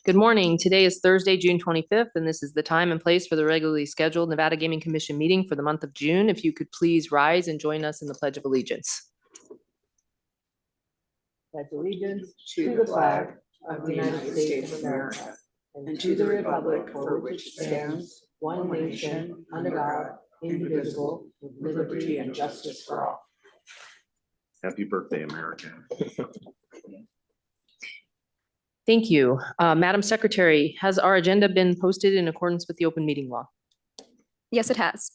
Good morning. Today is Thursday, June 25th, and this is the time and place for the regularly scheduled Nevada Gaming Commission meeting for the month of June. If you could please rise and join us in the Pledge of Allegiance. Pledge allegiance to the flag of the United States of America and to the republic for which it stands, one nation, under God, indivisible, with liberty and justice for all. Happy birthday, America. Thank you. Madam Secretary, has our agenda been posted in accordance with the open meeting law? Yes, it has.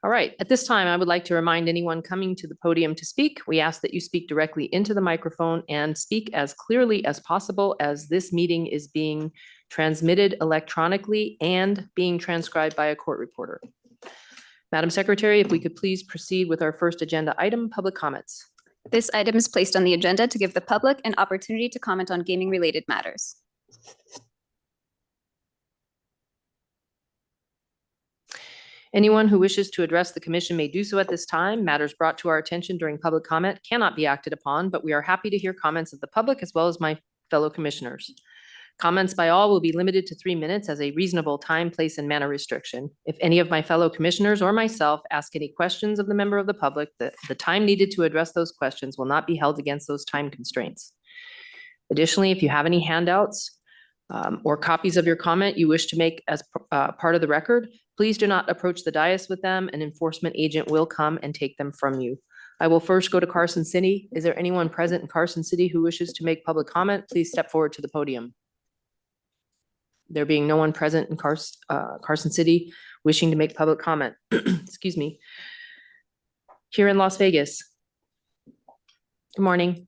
All right. At this time, I would like to remind anyone coming to the podium to speak. We ask that you speak directly into the microphone and speak as clearly as possible, as this meeting is being transmitted electronically and being transcribed by a court reporter. Madam Secretary, if we could please proceed with our first agenda item, public comments. This item is placed on the agenda to give the public an opportunity to comment on gaming-related matters. Anyone who wishes to address the commission may do so at this time. Matters brought to our attention during public comment cannot be acted upon, but we are happy to hear comments of the public as well as my fellow commissioners. Comments by all will be limited to 3 minutes as a reasonable time, place, and manner restriction. If any of my fellow commissioners or myself ask any questions of the member of the public, the time needed to address those questions will not be held against those time constraints. Additionally, if you have any handouts or copies of your comment you wish to make as part of the record, please do not approach the dais with them. An enforcement agent will come and take them from you. I will first go to Carson City. Is there anyone present in Carson City who wishes to make public comment? Please step forward to the podium. There being no one present in Carson City wishing to make public comment. Excuse me. Here in Las Vegas. Good morning.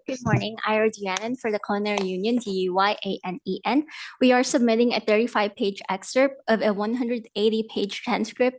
Good morning, Ira Duanen for the Culinary Union, DUYANEN. We are submitting a 35-page excerpt of a 180-page transcript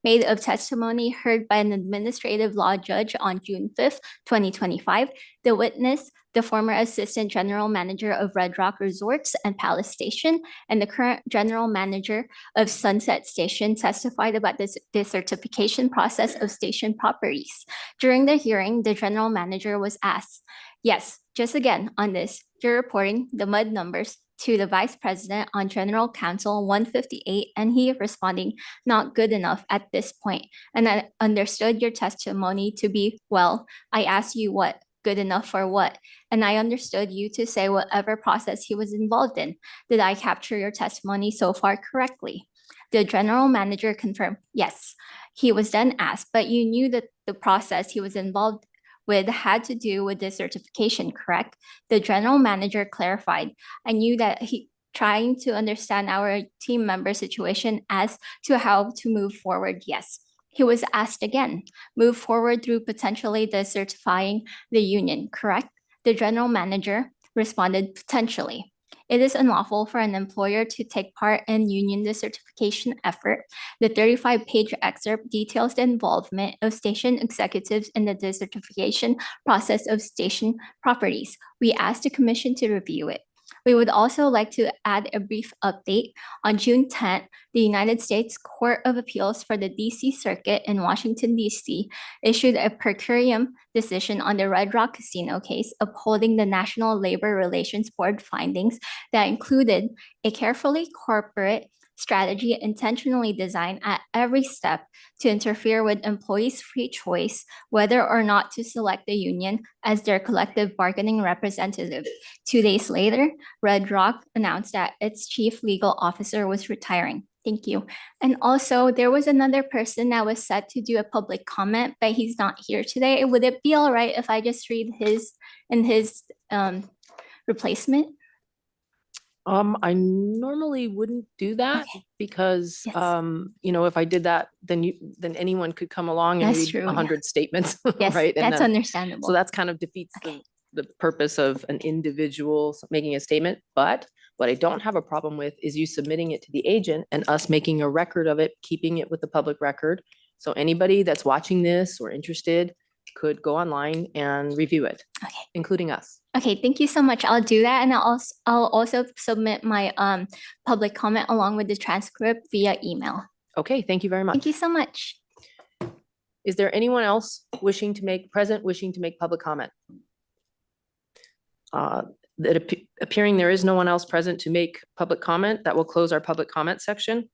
made of testimony heard by an administrative law judge on June 5th, 2025. The witness, the former Assistant General Manager of Red Rock Resorts and Palace Station, and the current General Manager of Sunset Station, testified about the decertification process of station properties. During the hearing, the General Manager was asked, yes, just again on this, you're reporting the MUD numbers to the Vice President on General Counsel 158, and he responding, not good enough at this point. And I understood your testimony to be, well, I asked you what? Good enough for what? And I understood you to say whatever process he was involved in. Did I capture your testimony so far correctly? The General Manager confirmed, yes. He was then asked, but you knew that the process he was involved with had to do with the certification, correct? The General Manager clarified, I knew that he trying to understand our team member situation as to how to move forward, yes. He was asked again, move forward through potentially decertifying the union, correct? The General Manager responded, potentially. It is unlawful for an employer to take part in union decertification effort. The 35-page excerpt details the involvement of station executives in the decertification process of station properties. We asked the Commission to review it. We would also like to add a brief update. On June 10th, the United States Court of Appeals for the DC Circuit in Washington, DC, issued a per curiam decision on the Red Rock Casino case, upholding the National Labor Relations Board findings that included a carefully corporate strategy intentionally designed at every step to interfere with employees' free choice whether or not to select the union as their collective bargaining representative. 2 days later, Red Rock announced that its chief legal officer was retiring. Thank you. And also, there was another person that was set to do a public comment, but he's not here today. Would it be all right if I just read his replacement? I normally wouldn't do that because, Yes. if I did that, then anyone could come along and That's read true, yeah. 100 statements, Yes, right? And that's then, understandable. so that's kind of defeats Okay. the purpose of an individual making a statement. But what I don't have a problem with is you submitting it to the agent and us making a record of it, keeping it with the public record. So anybody that's watching this or interested could go online and review it, Okay. including us. Okay, thank you so much. I'll do that, and I'll also submit my public comment along with the transcript via email. Okay, thank you very much. Thank you so much. Is there anyone else wishing to make public comment? Appearing there is no one else present to make public comment, that will close our public comment section.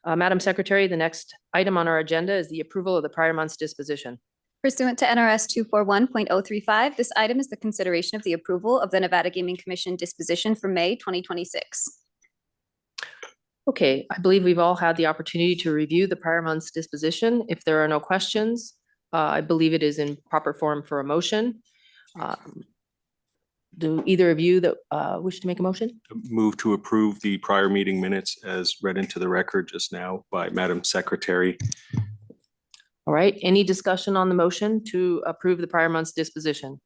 Madam Secretary, the next item on our agenda is the approval of the prior month's disposition. Pursuant to NRS 241.035, this item is the consideration of the approval of the Nevada Gaming Commission disposition for May 2026. Okay, I believe we've all had the opportunity to review the prior month's disposition. If there are no questions, I believe it is in proper form for a motion. Do either of you that wish to make a motion? Move to approve the prior meeting minutes as read into the record just now by Madam Secretary. All right, any discussion on the motion to approve the prior month's disposition?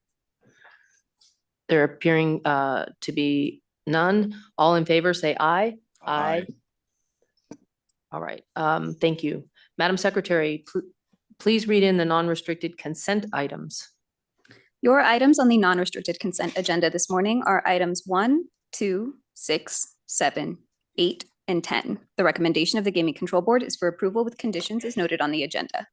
There appearing to be none. All in favor, say aye. Aye. All right, thank you. Madam Secretary, please read in the non-restricted consent items. Your items on the non-restricted consent agenda this morning are items 1, 2, 6, 7, 8, and 10. The recommendation of the Gaming Control Board is for approval with conditions as noted on the agenda.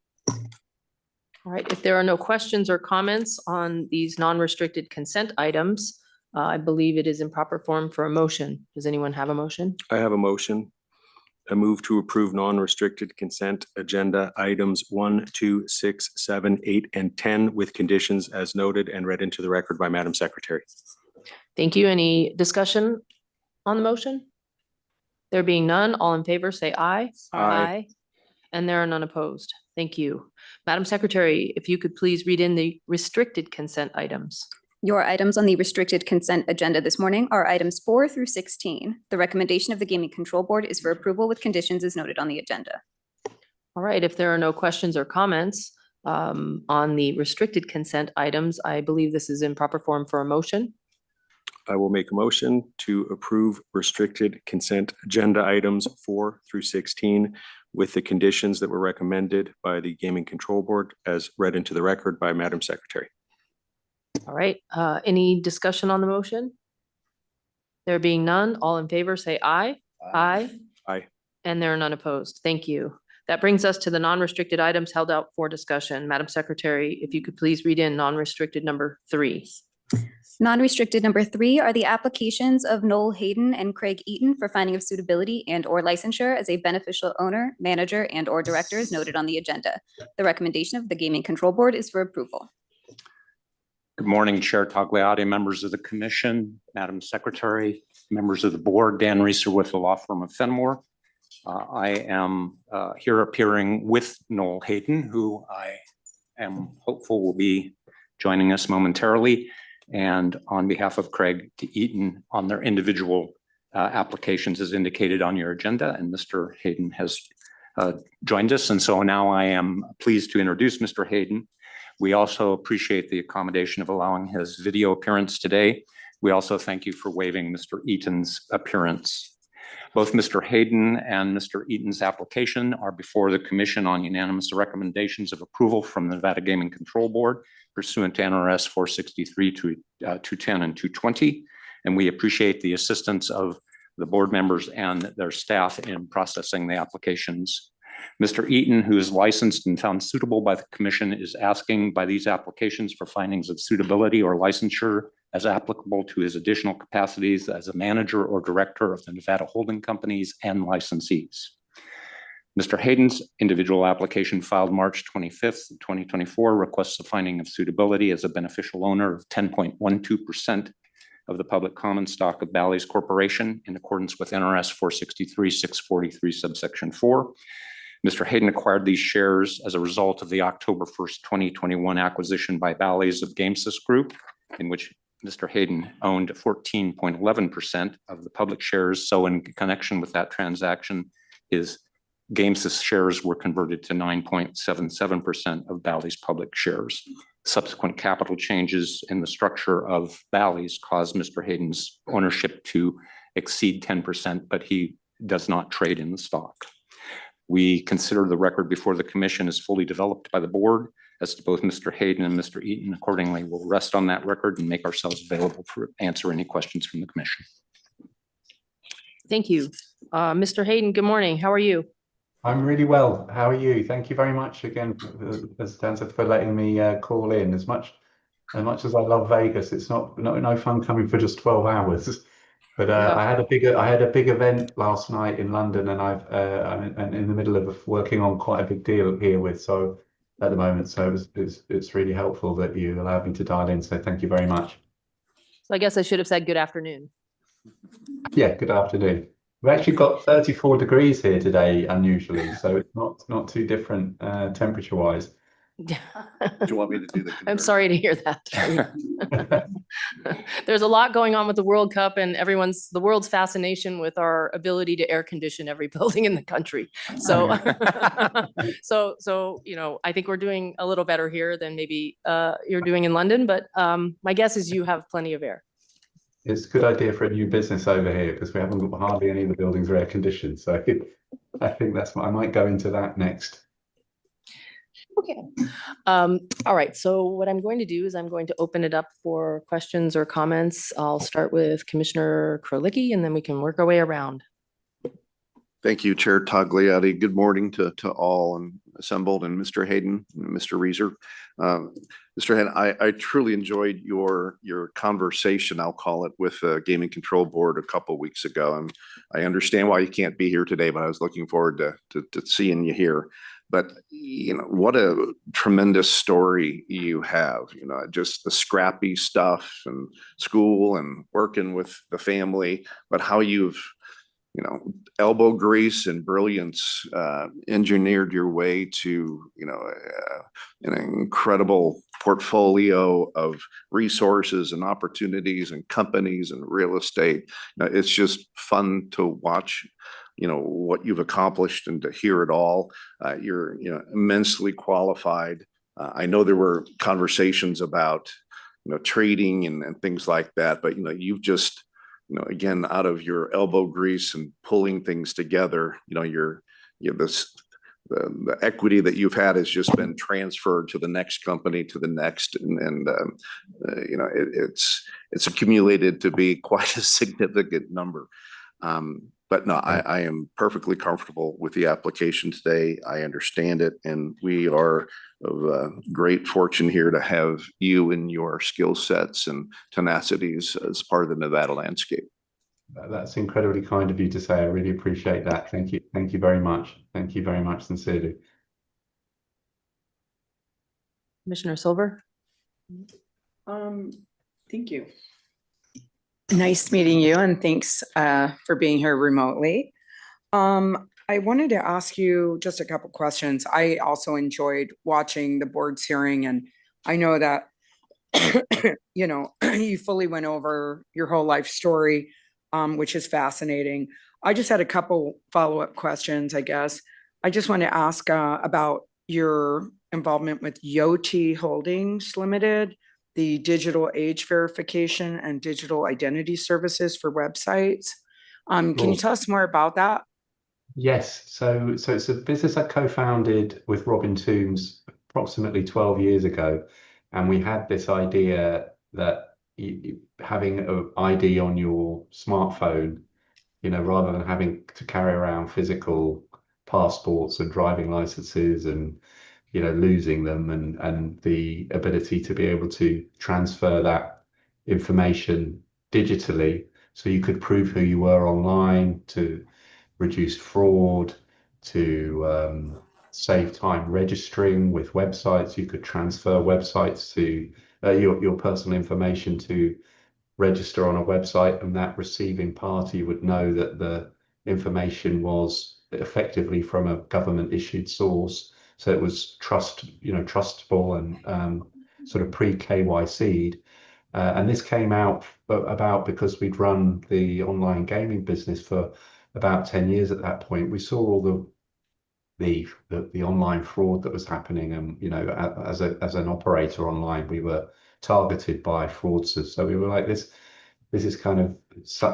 All right, if there are no questions or comments on these non-restricted consent items, I believe it is in proper form for a motion. Does anyone have a motion? I have a motion. I move to approve non-restricted consent agenda items 1, 2, 6, 7, 8, and 10 with conditions as noted and read into the record by Madam Secretary. Thank you. Any discussion on the motion? There being none, all in favor, say aye. Aye. And there are none opposed. Thank you. Madam Secretary, if you could please read in the restricted consent items. Your items on the restricted consent agenda this morning are items 4 through 16. The recommendation of the Gaming Control Board is for approval with conditions as noted on the agenda. All right, if there are no questions or comments on the restricted consent items, I believe this is in proper form for a motion. I will make a motion to approve restricted consent agenda items 4 through 16 with the conditions that were recommended by the Gaming Control Board as read into the record by Madam Secretary. All right, any discussion on the motion? There being none, all in favor, say aye. Aye. Aye. And there are none opposed. Thank you. That brings us to the non-restricted items held out for discussion. Madam Secretary, if you could please read in non-restricted number 3. Non-restricted number 3 are the applications of Noel Hayden and Craig Eaton for finding of suitability and/or licensure as a beneficial owner, manager, and/or director as noted on the agenda. The recommendation of the Gaming Control Board is for approval. Good morning, Chair Tagliati, members of the Commission, Madam Secretary, members of the Board, Dan Reeser with the law firm of Fenimore. I am here appearing with Noel Hayden, who I am hopeful will be joining us momentarily, and on behalf of Craig Eaton on their individual applications as indicated on your agenda, and Mr. Hayden has joined us, and so now I am pleased to introduce Mr. Hayden. We also appreciate the accommodation of allowing his video appearance today. We also thank you for waiving Mr. Eaton's appearance. Both Mr. Hayden and Mr. Eaton's application are before the Commission on unanimous recommendations of approval from the Nevada Gaming Control Board pursuant to NRS 463 to 210 and 220. And we appreciate the assistance of the board members and their staff in processing the applications. Mr. Eaton, who is licensed and found suitable by the Commission, is asking by these applications for findings of suitability or licensure as applicable to his additional capacities as a manager or director of the Nevada holding companies and licensees. Mr. Hayden's individual application filed March 25th, 2024 requests a finding of suitability as a beneficial owner of 10.12% of the public common stock of Bally's Corporation in accordance with NRS 463-643 subsection 4. Mr. Hayden acquired these shares as a result of the October 1st, 2021 acquisition by Bally's of Gamesys Group, in which Mr. Hayden owned 14.11% of the public shares. So in connection with that transaction, his Gamesys shares were converted to 9.77% of Bally's public shares. Subsequent capital changes in the structure of Bally's caused Mr. Hayden's ownership to exceed 10%, but he does not trade in the stock. We consider the record before the Commission is fully developed by the board as to both Mr. Hayden and Mr. Eaton. Accordingly, we'll rest on that record and make ourselves available to answer any questions from the Commission. Thank you. Mr. Hayden, good morning. How are you? I'm really well. How are you? Thank you very much again, as Dan said, for letting me call in. As much as I love Vegas, it's no fun coming for just 12 hours. But Yeah. I had a big event last night in London, and I'm in the middle of working on quite a big deal here at the moment. So it's really helpful that you allowed me to dial in. So thank you very much. So I guess I should have said good afternoon. Yeah, good afternoon. We've actually got 34 degrees here today, unusually, so it's not too different temperature wise. Do you want me to do the? I'm sorry to hear that. There's a lot going on with the World Cup and the world's fascination with our ability to air condition every building in the country. So, I think we're doing a little better here than maybe you're doing in London, but my guess is you have plenty of air. It's a good idea for a new business over here because we haven't got hardly any of the buildings are air conditioned. So I think I might go into that next. Okay. All right. So what I'm going to do is I'm going to open it up for questions or comments. I'll start with Commissioner Krolicki and then we can work our way around. Thank you, Chair Tagliati. Good morning to all and assembled, and Mr. Hayden, and Mr. Reeser. Mr. Hayden, I truly enjoyed your conversation, I'll call it, with the Gaming Control Board a couple of weeks ago. And I understand why you can't be here today, but I was looking forward to seeing you here. But, what a tremendous story you have, just the scrappy stuff and school and working with the family, but how you've elbow grease and brilliance engineered your way to, an incredible portfolio of resources and opportunities and companies and real estate. It's just fun to watch, what you've accomplished and to hear it all. You're, immensely qualified. I know there were conversations about, trading and things like that, but, you've just, again, out of your elbow grease and pulling things together, the equity that you've had has just been transferred to the next company, to the next, and it's accumulated to be quite a significant number. But no, I am perfectly comfortable with the application today. I understand it, and we are of great fortune here to have you and your skill sets and tenacities as part of the Nevada landscape. That's incredibly kind of you to say. I really appreciate that. Thank you. Thank you very much. Thank you very much, sincerely. Commissioner Silver. Thank you. Nice meeting you, and thanks for being here remotely. I wanted to ask you just a couple questions. I also enjoyed watching the board's hearing, and I know that you fully went over your whole life story, which is fascinating. I just had a couple follow-up questions, I guess. I just want to ask about your involvement with Yoti Holdings Limited, the digital age verification and digital identity services for websites. Can you tell us more about that? Yes, so it's a business I co-founded with Robin Toombs approximately 12 years ago, and we had this idea that having an ID on your smartphone, rather than having to carry around physical passports and driving licenses and losing them, and the ability to be able to transfer that information digitally, so you could prove who you were online, to reduce fraud, to save time registering with websites. You could transfer websites to your personal information to register on a website, and that receiving party would know that the information was effectively from a government issued source. So it was trustable and sort of pre-KYC'd. And this came about because we'd run the online gaming business for about 10 years at that point. We saw all the online fraud that was happening, and as an operator online, we were targeted by fraudsters. So we were like, this is kind of,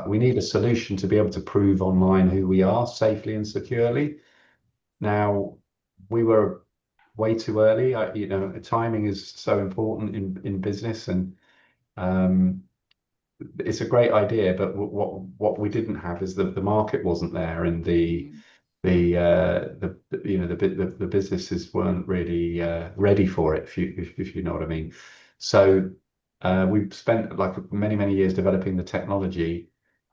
we need a solution to be able to prove online who we are safely and securely. Now, we were way too early. Timing is so important in business, and it's a great idea, but what we didn't have is that the market wasn't there, and the the businesses weren't really ready for it, if you know what I mean. So we've spent like many years developing the technology,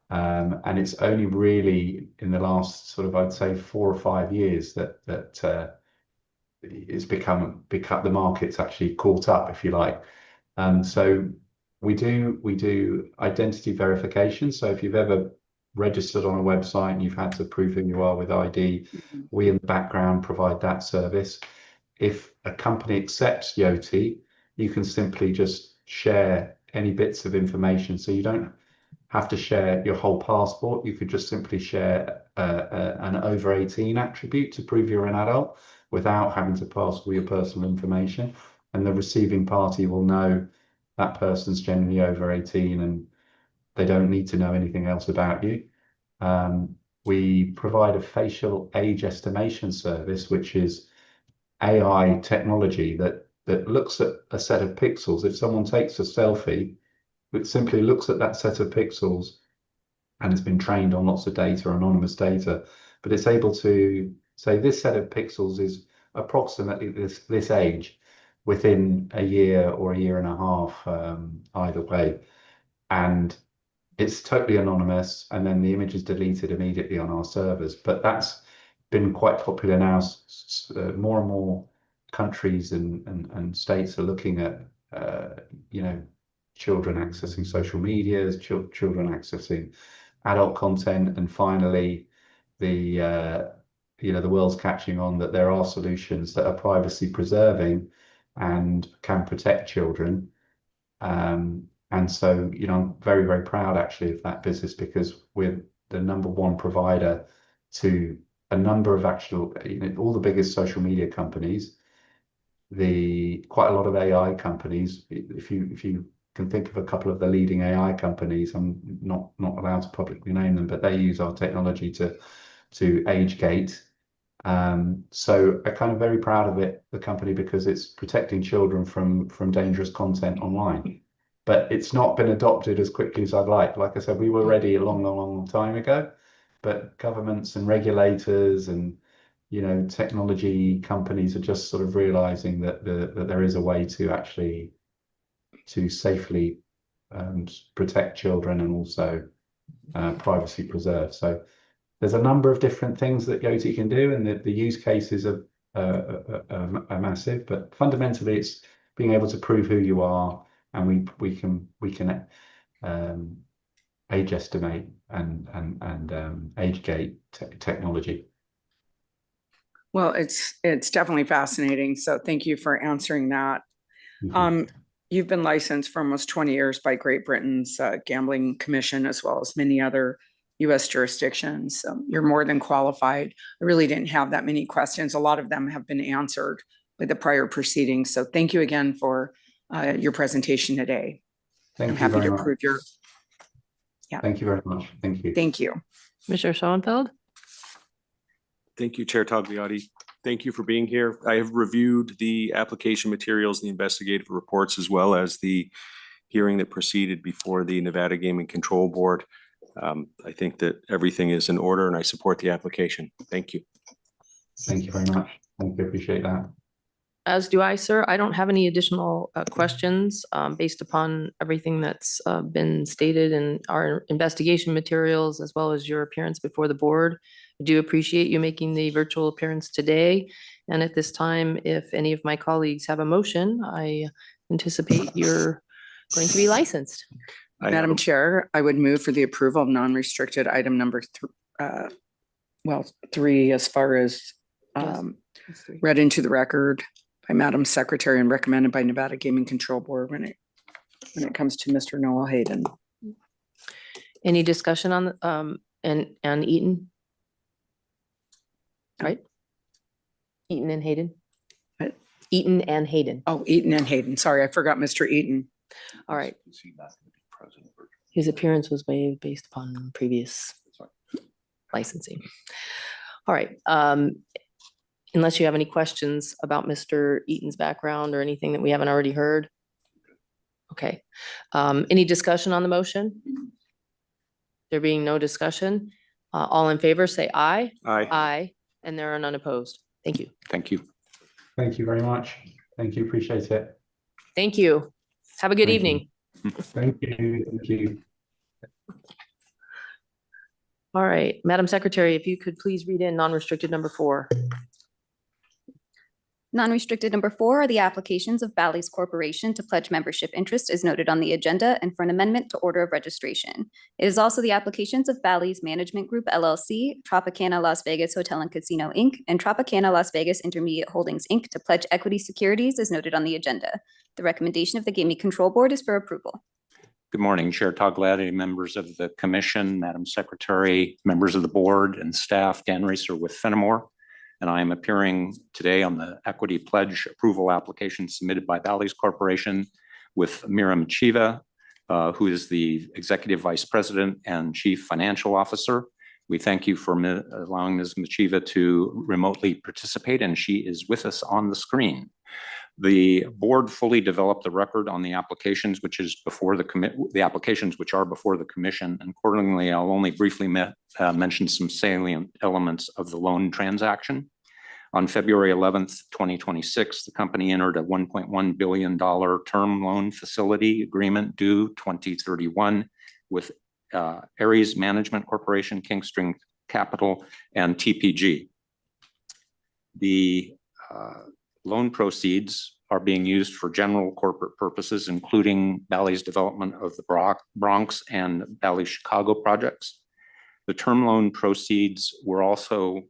and it's only really in the last sort of, I'd say, 4 or 5 years that it's become the market's actually caught up, if you like. So we do identity verification. So if you've ever registered on a website and you've had to prove who you are with ID, we in the background provide that service. If a company accepts Yoti, you can simply just share any bits of information. So you don't have to share your whole passport. You could just simply share an over 18 attribute to prove you're an adult without having to pass all your personal information. And the receiving party will know that person's generally over 18 and they don't need to know anything else about you. We provide a facial age estimation service, which is AI technology that looks at a set of pixels. If someone takes a selfie, it simply looks at that set of pixels and it's been trained on lots of data, anonymous data, but it's able to say this set of pixels is approximately this age within a year or a year and a half, either way. And it's totally anonymous, and then the image is deleted immediately on our servers. But that's been quite popular now. More and more countries and states are looking at, children accessing social medias, children accessing adult content, and finally, the world's catching on that there are solutions that are privacy preserving and can protect children. And so, I'm very, very proud actually of that business because we're the #1 provider to a number of all the biggest social media companies, quite a lot of AI companies. If you can think of a couple of the leading AI companies, I'm not allowed to publicly name them, but they use our technology to age gate. So I'm kind of very proud of the company, because it's protecting children from dangerous content online. But it's not been adopted as quickly as I'd like. Like I said, we were ready a long time ago, but governments and regulators and technology companies are just sort of realizing that there is a way to safely protect children and also privacy preserve. So there's a number of different things that Yoti can do, and the use cases are massive. But fundamentally, it's being able to prove who you are, and we can age estimate and age gate technology. Well, it's definitely fascinating. So thank you for answering that. You've been licensed for almost 20 years by Great Britain's Gambling Commission, as well as many other U.S. jurisdictions. You're more than qualified. I really didn't have that many questions. A lot of them have been answered by the prior proceedings. So thank you again for your presentation today. Thank I'm you happy very to much. approve your. Yeah. Thank you very much. Thank you. Thank you. Commissioner Schoenfeld? Thank you, Chair Tagliati. Thank you for being here. I have reviewed the application materials, the investigative reports, as well as the hearing that proceeded before the Nevada Gaming Control Board. I think that everything is in order and I support the application. Thank you. Thank you very much. Thank you. Appreciate that. As do I, sir. I don't have any additional questions based upon everything that's been stated in our investigation materials, as well as your appearance before the board. I do appreciate you making the virtual appearance today. And at this time, if any of my colleagues have a motion, I anticipate you're going to be licensed. Madam Chair, I would move for the approval of non-restricted item number 3, as far as read into the record by Madam Secretary and recommended by Nevada Gaming Control Board when it comes to Mr. Noel Hayden. Any discussion on and Eaton? Right? Eaton and Hayden? What? Eaton and Hayden. Oh, Eaton and Hayden. Sorry, I forgot Mr. Eaton. All right. His appearance was waived based upon previous licensing. All right. Unless you have any questions about Mr. Eaton's background or anything that we haven't already heard. Okay. Any discussion on the motion? There being no discussion, all in favor, say aye. Aye. Aye. And there are none opposed. Thank you. Thank you. Thank you very much. Thank you. Appreciate it. Thank you. Have a good Thank you. evening. Thank you. Thank you. All right, Madam Secretary, if you could please read in non-restricted number 4. Non-restricted number 4 are the applications of Bally's Corporation to pledge membership interest as noted on the agenda and for an amendment to order of registration. It is also the applications of Bally's Management Group LLC, Tropicana Las Vegas Hotel and Casino Inc., and Tropicana Las Vegas Intermediate Holdings Inc. to pledge equity securities as noted on the agenda. The recommendation of the Gaming Control Board is for approval. Good morning, Chair Togliatti, members of the commission, Madam Secretary, members of the board and staff, Dan Reeser with Fenimore. And I am appearing today on the equity pledge approval application submitted by Bally's Corporation with Miriam Chiva, who is the Executive Vice President and Chief Financial Officer. We thank you for allowing Ms. Machiva to remotely participate, and she is with us on the screen. The board fully developed the record on the applications, which is before the applications which are before the commission. And accordingly, I'll only briefly mention some salient elements of the loan transaction. On February 11th, 2026, the company entered a $1.1 billion term loan facility agreement due 2031 with Ares Management Corporation, Kingstring Capital, and TPG. The loan proceeds are being used for general corporate purposes, including Bally's development of the Bronx and Bally's Chicago projects. The term loan proceeds were also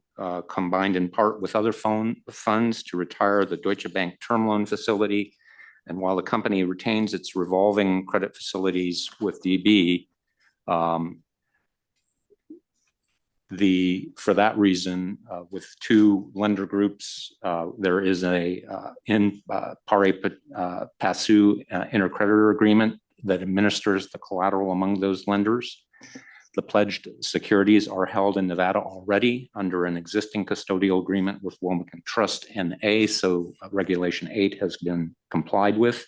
combined in part with other funds to retire the Deutsche Bank term loan facility. And while the company retains its revolving credit facilities with DB, for that reason, with two lender groups, there is a in pari passu intercreditor agreement that administers the collateral among those lenders. The pledged securities are held in Nevada already under an existing custodial agreement with Wilmington Trust NA, so Regulation 8 has been complied with.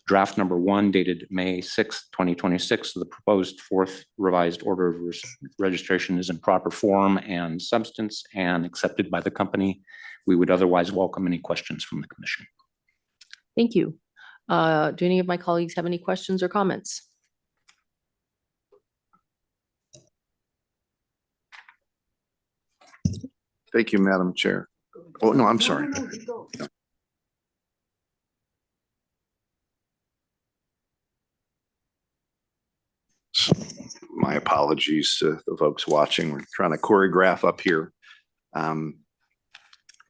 Draft number 1 dated May 6, 2026, the proposed 4th revised order of registration is in proper form and substance and accepted by the company. We would otherwise welcome any questions from the commission. Thank you. Do any of my colleagues have any questions or comments? Thank you, Madam Chair. Oh, no, I'm sorry. My apologies to the folks watching. We're trying to choreograph up here.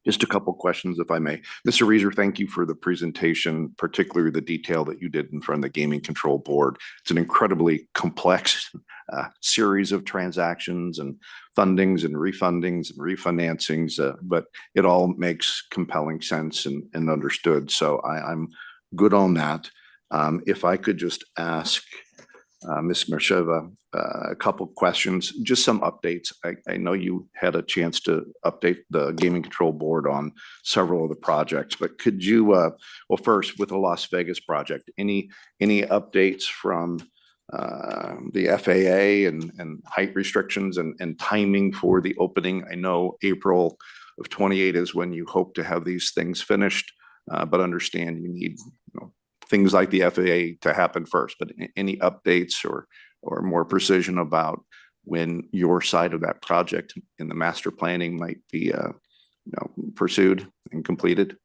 Just a couple questions, if I may. Mr. Reeser, thank you for the presentation, particularly the detail that you did in front of the Gaming Control Board. It's an incredibly complex series of transactions and fundings and refundings and refinancings, but it all makes compelling sense and understood. So I'm good on that. If I could just ask Ms. Marsheva, a couple of questions, just some updates. I know you had a chance to update the Gaming Control Board on several of the projects, but could you, well, first with the Las Vegas project, any updates from the FAA and height restrictions and timing for the opening? I know April of 28 is when you hope to have these things finished, but understand you need, things like the FAA to happen first, but any updates or more precision about when your side of that project in the master planning might be pursued and completed?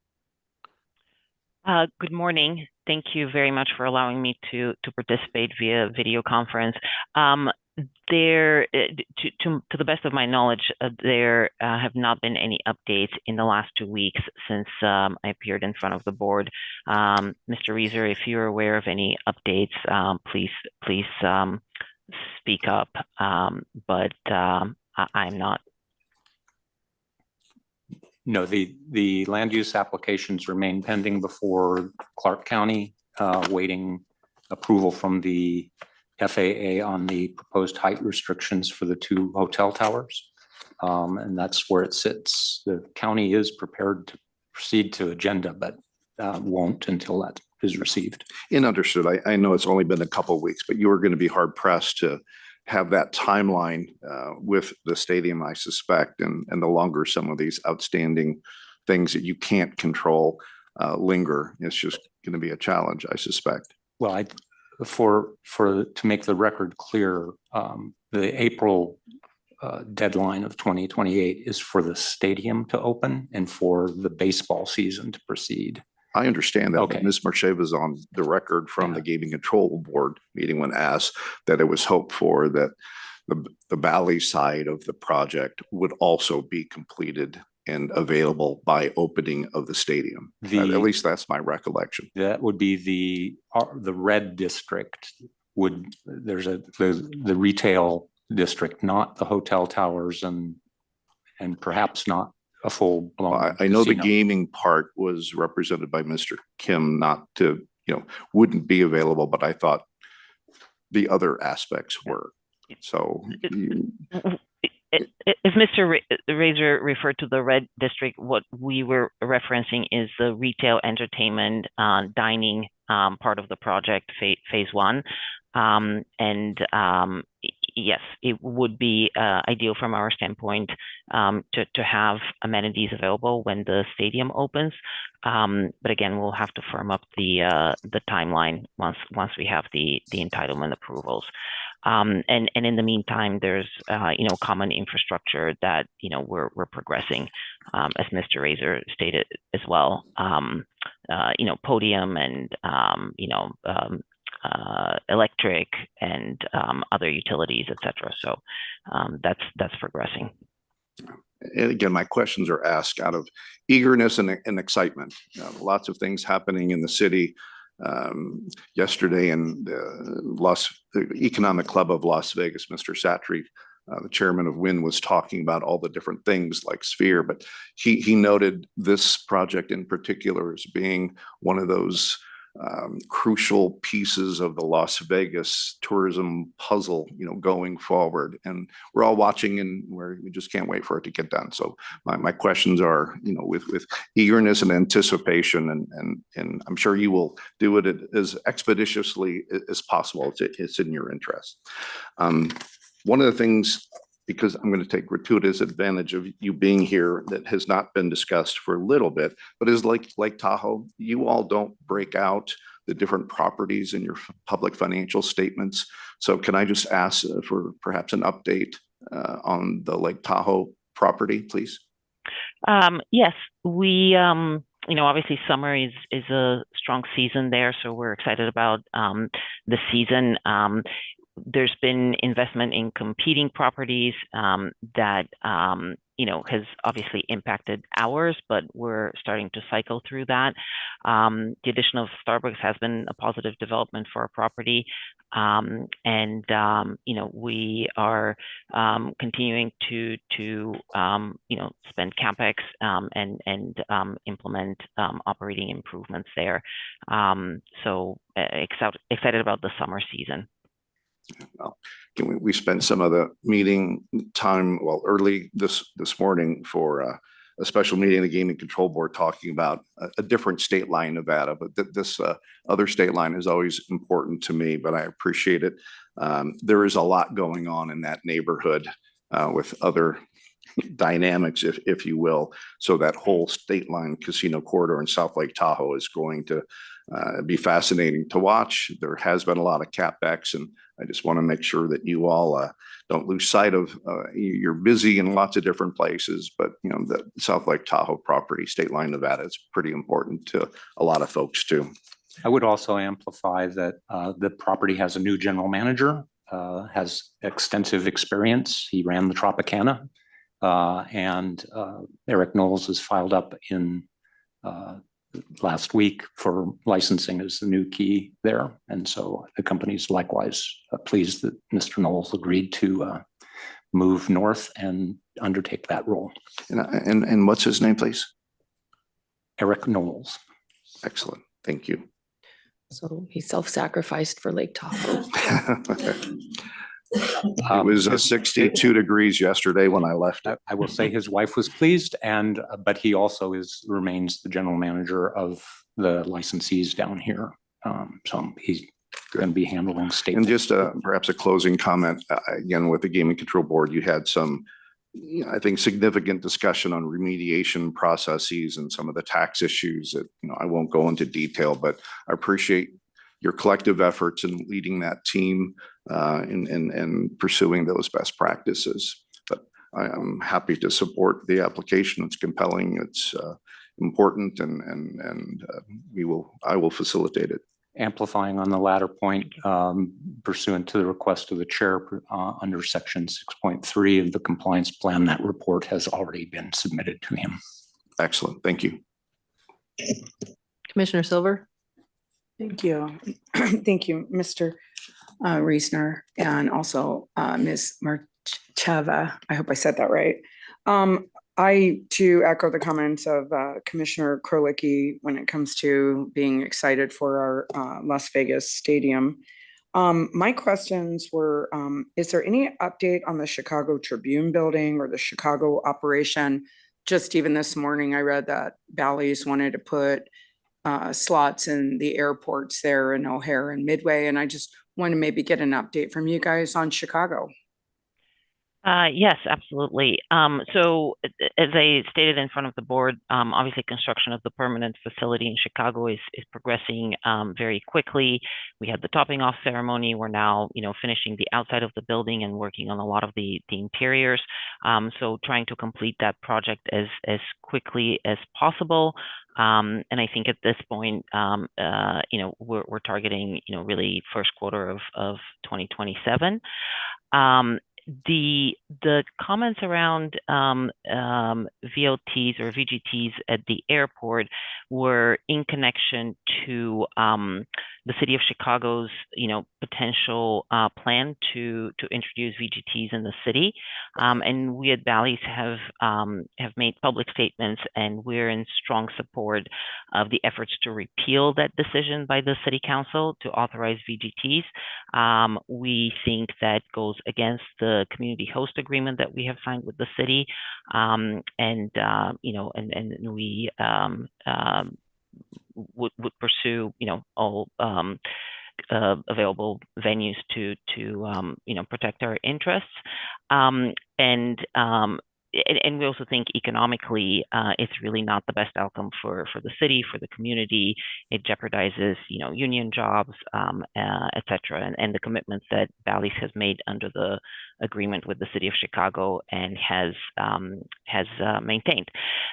Good morning. Thank you very much for allowing me to participate via video conference. To the best of my knowledge, there have not been any updates in the last 2 weeks since I appeared in front of the board. Mr. Reeser, if you're aware of any updates, please speak up, but I'm not. No, the land use applications remain pending before Clark County, waiting approval from the FAA on the proposed height restrictions for the 2 hotel towers. And that's where it sits. The county is prepared to proceed to agenda, but won't until that is received. And understood. I know it's only been a couple of weeks, but you are going to be hard pressed to have that timeline with the stadium, I suspect, and the longer some of these outstanding things that you can't control linger, it's just going to be a challenge, I suspect. Well, to make the record clear, the April deadline of 2028 is for the stadium to open and for the baseball season to proceed. I understand that. Okay. But Ms. Marcheva is on the record from the Gaming Control Board meeting when asked that it was hoped for that the Valley side of the project would also be completed and available by opening of the stadium. At least that's my recollection. That would be the red district. There's the retail district, not the hotel towers and perhaps not a full blown. I know the casino. gaming part was represented by Mr. Kim, not to, wouldn't be available, but I thought the other aspects were. So If Mr. Razor referred to the red district, what we were referencing is the retail, entertainment, dining part of the project, phase one. Yes, it would be ideal from our standpoint to have amenities available when the stadium opens. But again, we'll have to firm up the timeline once we have the entitlement approvals. And in the meantime, there's common infrastructure that we're progressing, as Mr. Razor stated as well. Podium and electric and other utilities, etc. So that's progressing. And again, my questions are asked out of eagerness and excitement. Lots of things happening in the city. Yesterday in the Economic Club of Las Vegas, Mr. Satry, the chairman of WIN, was talking about all the different things like Sphere, but he noted this project in particular as being one of those crucial pieces of the Las Vegas tourism puzzle, going forward. And we're all watching and we just can't wait for it to get done. So my questions are, with eagerness and anticipation, and I'm sure you will do it as expeditiously as possible. It's in your interest. One of the things, because I'm going to take gratuitous advantage of you being here, that has not been discussed for a little bit, but is Lake Tahoe. You all don't break out the different properties in your public financial statements. So can I just ask for perhaps an update on the Lake Tahoe property, please? Yes, we, obviously summer is a strong season there, so we're excited about the season. There's been investment in competing properties that has obviously impacted ours, but we're starting to cycle through that. The addition of Starbucks has been a positive development for our property, and we are continuing to spend CapEx and implement operating improvements there. So excited about the summer season. Well, we spent some of the meeting time, early this morning for a special meeting of the Gaming Control Board talking about a different state line, Nevada, but this other state line is always important to me, but I appreciate it. There is a lot going on in that neighborhood with other dynamics, if you will. So that whole state line casino corridor in South Lake Tahoe is going to be fascinating to watch. There has been a lot of CapEx, and I just want to make sure that you all don't lose sight of, you're busy in lots of different places, but the South Lake Tahoe property, state line Nevada, is pretty important to a lot of folks too. I would also amplify that the property has a new general manager, has extensive experience. He ran the Tropicana, and Eric Knowles has filed up in last week for licensing as the new key there. And so the company's likewise pleased that Mr. Knowles agreed to move north and undertake that role. And what's his name, please? Eric Knowles. Excellent. Thank you. So he self-sacrificed for Lake Tahoe. It was 62 degrees yesterday when I left. I will say his wife was pleased, but he also remains the general manager of the licensees down here. So going to be handling state. And just perhaps a closing comment, again, with the Gaming Control Board, you had some, I think, significant discussion on remediation processes and some of the tax issues that, I won't go into detail, but I appreciate your collective efforts in leading that team and pursuing those best practices. But I am happy to support the application. It's compelling, it's important, and I will facilitate it. Amplifying on the latter point, pursuant to the request of the chair under section 6.3 of the compliance plan, that report has already been submitted to him. Excellent. Thank you. Commissioner Silver. Thank you. Thank you, Mr. Reesner, and also Ms. Marcheva. I hope I said that right. I too echo the comments of Commissioner Krolicki when it comes to being excited for our Las Vegas stadium. My questions were, is there any update on the Chicago Tribune building or the Chicago operation? Just even this morning, I read that Bally's wanted to put slots in the airports there in O'Hare and Midway, and I just want to maybe get an update from you guys on Chicago. Yes, absolutely. So as I stated in front of the board, obviously construction of the permanent facility in Chicago is progressing very quickly. We had the topping off ceremony. We're now, finishing the outside of the building and working on a lot of the interiors. So trying to complete that project as quickly as possible. And I think at this point, we're targeting, really first quarter of 2027. The comments around VLTs or VGTs at the airport were in connection to the city of Chicago's potential plan to introduce VGTs in the city, and we at Bally's have made public statements, and we're in strong support of the efforts to repeal that decision by the city council to authorize VGTs. We think that goes against the community host agreement that we have signed with the city, and we would pursue all available venues to protect our interests, and we also think economically, it's really not the best outcome for the city, for the community. It jeopardizes, union jobs, et cetera, and the commitments that Bally's has made under the agreement with the city of Chicago and has maintained.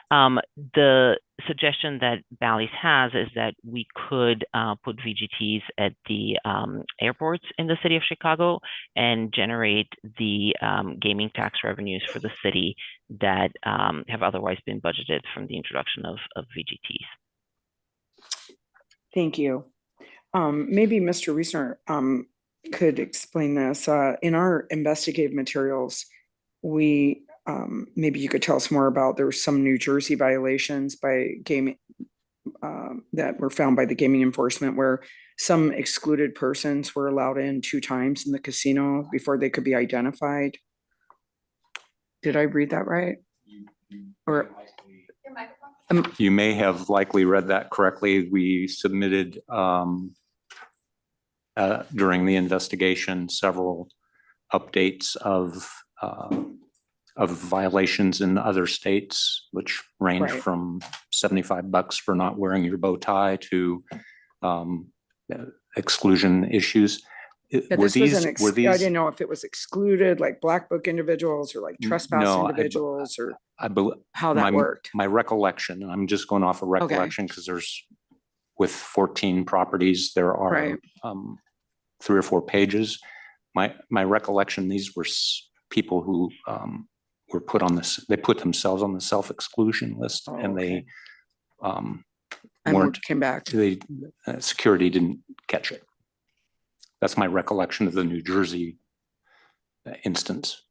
The suggestion that Bally's has is that we could put VGTs at the airports in the city of Chicago and generate the gaming tax revenues for the city that have otherwise been budgeted from the introduction of VGTs. Thank you. Maybe Mr. Reesner could explain this. In our investigative materials, we maybe you could tell us more about, there were some New Jersey violations by gaming that were found by the gaming enforcement, where some excluded persons were allowed in 2 times in the casino before they could be identified. Did I read that right? Or you may have likely read that correctly. We submitted during the investigation several updates of violations in other states, which range Right. from $75 for not wearing your bow tie to exclusion issues. Yeah, Were this these, was I didn't know if it was excluded, like black book individuals or like trespass No, individuals, or I believe how that worked. my recollection, and I'm just going off of recollection because there's, with 14 properties, there are Right. 3 or 4 pages. My recollection, these were people who were put on this, they put themselves on the self-exclusion list, Oh, and they And weren't, came back. security didn't catch it. That's my recollection of the New Jersey instance.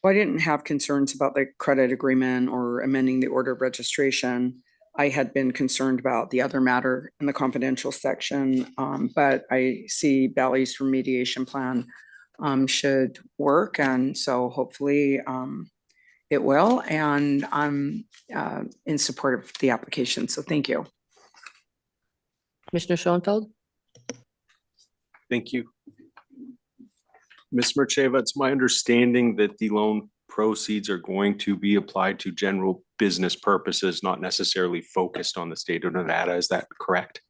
Well, I didn't have concerns about the credit agreement or amending the order of registration. I had been concerned about the other matter in the confidential section, but I see Bally's remediation plan should work, and so hopefully it will, and I'm in support of the application, so thank you. Commissioner Schoenfeld. Thank you. Ms. Mercheva, it's my understanding that the loan proceeds are going to be applied to general business purposes, not necessarily focused on the state of Nevada. Is that correct?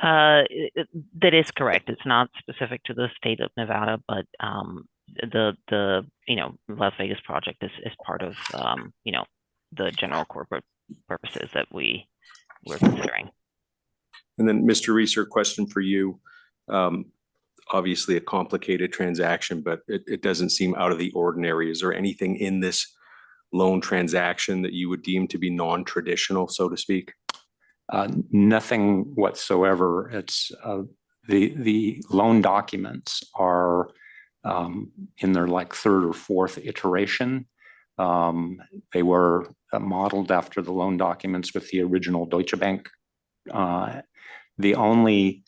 That is correct. It's not specific to the state of Nevada, but the Las Vegas project is part of the general corporate purposes that we're considering. And then, Mr. Reeser, question for you. Obviously a complicated transaction, but it doesn't seem out of the ordinary. Is there anything in this loan transaction that you would deem to be non-traditional, so to speak? Nothing whatsoever. It's the loan documents are in their like third or fourth iteration. They were modeled after the loan documents with the original Deutsche Bank. The only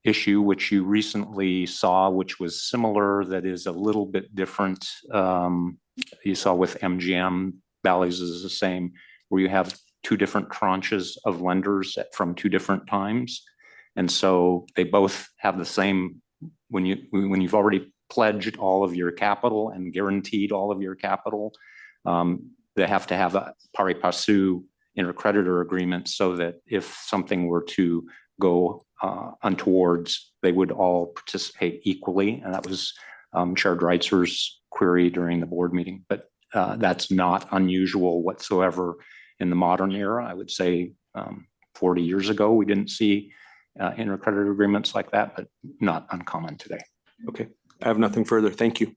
issue which you recently saw, which was similar, that is a little bit different, you saw with MGM, Bally's is the same, where you have two different tranches of lenders from two different times. And so they both have the same, when you've already pledged all of your capital and guaranteed all of your capital, they have to have a pari passu intercreditor agreement so that if something were to go untowards, they would all participate equally. And that was Chair Dreitzer's query during the board meeting. But that's not unusual whatsoever in the modern era. I would say 40 years ago, we didn't see intercreditor agreements like that, but not uncommon today. Okay, I have nothing further. Thank you.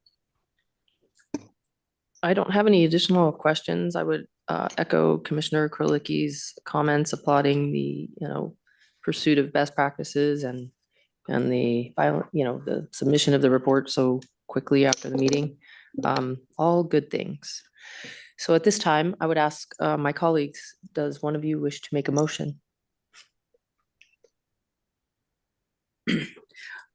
I don't have any additional questions. I would echo Commissioner Krolicki's comments applauding the, pursuit of best practices and the the submission of the report so quickly after the meeting. All good things. So at this time, I would ask my colleagues, does one of you wish to make a motion?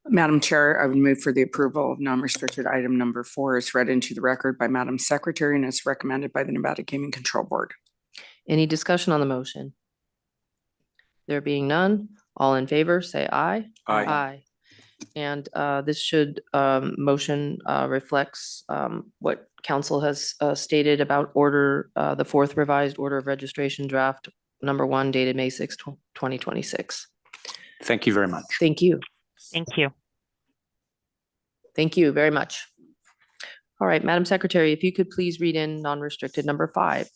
Madam Chair, I would move for the approval of non-restricted item number 4 as read into the record by Madam Secretary and as recommended by the Nevada Gaming Control Board. Any discussion on the motion? There being none, all in favor, say aye. Aye. Aye. And this motion reflects what council has stated about the fourth revised order of registration draft number 1 dated May 6, 2026. Thank you very much. Thank you. Thank you. Thank you very much. All right, Madam Secretary, if you could please read in non-restricted number 5.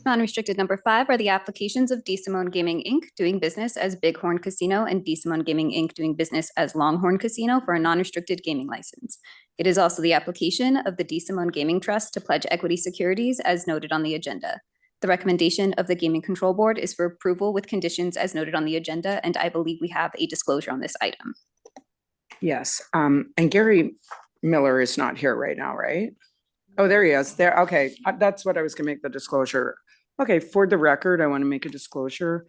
Non-restricted number 5 are the applications of DeSimone Gaming Inc. doing business as Bighorn Casino and DeSimone Gaming Inc. doing business as Longhorn Casino for a non-restricted gaming license. It is also the application of the DeSimone Gaming Trust to pledge equity securities as noted on the agenda. The recommendation of the Gaming Control Board is for approval with conditions as noted on the agenda, and I believe we have a disclosure on this item. Yes, and Gary Miller is not here right now, right? Oh, there he is. There. Okay, that's what I was going to make the disclosure. Okay, for the record, I want to make a disclosure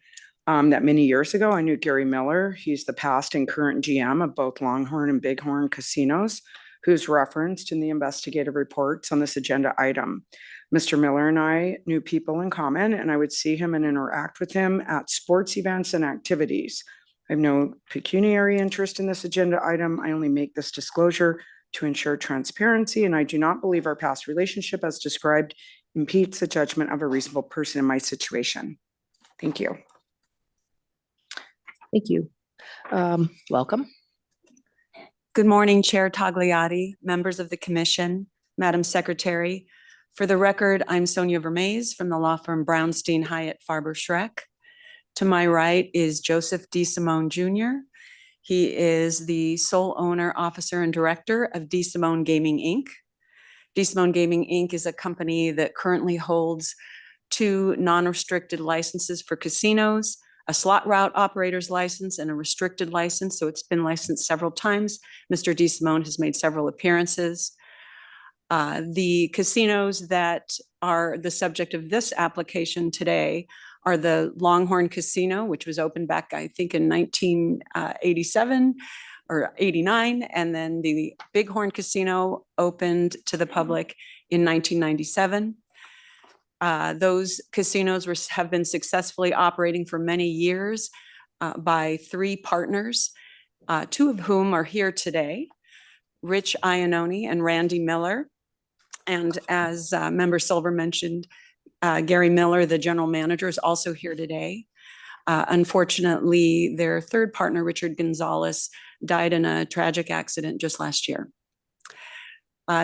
that many years ago, I knew Gary Miller. He's the past and current GM of both Longhorn and Bighorn casinos, who's referenced in the investigative reports on this agenda item. Mr. Miller and I knew people in common, and I would see him and interact with him at sports events and activities. I have no pecuniary interest in this agenda item. I only make this disclosure to ensure transparency, and I do not believe our past relationship as described impedes the judgment of a reasonable person in my situation. Thank you. Thank you. Welcome. Good morning, Chair Tagliati, members of the commission, Madam Secretary. For the record, I'm Sonia Vermaze from the law firm Brownstein Hyatt Farber Schreck. To my right is Joseph DeSimone Jr. He is the sole owner, officer, and director of DeSimone Gaming Inc. DeSimone Gaming Inc. is a company that currently holds 2 non-restricted licenses for casinos, a slot route operator's license and a restricted license. So it's been licensed several times. Mr. DeSimone has made several appearances. The casinos that are the subject of this application today are the Longhorn Casino, which was opened back, I think, in 1987 or 89. And then the Bighorn Casino opened to the public in 1997. Those casinos have been successfully operating for many years. by three partners, two of whom are here today, Rich Iannone and Randy Miller. And as Member Silver mentioned, Gary Miller, the general manager, is also here today. Unfortunately, their third partner, Richard Gonzalez, died in a tragic accident just last year.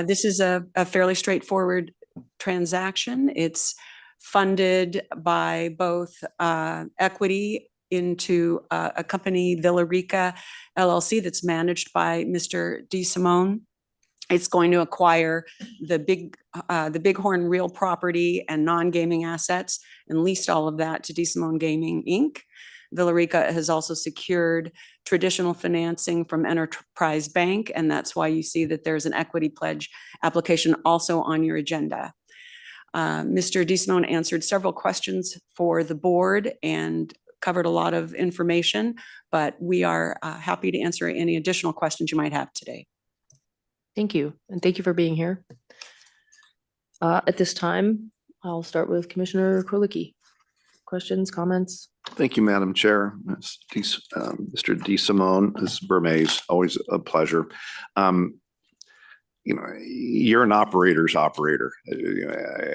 This is a fairly straightforward transaction. It's funded by both equity into a company, Villa Rica LLC, that's managed by Mr. DeSimone. It's going to acquire the Bighorn real property and non-gaming assets and leased all of that to DeSimone Gaming, Inc. Villa Rica has also secured traditional financing from Enterprise Bank, and that's why you see that there's an equity pledge application also on your agenda. Mr. DeSimone answered several questions for the board and covered a lot of information, but we are happy to answer any additional questions you might have today. Thank you, and thank you for being here. At this time, I'll start with Commissioner Krolicki. Questions, comments? Thank you, Madam Chair. Mr. DeSimone, Ms. Bermays, always a pleasure. You're an operator's operator.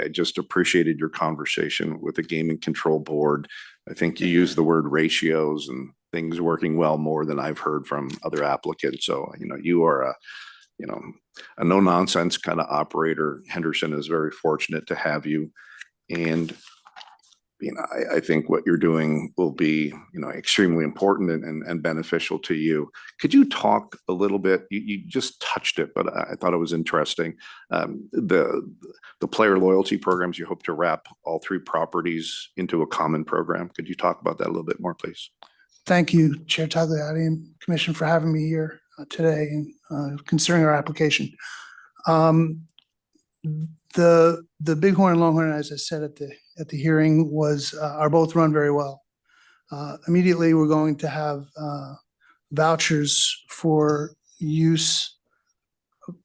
I just appreciated your conversation with the Gaming Control Board. I think you used the word ratios and things working well more than I've heard from other applicants. So, you are a no-nonsense kind of operator. Henderson is very fortunate to have you. And I think what you're doing will be, extrememely important and beneficial to you. Could you talk a little bit? You just touched it, but I thought it was interesting. The player loyalty programs, you hope to wrap all three properties into a common program. Could you talk about that a little bit more, please? Thank you, Chair Tagliati and Commission, for having me here today and considering our application. The Bighorn and Longhorn, as I said at the hearing, are both run very well. Immediately, we're going to have vouchers for use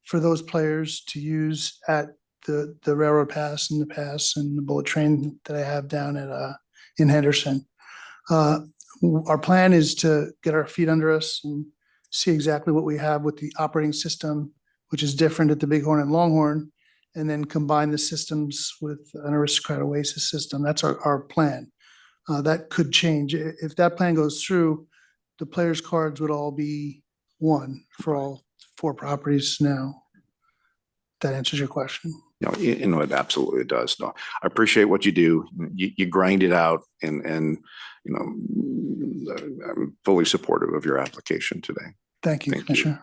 for those players to use at the Railroad Pass and the Pass and the Bullet Train that I have down at in Henderson. Our plan is to get our feet under us and see exactly what we have with the operating system, which is different at the Bighorn and Longhorn, and then combine the systems with an Aristocrat Oasis system. That's our plan. That could change. If that plan goes through, the players' cards would all be one for all four properties now. That answers your question. It absolutely does. No, I appreciate what you do. You grind it out, and I'm fully supportive of your application today. Thank you, Commissioner.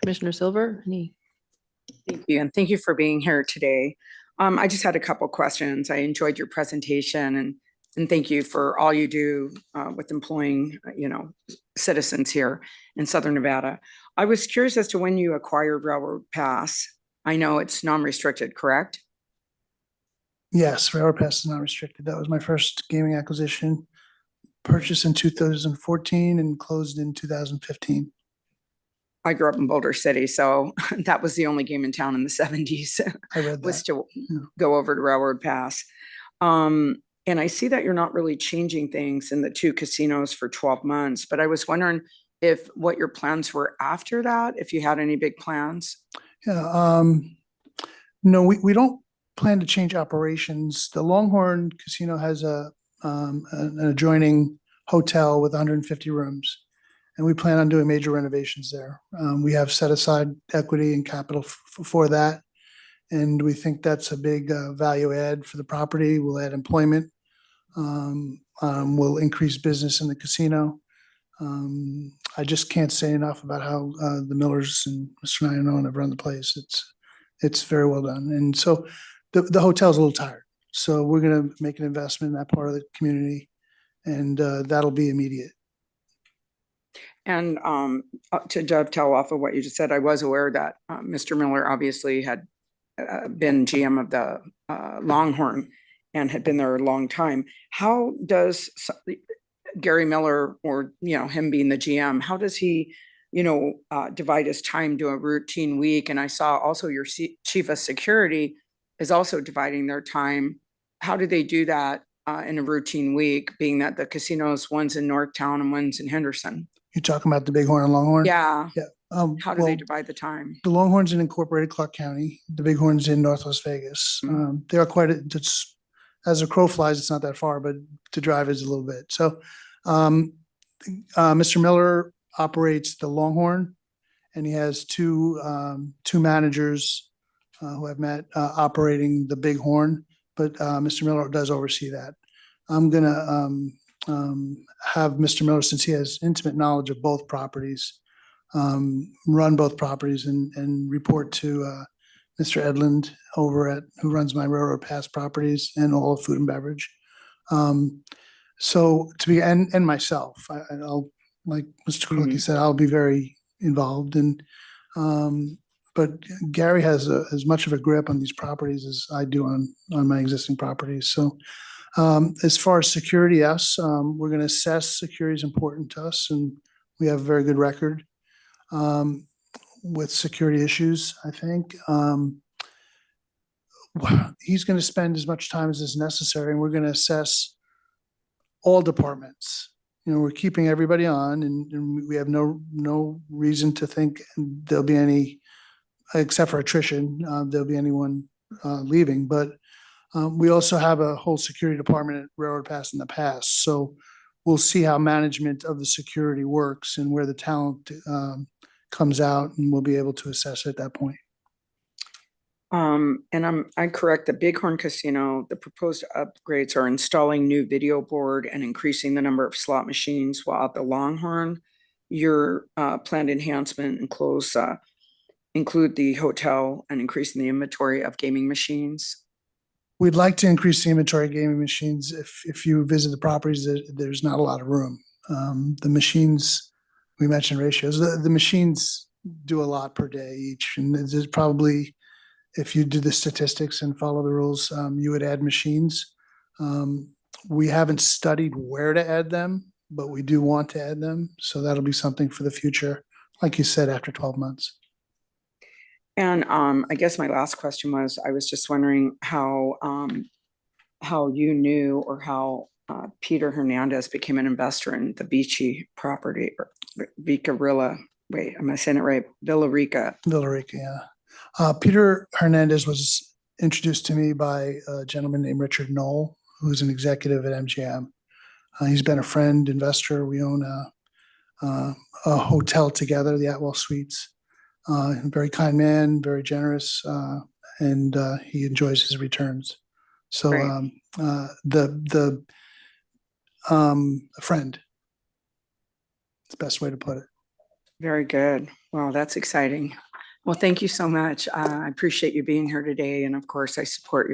Commissioner Silver, any? Thank you, and thank you for being here today. I just had a couple questions. I enjoyed your presentation, and thank you for all you do with employing, citizens here in Southern Nevada. I was curious as to when you acquired Railroad Pass. I know it's non-restricted, correct? Yes, Railroad Pass is not restricted. That was my first gaming acquisition, purchased in 2014 and closed in 2015. I grew up in Boulder City, so that was the only game in town in the 70s. I read that. Was to go over to Railroad Pass. And I see that you're not really changing things in the two casinos for 12 months, but I was wondering what your plans were after that, if you had any big plans. Yeah, no, we don't plan to change operations. The Longhorn Casino has an adjoining hotel with 150 rooms, and we plan on doing major renovations there. We have set aside equity and capital for that, and we think that's a big value add for the property. We'll add employment. We'll increase business in the casino. I just can't say enough about how the Millers and Mr. Iannone have run the place. It's very well done. And so the hotel's a little tired. So we're going to make an investment in that part of the community, and that'll be immediate. And to dovetail off of what you just said, I was aware that Mr. Miller obviously had been GM of the Longhorn and had been there a long time. How does Gary Miller, or him being the GM, how does he divide his time to a routine week? And I saw also your chief of security is also dividing their time. How do they do that in a routine week, being that the casinos, one's in Northtown and one's in Henderson? You're talking about the Bighorn and Longhorn? Yeah. Yeah. How do they Well, divide the time? the Longhorn's in incorporated Clark County, the Bighorn's in Northwest Vegas. Mhm. They are it's, as a crow flies, it's not that far, but to drive is a little bit. So, Mr. Miller operates the Longhorn, and he has two managers who I've met operating the Bighorn, but Mr. Miller does oversee that. I'm gonna have Mr. Miller, since he has intimate knowledge of both properties, run both properties and report to Mr. Edlund who runs my Railroad Pass properties and all of food and beverage. So and myself, I'll, like Mr. Quickie said, I'll be very involved but Gary has as much of a grip on these properties as I do on my existing properties. So as far as security, yes, we're going to assess security is important to us, and we have a very good record with security issues, I think. He's going to spend as much time as is necessary, and we're going to assess all departments. You know, we're keeping everybody on, and we have no reason to think there'll be any, except for attrition, there'll be anyone leaving. But we also have a whole security department at Railroad Pass in the past. So we'll see how management of the security works and where the talent comes out, and we'll be able to assess it at that point. And I'm correct, the Bighorn Casino, the proposed upgrades are installing new video board and increasing the number of slot machines, while at the Longhorn, your planned enhancement include the hotel and increasing the inventory of gaming machines. We'd like to increase the inventory of gaming machines. If you visit the properties, there's not a lot of room. The machines, we mentioned ratios, the machines do a lot per day each, and there's probably, if you do the statistics and follow the rules, you would add machines. We haven't studied where to add them, but we do want to add them. So that'll be something for the future, like you said, after 12 months. And I guess my last question was, I was just wondering how you knew, or how Peter Hernandez became an investor in the Beachy property, or Villarrica. Wait, am I saying it right? Villarrica. Villarrica, yeah. Peter Hernandez was introduced to me by a gentleman named Richard Knoll, who's an executive at MGM. He's been a friend, investor. We own a hotel together, the Atwell Suites. Very kind man, very generous, and he enjoys his returns. So Right. A friend. It's the best way to put it. Very good. Well, that's exciting. Well, thank you so much. I appreciate you being here today. And of course, I support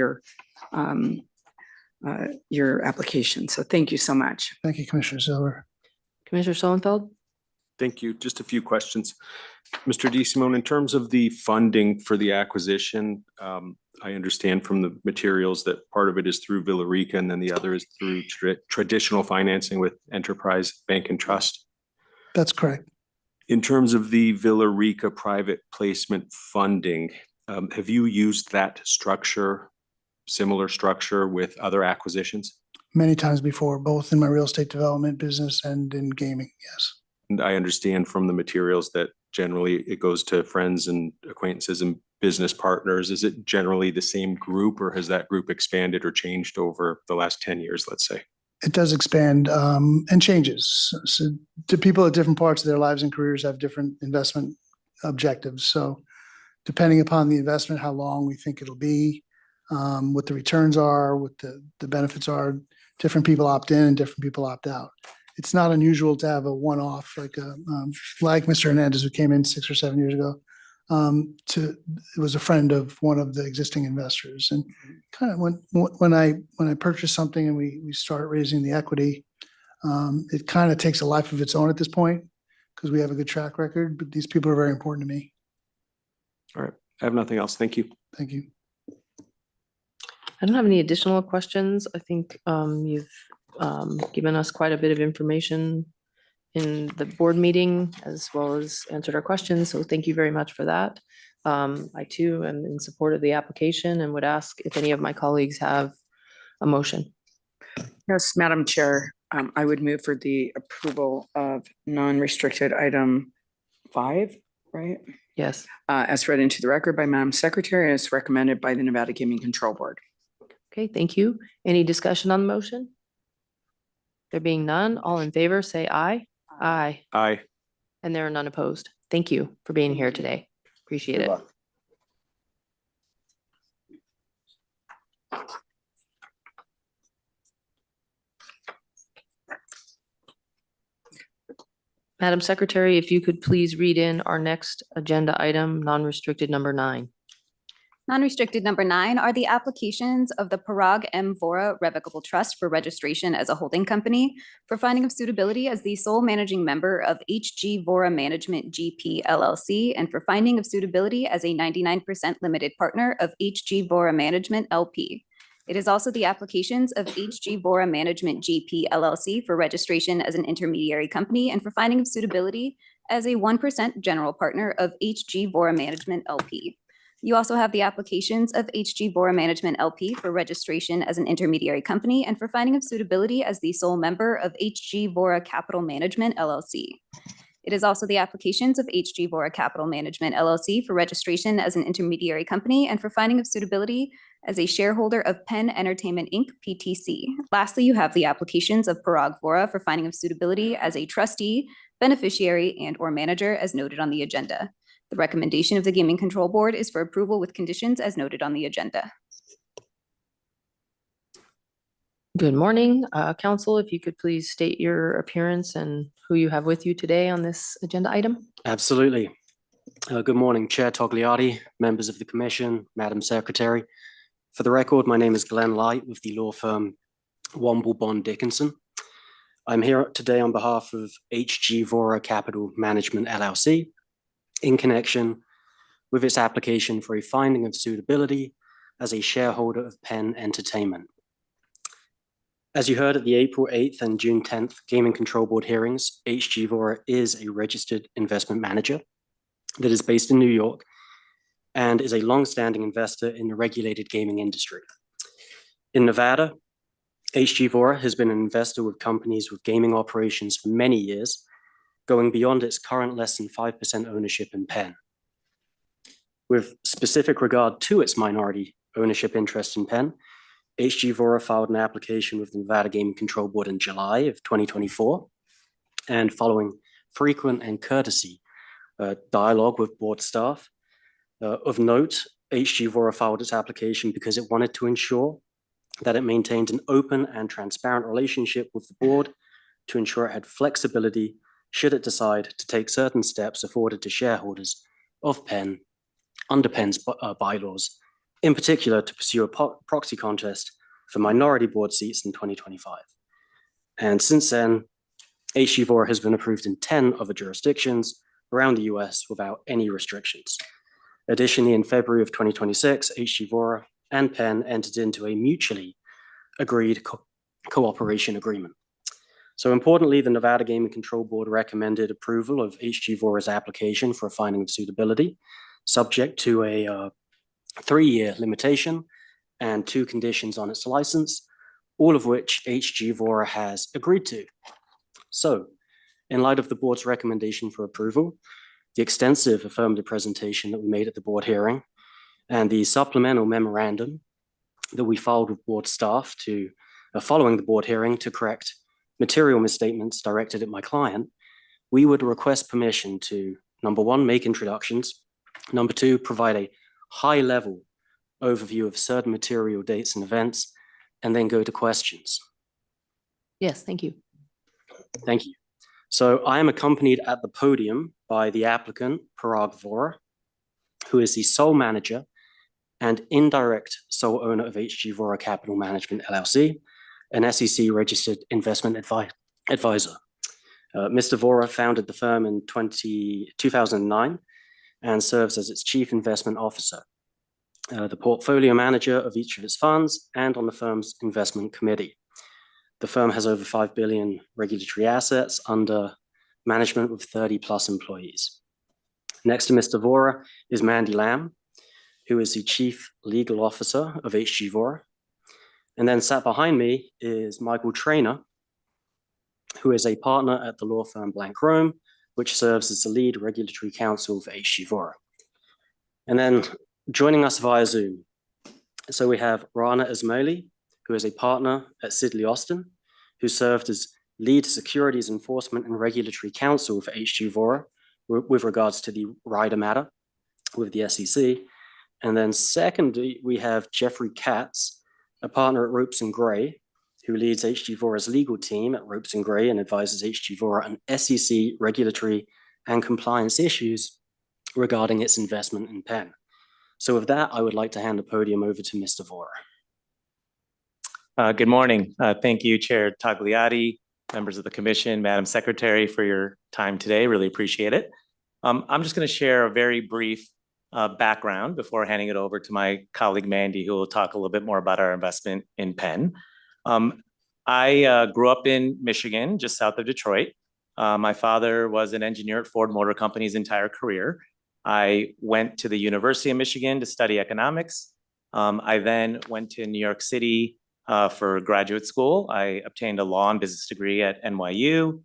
your application. So thank you so much. Thank you, Commissioner Silver. Commissioner Solenfeld? Thank you. Just a few questions. Mr. DeSimone, in terms of the funding for the acquisition, I understand from the materials that part of it is through Villarrica and then the other is through traditional financing with Enterprise Bank and Trust. That's correct. In terms of the Villarrica private placement funding, have you used that structure, similar structure with other acquisitions? Many times before, both in my real estate development business and in gaming, yes. And I understand from the materials that generally it goes to friends and acquaintances and business partners. Is it generally the same group, or has that group expanded or changed over the last 10 years, let's say? It does expand and changes. So the people at different parts of their lives and careers have different investment objectives. So depending upon the investment, how long we think it'll be, what the returns are, what the benefits are, different people opt in and different people opt out. It's not unusual to have a one-off like Mr. Hernandez, who came in 6 or 7 years ago. It was a friend of one of the existing investors, and kind of when I purchase something and we start raising the equity, it kind of takes a life of its own at this point because we have a good track record. But these people are very important to me. All right. I have nothing else. Thank you. Thank you. I don't have any additional questions. I think you've given us quite a bit of information in the board meeting as well as answered our questions. So thank you very much for that. I too am in support of the application and would ask if any of my colleagues have a motion. Yes, Madam Chair, I would move for the approval of non-restricted item 5, right? Yes. As read into the record by Madam Secretary, as recommended by the Nevada Gaming Control Board. Okay, thank you. Any discussion on the motion? There being none, all in favor, say aye. Aye. Aye. And there are none opposed. Thank you for being here today. Appreciate Good it. luck. Madam Secretary, if you could please read in our next agenda item, non-restricted number 9. Non-restricted number 9 are the applications of the Parag M. Vora Revocable Trust for registration as a holding company, for finding of suitability as the sole managing member of H.G. Vora Management GP LLC, and for finding of suitability as a 99% limited partner of H.G. Vora Management LP. It is also the applications of H.G. Vora Management GP LLC for registration as an intermediary company, and for finding of suitability as a 1% general partner of H.G. Vora Management LP. You also have the applications of H.G. Vora Management LP for registration as an intermediary company, and for finding of suitability as the sole member of H.G. Vora Capital Management LLC. It is also the applications of H.G. Vora Capital Management LLC for registration as an intermediary company, and for finding of suitability as a shareholder of Penn Entertainment Inc. PTC. Lastly, you have the applications of Parag Vora for finding of suitability as a trustee, beneficiary, and/or manager as noted on the agenda. The recommendation of the Gaming Control Board is for approval with conditions as noted on the agenda. Good morning, council. If you could please state your appearance and who you have with you today on this agenda item. Absolutely. Good morning, Chair Togliatti, members of the Commission, Madam Secretary. For the record, my name is Glenn Light with the law firm Womble Bond Dickinson. I'm here today on behalf of H.G. Vora Capital Management LLC in connection with its application for a finding of suitability as a shareholder of Penn Entertainment. As you heard at the April 8th and June 10th Gaming Control Board hearings, H.G. Vora is a registered investment manager that is based in New York and is a long-standing investor in the regulated gaming industry. In Nevada, H.G. Vora has been an investor with companies with gaming operations for many years, going beyond its current less than 5% ownership in Penn. With specific regard to its minority ownership interest in Penn, H.G. Vora filed an application with the Nevada Gaming Control Board in July of 2024, and following frequent and courtesy dialogue with board staff. Of note, H.G. Vora filed its application because it wanted to ensure that it maintained an open and transparent relationship with the board to ensure it had flexibility should it decide to take certain steps afforded to shareholders of Penn under Penn's bylaws, in particular to pursue a proxy contest for minority board seats in 2025. And since then, H.G. Vora has been approved in 10 other jurisdictions around the US without any restrictions. Additionally, in February of 2026, H.G. Vora and Penn entered into a mutually agreed cooperation agreement. So importantly, the Nevada Gaming Control Board recommended approval of H.G. Vora's application for a finding of suitability, subject to a 3-year limitation and 2 conditions on its license, all of which H.G. Vora has agreed to. So, in light of the board's recommendation for approval, the extensive affirmative presentation that we made at the board hearing, and the supplemental memorandum that we filed with board staff to following the board hearing to correct material misstatements directed at my client, we would request permission to, number 1, make introductions, number 2, provide a high-level overview of certain material dates and events, and then go to questions. Yes, thank you. Thank you. So I am accompanied at the podium by the applicant, Parag Vora, who is the sole manager and indirect sole owner of H.G. Vora Capital Management LLC, an SEC-registered investment advisor. Mr. Vora founded the firm in 2009 and serves as its chief investment officer, the portfolio manager of each of its funds, and on the firm's investment committee. The firm has over 5 billion regulatory assets under management with 30+ employees. Next to Mr. Vora is Mandy Lamb, who is the chief legal officer of H.G. Vora. And then sat behind me is Michael Trainer, who is a partner at the law firm Blank Rome, which serves as the lead regulatory counsel for HG Vora. And then joining us via Zoom. So we have Rana Ismaili, who is a partner at Sidley Austin, who served as lead securities enforcement and regulatory counsel for HG Vora with regards to the Ryder matter with the SEC. And then secondly, we have Jeffrey Katz, a partner at Ropes and Gray, who leads HG Vora's legal team at Ropes and Gray and advises HG Vora on SEC regulatory and compliance issues regarding its investment in Penn. So with that, I would like to hand the podium over to Mr. Vora. Good morning. Thank you, Chair Tagliati, members of the Commission, Madam Secretary, for your time today. Really appreciate it. I'm just going to share a very brief background before handing it over to my colleague Mandy, who will talk a little bit more about our investment in Penn. I grew up in Michigan, just south of Detroit. My father was an engineer at Ford Motor Company his entire career. I went to the University of Michigan to study economics. I then went to New York City for graduate school. I obtained a law and business degree at NYU,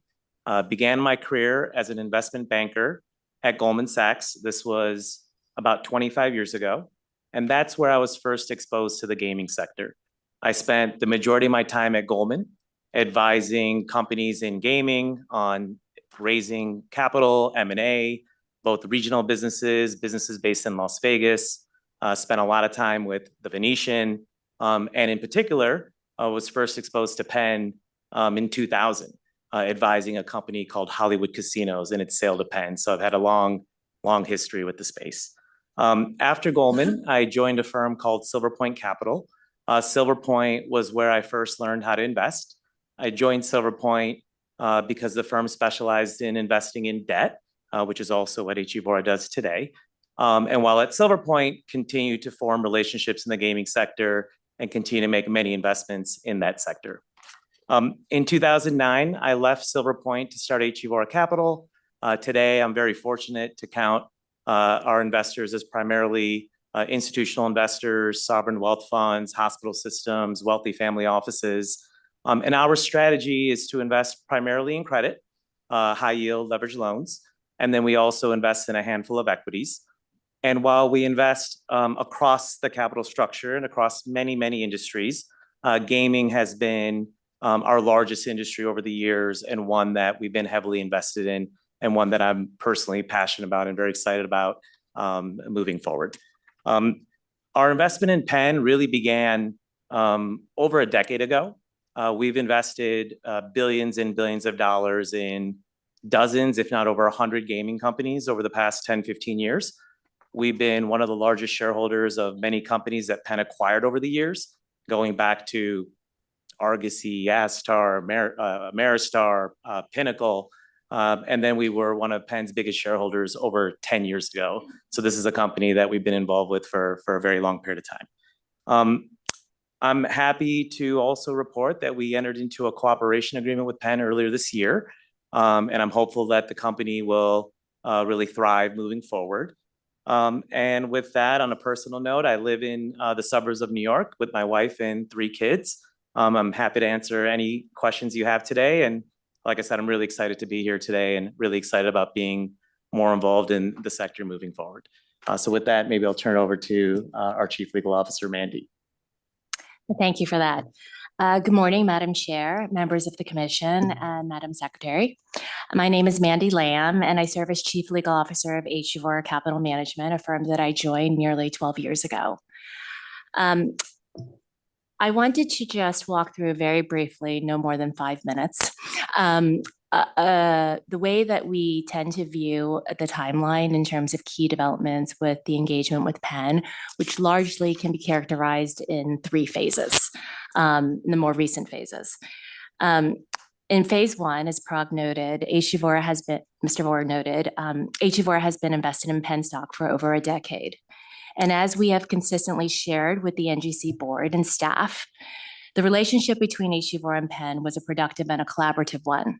began my career as an investment banker at Goldman Sachs. This was about 25 years ago. And that's where I was first exposed to the gaming sector. I spent the majority of my time at Goldman advising companies in gaming on raising capital, M&A, both regional businesses based in Las Vegas, spent a lot of time with the Venetian, and in particular, was first exposed to Penn in 2000, advising a company called Hollywood Casinos in its sale to Penn. So I've had a long history with the space. After Goldman, I joined a firm called Silver Point Capital. Silver Point was where I first learned how to invest. I joined Silver Point because the firm specialized in investing in debt, which is also what HG Vora does today. And while at Silver Point, continued to form relationships in the gaming sector and continue to make many investments in that sector. In 2009, I left Silver Point to start HG Vora Capital. Today, I'm very fortunate to count our investors as primarily institutional investors, sovereign wealth funds, hospital systems, wealthy family offices. And our strategy is to invest primarily in credit, high yield leveraged loans. And then we also invest in a handful of equities. And while we invest across the capital structure and across many industries, gaming has been our largest industry over the years, and one that we've been heavily invested in, and one that I'm personally passionate about and very excited about moving forward. Our investment in Penn really began over a decade ago. We've invested billions and billions of dollars in dozens, if not over 100 gaming companies over the past 10, 15 years. We've been one of the largest shareholders of many companies that Penn acquired over the years, going back to Argosy, Astar, Ameristar, Pinnacle. And then we were one of Penn's biggest shareholders over 10 years ago. So this is a company that we've been involved with for a very long period of time. I'm happy to also report that we entered into a cooperation agreement with Penn earlier this year. And I'm hopeful that the company will really thrive moving forward. And with that, on a personal note, I live in the suburbs of New York with my wife and 3 kids. I'm happy to answer any questions you have today. And like I said, I'm really excited to be here today and really excited about being more involved in the sector moving forward. So with that, maybe I'll turn it over to our Chief Legal Officer, Mandy. Thank you for that. Good morning, Madam Chair, members of the Commission, and Madam Secretary. My name is Mandy Lamb, and I serve as Chief Legal Officer of HG Vora Capital Management, a firm that I joined nearly 12 years ago. I wanted to just walk through very briefly, no more than 5 minutes, the way that we tend to view the timeline in terms of key developments with the engagement with Penn, which largely can be characterized in 3 phases, the more recent phases. In phase 1, as Parag noted, HG Vora has been, Mr. Vora noted, HG Vora has been invested in Penn stock for over a decade. And as we have consistently shared with the NGC board and staff, the relationship between HG Vora and Penn was a productive and a collaborative one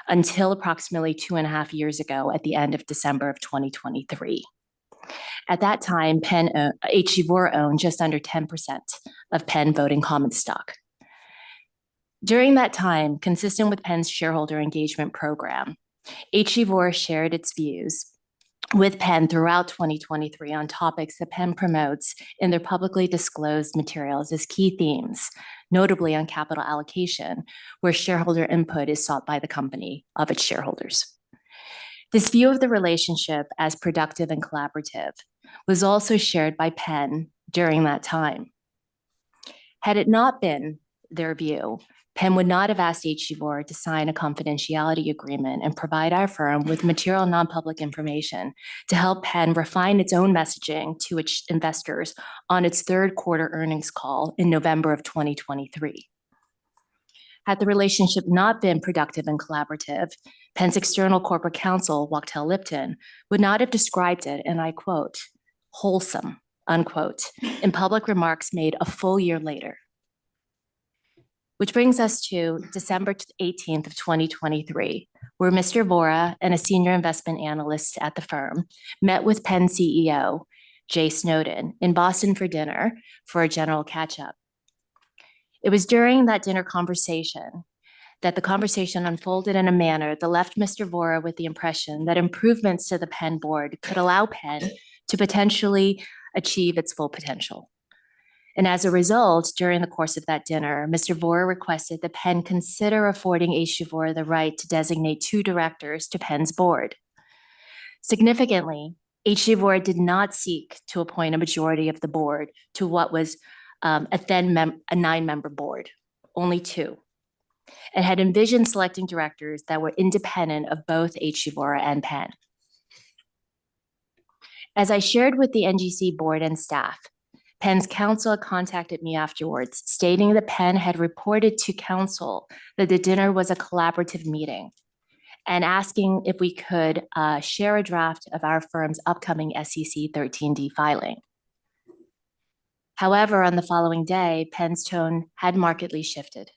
until approximately 2.5 years ago at the end of December of 2023. At that time, HG Vora owned just under 10% of Penn voting common stock. During that time, consistent with Penn's shareholder engagement program, HG Vora shared its views with Penn throughout 2023 on topics that Penn promotes in their publicly disclosed materials as key themes, notably on capital allocation, where shareholder input is sought by the company of its shareholders. This view of the relationship as productive and collaborative was also shared by Penn during that time. Had it not been their view, Penn would not have asked HG Vora to sign a confidentiality agreement and provide our firm with material non-public information to help Penn refine its own messaging to its investors on its third quarter earnings call in November of 2023. Had the relationship not been productive and collaborative, Penn's external corporate counsel, Wachtell Lipton, would not have described it, and I quote, wholesome, unquote, in public remarks made a full year later. Which brings us to December 18th of 2023, where Mr. Vora and a senior investment analyst at the firm met with Penn CEO, Jay Snowden, in Boston for dinner for a general catch-up. It was during that dinner conversation that the conversation unfolded in a manner that left Mr. Vora with the impression that improvements to the Penn board could allow Penn to potentially achieve its full potential. And as a result, during the course of that dinner, Mr. Vora requested that Penn consider affording HG Vora the right to designate 2 directors to Penn's board. Significantly, HG Vora did not seek to appoint a majority of the board to what was a 9-member board, only 2, and had envisioned selecting directors that were independent of both HG Vora and Penn. As I shared with the NGC board and staff, Penn's counsel contacted me afterwards, stating that Penn had reported to counsel that the dinner was a collaborative meeting and asking if we could share a draft of our firm's upcoming SEC 13D filing. However, on the following day, Penn's tone had markedly shifted.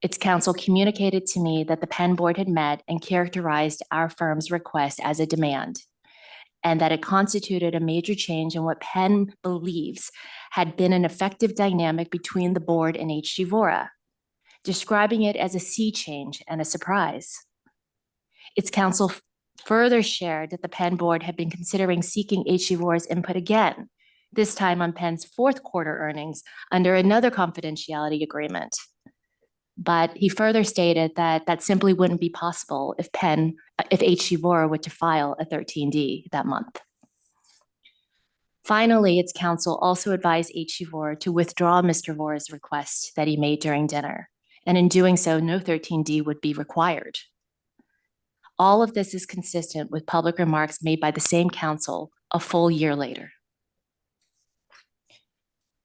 Its counsel communicated to me that the Penn board had met and characterized our firm's request as a demand, and that it constituted a major change in what Penn believes had been an effective dynamic between the board and HG Vora, describing it as a sea change and a surprise. Its counsel further shared that the Penn board had been considering seeking HG Vora's input again, this time on Penn's fourth quarter earnings under another confidentiality agreement. But he further stated that that simply wouldn't be possible if HG Vora were to file a 13D that month. Finally, its counsel also advised HG Vora to withdraw Mr. Vora's request that he made during dinner, and in doing so, no 13D would be required. All of this is consistent with public remarks made by the same counsel a full year later.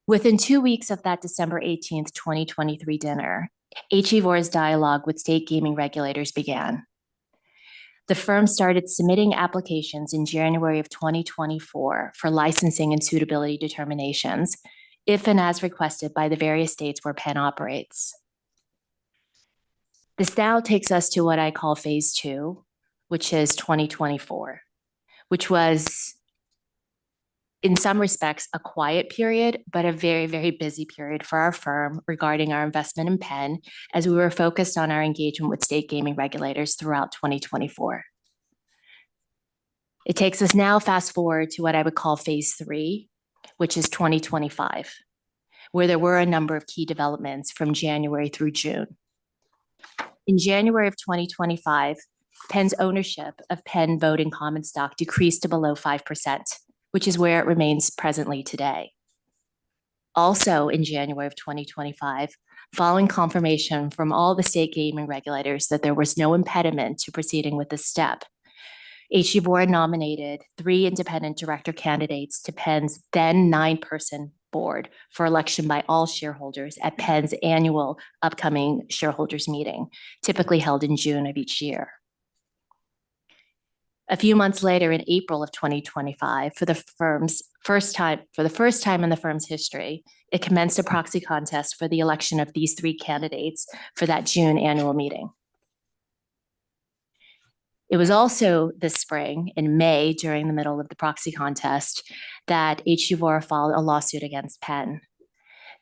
Within 2 weeks of that December 18th, 2023 dinner, HG Vora's dialogue with state gaming regulators began. The firm started submitting applications in January of 2024 for licensing and suitability determinations, if and as requested by the various states where Penn operates. This now takes us to what I call phase 2, which is 2024, which was in some respects a quiet period, but a very, very busy period for our firm regarding our investment in Penn, as we were focused on our engagement with state gaming regulators throughout 2024. It takes us now fast forward to what I would call phase 3, which is 2025, where there were a number of key developments from January through June. In January of 2025, Penn's ownership of Penn voting common stock decreased to below 5%, which is where it remains presently today. Also in January of 2025, following confirmation from all the state gaming regulators that there was no impediment to proceeding with this step, HG Vora nominated 3 independent director candidates to Penn's then 9-person board for election by all shareholders at Penn's annual upcoming shareholders meeting, typically held in June of each year. A few months later, in April of 2025, for the first time in the firm's history, it commenced a proxy contest for the election of these 3 candidates for that June annual meeting. It was also this spring, in May, during the middle of the proxy contest, that HG Vora filed a lawsuit against Penn.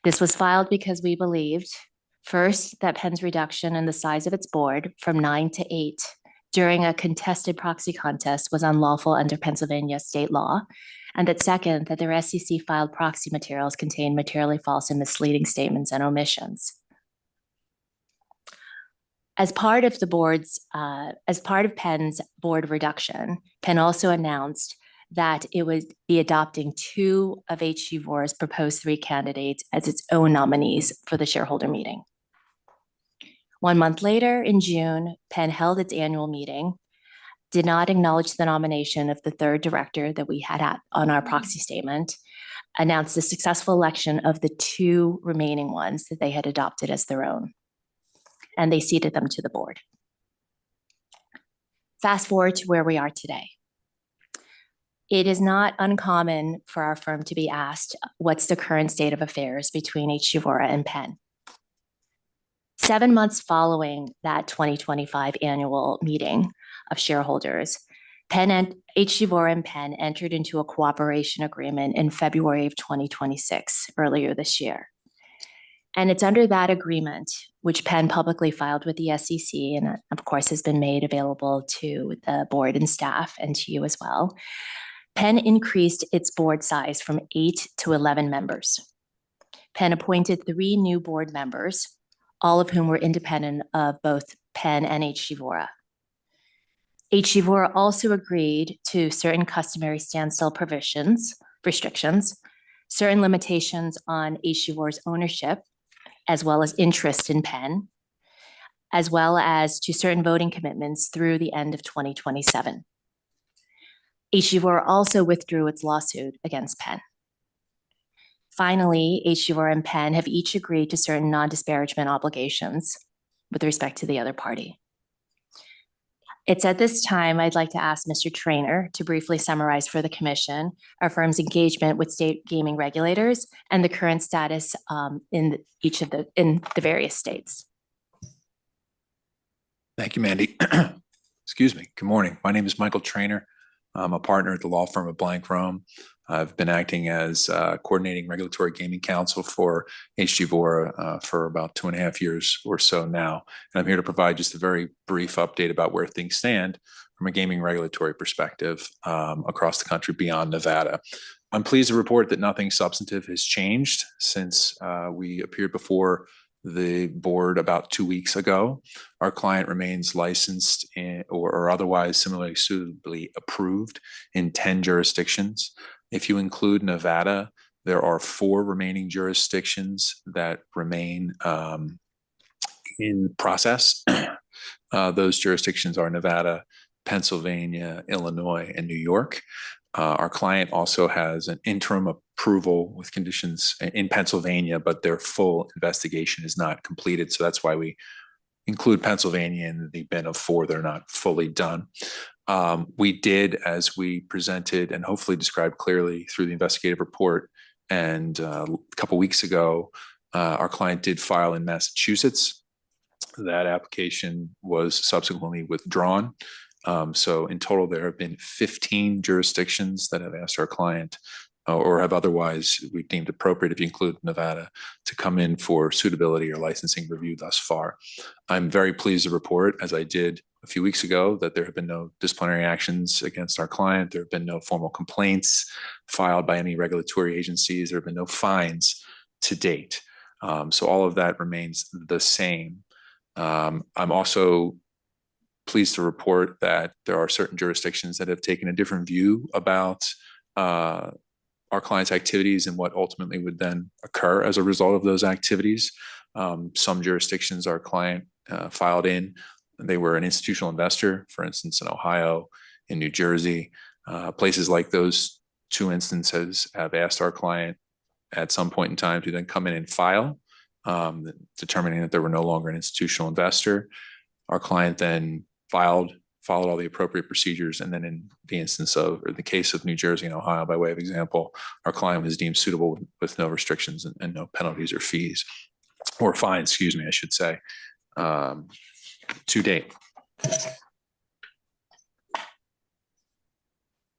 This was filed because we believed, first, that Penn's reduction in the size of its board from 9 to 8 during a contested proxy contest was unlawful under Pennsylvania state law, and that second, that their SEC filed proxy materials contained materially false and misleading statements and omissions. As part of Penn's board reduction, Penn also announced that it would be adopting 2 of HG Vora's proposed 3 candidates as its own nominees for the shareholder meeting. 1 month later, in June, Penn held its annual meeting, did not acknowledge the nomination of the 3rd director that we had on our proxy statement, announced the successful election of the 2 remaining ones that they had adopted as their own, and they seated them to the board. Fast forward to where we are today. It is not uncommon for our firm to be asked, what's the current state of affairs between HG Vora and Penn? 7 months following that 2025 annual meeting of shareholders, HG Vora and Penn entered into a cooperation agreement in February of 2026, earlier this year. And it's under that agreement, which Penn publicly filed with the SEC, and of course has been made available to the board and staff and to you as well. Penn increased its board size from 8 to 11 members. Penn appointed 3 new board members, all of whom were independent of both Penn and HG Vora. HG Vora also agreed to certain customary standstill restrictions, certain limitations on HG Vora's ownership, as well as interest in Penn, as well as to certain voting commitments through the end of 2027. HG Vora also withdrew its lawsuit against Penn. Finally, HG Vora and Penn have each agreed to certain non-disparagement obligations with respect to the other party. It's at this time I'd like to ask Mr. Trainer to briefly summarize for the Commission our firm's engagement with state gaming regulators and the current status in the various states. Thank you, Mandy. Excuse me. Good morning. My name is Michael Trainer. I'm a partner at the law firm of Blank Rome. I've been acting as coordinating regulatory gaming counsel for HG Vora for about 2.5 years or so now. And I'm here to provide just a very brief update about where things stand from a gaming regulatory perspective across the country beyond Nevada. I'm pleased to report that nothing substantive has changed since we appeared before the board about 2 weeks ago. Our client remains licensed or otherwise similarly suitably approved in 10 jurisdictions. If you include Nevada, there are 4 remaining jurisdictions that remain in process. Those jurisdictions are Nevada, Pennsylvania, Illinois, and New York. Our client also has an interim approval with conditions in Pennsylvania, but their full investigation is not completed. So that's why we include Pennsylvania in the bin of 4 that are not fully done. We did, as we presented and hopefully described clearly through the investigative report, and a couple weeks ago, our client did file in Massachusetts. That application was subsequently withdrawn. So in total, there have been 15 jurisdictions that have asked our client or have otherwise we deemed appropriate, if you include Nevada, to come in for suitability or licensing review thus far. I'm very pleased to report, as I did a few weeks ago, that there have been no disciplinary actions against our client. There have been no formal complaints filed by any regulatory agencies. There have been no fines to date. So all of that remains the same. I'm also pleased to report that there are certain jurisdictions that have taken a different view about our client's activities and what ultimately would then occur as a result of those activities. Some jurisdictions our client filed in, they were an institutional investor, for instance, in Ohio, in New Jersey. Places like those 2 instances have asked our client at some point in time to then come in and file, determining that they were no longer an institutional investor. Our client then followed all the appropriate procedures. And then in the instance of, or the case of New Jersey and Ohio, by way of example, our client was deemed suitable with no restrictions and no penalties or fees, or fines, excuse me, I should say, to date.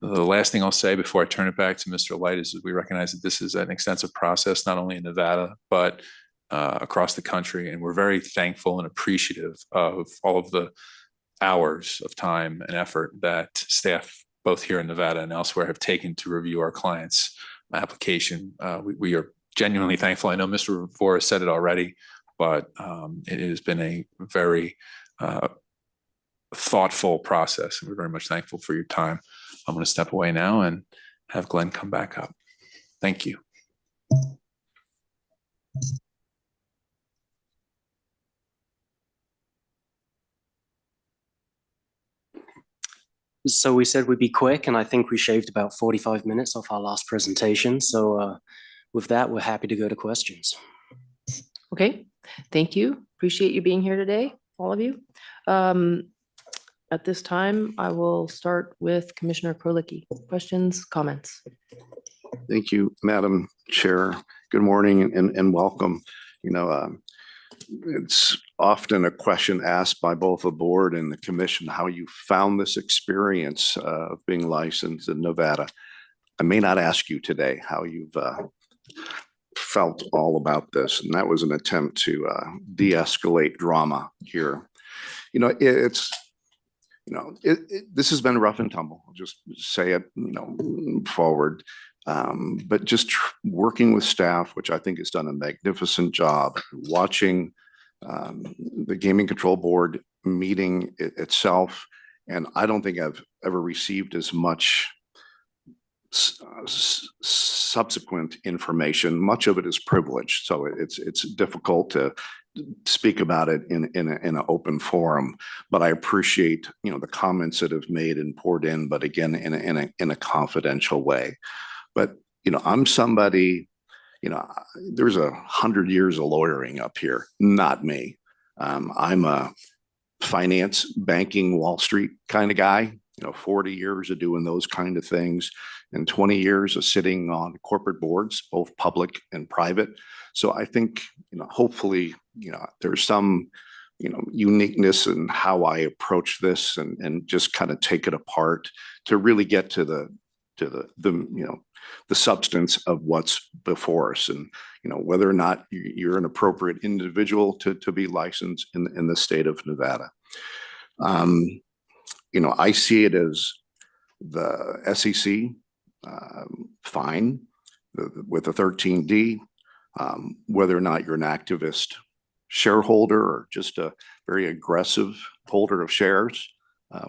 The last thing I'll say before I turn it back to Mr. Light is that we recognize that this is an extensive process, not only in Nevada, but across the country. And we're very thankful and appreciative of all of the hours of time and effort that staff, both here in Nevada and elsewhere, have taken to review our clients' application. We are genuinely thankful. I know Mr. Rivera said it already, but it has been a very thoughtful process. And we're very much thankful for your time. I'm going to step away now and have Glenn come back up. Thank you. So we said we'd be quick, and I think we shaved about 45 minutes off our last presentation. So with that, we're happy to go to questions. Okay, thank you. Appreciate you being here today, all of you. At this time, I will start with Commissioner Krolicki. Questions, comments? Thank you, Madam Chair. Good morning and welcome. You know, it's often a question asked by both the board and the commission, how you found this experience of being licensed in Nevada. I may not ask you today how you've felt all about this, and that was an attempt to de-escalate drama here. You know, this has been rough and tumble. I'll just say it, forward. But just working with staff, which I think has done a magnificent job, watching the Gaming Control Board meeting itself, and I don't think I've ever received as much subsequent information. Much of it is privileged, so it's difficult to speak about it in an open forum. But I appreciate the comments that have made and poured in, but again in a confidential way. But I'm somebody, there's 100 years of lawyering up here, not me. I'm a finance, banking, Wall Street kind of guy. 40 years of doing those kind of things and 20 years of sitting on corporate boards, both public and private. So I think, hopefully, there's some, uniqueness in how I approach this and just kind of take it apart to really get to the substance of what's before us, and whether or not you're an appropriate individual to be licensed in the state of Nevada. I see it as the SEC fine with the 13D, whether or not you're an activist shareholder or just a very aggressive holder of shares,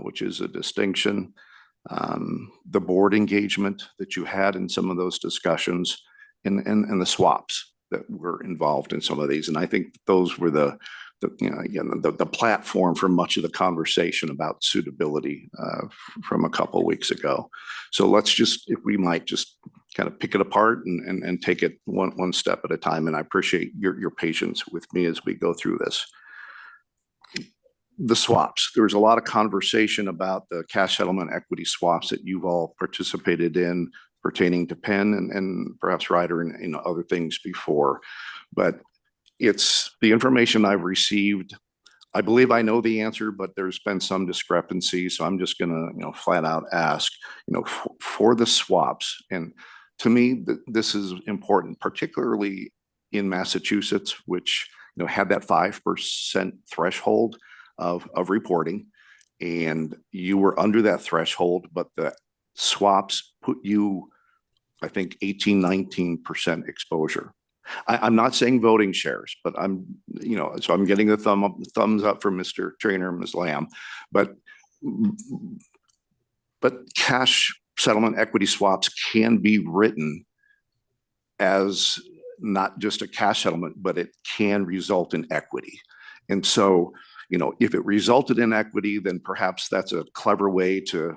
which is a distinction. The board engagement that you had in some of those discussions and the swaps that were involved in some of these. And I think those were the platform for much of the conversation about suitability from a couple of weeks ago. So let's just, if we might just kind of pick it apart and take it one step at a time. And I appreciate your patience with me as we go through this. The swaps, there was a lot of conversation about the cash settlement equity swaps that you've all participated in pertaining to Penn and perhaps Ryder and other things before. But it's the information I've received. I believe I know the answer, but there's been some discrepancy. So I'm just going to, flat out ask, for the swaps. And to me, this is important, particularly in Massachusetts, which, had that 5% threshold of reporting, and you were under that threshold, but the swaps put you, I think, 18-19% exposure. I'm not saying voting shares, but so I'm getting the thumbs up from Mr. Trainer and Ms. Lamb, but cash settlement equity swaps can be written as not just a cash settlement, but it can result in equity. And so, if it resulted in equity, then perhaps that's a clever way to,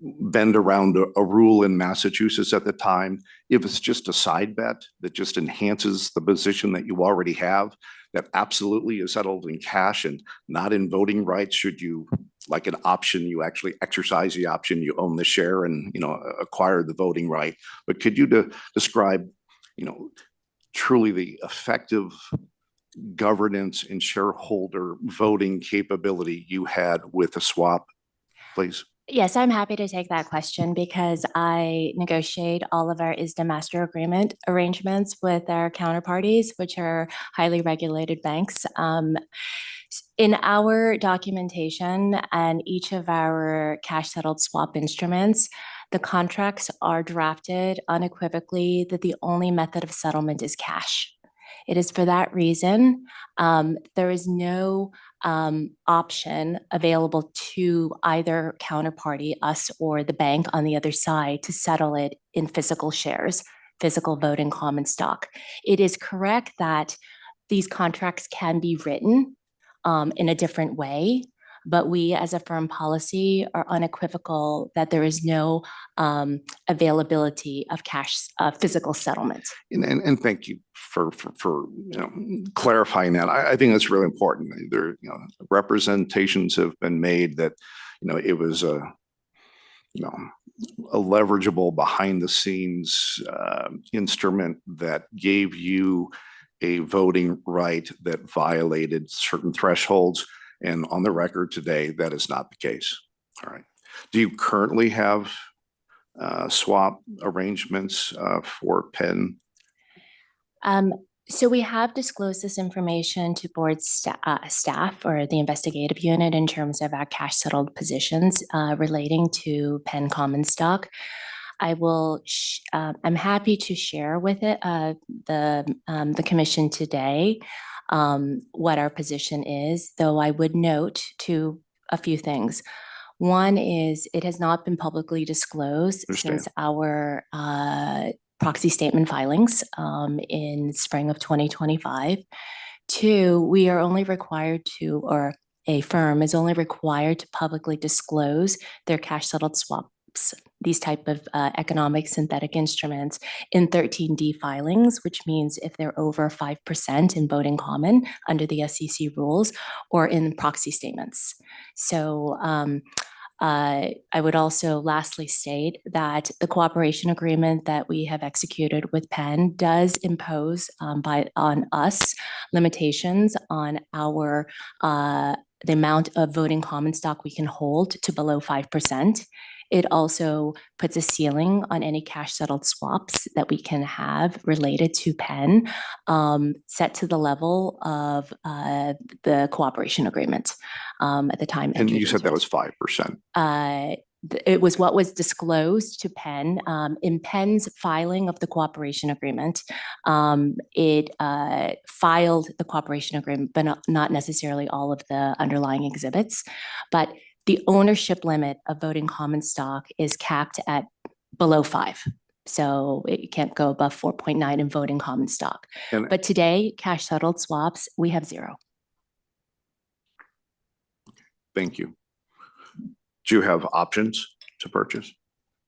bend around a rule in Massachusetts at the time. If it's just a side bet that just enhances the position that you already have, that absolutely is settled in cash and not in voting rights. Should you, like an option, you actually exercise the option, you own the share and, acquire the voting right. But could you describe, truly the effective governance and shareholder voting capability you had with the swap, please? Yes, I'm happy to take that question because I negotiate all of our ISDA master agreement arrangements with our counterparties, which are highly regulated banks. In our documentation and each of our cash settled swap instruments, the contracts are drafted unequivocally that the only method of settlement is cash. It is for that reason, there is no option available to either counterparty, us or the bank on the other side, to settle it in physical shares, physical voting common stock. It is correct that these contracts can be written in a different way, but we as a firm policy are unequivocal that there is no availability of cash, physical settlement. And thank you for clarifying that. I think that's really important. There, representations have been made that, it was a leverageable behind the scenes instrument that gave you a voting right that violated certain thresholds. And on the record today, that is not the case. All right. Do you currently have swap arrangements for Penn? So we have disclosed this information to board staff or the investigative unit in terms of our cash settled positions relating to Penn common stock. I will. I'm happy to share with it the commission today what our position is. Though I would note to a few things. One is it has not been publicly disclosed since our proxy statement filings in spring of 2025. Two, we are only required to, or a firm is only required to publicly disclose their cash settled swaps, these type of economic synthetic instruments in 13D filings, which means if they're over 5% in voting common under the SEC rules or in proxy statements. So I would also lastly state that the cooperation agreement that we have executed with Penn does impose on us limitations on our the amount of voting common stock we can hold to below 5%. It also puts a ceiling on any cash settled swaps that we can have related to Penn, set to the level of the cooperation agreement at the time. And you said that was 5%. It was what was disclosed to Penn in Penn's filing of the cooperation agreement. It filed the cooperation agreement, but not necessarily all of the underlying exhibits. But the ownership limit of voting common stock is capped at below 5. So it can't go above 4.9 in voting common stock. But today, cash settled swaps, we have 0. Thank you. Do you have options to purchase?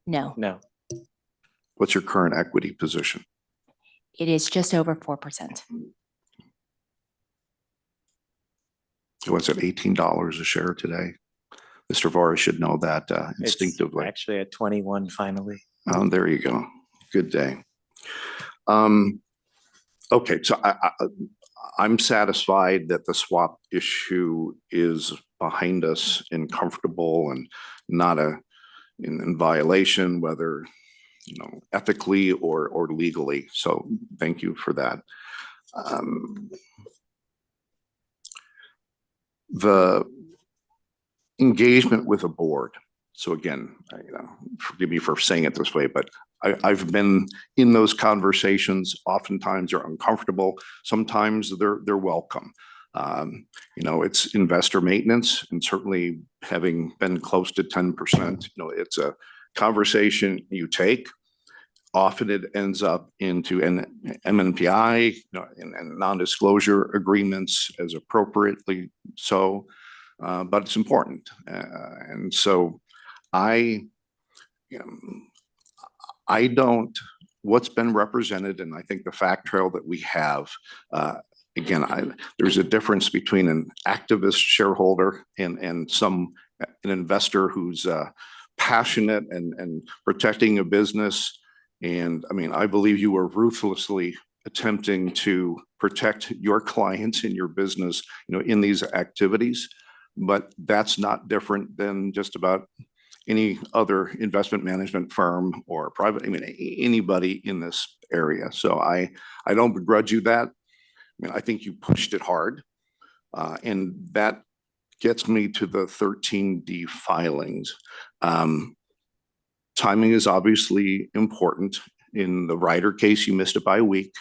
No. No. What's your current equity position? It is just over 4%. What's it, $18 a share today? Mr. Vora should know that instinctively. It's actually at 21 finally. There you go. Good day. Okay, so I'm satisfied that the swap issue is behind us and comfortable and not in violation, whether ethically or legally. So thank you for that. The engagement with a board. So again, forgive me for saying it this way, but I've been in those conversations. Oftentimes they're uncomfortable. Sometimes they're welcome. It's investor maintenance, and certainly having been close to 10%, it's a conversation you take. Often it ends up into an MNPI and non-disclosure agreements as appropriately so. But it's important. And so what's been represented, and I think the fact trail that we have, again, there's a difference between an activist shareholder and an investor who's passionate and protecting a business. And I believe you were ruthlessly attempting to protect your clients and your business, in these activities. But that's not different than just about any other investment management firm or private, I mean, anybody in this area. So I don't begrudge you that. I mean, I think you pushed it hard. And that gets me to the 13D filings. Timing is obviously important. In the Ryder case, you missed it by a week.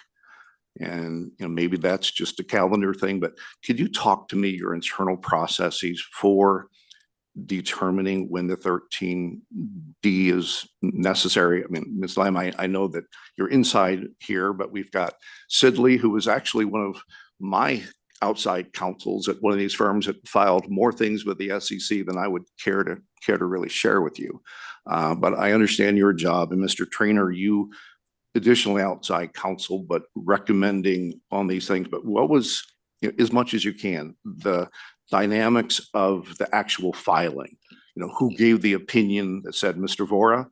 And maybe that's just a calendar thing, but could you talk to me your internal processes for determining when the 13D is necessary? I mean, Ms. Lamb, I know that you're inside here, but we've got Sidley, who was actually one of my outside counsels at one of these firms that filed more things with the SEC than I would care to really share with you. But I understand your job, and Mr. Trainer, you additionally outside counsel, but recommending on these things. But what was, as much as you can, the dynamics of the actual filing? Who gave the opinion that said, Mr. Vora,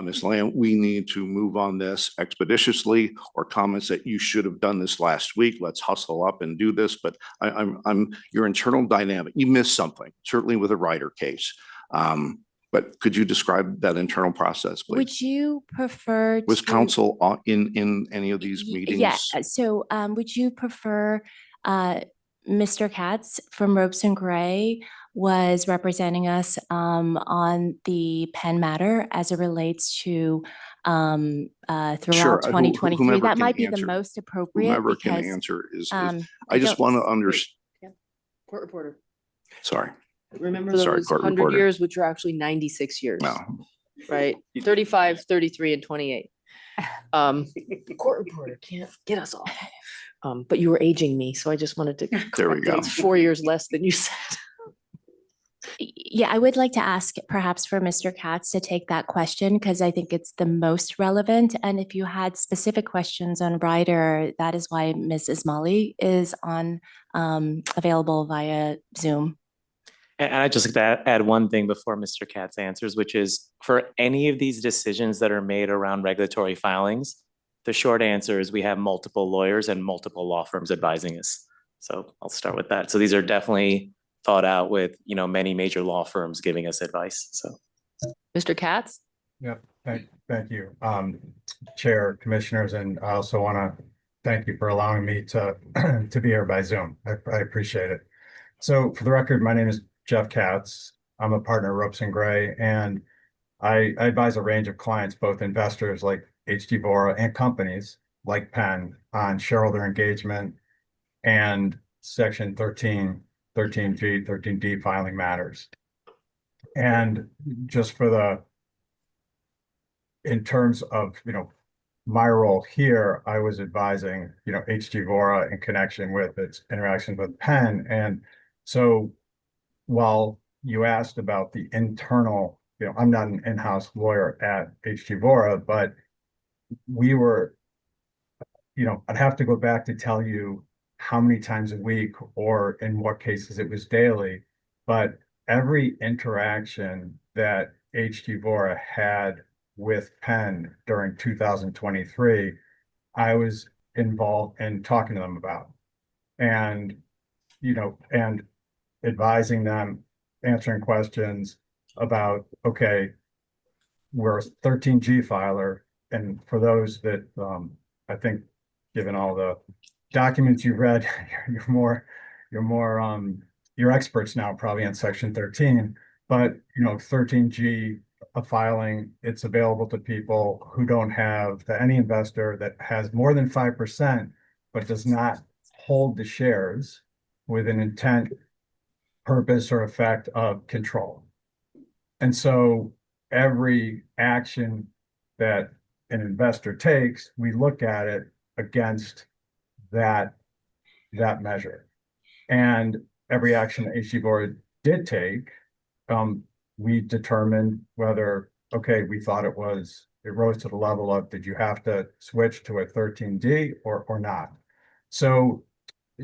Ms. Lamb, we need to move on this expeditiously, or comments that you should have done this last week. Let's hustle up and do this. But I'm your internal dynamic. You missed something, certainly with a Ryder case. But could you describe that internal process, please? Would you prefer Was to- counsel in any of these meetings? Yeah, so would you prefer Mr. Katz from Ropes and Gray was representing us on the Penn matter as it relates to throughout Sure, 2023? whomever That can might be answer. the most appropriate. Whomever can because, answer is I just don't- want to understand. Court reporter. Sorry. Remember Sorry, those court 100 reporter. years, which are actually 96 years, No. right? 35, 33, and 28. Court reporter can't get us all. But you were aging me, so I just wanted to There we correct it. go. It's 4 years less than you said. Yeah, I would like to ask perhaps for Mr. Katz to take that question because I think it's the most relevant. And if you had specific questions on Ryder, that is why Ms. Ismaili is on available via Zoom. And I just like to add one thing before Mr. Katz answers, which is for any of these decisions that are made around regulatory filings, the short answer is we have multiple lawyers and multiple law firms advising us. So I'll start with that. So these are definitely thought out with, many major law firms giving us advice. So. Mr. Katz? Yep, thank you, Chair, Commissioners, and I also want to thank you for allowing me to be here by Zoom. I appreciate it. So for the record, my name is Jeff Katz. I'm a partner at Ropes and Gray, and I advise a range of clients, both investors like H.G. Vora and companies like Penn on shareholder engagement and Section 13G, 13D filing matters. And just in terms of, my role here, I was advising, H.G. Vora in connection with its interactions with Penn. And so while you asked about the internal, I'm not an in-house lawyer at H.G. Vora, but we were, I'd have to go back to tell you how many times a week or in what cases it was daily, but every interaction that H.G. Vora had with Penn during 2023, I was involved in talking to them about. And, and advising them, answering questions about, okay, we're a 13G filer. And for those that I think, given all the documents you've read, you're experts now probably in Section 13, but 13G, a filing, it's available to people who don't have, to any investor that has more than 5%, but does not hold the shares with an intent, purpose, or effect of control. And so every action that an investor takes, we look at it against that measure. And every action that H.G. Vora did take, we determined whether, okay, we thought it rose to the level of, did you have to switch to a 13D or not? So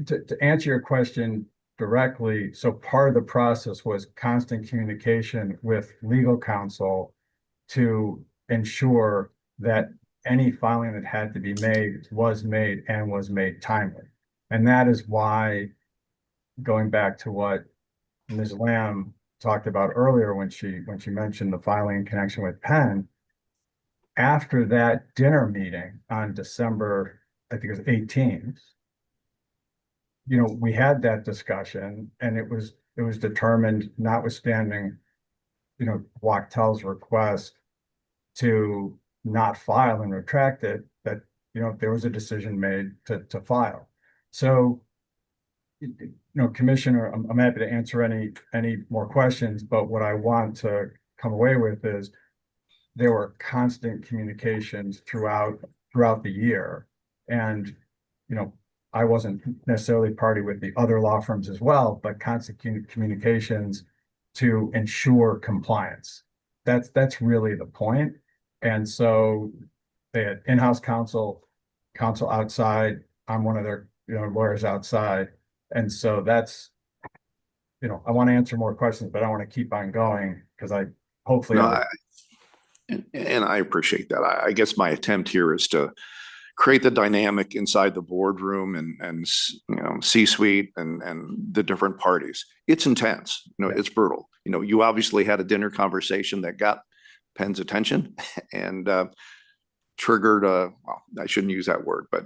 to answer your question directly, so part of the process was constant communication with legal counsel to ensure that any filing that had to be made was made and was made timely. And that is why, going back to what Ms. Lamb talked about earlier when she mentioned the filing in connection with Penn. After that dinner meeting on December, I think it was 18th, we had that discussion and it was determined, notwithstanding, Wachtell's request to not file and retract it, that, there was a decision made to file. So, Commissioner, I'm happy to answer any more questions, but what I want to come away with is there were constant communications throughout the year. And, I wasn't necessarily party with the other law firms as well, but constant communications to ensure compliance. That's really the point. And so they had in-house counsel outside. I'm one of their, lawyers outside. And so that's, I want to answer more questions, but I want to keep on going because hopefully. And I appreciate that. I guess my attempt here is to create the dynamic inside the boardroom and C-suite and the different parties. It's intense, it's brutal. You obviously had a dinner conversation that got Penn's attention and triggered well, I shouldn't use that word, but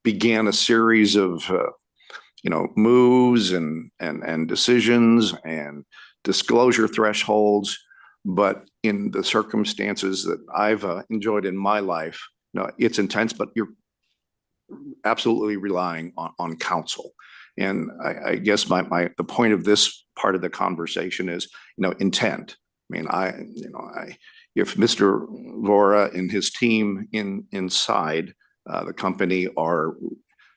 began a series of moves and decisions and disclosure thresholds. But in the circumstances that I've enjoyed in my life, it's intense, but you're absolutely relying on counsel. And I guess the point of this part of the conversation is, intent. I mean, if Mr. Vora and his team inside the company are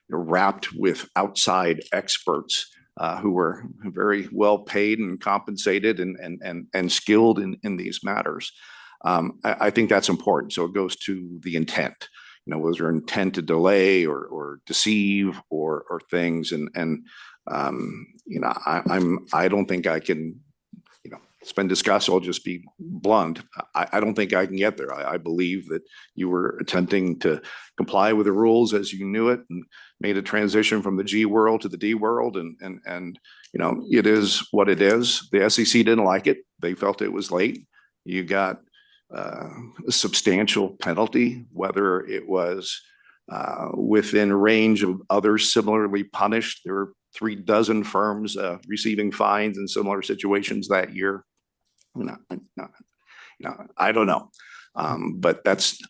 wrapped with outside experts who were very well paid and compensated and skilled in these matters, I think that's important. So it goes to the intent. Was there intent to delay or deceive or things? I don't think I can, spend discuss. I'll just be blunt. I don't think I can get there. I believe that you were attempting to comply with the rules as you knew it and made a transition from the G world to the D world. And it is what it is. The SEC didn't like it. They felt it was late. You got a substantial penalty, whether it was within range of others similarly punished. There were 36 firms receiving fines in similar situations that year. I don't know. But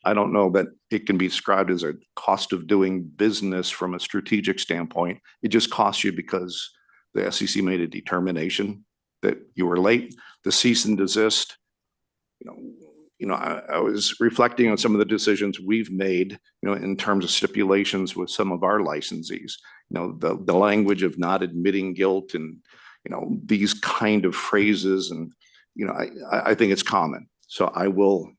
I don't know that it can be described as a cost of doing business from a strategic standpoint. It just costs you because the SEC made a determination that you were late. The cease and desist, I was reflecting on some of the decisions we've made, in terms of stipulations with some of our licensees, the language of not admitting guilt and, these kind of phrases. And, I think it's common. So I will,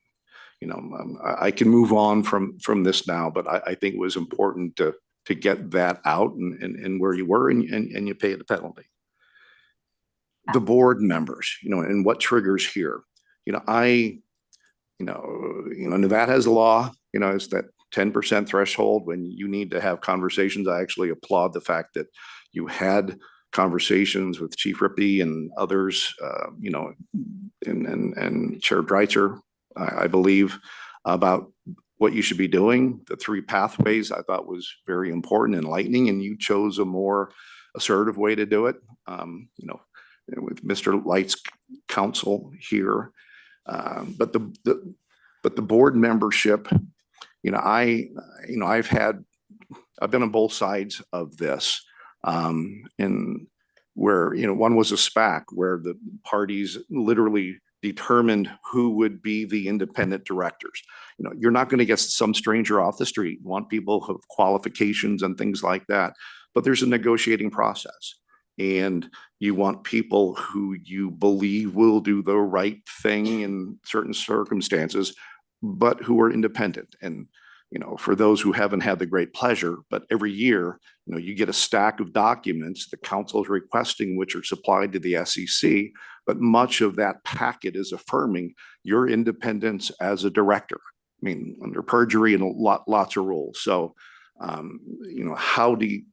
I can move on from this now, but I think it was important to get that out and where you were and you pay the penalty. The board members, and what triggers here, Nevada has a law, it's that 10% threshold when you need to have conversations. I actually applaud the fact that you had conversations with Chief Rippey and others, and Chair Dreitzer, I believe, about what you should be doing. The 3 pathways I thought was very important, enlightening, and you chose a more assertive way to do it. With Mr. Light's counsel here. But the board membership, I've been on both sides of this, and where, one was a SPAC where the parties literally determined who would be the independent directors. You're not going to get some stranger off the street. You want people who have qualifications and things like that, but there's a negotiating process. And you want people who you believe will do the right thing in certain circumstances, but who are independent. And, for those who haven't had the great pleasure, but every year, you get a stack of documents the council is requesting, which are supplied to the SEC, but much of that packet is affirming your independence as a director. I mean, under perjury and lots of rules. So, how do you,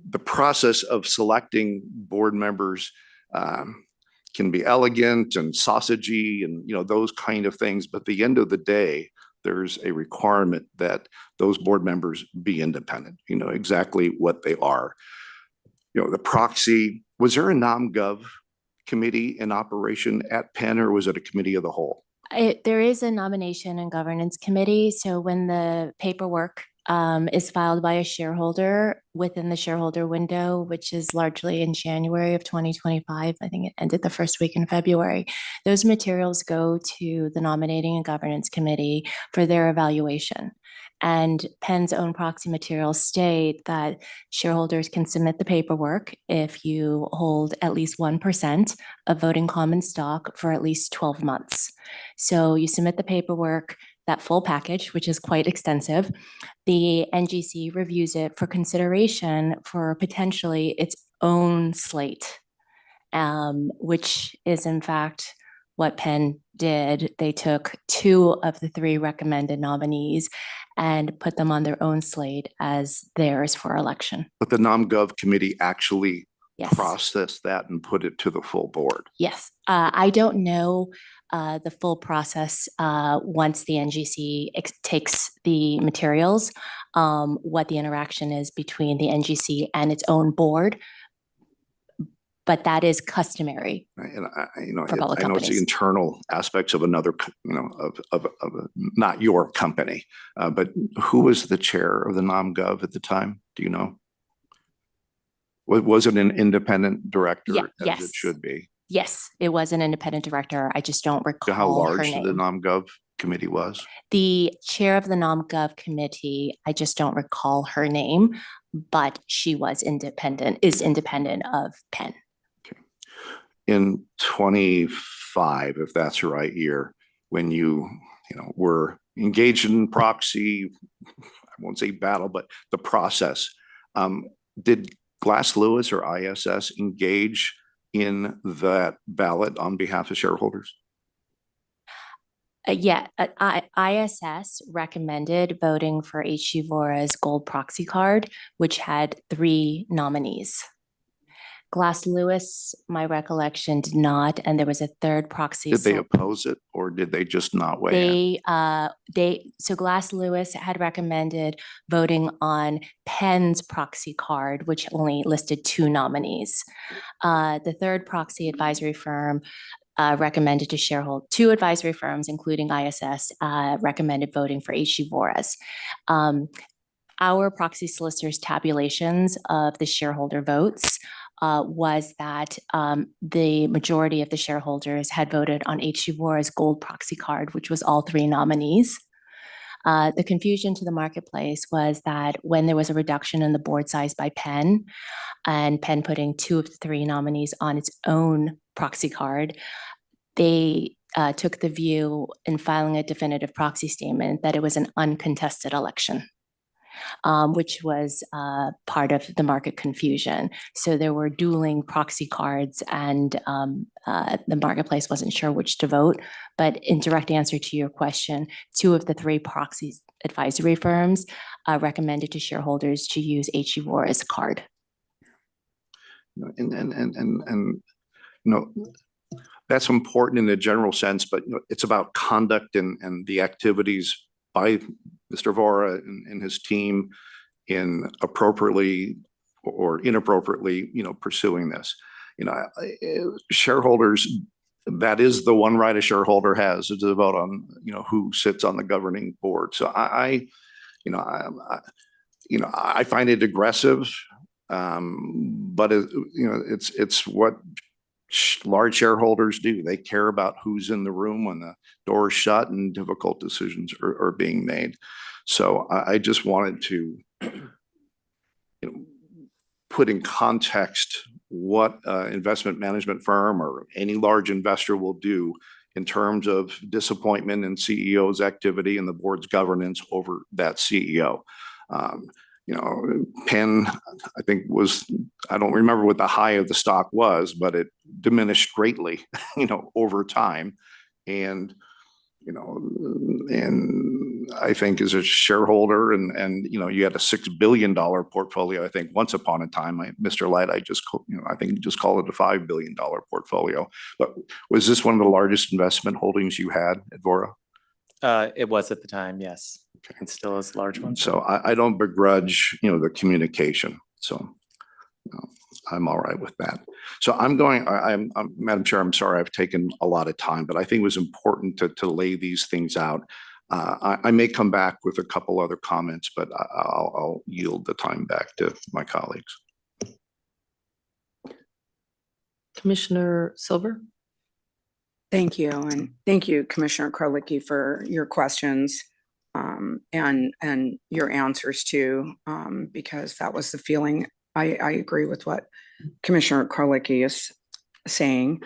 the process of selecting board members can be elegant and sausagey and, those kind of things. But at the end of the day, there's a requirement that those board members be independent, exactly what they are. The proxy, was there a NomGov committee in operation at Penn, or was it a committee of the whole? There is a nomination and governance committee. So when the paperwork is filed by a shareholder within the shareholder window, which is largely in January of 2025, I think it ended the first week in February, those materials go to the nominating and governance committee for their evaluation. And Penn's own proxy materials state that shareholders can submit the paperwork if you hold at least 1% of voting common stock for at least 12 months. So you submit the paperwork, that full package, which is quite extensive. The NGC reviews it for consideration for potentially its own slate, which is in fact what Penn did. They took 2 of the 3 recommended nominees and put them on their own slate as theirs for election. But the NomGov committee actually Yes. processed that and put it to the full board. Yes, I don't know the full process once the NGC takes the materials, what the interaction is between the NGC and its own board, but that is customary. And For public I know it's the companies. internal aspects of another, of not your company, but who was the chair of the NomGov at the time? Do you know? Was it an independent director? Yeah, as yes. It should be. Yes, it was an independent director. I just don't recall How her large the name. NomGov committee was? The chair of the NomGov committee, I just don't recall her name, but she was independent of Penn. In 25, if that's the right year, when you were engaged in proxy, I won't say battle, but the process, did Glass Lewis or ISS engage in that ballot on behalf of shareholders? ISS recommended voting for H.G. Vora's gold proxy card, which had 3 nominees. Glass Lewis, my recollection, did not, and there was a third proxy. Did they oppose it, or did they just not weigh in? So Glass Lewis had recommended voting on Penn's proxy card, which only listed 2 nominees. The third proxy advisory firm recommended to shareholder, 2 advisory firms, including ISS, recommended voting for H.G. Vora's. Our proxy solicitor's tabulations of the shareholder votes was that the majority of the shareholders had voted on H.G. Vora's gold proxy card, which was all 3 nominees. The confusion to the marketplace was that when there was a reduction in the board size by Penn, and Penn putting 2 of the 3 nominees on its own proxy card, they took the view in filing a definitive proxy statement that it was an uncontested election. Which was part of the market confusion. So there were dueling proxy cards, and the marketplace wasn't sure which to vote. But in direct answer to your question, 2 of the 3 proxy advisory firms recommended to shareholders to use H.G. Vora's card. That's important in a general sense, but it's about conduct and the activities by Mr. Vora and his team in appropriately or inappropriately, pursuing this. Shareholders, that is the one right a shareholder has, is to vote on, who sits on the governing board. So I find it aggressive, but it's what large shareholders do. They care about who's in the room when the door is shut and difficult decisions are being made. So I just wanted to put in context what investment management firm or any large investor will do in terms of disappointment in CEO's activity and the board's governance over that CEO. Penn, I think I don't remember what the high of the stock was, but it diminished greatly, over time. And I think as a shareholder and, you know, you had a $6 billion portfolio, I think once upon a time, Mr. Light, I think you just called it a $5 billion portfolio. But was this one of the largest investment holdings you had at Vora? It was at the time, yes. And still is a large one. So I don't begrudge, you know, the communication. So I'm all right with that. So I'm Madam Chair, I'm sorry, I've taken a lot of time, but I think it was important to lay these things out. I may come back with a couple other comments, but I'll yield the time back to my colleagues. Commissioner Silver. Thank you. And thank you, Commissioner Krolicki, for your questions and your answers too, because that was the feeling. I agree with what Commissioner Krolicki is saying.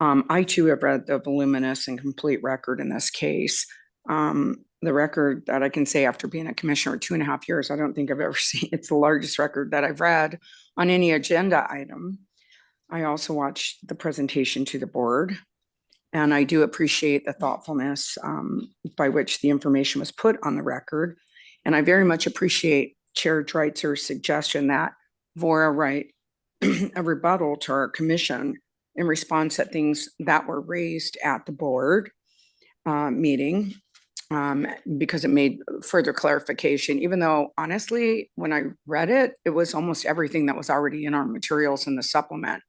I too have read the voluminous and complete record in this case. The record that I can say after being a commissioner 2.5 years, I don't think I've ever seen. It's the largest record that I've read on any agenda item. I also watched the presentation to the board, and I do appreciate the thoughtfulness by which the information was put on the record. And I very much appreciate Chair Dreitzer's suggestion that Vora write a rebuttal to our commission in response to things that were raised at the board meeting, because it made further clarification, even though honestly, when I read it, it was almost everything that was already in our materials in the supplement.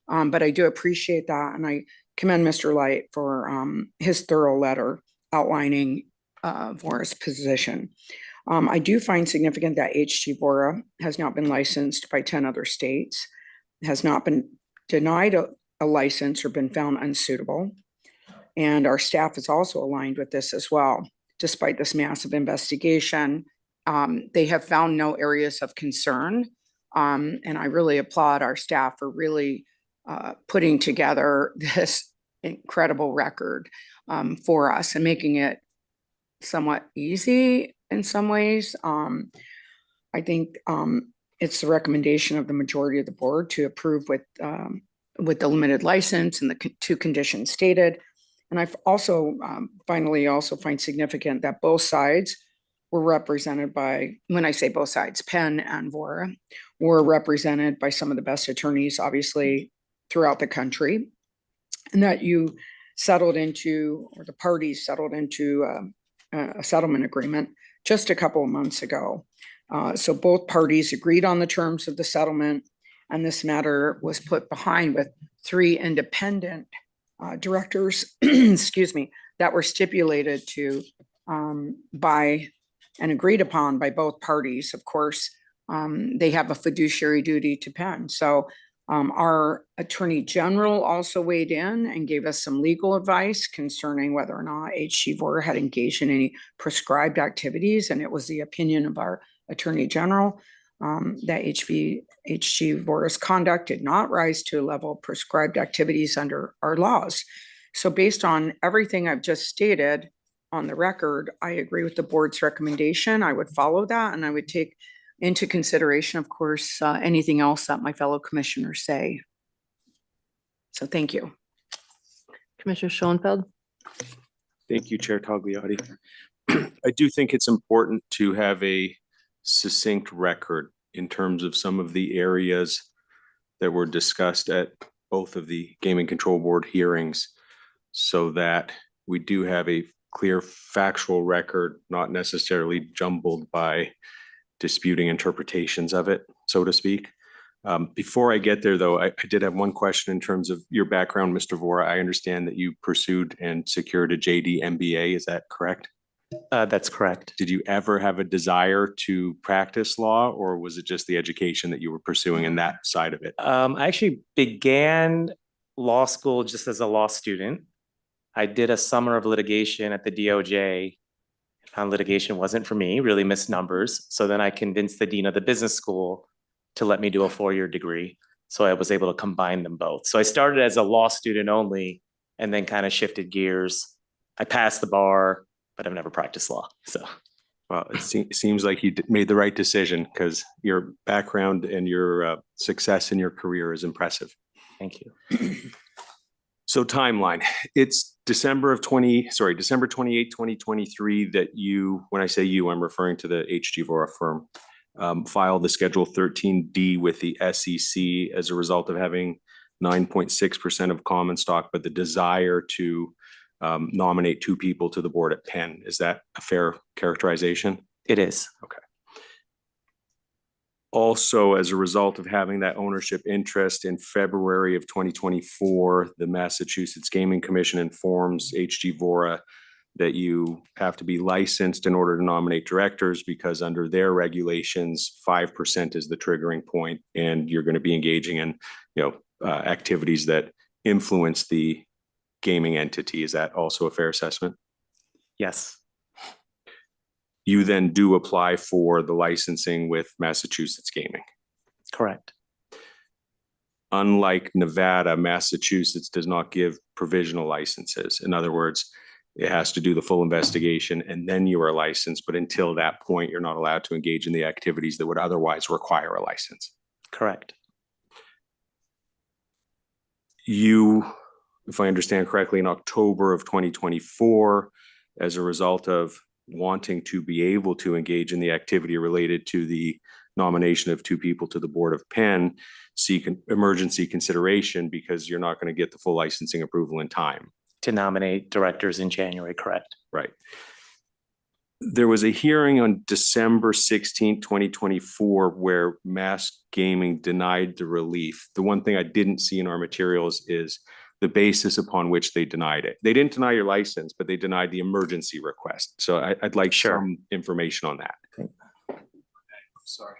But I do appreciate that. And I commend Mr. Light for his thorough letter outlining Vora's position. I do find significant that HG Vora has not been licensed by 10 other states, has not been denied a license or been found unsuitable. And our staff is also aligned with this as well. Despite this massive investigation, they have found no areas of concern. And I really applaud our staff for really putting together this incredible record for us and making it somewhat easy in some ways. I think it's the recommendation of the majority of the board to approve with the limited license and the two conditions stated. And I've also finally also find significant that both sides were represented by, when I say both sides, Penn and Vora, were represented by some of the best attorneys, obviously, throughout the country, and that you settled into, or the parties settled into a settlement agreement just a couple of months ago. So both parties agreed on the terms of the settlement, and this matter was put behind with 3 independent directors, excuse me, that were stipulated to by and agreed upon by both parties. Of course, they have a fiduciary duty to Penn. So our Attorney General also weighed in and gave us some legal advice concerning whether or not HG Vora had engaged in any prescribed activities. And it was the opinion of our Attorney General that HG Vora's conduct did not rise to a level of prescribed activities under our laws. So based on everything I've just stated on the record, I agree with the board's recommendation. I would follow that, and I would take into consideration, of course, anything else that my fellow commissioners say. So thank you. Commissioner Schoenfeld. Thank you, Chair Tagliati. I do think it's important to have a succinct record in terms of some of the areas that were discussed at both of the Gaming Control Board hearings, so that we do have a clear factual record, not necessarily jumbled by disputing interpretations of it, so to speak. Before I get there, though, I did have one question in terms of your background, Mr. Vora. I understand that you pursued and secured a JD MBA. Is that correct? That's correct. Did you ever have a desire to practice law, or was it just the education that you were pursuing in that side of it? I actually began law school just as a law student. I did a summer of litigation at the DOJ. Found litigation wasn't for me, really missed numbers. So then I convinced the dean of the business school to let me do a 4-year degree. So I was able to combine them both. So I started as a law student only, and then kind of shifted gears. I passed the bar, but I've never practiced law. So, well, it seems like you made the right decision, because your background and your success in your career is impressive. Thank you. So timeline, it's December 28, 2023 that you, when I say you, I'm referring to the HG Vora firm, filed the Schedule 13D with the SEC as a result of having 9.6% of common stock, but the desire to nominate two people to the board at Penn. Is that a fair characterization? It is. Okay. Also, as a result of having that ownership interest in February of 2024, the Massachusetts Gaming Commission informs HG Vora that you have to be licensed in order to nominate directors because under their regulations, 5% is the triggering point, and you're going to be engaging in, activities that influence the gaming entity. Is that also a fair assessment? Yes. You then do apply for the licensing with Massachusetts Gaming. Correct. Unlike Nevada, Massachusetts does not give provisional licenses. In other words, it has to do the full investigation and then you are licensed. But until that point, you're not allowed to engage in the activities that would otherwise require a license. Correct. You, if I understand correctly, in October of 2024, as a result of wanting to be able to engage in the activity related to the nomination of two people to the board of Penn, seek an emergency consideration because you're not going to get the full licensing approval in time. To nominate directors in January, correct. Right. There was a hearing on December 16, 2024, where Mass Gaming denied the relief. The one thing I didn't see in our materials is the basis upon which they denied it. They didn't deny your license, but they denied the emergency request. So I'd like some information on that. Sorry.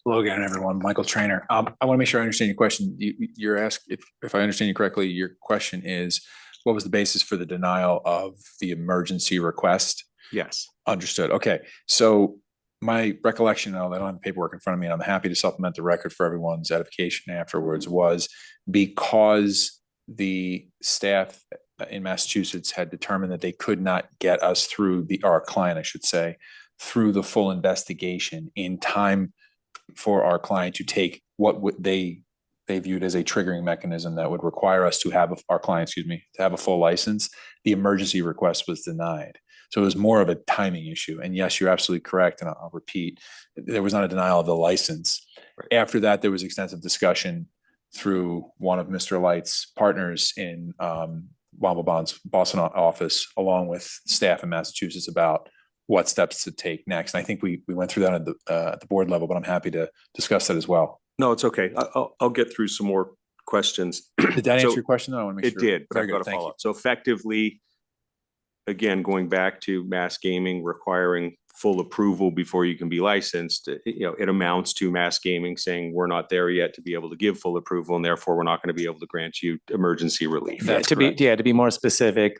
Hello again, everyone. Michael Trainer. I want to make sure I understand your question. You're asked, if I understand you correctly, your question is, what was the basis for the denial of the emergency request? Yes. Understood. Okay. So my recollection, I don't have the paperwork in front of me, and I'm happy to supplement the record for everyone's edification afterwards, was because the staff in Massachusetts had determined that they could not get us through our client, I should say, through the full investigation in time for our client to take what they viewed as a triggering mechanism that would require us to have to have a full license. The emergency request was denied. So it was more of a timing issue. And yes, you're absolutely correct. And I'll repeat, there was not a denial of the license. Right. After that, there was extensive discussion through one of Mr. Light's partners in Womble Bond's Boston office, along with staff in Massachusetts, about what steps to take next. And I think we went through that at the board level, but I'm happy to discuss that as well. No, it's okay. I'll get through some more questions. Did that answer your question? I want to make sure. It did, but Very I've got good. to Thank follow you. up. So effectively, again, going back to Mass Gaming requiring full approval before you can be licensed, it amounts to Mass Gaming saying we're not there yet to be able to give full approval, and therefore we're not going to be able to grant you emergency relief. To be more specific,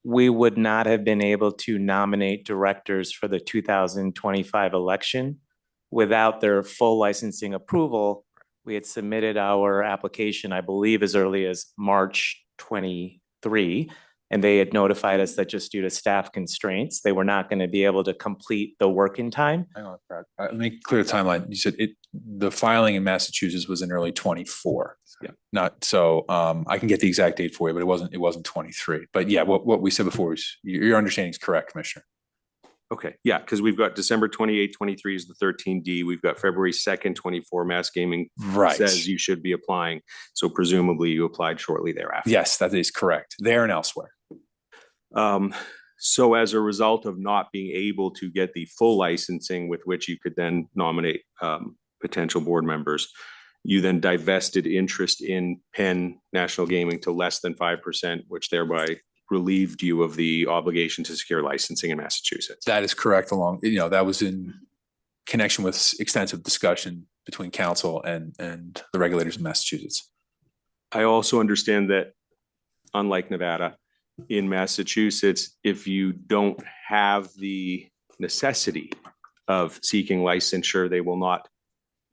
we would not have been able to nominate directors for the 2025 election without their full licensing approval. We had submitted our application, I believe, as early as March 23, and they had notified us that just due to staff constraints, they were not going to be able to complete the work in time. Hang on, Brad. Let me clear the timeline. You said the filing in Massachusetts was in early 24. Yeah. Not so. I can get the exact date for you, but it wasn't 23. But yeah, what we said before is your understanding is correct, Commissioner. Okay, yeah, because we've got December 28, 23 is the 13D. We've got February 2nd, 24, Mass Gaming says you should be applying. So presumably you applied shortly thereafter. Yes, that is correct. There and elsewhere. So as a result of not being able to get the full licensing with which you could then nominate potential board members, you then divested interest in Penn National Gaming to less than 5%, which thereby relieved you of the obligation to secure licensing in Massachusetts. That is correct. That was in connection with extensive discussion between council and the regulators in Massachusetts. I also understand that, unlike Nevada, in Massachusetts, if you don't have the necessity of seeking licensure, they will not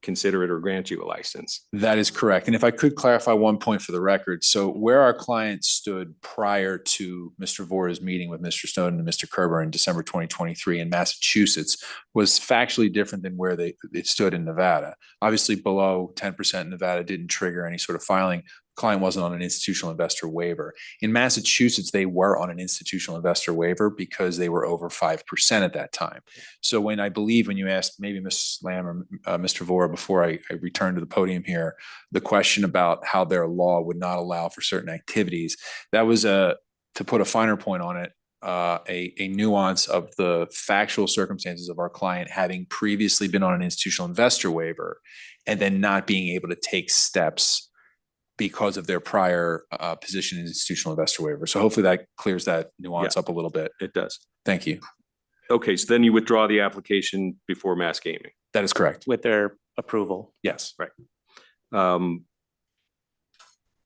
consider it or grant you a license. That is correct. And if I could clarify one point for the record, so where our client stood prior to Mr. Vora's meeting with Mr. Snowden and Mr. Kerber in December 2023 in Massachusetts was factually different than where it stood in Nevada. Obviously, below 10% in Nevada didn't trigger any sort of filing. Client wasn't on an institutional investor waiver. In Massachusetts, they were on an institutional investor waiver because they were over 5% at that time. So when you asked maybe Ms. Lamb or Mr. Vora before I return to the podium here, the question about how their law would not allow for certain activities, that was to put a finer point on it, a nuance of the factual circumstances of our client having previously been on an institutional investor waiver and then not being able to take steps because of their prior position in institutional investor waiver. So hopefully that clears that nuance up a little bit. It does. Thank you. Okay, so then you withdraw the application before Mass Gaming. That is correct. With their approval. Yes. Right.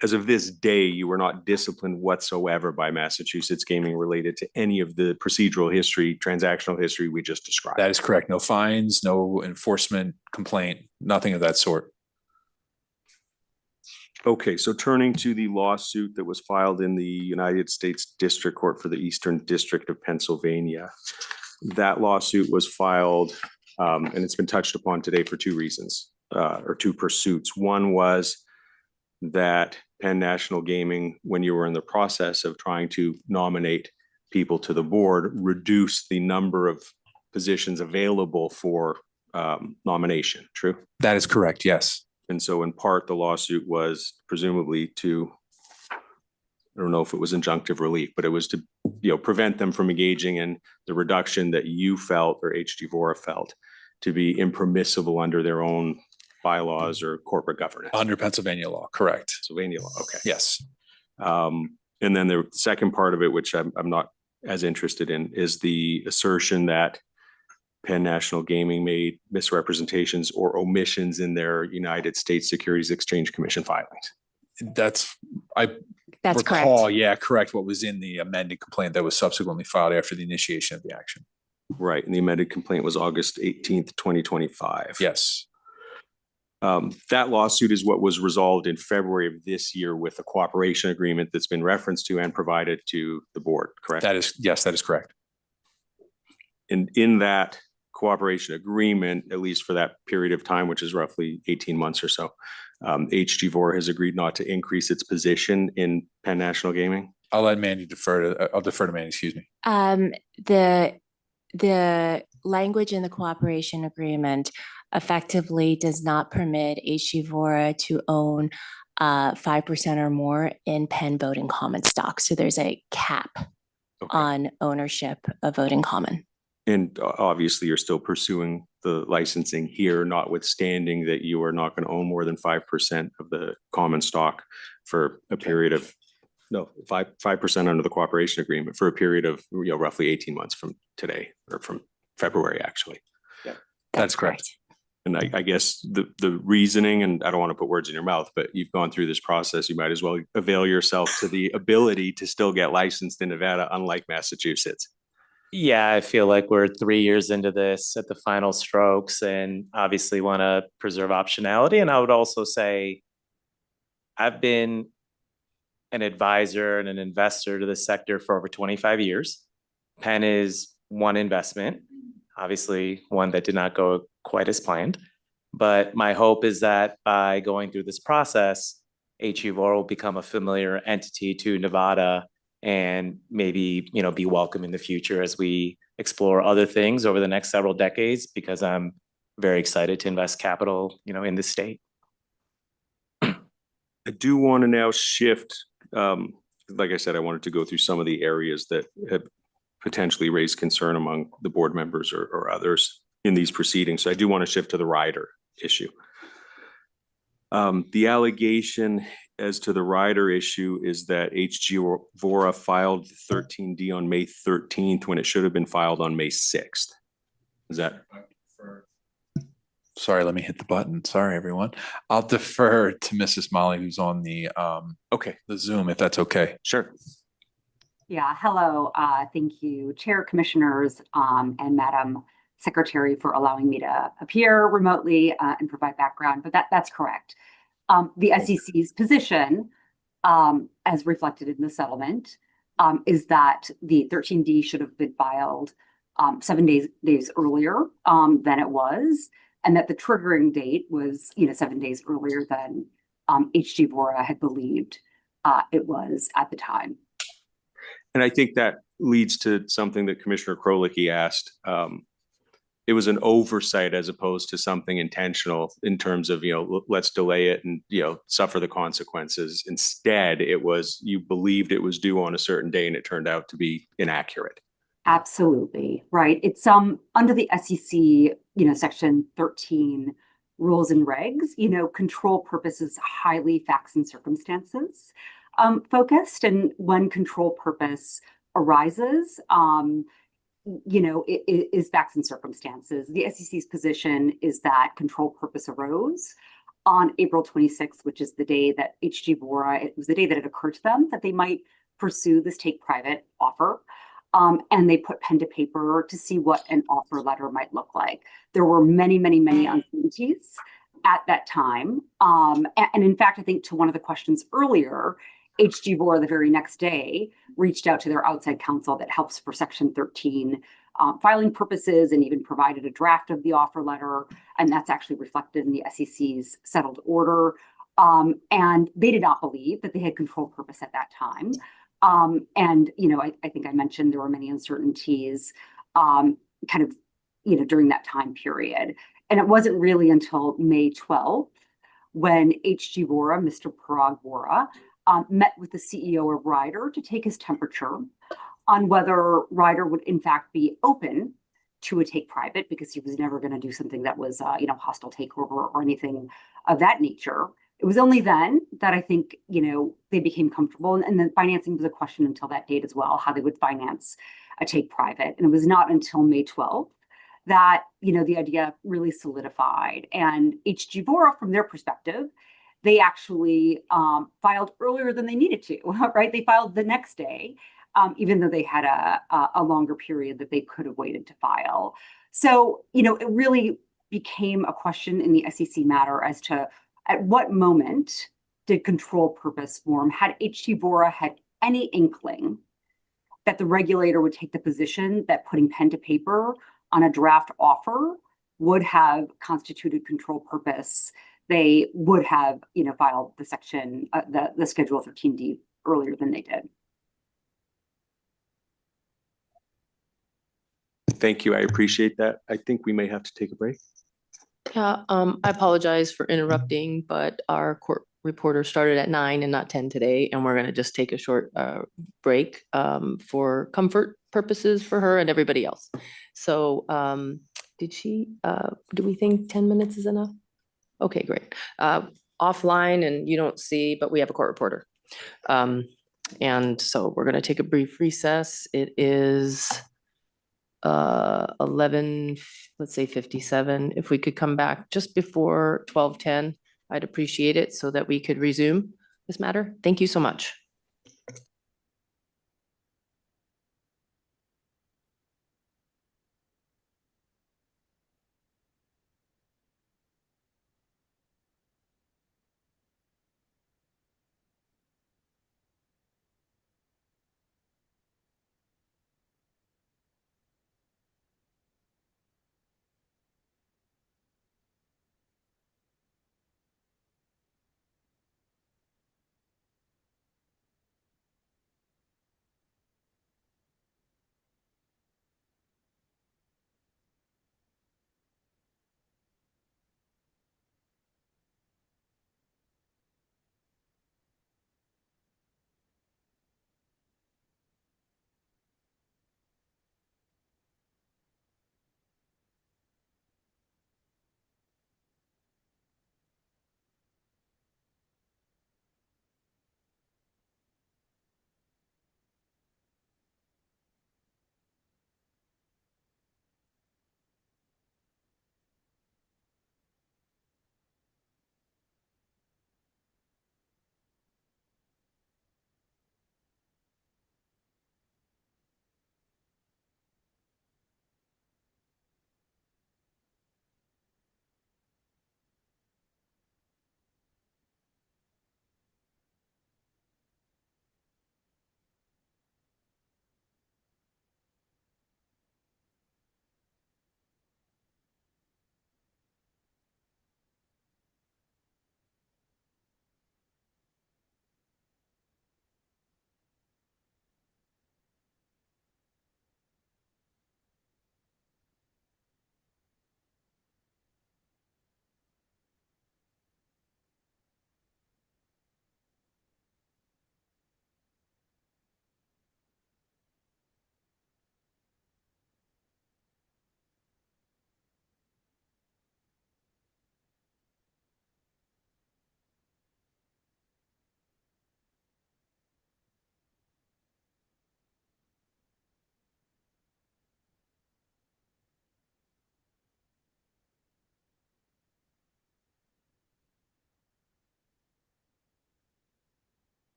As of this day, you were not disciplined whatsoever by Massachusetts Gaming related to any of the procedural history, transactional history we just described. That is correct. No fines, no enforcement complaint, nothing of that sort. Okay, so turning to the lawsuit that was filed in the United States District Court for the Eastern District of Pennsylvania. That lawsuit was filed, and it's been touched upon today for two reasons, or two pursuits. One was that Penn National Gaming, when you were in the process of trying to nominate people to the board, reduced the number of positions available for nomination. True? That is correct, yes. And so in part, the lawsuit was presumably to, I don't know if it was injunctive relief, but it was to, prevent them from engaging in the reduction that you felt or HG Vora felt to be impermissible under their own bylaws or corporate governance. Under Pennsylvania law, correct. Pennsylvania law, okay. Yes. And then the second part of it, which I'm not as interested in, is the assertion that Penn National Gaming made misrepresentations or omissions in their United States Securities Exchange Commission filings. That's Recall, correct. yeah, correct what was in the amended complaint that was subsequently filed after the initiation of the action. Right, and the amended complaint was August 18th, 2025. Yes. That lawsuit is what was resolved in February of this year with a cooperation agreement that's been referenced to and provided to the board, correct? Yes, that is correct. And in that cooperation agreement, at least for that period of time, which is roughly 18 months or so, HG Vora has agreed not to increase its position in Penn National Gaming. I'll let Mandy I'll defer to Mandy, excuse me. The language in the cooperation agreement effectively does not permit HG Vora to own 5% or more in Penn voting common stock. So there's a cap on ownership of voting common. And obviously, you're still pursuing the licensing here, notwithstanding that you are not going to own more than 5% of the common stock for a period of, 5% under the cooperation agreement for a period of roughly 18 months from today, or from February, actually. Yeah, that's correct. And I guess the reasoning, and I don't want to put words in your mouth, but you've gone through this process, you might as well avail yourself to the ability to still get licensed in Nevada, unlike Massachusetts. Yeah, I feel like we're 3 years into this at the final strokes and obviously want to preserve optionality. And I would also say I've been an advisor and an investor to the sector for over 25 years. Penn is one investment, obviously one that did not go quite as planned. But my hope is that by going through this process, HG Vora will become a familiar entity to Nevada and maybe, be welcome in the future as we explore other things over the next several decades, because I'm very excited to invest capital, in the state. I do want to now shift. Like I said, I wanted to go through some of the areas that have potentially raised concern among the board members or others in these proceedings. So I do want to shift to the rider issue. The allegation as to the rider issue is that HG Vora filed 13D on May 13th when it should have been filed on May 6th. Is that? Sorry, let me hit the button. Sorry, everyone. I'll defer to Mrs. Molly, who's on the the Zoom, if that's okay. Sure. Yeah, hello. Thank you, Chair, Commissioners, and Madam Secretary for allowing me to appear remotely and provide background, but that's correct. The SEC's position, as reflected in the settlement, is that the 13D should have been filed 7 days earlier than it was, and that the triggering date was 7 days earlier than HG Vora had believed it was at the time. And I think that leads to something that Commissioner Krolicki asked. It was an oversight as opposed to something intentional in terms of, let's delay it and, suffer the consequences. Instead, it was, you believed it was due on a certain day and it turned out to be inaccurate. Absolutely, right. It's under the SEC, section 13 rules and regs, control purpose is highly facts and circumstances focused. And when control purpose arises, it is facts and circumstances. The SEC's position is that control purpose arose on April 26th, which is the day that HG Vora, it was the day that it occurred to them that they might pursue this take private offer. And they put pen to paper to see what an offer letter might look like. There were many, many, many uncertainties at that time. And in fact, I think to one of the questions earlier, HG Vora the very next day reached out to their outside counsel that helps for Section 13 filing purposes and even provided a draft of the offer letter. And that's actually reflected in the SEC's settled order. And they did not believe that they had control purpose at that time. And, I think I mentioned there were many uncertainties during that time period. And it wasn't really until May 12th when HG Vora, Mr. Parag Vora, met with the CEO of Ryder to take his temperature on whether Ryder would in fact be open to a take private, because he was never going to do something that was, hostile takeover or anything of that nature. It was only then that I think, they became comfortable, and then financing was a question until that date as well, how they would finance a take private. And it was not until May 12th that, the idea really solidified. And HG Vora, from their perspective, they actually filed earlier than they needed to, right? They filed the next day, even though they had a longer period that they could have waited to file. So, it really became a question in the SEC matter as to at what moment did control purpose form? Had HG Vora had any inkling that the regulator would take the position that putting pen to paper on a draft offer would have constituted control purpose, they would have, filed the section, the Schedule 13D earlier than they did. Thank you. I appreciate that. I think we may have to take a break. Yeah, I apologize for interrupting, but our court reporter started at 9 and not 10 today, and we're going to just take a short break for comfort purposes for her and everybody else. So do we think 10 minutes is enough? Okay, great. Offline, and you don't see, but we have a court reporter. And so we're going to take a brief recess. It is 11, let's say 57. If we could come back just before 12:10, I'd appreciate it so that we could resume this matter. Thank you so much.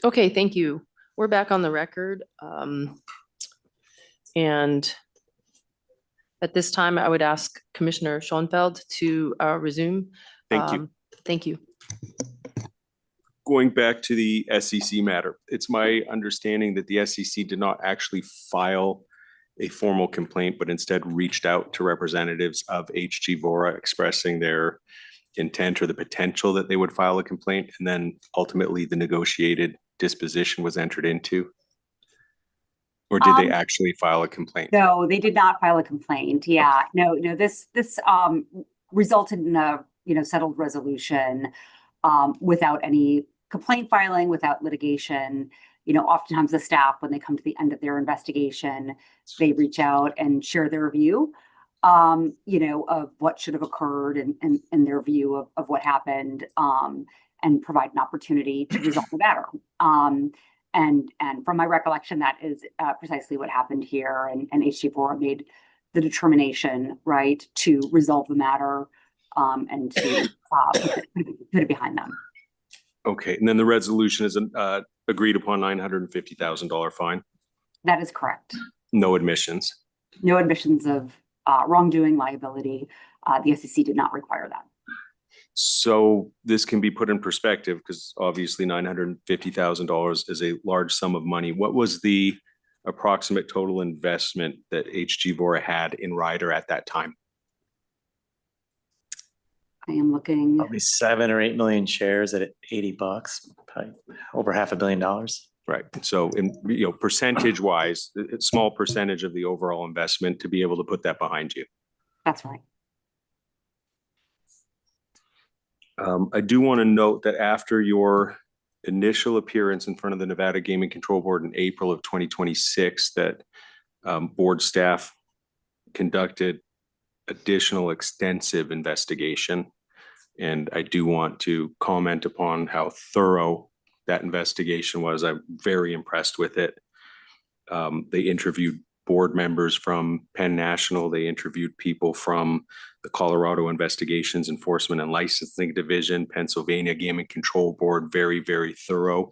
Okay, thank you. We're back on the record. And at this time, I would ask Commissioner Schoenfeld to resume. Thank you. Thank you. Going back to the SEC matter, it's my understanding that the SEC did not actually file a formal complaint, but instead reached out to representatives of HG Vora expressing their intent or the potential that they would file a complaint, and then ultimately the negotiated disposition was entered into? Or did they actually file a complaint? No, they did not file a complaint. Yeah, no, this resulted in a, settled resolution without any complaint filing, without litigation. Oftentimes the staff, when they come to the end of their investigation, they reach out and share their view, of what should have occurred and their view of what happened, and provide an opportunity to resolve the matter. And from my recollection, that is precisely what happened here. And HG Vora made the determination, right, to resolve the matter and to put it behind them. Okay, and then the resolution is agreed upon $950,000 fine? That is correct. No admissions? No admissions of wrongdoing, liability. The SEC did not require that. So this can be put in perspective because obviously $950,000 is a large sum of money. What was the approximate total investment that HG Vora had in Ryder at that time? I am looking. Probably 7 or 8 million shares at $80, probably over $500 million. Right. So in, percentage wise, a small percentage of the overall investment to be able to put that behind you. That's right. I do want to note that after your initial appearance in front of the Nevada Gaming Control Board in April of 2026, that board staff conducted additional extensive investigation. And I do want to comment upon how thorough that investigation was. I'm very impressed with it. They interviewed board members from Penn National. They interviewed people from the Colorado Investigations Enforcement and Licensing Division, Pennsylvania Gaming Control Board, very, very thorough.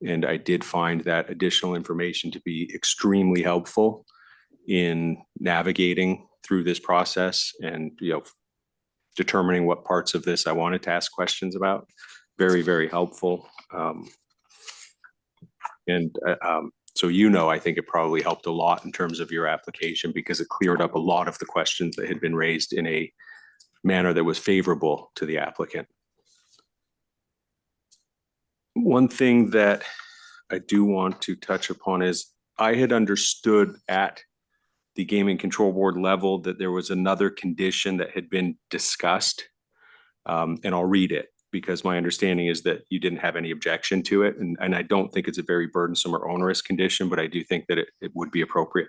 And I did find that additional information to be extremely helpful in navigating through this process and, determining what parts of this I wanted to ask questions about. Very, very helpful. So, I think it probably helped a lot in terms of your application because it cleared up a lot of the questions that had been raised in a manner that was favorable to the applicant. One thing that I do want to touch upon is I had understood at the Gaming Control Board level that there was another condition that had been discussed. And I'll read it because my understanding is that you didn't have any objection to it. And I don't think it's a very burdensome or onerous condition, but I do think that it would be appropriate.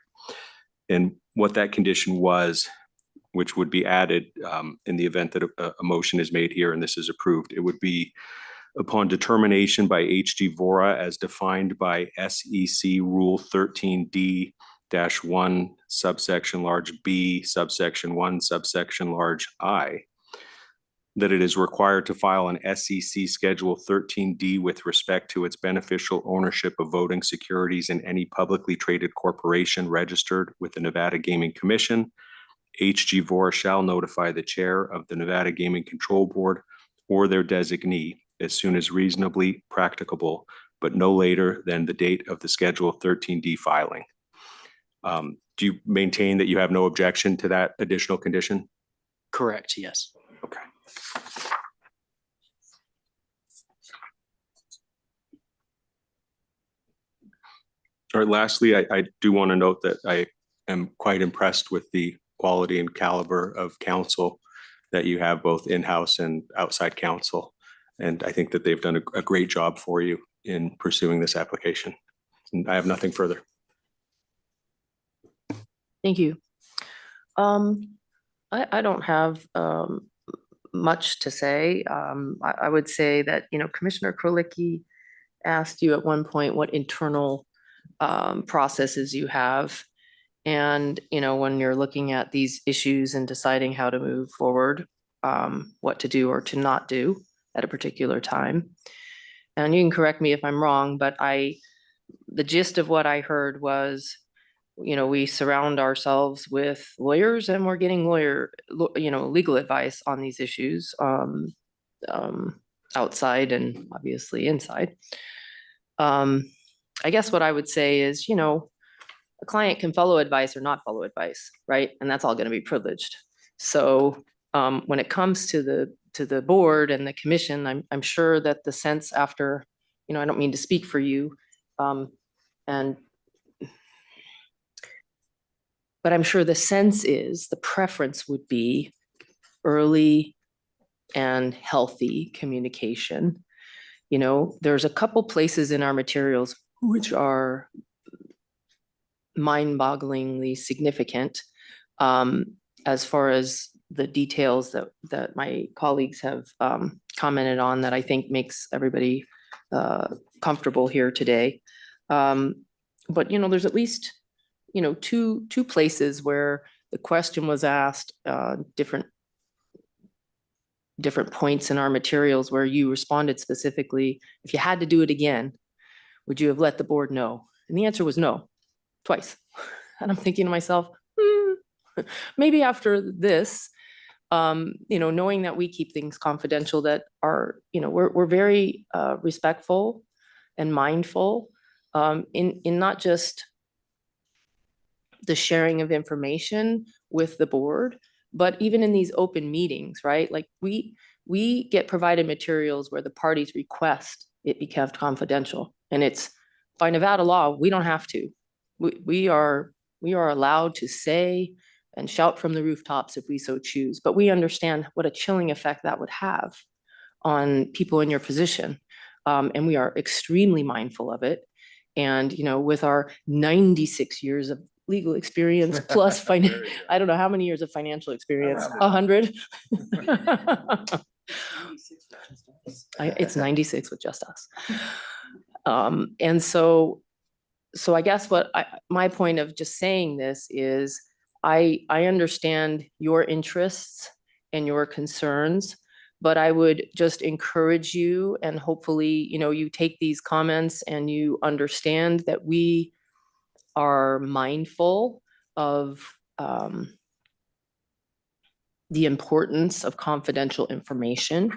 And what that condition was, which would be added in the event that a motion is made here and this is approved, it would be upon determination by HG Vora as defined by SEC Rule 13D-1 subsection large B subsection 1 subsection large I, that it is required to file an SEC Schedule 13D with respect to its beneficial ownership of voting securities in any publicly traded corporation registered with the Nevada Gaming Commission. HG Vora shall notify the chair of the Nevada Gaming Control Board or their designee as soon as reasonably practicable, but no later than the date of the Schedule 13D filing. Do you maintain that you have no objection to that additional condition? Correct, yes. Okay. All right, lastly, I do want to note that I am quite impressed with the quality and caliber of counsel that you have both in-house and outside counsel. And I think that they've done a great job for you in pursuing this application. And I have nothing further. Thank you. I don't have much to say. I would say that, Commissioner Krolicki asked you at one point what internal processes you have. And, when you're looking at these issues and deciding how to move forward, what to do or to not do at a particular time. and you can correct me if I'm wrong, but the gist of what I heard was, we surround ourselves with lawyers and we're getting legal advice on these issues, outside and obviously inside. I guess what I would say is, a client can follow advice or not follow advice, right? And that's all going to be privileged. So when it comes to the board and the commission, I'm sure that the sense after, I don't mean to speak for you, but I'm sure the sense is the preference would be early and healthy communication. There's a couple places in our materials which are mind-bogglingly significant, as far as the details that my colleagues have commented on, that I think makes everybody comfortable here today. But there's at least two places where the question was asked, different points in our materials where you responded specifically. If you had to do it again, would you have let the board know? And the answer was no, twice. And I'm thinking to myself, maybe after this, knowing that we keep things confidential, that are, we're very respectful and mindful in not just the sharing of information with the board, but even in these open meetings, right? Like we get provided materials where the parties request it be kept confidential, and it's by Nevada law, we don't have to. We are allowed to say and shout from the rooftops if we so choose, but we understand what a chilling effect that would have on people in your position. And we are extremely mindful of it. And, with our 96 years of legal experience plus I don't know how many years of financial experience, 100. It's 96 with just us. And so I guess my point of just saying this is I understand your interests and your concerns, but I would just encourage you, and hopefully, you take these comments and you understand that we are mindful of the importance of confidential information,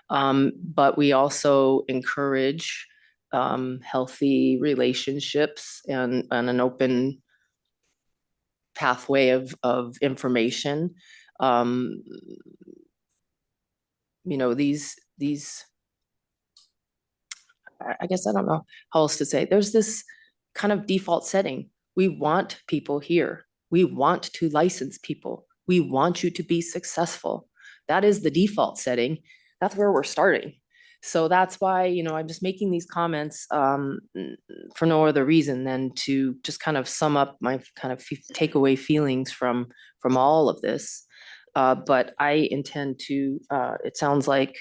but we also encourage healthy relationships and an open pathway of information. These, I guess I don't know how else to say. There's this kind of default setting. We want people here. We want to license people. We want you to be successful. That is the default setting. That's where we're starting. So that's why, I'm just making these comments for no other reason than to just kind of sum up my kind of takeaway feelings from all of this. But I intend to, it sounds like,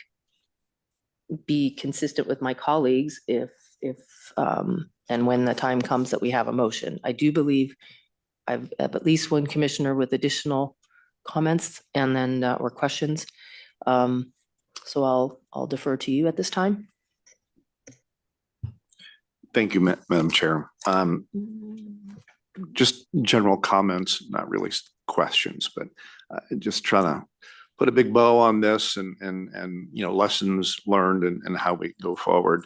be consistent with my colleagues if and when the time comes that we have a motion. I do believe I have at least one commissioner with additional comments and then or questions. So I'll defer to you at this time. Thank you, Madam Chair. Just general comments, not really questions, but just trying to put a big bow on this and lessons learned and how we go forward.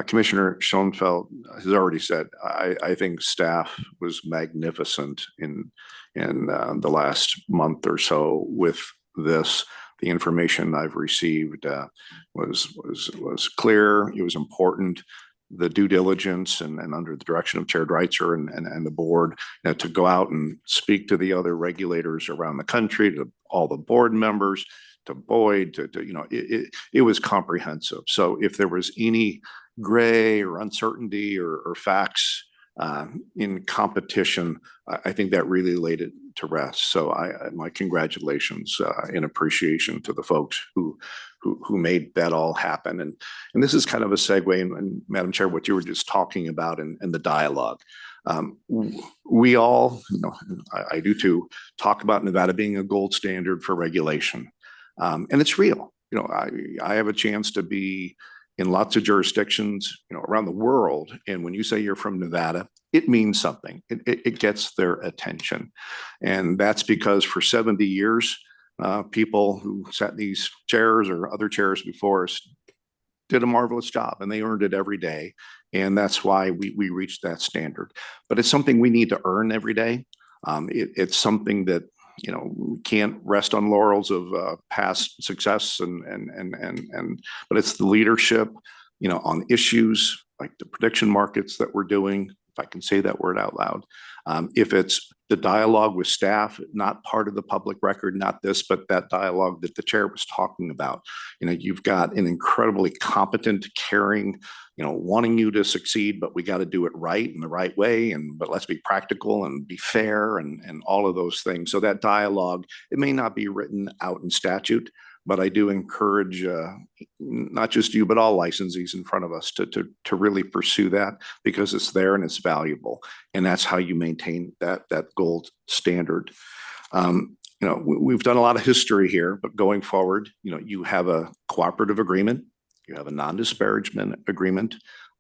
Commissioner Schoenfeld has already said, I think staff was magnificent in the last month or so with this. The information I've received was clear. It was important. The due diligence and under the direction of Chair Dreitzer and the board, to go out and speak to the other regulators around the country, to all the board members, to Boyd, it was comprehensive. So if there was any gray or uncertainty or facts in competition, I think that really laid it to rest. So my congratulations and appreciation to the folks who made that all happen. And this is kind of a segue, and Madam Chair, what you were just talking about and the dialogue. We all, I do too, talk about Nevada being a gold standard for regulation. And it's real. I have a chance to be in lots of jurisdictions, around the world. And when you say you're from Nevada, it means something. It gets their attention. And that's because for 70 years, people who sat in these chairs or other chairs before us did a marvelous job, and they earned it every day. And that's why we reached that standard. But it's something we need to earn every day. It's something that we can't rest on laurels of past success, but it's the leadership, on issues like the prediction markets that we're doing, if I can say that word out loud. If it's the dialogue with staff, not part of the public record, not this, but that dialogue that the chair was talking about. You've got an incredibly competent, caring, wanting you to succeed, but we got to do it right in the right way. But let's be practical and be fair and all of those things. So that dialogue, it may not be written out in statute, but I do encourage not just you, but all licensees in front of us to really pursue that, because it's there and it's valuable. And that's how you maintain that gold standard. We've done a lot of history here, but going forward, you have a cooperative agreement, you have a non-disparagement agreement.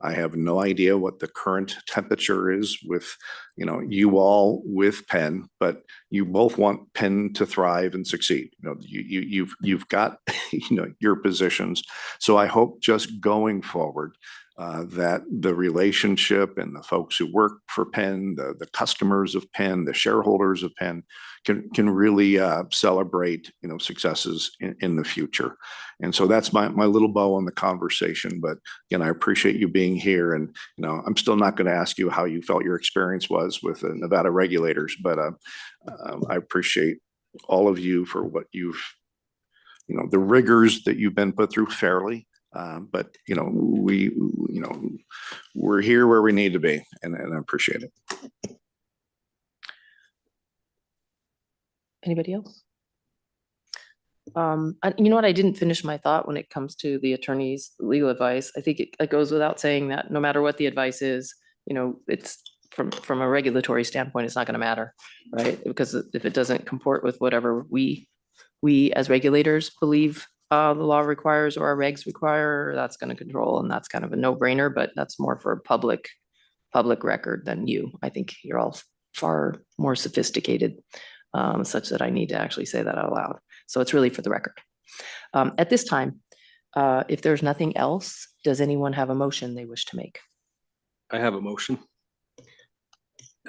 I have no idea what the current temperature is with, you all with Penn, but you both want Penn to thrive and succeed. You've got, your positions. So I hope just going forward, that the relationship and the folks who work for Penn, the customers of Penn, the shareholders of Penn can really celebrate, successes in the future. And so that's my little bow on the conversation. But again, I appreciate you being here. And, I'm still not going to ask you how you felt your experience was with the Nevada regulators, but I appreciate all of you for what you've, the rigors that you've been put through fairly. But we're here where we need to be, and I appreciate it. Anybody else? You know what? I didn't finish my thought when it comes to the attorney's legal advice. I think it goes without saying that no matter what the advice is, it's from a regulatory standpoint, it's not going to matter, right? Because if it doesn't comport with whatever we as regulators believe the law requires or our regs require, that's going to control, and that's kind of a no-brainer. But that's more for public record than you. I think you're all far more sophisticated, such that I need to actually say that out loud. So it's really for the record. At this time, if there's nothing else, does anyone have a motion they wish to make? I have a motion.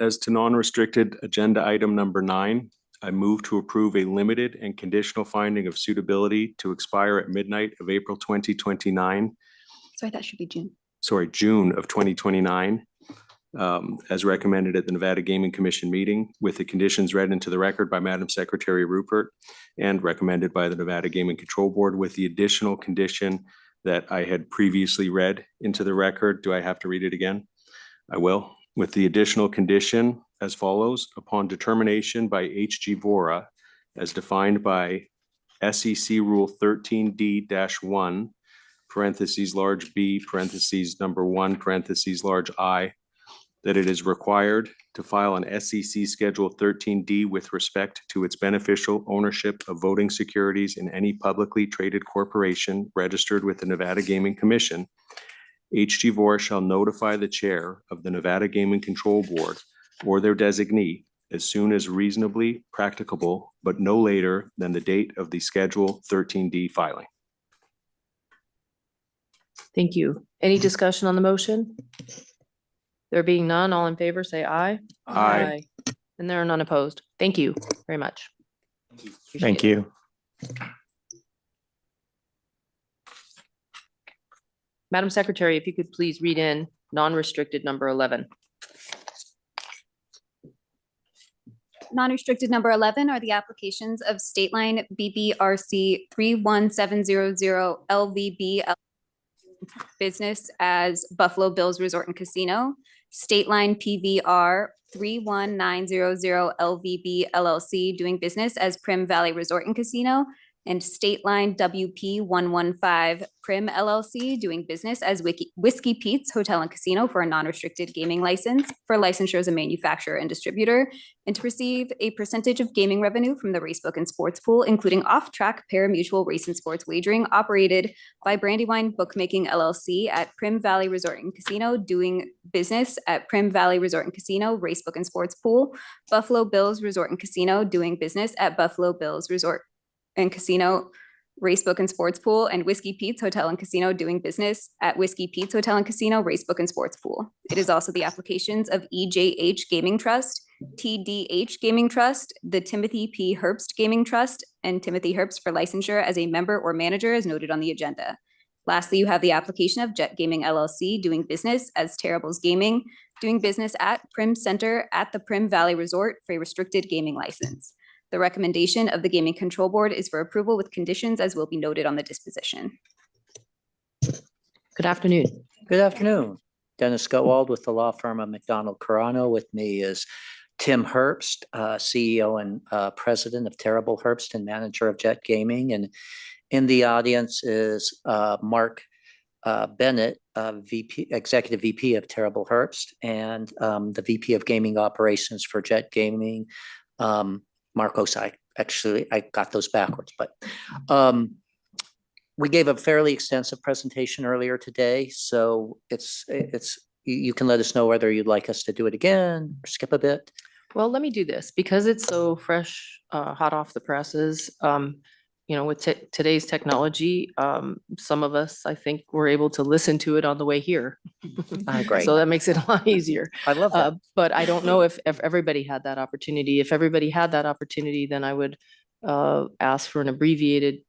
As to non-restricted agenda item number 9, I move to approve a limited and conditional finding of suitability to expire at midnight of April 2029. Sorry, that should be June. June of 2029, as recommended at the Nevada Gaming Commission meeting, with the conditions read into the record by Madam Secretary Rupert and recommended by the Nevada Gaming Control Board, with the additional condition that I had previously read into the record. Do I have to read it again? I will. With the additional condition as follows: upon determination by HG Vora, as defined by SEC Rule 13D-1, parentheses large B, parentheses number 1, parentheses large I, that it is required to file an SEC Schedule 13D with respect to its beneficial ownership of voting securities in any publicly traded corporation registered with the Nevada Gaming Commission. HG Vora shall notify the chair of the Nevada Gaming Control Board or their designee as soon as reasonably practicable, but no later than the date of the Schedule 13D filing. Thank you. Any discussion on the motion? There being none, all in favor, say aye. Aye. And there are none opposed. Thank you very much. Thank you. Madam Secretary, if you could please read in non-restricted number 11. Non-restricted number 11 are the applications of State Line BBRC 31700 LVB business as Buffalo Bills Resort and Casino, State Line PVR 31900 LVB LLC doing business as Prim Valley Resort and Casino, and State Line WP 115 Prim LLC doing business as Whiskey Pete's Hotel and Casino for a non-restricted gaming license for licensure as a manufacturer and distributor, and to receive a percentage of gaming revenue from the Racebook and Sports Pool, including off-track pari-mutuel race and sports wagering operated by Brandywine Bookmaking LLC at Prim Valley Resort and Casino, doing business at Prim Valley Resort and Casino, Racebook and Sports Pool, Buffalo Bills Resort and Casino, doing business at Buffalo Bills Resort and Casino, Racebook and Sports Pool, and Whiskey Pete's Hotel and Casino, doing business at Whiskey Pete's Hotel and Casino, Racebook and Sports Pool. It is also the applications of EJH Gaming Trust, TDH Gaming Trust, the Timothy P. Herbst Gaming Trust, and Timothy Herbst for licensure as a member or manager as noted on the agenda. Lastly, you have the application of Jet Gaming LLC doing business as Terribles Gaming, doing business at Prim Center at the Prim Valley Resort for a restricted gaming license. The recommendation of the Gaming Control Board is for approval with conditions as will be noted on the disposition. Good afternoon. Good afternoon. Dennis Gottwald with the law firm of McDonald Carano. With me is Tim Herbst, CEO and president of Terrible Herbst and manager of Jet Gaming. And in the audience is Mark Bennett, executive VP of Terrible Herbst, and the VP of Gaming Operations for Jet Gaming, Marcos. I got those backwards, but we gave a fairly extensive presentation earlier today, so you can let us know whether you'd like us to do it again or skip a bit. Well, let me do this because it's so fresh, hot off the presses. With today's technology, some of us, I think, were able to listen to it on the way here. I agree. So that makes it a lot easier. I love that. But I don't know if everybody had that opportunity. If everybody had that opportunity, then I would ask for an abbreviated,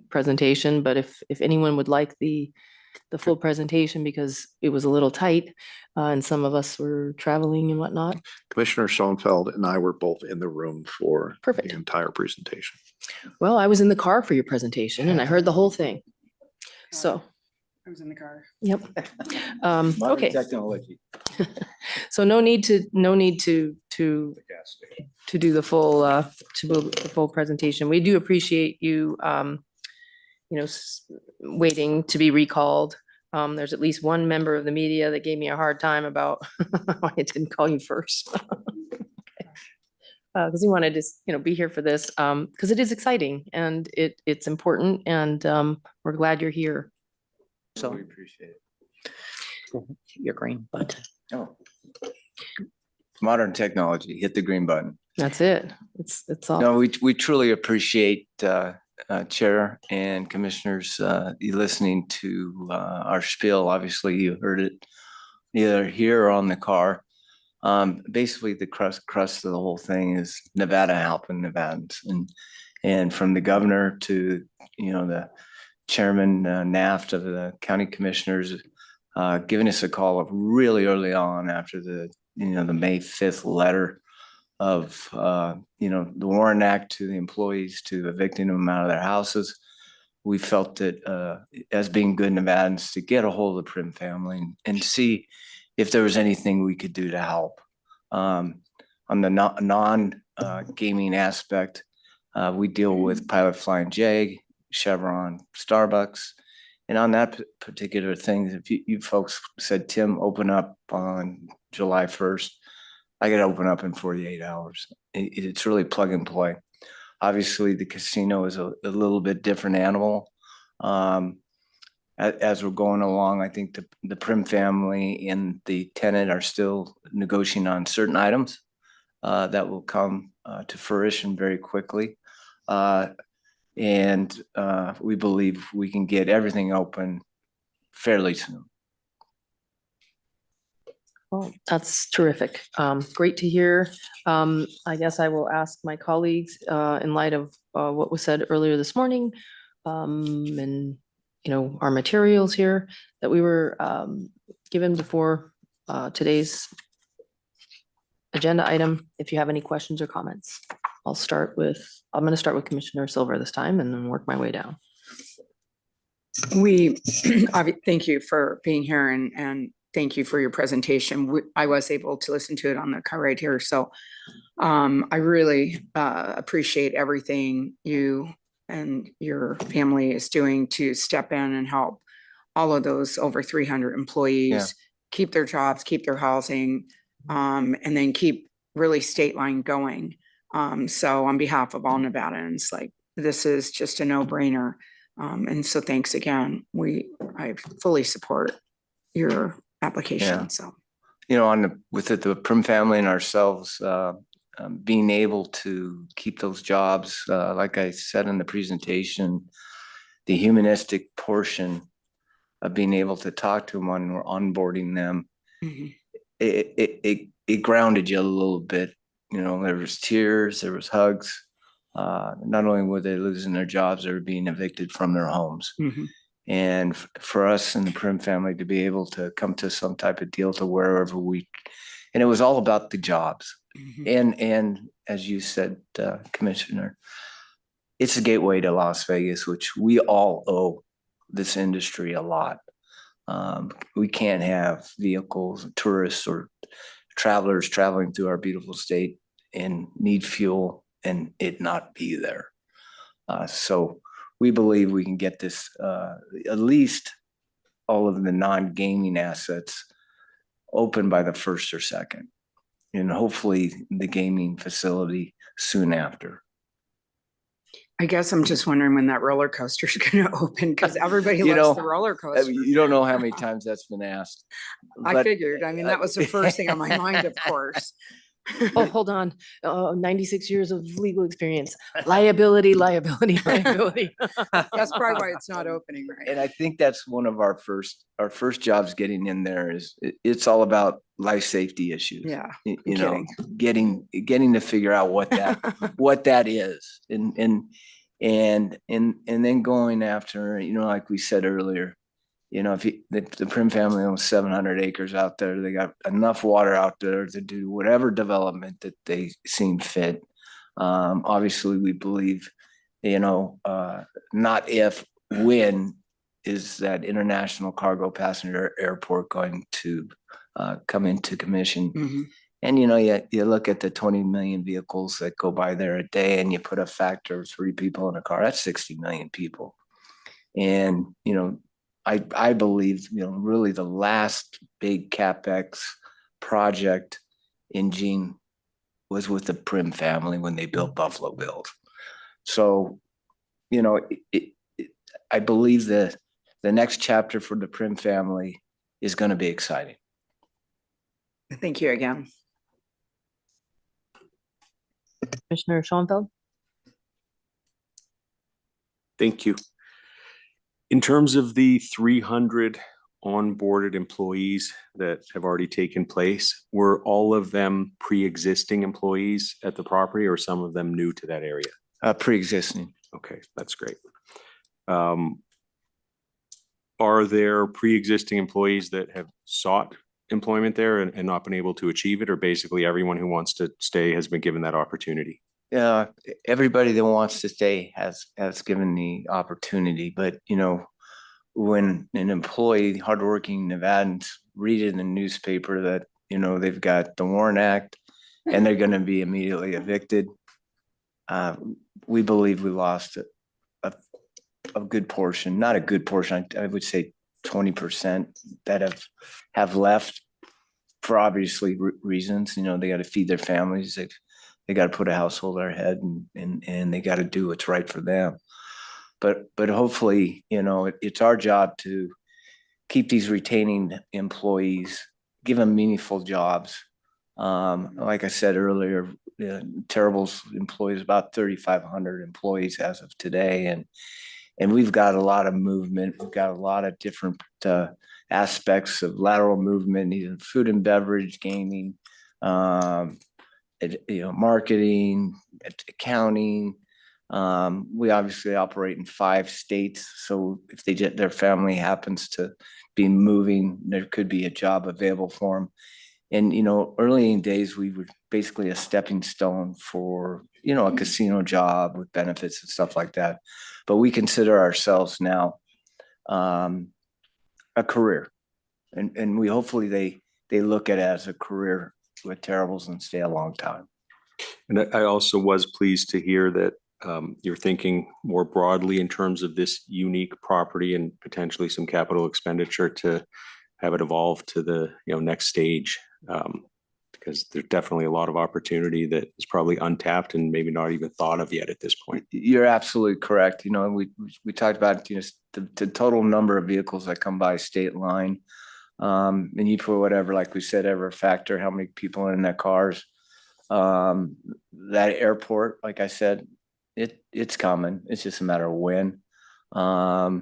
presentation. But if anyone would like the full presentation because it was a little tight and some of us were traveling and whatnot. Commissioner Schoenfeld and I were both in the room for Perfect. the entire presentation. Well, I was in the car for your presentation and I heard the whole thing. So. I was in the car. Yep. Okay. Technology. So no need to do the full presentation. We do appreciate you waiting to be recalled. There's at least one member of the media that gave me a hard time about why I didn't call you first. Because he wanted to, be here for this, because it is exciting and it's important, and we're glad you're here. So We appreciate it. your green button. Oh. Modern technology, hit the green button. That's it. It's all. No, we truly appreciate Chair and Commissioners you listening to our spiel. Obviously, you heard it either here or on the car. Basically, the crust of the whole thing is Nevada helping Nevadans, and from the governor to the Chairman Naft of the county commissioners giving us a call really early on after the May 5th letter of the Warren Act to the employees to evicting them out of their houses. We felt that as being good Nevadans to get a hold of the Prim family and see if there was anything we could do to help. On the non-gaming aspect, we deal with Pilot Flying J, Chevron, Starbucks. And on that particular thing, if you folks said, Tim, open up on July 1st, I got to open up in 48 hours. It's really plug and play. Obviously, the casino is a little bit different animal. As we're going along, I think the Prim family and the tenant are still negotiating on certain items that will come to fruition very quickly. And we believe we can get everything open fairly soon. Well, that's terrific. Great to hear. I guess I will ask my colleagues in light of what was said earlier this morning and our materials here that we were given before today's agenda item. If you have any questions or comments, I'm going to start with Commissioner Silver this time and then work my way down. We thank you for being here and thank you for your presentation. I was able to listen to it on the car right here. So I really appreciate everything you and your family is doing to step in and help all of those over 300 employees keep their jobs, keep their housing, and then keep really state line going. So on behalf of all Nevadans, like, this is just a no-brainer. And so thanks again. I fully support your application, Yeah. so. You know, with the Prim family and ourselves, being able to keep those jobs, like I said in the presentation, the humanistic portion of being able to talk to them when we're onboarding them, it grounded you a little bit. You know, there was tears, there was hugs. Not only were they losing their jobs, they were being evicted from their homes. And for us in the Prim family to be able to come to some type of deal to wherever and it was all about the jobs. And as you said, Commissioner, it's a gateway to Las Vegas, which we all owe this industry a lot. We can't have vehicles, tourists or travelers traveling through our beautiful state and need fuel and it not be there. So we believe we can get this, at least all of the non-gaming assets open by the 1st or 2nd, and hopefully the gaming facility soon after. I guess I'm just wondering when that roller coaster is going to open, because everybody You loves know, the roller coaster. You don't know how many times that's been asked. I but- figured. I mean, that was the first thing on my mind, of course. Oh, hold on. 96 years of legal experience. Liability, liability, liability. That's probably why it's not opening, right? And I think that's one of our first jobs getting in there is it's all about life safety issues. Yeah. You know, getting to figure out what that is and then going after, you know, like we said earlier, you know, if the Prim family owns 700 acres out there, they got enough water out there to do whatever development that they seem fit. Obviously, we believe, you know, not if, when is that international cargo passenger airport going to come into commission. And, you know, you look at the 20 million vehicles that go by there a day and you put a factor of 3 people in a car, that's 60 million people. And, you know, I believe, you know, really the last big CapEx project in Gene was with the Prim family when they built Buffalo Bills. So, you know, I believe that the next chapter for the Prim family is going to be exciting. Thank you again. Commissioner Schoenfeld? Thank you. In terms of the 300 onboarded employees that have already taken place, were all of them pre-existing employees at the property or some of them new to that area? Pre-existing. Okay, that's great. Are there pre-existing employees that have sought employment there and not been able to achieve it, or basically everyone who wants to stay has been given that opportunity? Yeah, everybody that wants to stay has given the opportunity, but you know, when an employee, hardworking Nevadans, read in the newspaper that, you know, they've got the Warren Act and they're going to be immediately evicted, we believe we lost a good portion, not a good portion, I would say 20% that have left for obviously reasons. You know, they got to feed their families. They got to put a household ahead and they got to do what's right for them. But hopefully, you know, it's our job to keep these retaining employees, give them meaningful jobs. Like I said earlier, Terrible's employees, about 3,500 employees as of today. And we've got a lot of movement. We've got a lot of different aspects of lateral movement, either food and beverage, gaming, you know, marketing, accounting. We obviously operate in 5 states. So if their family happens to be moving, there could be a job available for them. And, you know, early in days, we were basically a stepping stone for, you know, a casino job with benefits and stuff like that. But we consider ourselves now a career. And we hopefully they look at it as a career with Terribles and stay a long time. And I also was pleased to hear that you're thinking more broadly in terms of this unique property and potentially some capital expenditure to have it evolve to the, next stage. Because there's definitely a lot of opportunity that is probably untapped and maybe not even thought of yet at this point. You're absolutely correct. We talked about, the total number of vehicles that come by state line. And you put whatever, like we said, ever factor how many people are in their cars. That airport, like I said, it's coming. It's just a matter of when. The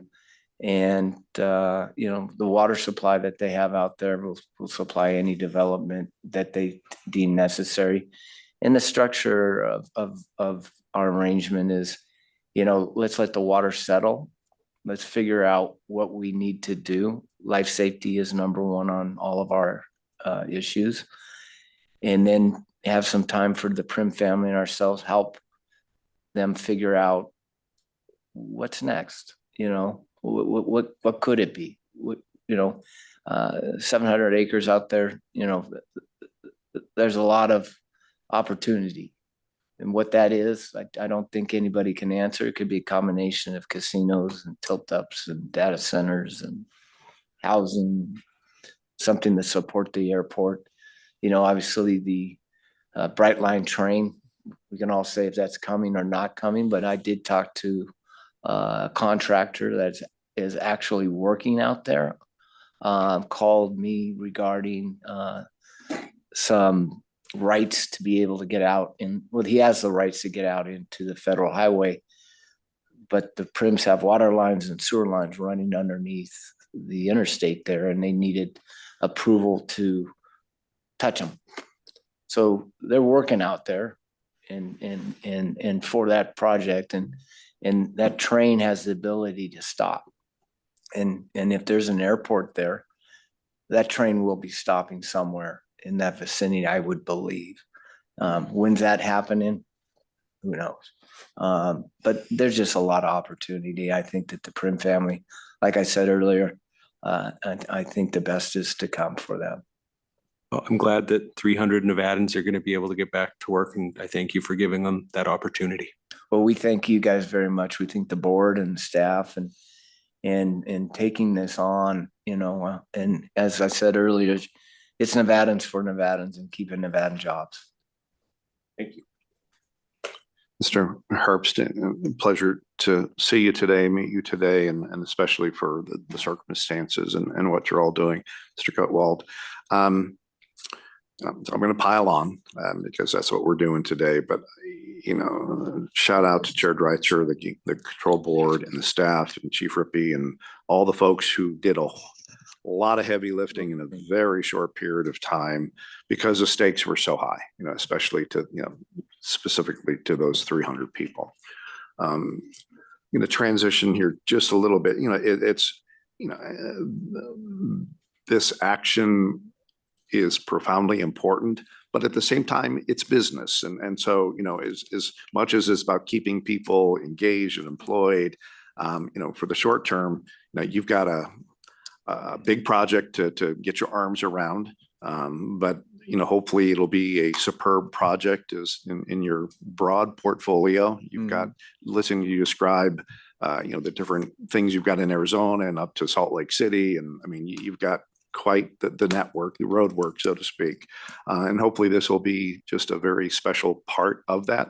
water supply that they have out there will supply any development that they deem necessary. And the structure of our arrangement is, let's let the water settle. Let's figure out what we need to do. Life safety is number one on all of our issues. And then have some time for the Prim family and ourselves, help them figure out what's next. What could it be? 700 acres out there, there's a lot of opportunity. And what that is, I don't think anybody can answer. It could be a combination of casinos and tilt-ups and data centers and housing, something to support the airport. Obviously the Brightline train, we can all say if that's coming or not coming, but I did talk to a contractor that is actually working out there, called me regarding some rights to be able to get out he has the rights to get out into the federal highway, but the Prims have water lines and sewer lines running underneath the interstate there, and they needed approval to touch them. So they're working out there and for that project, and that train has the ability to stop. And if there's an airport there, that train will be stopping somewhere in that vicinity, I would believe. When's that happening? Who knows? But there's just a lot of opportunity. I think that the Prim family, like I said earlier, I think the best is to come for them. Well, I'm glad that 300 Nevadans are going to be able to get back to work, and I thank you for giving them that opportunity. Well, we thank you guys very much. We thank the board and staff and taking this on, and as I said earlier, it's Nevadans for Nevadans and keeping Nevadan jobs. Thank you. Mr. Herbst, pleasure to see you today, meet you today, and especially for the circumstances and what you're all doing, Mr. Gutwald. I'm going to pile on because that's what we're doing today. But, shout out to Chair Dreitzer, the control board and the staff and Chief Rippey and all the folks who did a lot of heavy lifting in a very short period of time because the stakes were so high, especially to, specifically to those 300 people. I'm going to transition here just a little bit. This action is profoundly important, but at the same time, it's business. And so, as much as it's about keeping people engaged and employed, for the short term, you've got a big project to get your arms around. But, hopefully it'll be a superb project in your broad portfolio. You've got, listening to you describe, the different things you've got in Arizona and up to Salt Lake City. And I mean, you've got quite the network, the road work, so to speak. And hopefully this will be just a very special part of that.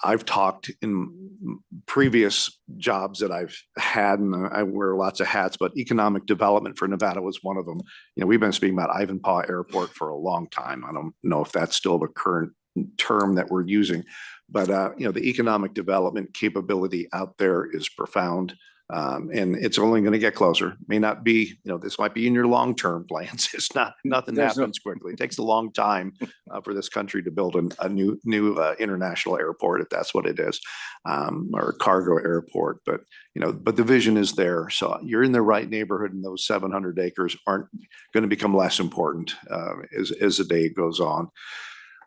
I've talked in previous jobs that I've had, and I wear lots of hats, but economic development for Nevada was one of them. We've been speaking about Ivanpah Airport for a long time. I don't know if that's still the current term that we're using, but the economic development capability out there is profound. And it's only going to get closer. May not be, this might be in your long-term plans. It's not, nothing happens quickly. It takes a long time for this country to build a new international airport, if that's what it is, or a cargo airport. But, but the vision is there. So you're in the right neighborhood, and those 700 acres aren't going to become less important as the day goes on.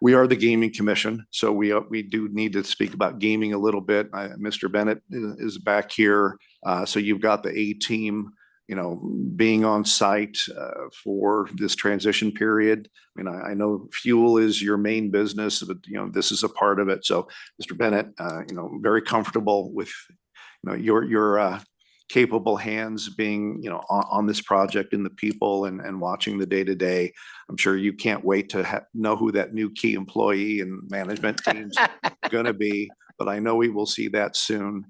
We are the Gaming Commission, so we do need to speak about gaming a little bit. Mr. Bennett is back here. So you've got the A team you know, being on site for this transition period. I mean, I know fuel is your main business, but, you know, this is a part of it. So, Mr. Bennett, you know, very comfortable with, you know, your capable hands being, you know, on this project and the people and watching the day to day. I'm sure you can't wait to know who that new key employee and management team's going to be, but I know we will see that soon.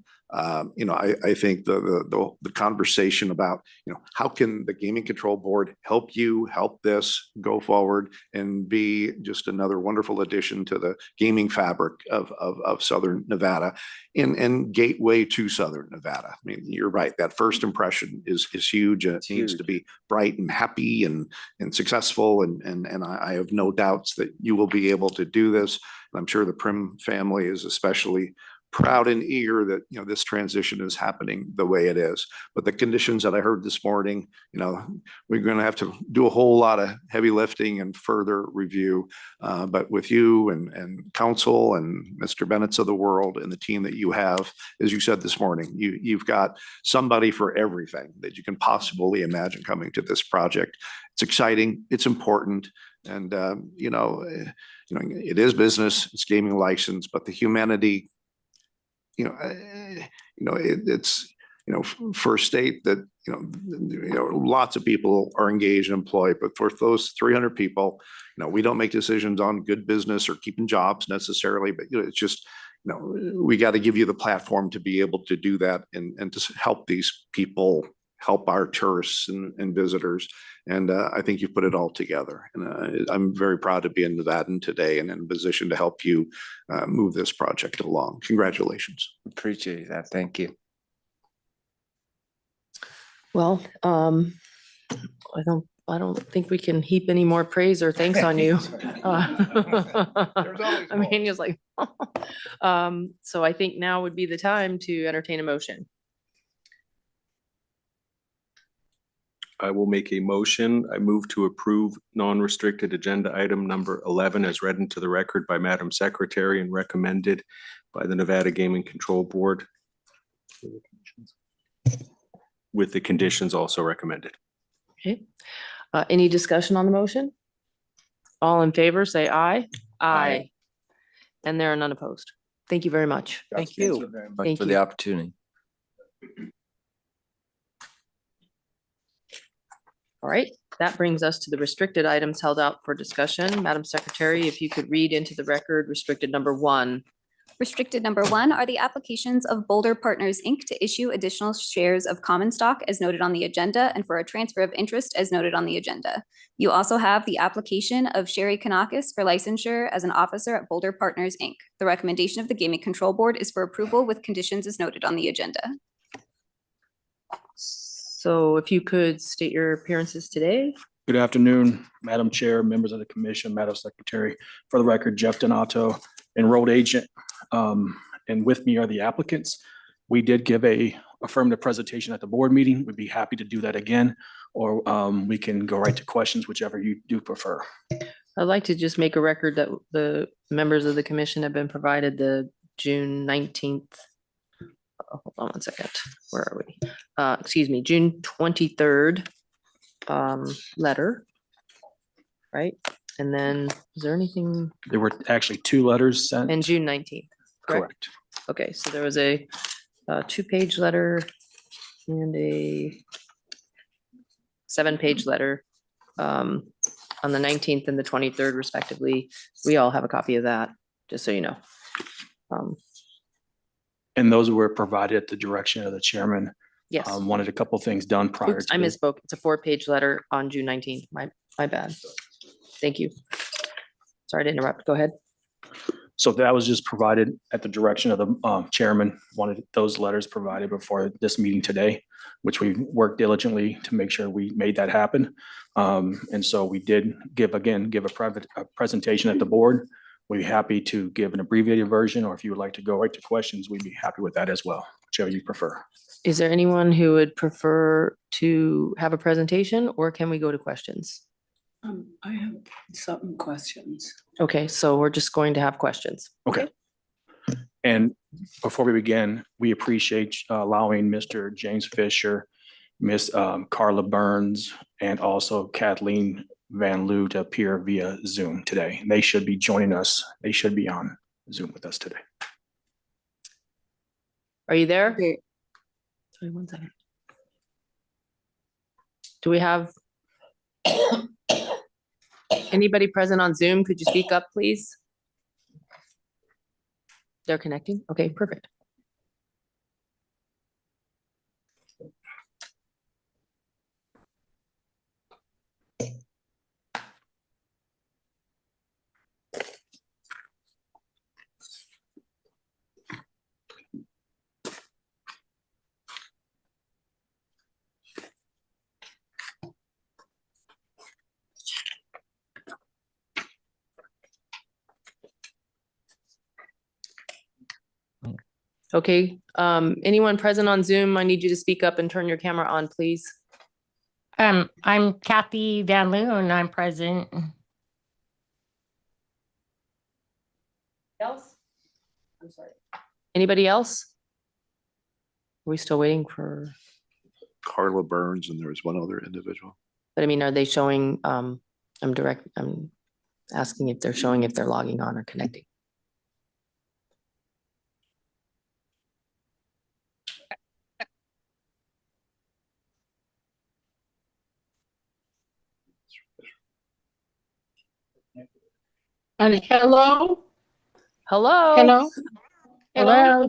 You know, I think the conversation about, you know, how can the Gaming Control Board help you help this go forward and be just another wonderful addition to the gaming fabric of Southern Nevada and gateway to Southern Nevada. I mean, you're right. That first impression is huge, and it needs to be bright and happy and successful. And I have no doubts that you will be able to do this. And I'm sure the Prim family is especially proud and eager that, you know, this transition is happening the way it is. But the conditions that I heard this morning, you know, we're going to have to do a whole lot of heavy lifting and further review. But with you and council and Mr. Bennett's of the world and the team that you have, as you said this morning, you've got somebody for everything that you can possibly imagine coming to this project. It's exciting. It's important. And, you know, it is business, it's gaming license, but the humanity, it's, you know, for a state that, you know, lots of people are engaged and employed, but for those 300 people, you know, we don't make decisions on good business or keeping jobs necessarily, but, you know, it's just, you know, we got to give you the platform to be able to do that and to help these people, help our tourists and visitors. And I think you put it all together. And I'm very proud to be in Nevadan today and in a position to help you move this project along. Congratulations. Appreciate that. Thank you. Well, I don't think we can heap any more praise or thanks on you. I mean, it's like, so I think now would be the time to entertain a motion. I will make a motion. I move to approve non-restricted agenda item number 11 as read into the record by Madam Secretary and recommended by the Nevada Gaming Control Board with the conditions also recommended. Okay. Any discussion on the motion? All in favor, say aye. Aye. And there are none opposed. Thank you very much. Thank you very much for the opportunity. All right, that brings us to the restricted items held out for discussion. Madam Secretary, if you could read into the record restricted number 1. Restricted number 1 are the applications of Boulder Partners, Inc. to issue additional shares of common stock as noted on the agenda and for a transfer of interest as noted on the agenda. You also have the application of Sherry Kanakis for licensure as an officer at Boulder Partners, Inc. The recommendation of the Gaming Control Board is for approval with conditions as noted on the agenda. So if you could state your appearances today. Good afternoon, Madam Chair, members of the commission, Madam Secretary. For the record, Jeff Donato, enrolled agent. And with me are the applicants. We did give a affirmative presentation at the board meeting. We'd be happy to do that again, or we can go right to questions, whichever you do prefer. I'd like to just make a record that the members of the commission have been provided the June 19th. Hold on one second. Where are we? Excuse me, June 23rd letter, right? And then is there anything? There were actually 2 letters sent. And June 19th, correct? Correct. Okay, so there was a 2-page letter and a 7-page letter on the 19th and the 23rd respectively. We all have a copy of that, just so you know. And those were provided at the direction of the chairman. Yes. Wanted a couple things done prior Oops, to. I misspoke. It's a 4-page letter on June 19th. My bad. Thank you. Sorry to interrupt. Go ahead. So that was just provided at the direction of the chairman, wanted those letters provided before this meeting today, which we worked diligently to make sure we made that happen. And so we did give a presentation at the board. We'd be happy to give an abbreviated version, or if you would like to go right to questions, we'd be happy with that as well, whichever you prefer. Is there anyone who would prefer to have a presentation, or can we go to questions? I have some questions. Okay, so we're just going to have questions. Okay. And before we begin, we appreciate allowing Mr. James Fisher Miss Carla Burns, and also Kathleen Van Loo to appear via Zoom today. They should be joining us. They should be on Zoom with us today. Are you there? Okay. Sorry, 1 second. Do we have anybody present on Zoom? Could you speak up, please? They're connecting? Okay, perfect. Okay, anyone present on Zoom, I need you to speak up and turn your camera on, please. I'm Kathy Van Loo and I'm present. Else? I'm sorry. Anybody else? Are we still waiting for, Carla Burns, and there was one other individual. but I mean, are they showing, I'm asking if they're showing if they're logging on or connecting. And hello? Hello? Hello? Hello?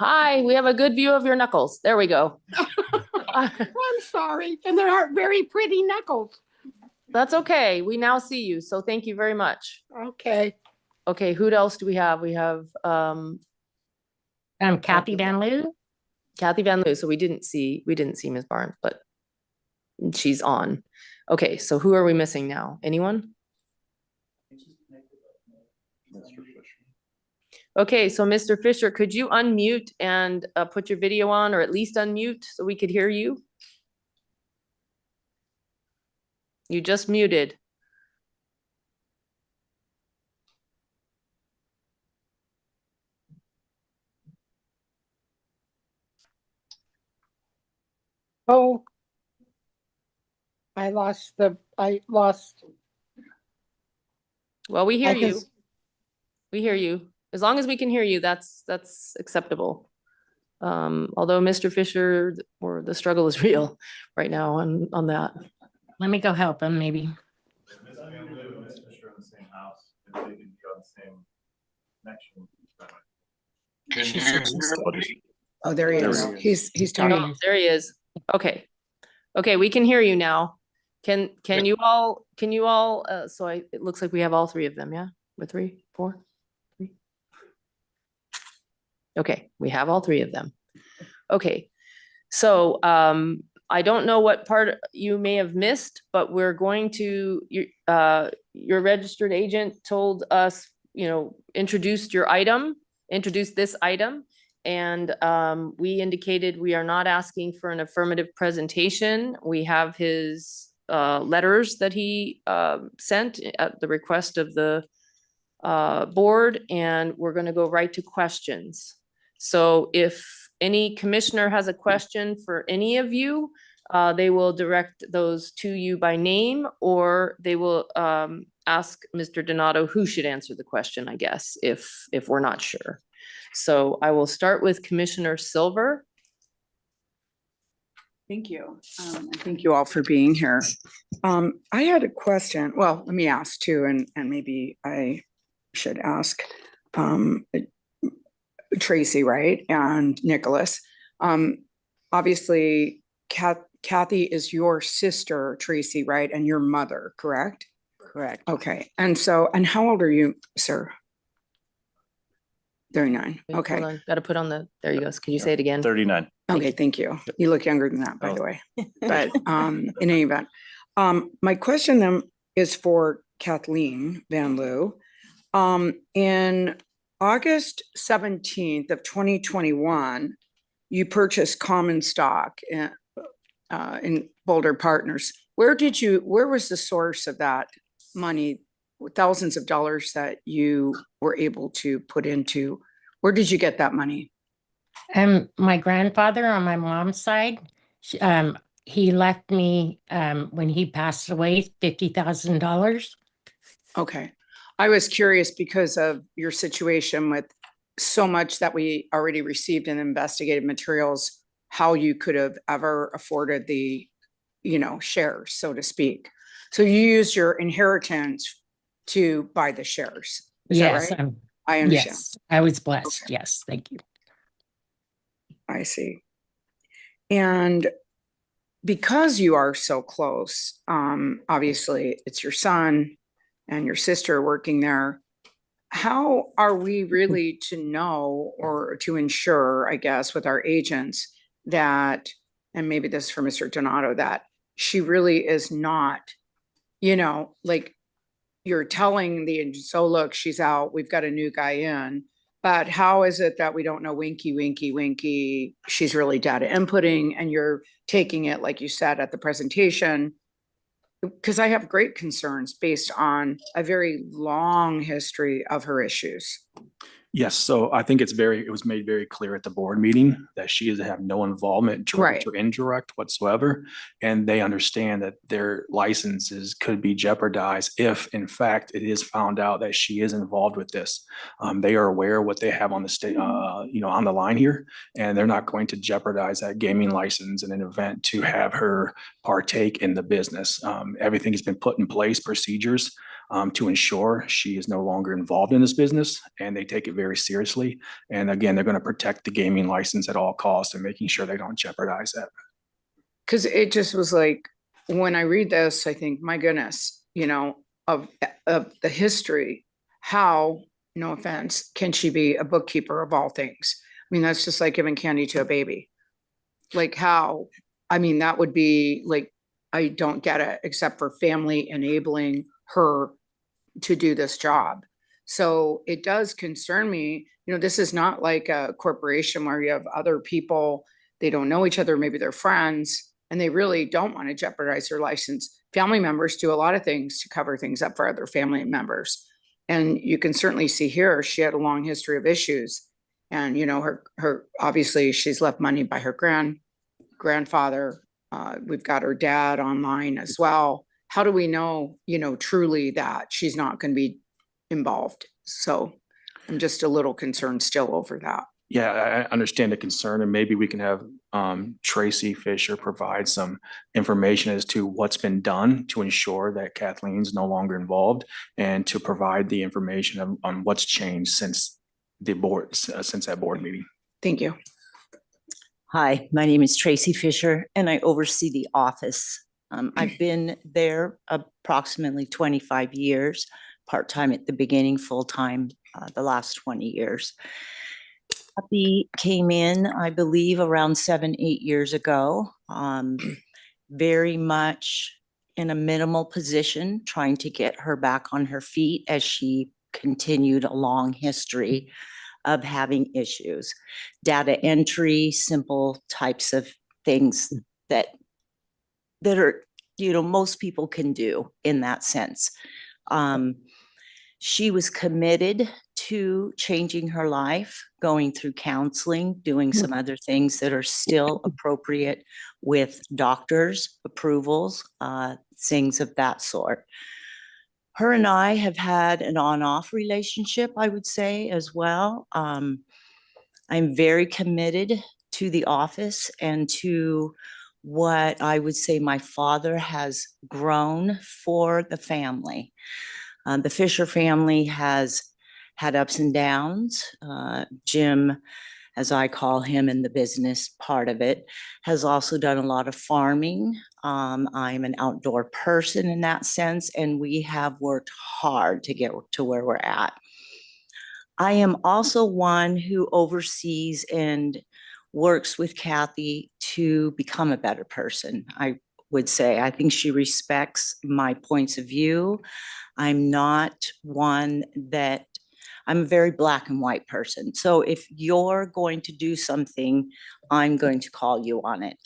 Hi, we have a good view of your knuckles. There we go. I'm sorry, and they aren't very pretty knuckles. That's okay. We now see you, so thank you very much. Okay. Okay, who else do we have? We have Kathy Van Loo. Kathy Van Loo. So we didn't see Ms. Barnes, but she's on. Okay, so who are we missing now? Anyone? Okay, so Mr. Fisher, could you unmute and put your video on, or at least unmute so we could hear you? You just muted. Oh. I lost. Well, we hear I you. guess- We hear you. As long as we can hear you, that's acceptable. Although Mr. Fisher, or the struggle is real right now on that. Let me go help him, maybe. Oh, there he is. He's talking. Oh, there he is. Okay. Okay, we can hear you now. Can you all, so it looks like we have all three of them, yeah? We're 3, 4, 3. Okay, we have all three of them. Okay, so I don't know what part you may have missed, but we're going to, your registered agent told us, introduced this item. And we indicated we are not asking for an affirmative presentation. We have his letters that he sent at the request of the board, and we're going to go right to questions. So if any commissioner has a question for any of you, they will direct those to you by name, or they will ask Mr. Donato who should answer the question, I guess, if we're not sure. So I will start with Commissioner Silver. Thank you. Thank you all for being here. I had a question. Well, let me ask too, and maybe I should ask Tracy, right? And Nicholas. Obviously, Kathy is your sister, Tracy, right? And your mother, correct? Correct. Okay. And how old are you, sir? 39. Okay. Got to put on there you go. Can you say it again? 39. Okay, thank you. You look younger than that, by the way. But in any event, my question then is for Kathleen Van Loo. In August 17th of 2021, you purchased common stock in Boulder Partners. Where was the source of that money, thousands of dollars that you were able to put into? Where did you get that money? My grandfather on my mom's side, He left me, when he passed away, $50,000. Okay. I was curious because of your situation with so much that we already received in investigative materials, how you could have ever afforded the, shares, so to speak. So you used your inheritance to buy the shares. Is that Yes, right? I understand. yes, I was blessed. Yes, thank you. I see. And because you are so close, obviously it's your son and your sister working there. How are we really to know or to ensure, I guess, with our agents that, and maybe this is for Mr. Donato, that she really is not, like you're telling the, so look, she's out, we've got a new guy in. But how is it that we don't know winky, winky, winky, she's really data inputting and you're taking it, like you said at the presentation? Because I have great concerns based on a very long history of her issues. Yes, so I think it was made very clear at the board meeting that she is to have no involvement, direct or indirect whatsoever. And they understand that their licenses could be jeopardized if, in fact, it is found out that she is involved with this. They are aware of what they have on the state, on the line here, and they're not going to jeopardize that gaming license in an event to have her partake in the business. Everything has been put in place, procedures to ensure she is no longer involved in this business, and they take it very seriously. And again, they're going to protect the gaming license at all costs and making sure they don't jeopardize that. Because it just was like, when I read this, I think, my goodness, of the history, how, no offense, can she be a bookkeeper of all things? I mean, that's just like giving candy to a baby. Like how, I mean, that would be like, I don't get it, except for family enabling her to do this job. So it does concern me, this is not like a corporation where you have other people, they don't know each other, maybe they're friends, and they really don't want to jeopardize their license. Family members do a lot of things to cover things up for other family members. And you can certainly see here, she had a long history of issues. And, her obviously she's left money by her grandfather. We've got her dad online as well. How do we know, truly that she's not going to be involved? So I'm just a little concerned still over that. Yeah, I understand the concern, and maybe we can have Tracy Fisher provide some information as to what's been done to ensure that Kathleen's no longer involved, and to provide the information on what's changed since the board, since that board meeting. Thank you. Hi, my name is Tracy Fisher, and I oversee the office. I've been there approximately 25 years, part-time at the beginning, full-time the last 20 years. Kathy came in, I believe, around 7-8 years ago, very much in a minimal position, trying to get her back on her feet as she continued a long history of having issues. Data entry, simple types of things that are, most people can do in that sense. She was committed to changing her life, going through counseling, doing some other things that are still appropriate with doctors' approvals, things of that sort. Her and I have had an on-off relationship, I would say, as well. I'm very committed to the office and to what I would say my father has grown for the family. The Fisher family has had ups and downs. Jim, as I call him in the business part of it, has also done a lot of farming. I'm an outdoor person in that sense, and we have worked hard to get to where we're at. I am also one who oversees and works with Kathy to become a better person. I would say, I think she respects my points of view. I'm not one that, I'm a very black and white person. So if you're going to do something, I'm going to call you on it.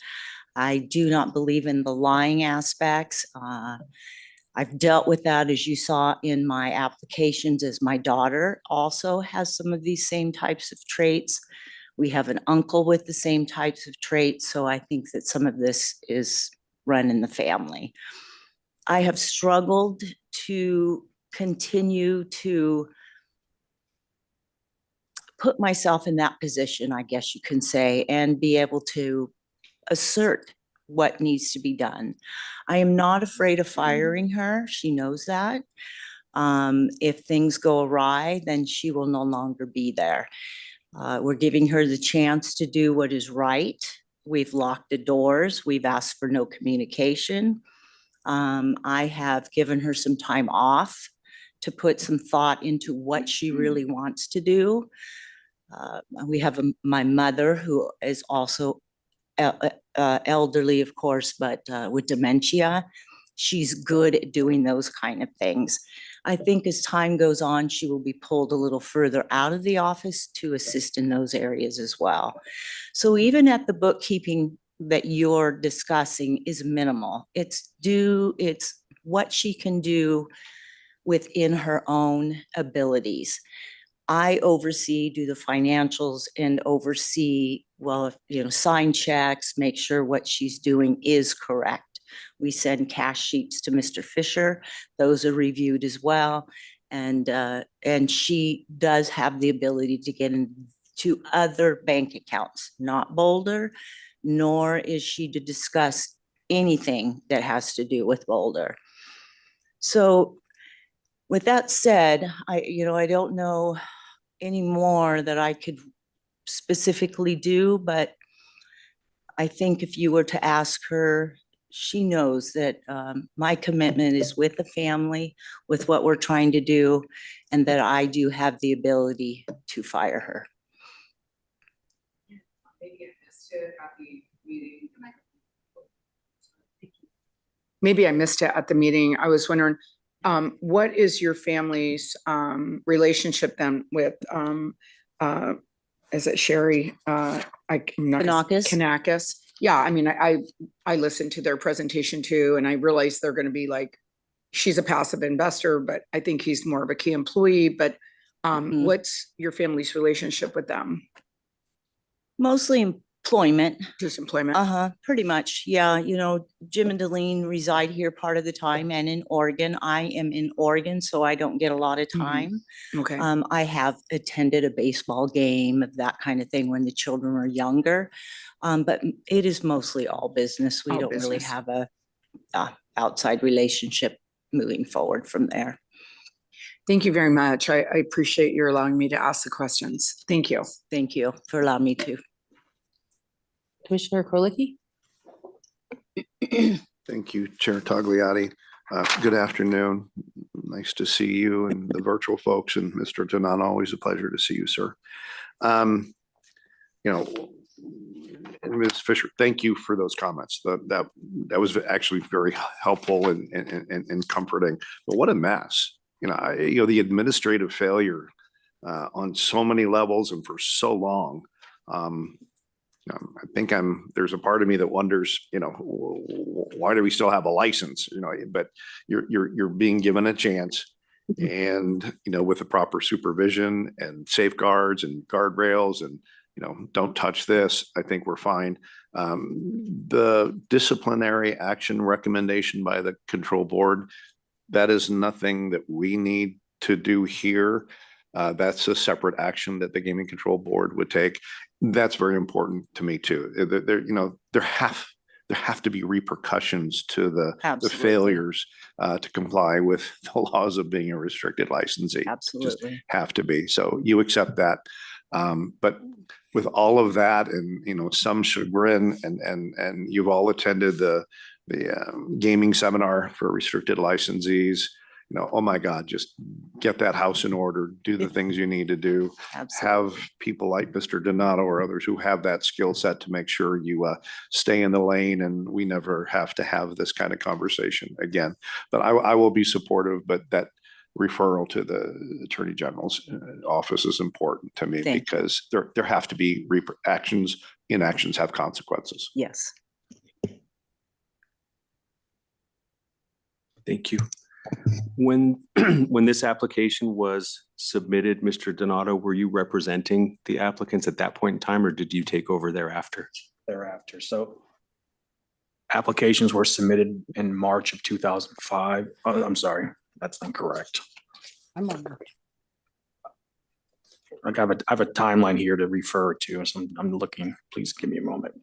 I do not believe in the lying aspects. I've dealt with that, as you saw in my applications, as my daughter also has some of these same types of traits. We have an uncle with the same types of traits, so I think that some of this is run in the family. I have struggled to continue to put myself in that position, I guess you can say, and be able to assert what needs to be done. I am not afraid of firing her. She knows that. If things go awry, then she will no longer be there. We're giving her the chance to do what is right. We've locked the doors. We've asked for no communication. I have given her some time off to put some thought into what she really wants to do. We have my mother, who is also elderly, of course, but with dementia. She's good at doing those kind of things. I think as time goes on, she will be pulled a little further out of the office to assist in those areas as well. So even at the bookkeeping that you're discussing is minimal. It's what she can do within her own abilities. I oversee, do the financials and oversee, well, sign checks, make sure what she's doing is correct. We send cash sheets to Mr. Fisher. Those are reviewed as well. And she does have the ability to get into other bank accounts, not Boulder, nor is she to discuss anything that has to do with Boulder. So with that said, I don't know any more that I could specifically do, but I think if you were to ask her, she knows that my commitment is with the family, with what we're trying to do, and that I do have the ability to fire her. Maybe I missed it at the meeting. I was wondering, what is your family's relationship then with, is it Sherry? Kanakis? Yeah, I mean, I listened to their presentation too, and I realized they're going to be like, she's a passive investor, but I think he's more of a key employee. But what's your family's relationship with them? Mostly employment. Just employment. Pretty much. Yeah. Jim and Delene reside here part of the time and in Oregon. I am in Oregon, so I don't get a lot of time. Okay. I have attended a baseball game, that kind of thing when the children were younger. But it is mostly all business. We don't really have a outside relationship moving forward from there. Thank you very much. I appreciate your allowing me to ask the questions. Thank you. Thank you for allowing me to. Commissioner Krolicki? Thank you, Chair Tagliati. Good afternoon. Nice to see you and the virtual folks, and Mr. Donato, always a pleasure to see you, sir. And Ms. Fisher, thank you for those comments. That was actually very helpful and comforting. But what a mess. The administrative failure on so many levels and for so long. I think there's a part of me that wonders, why do we still have a license? But you're being given a chance, and with the proper supervision and safeguards and guardrails, and don't touch this. I think we're fine. The disciplinary action recommendation by the control board, that is nothing that we need to do here. That's a separate action that the Gaming Control Board would take. That's very important to me too. There have to be repercussions to the failures to comply with the laws of being a restricted licensee. Absolutely. Just have to be. So you accept that. But with all of that and some chagrin, and you've all attended the gaming seminar for restricted licensees. Oh my God, just get that house in order, do the things you need to do. Have people like Mr. Donato or others who have that skill set to make sure you stay in the lane, and we never have to have this kind of conversation again. But I will be supportive, but that referral to the Attorney General's office is important to me because there have to be actions. Inactions have consequences. Yes. Thank you. When this application was submitted, Mr. Donato, were you representing the applicants at that point in time, or did you take over thereafter? Thereafter. So applications were submitted in March of 2005. Oh, I'm sorry, that's incorrect. I'm on. Like I have a timeline here to refer to, so I'm looking. Please give me a moment.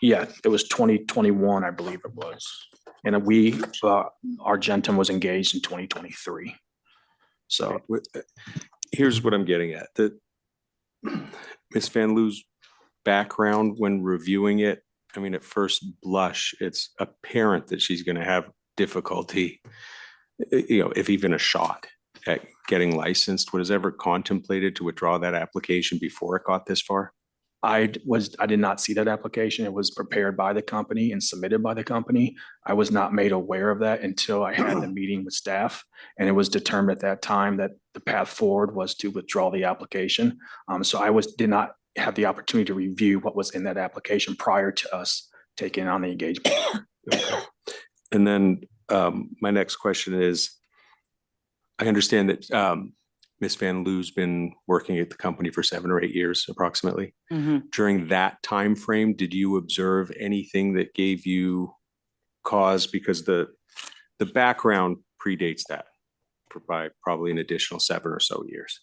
Yeah, it was 2021, I believe it was. And Argentum was engaged in 2023. So Here's what I'm getting at. Ms. Van Loo's background when reviewing it, I mean, at first blush, it's apparent that she's going to have difficulty, if even a shot at getting licensed. Was ever contemplated to withdraw that application before it got this far? I did not see that application. It was prepared by the company and submitted by the company. I was not made aware of that until I had the meeting with staff. And it was determined at that time that the path forward was to withdraw the application. So I did not have the opportunity to review what was in that application prior to us taking on the engagement. And then my next question is, I understand that Ms. Van Loo's been working at the company for 7 or 8 years approximately. Mhm. During that time frame, did you observe anything that gave you cause? Because the background predates that by probably an additional 7 or so years.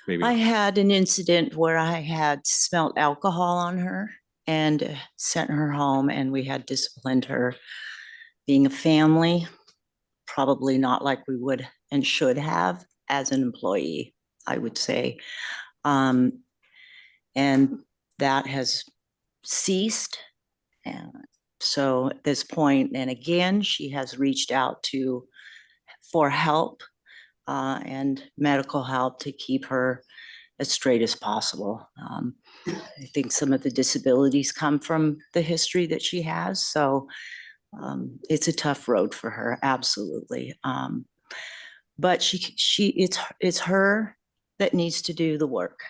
Maybe I had an incident where I had smelled alcohol on her and sent her home, and we had disciplined her. Being a family, probably not like we would and should have as an employee, I would say. And that has ceased. And so at this point, and again, she has reached out for help and medical help to keep her as straight as possible. I think some of the disabilities come from the history that she has. So it's a tough road for her, absolutely. But it's her that needs to do the work.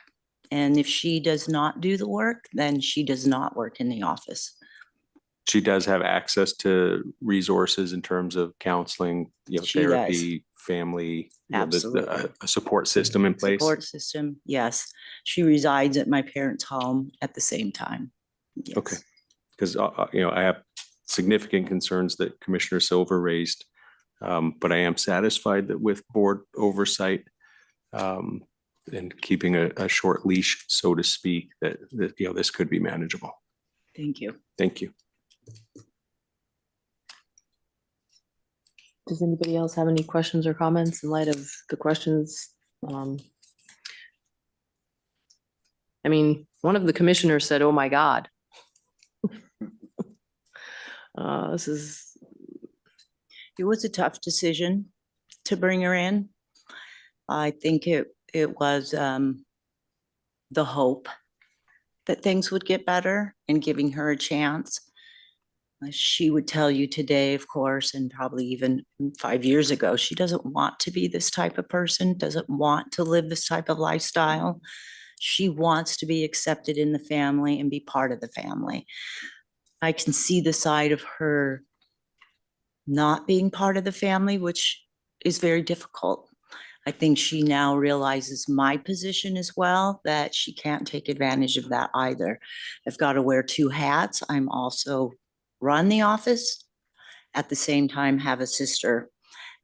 And if she does not do the work, then she does not work in the office. she does have access to resources in terms of counseling, She does. therapy, family, Absolutely. a support system in place. Support system, yes. She resides at my parents' home at the same time. Yes. Okay, because I have significant concerns that Commissioner Silver raised, but I am satisfied that with board oversight and keeping a short leash, so to speak, that this could be manageable. Thank you. Thank you. Does anybody else have any questions or comments in light of the questions? I mean, one of the commissioners said, "Oh my God." It was a tough decision to bring her in. I think it was the hope that things would get better and giving her a chance. She would tell you today, of course, and probably even 5 years ago, she doesn't want to be this type of person, doesn't want to live this type of lifestyle. She wants to be accepted in the family and be part of the family. I can see the side of her not being part of the family, which is very difficult. I think she now realizes my position as well, that she can't take advantage of that either. I've got to wear 2 hats. I'm also run the office, at the same time have a sister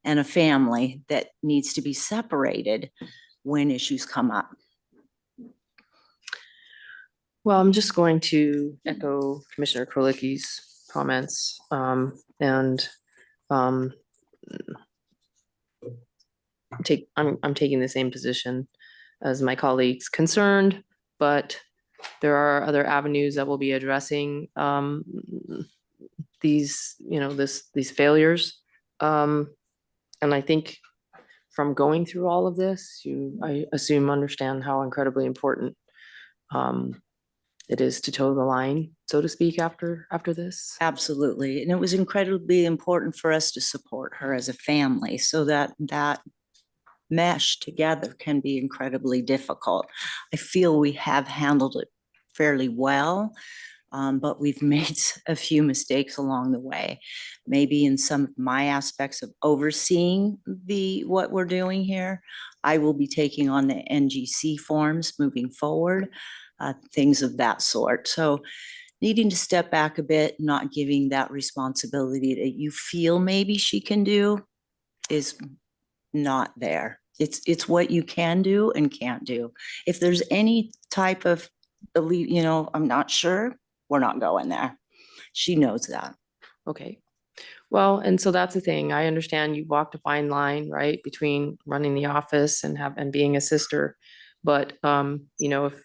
and a family that needs to be separated when issues come up. Well, I'm just going to echo Commissioner Krolicki's comments and I'm taking the same position as my colleagues, concerned, but there are other avenues that will be addressing these failures. And I think from going through all of this, I assume understand how incredibly important it is to toe the line, so to speak, after this. Absolutely. And it was incredibly important for us to support her as a family, so that mesh together can be incredibly difficult. I feel we have handled it fairly well. But we've made a few mistakes along the way. Maybe in some of my aspects of overseeing what we're doing here, I will be taking on the NGC forms moving forward, things of that sort. So needing to step back a bit, not giving that responsibility that you feel maybe she can do is not there. It's what you can do and can't do. If there's any type of, I'm not sure, we're not going there. She knows that. Okay. Well, and so that's the thing. I understand you walked a fine line, right, between running the office and being a sister. But, if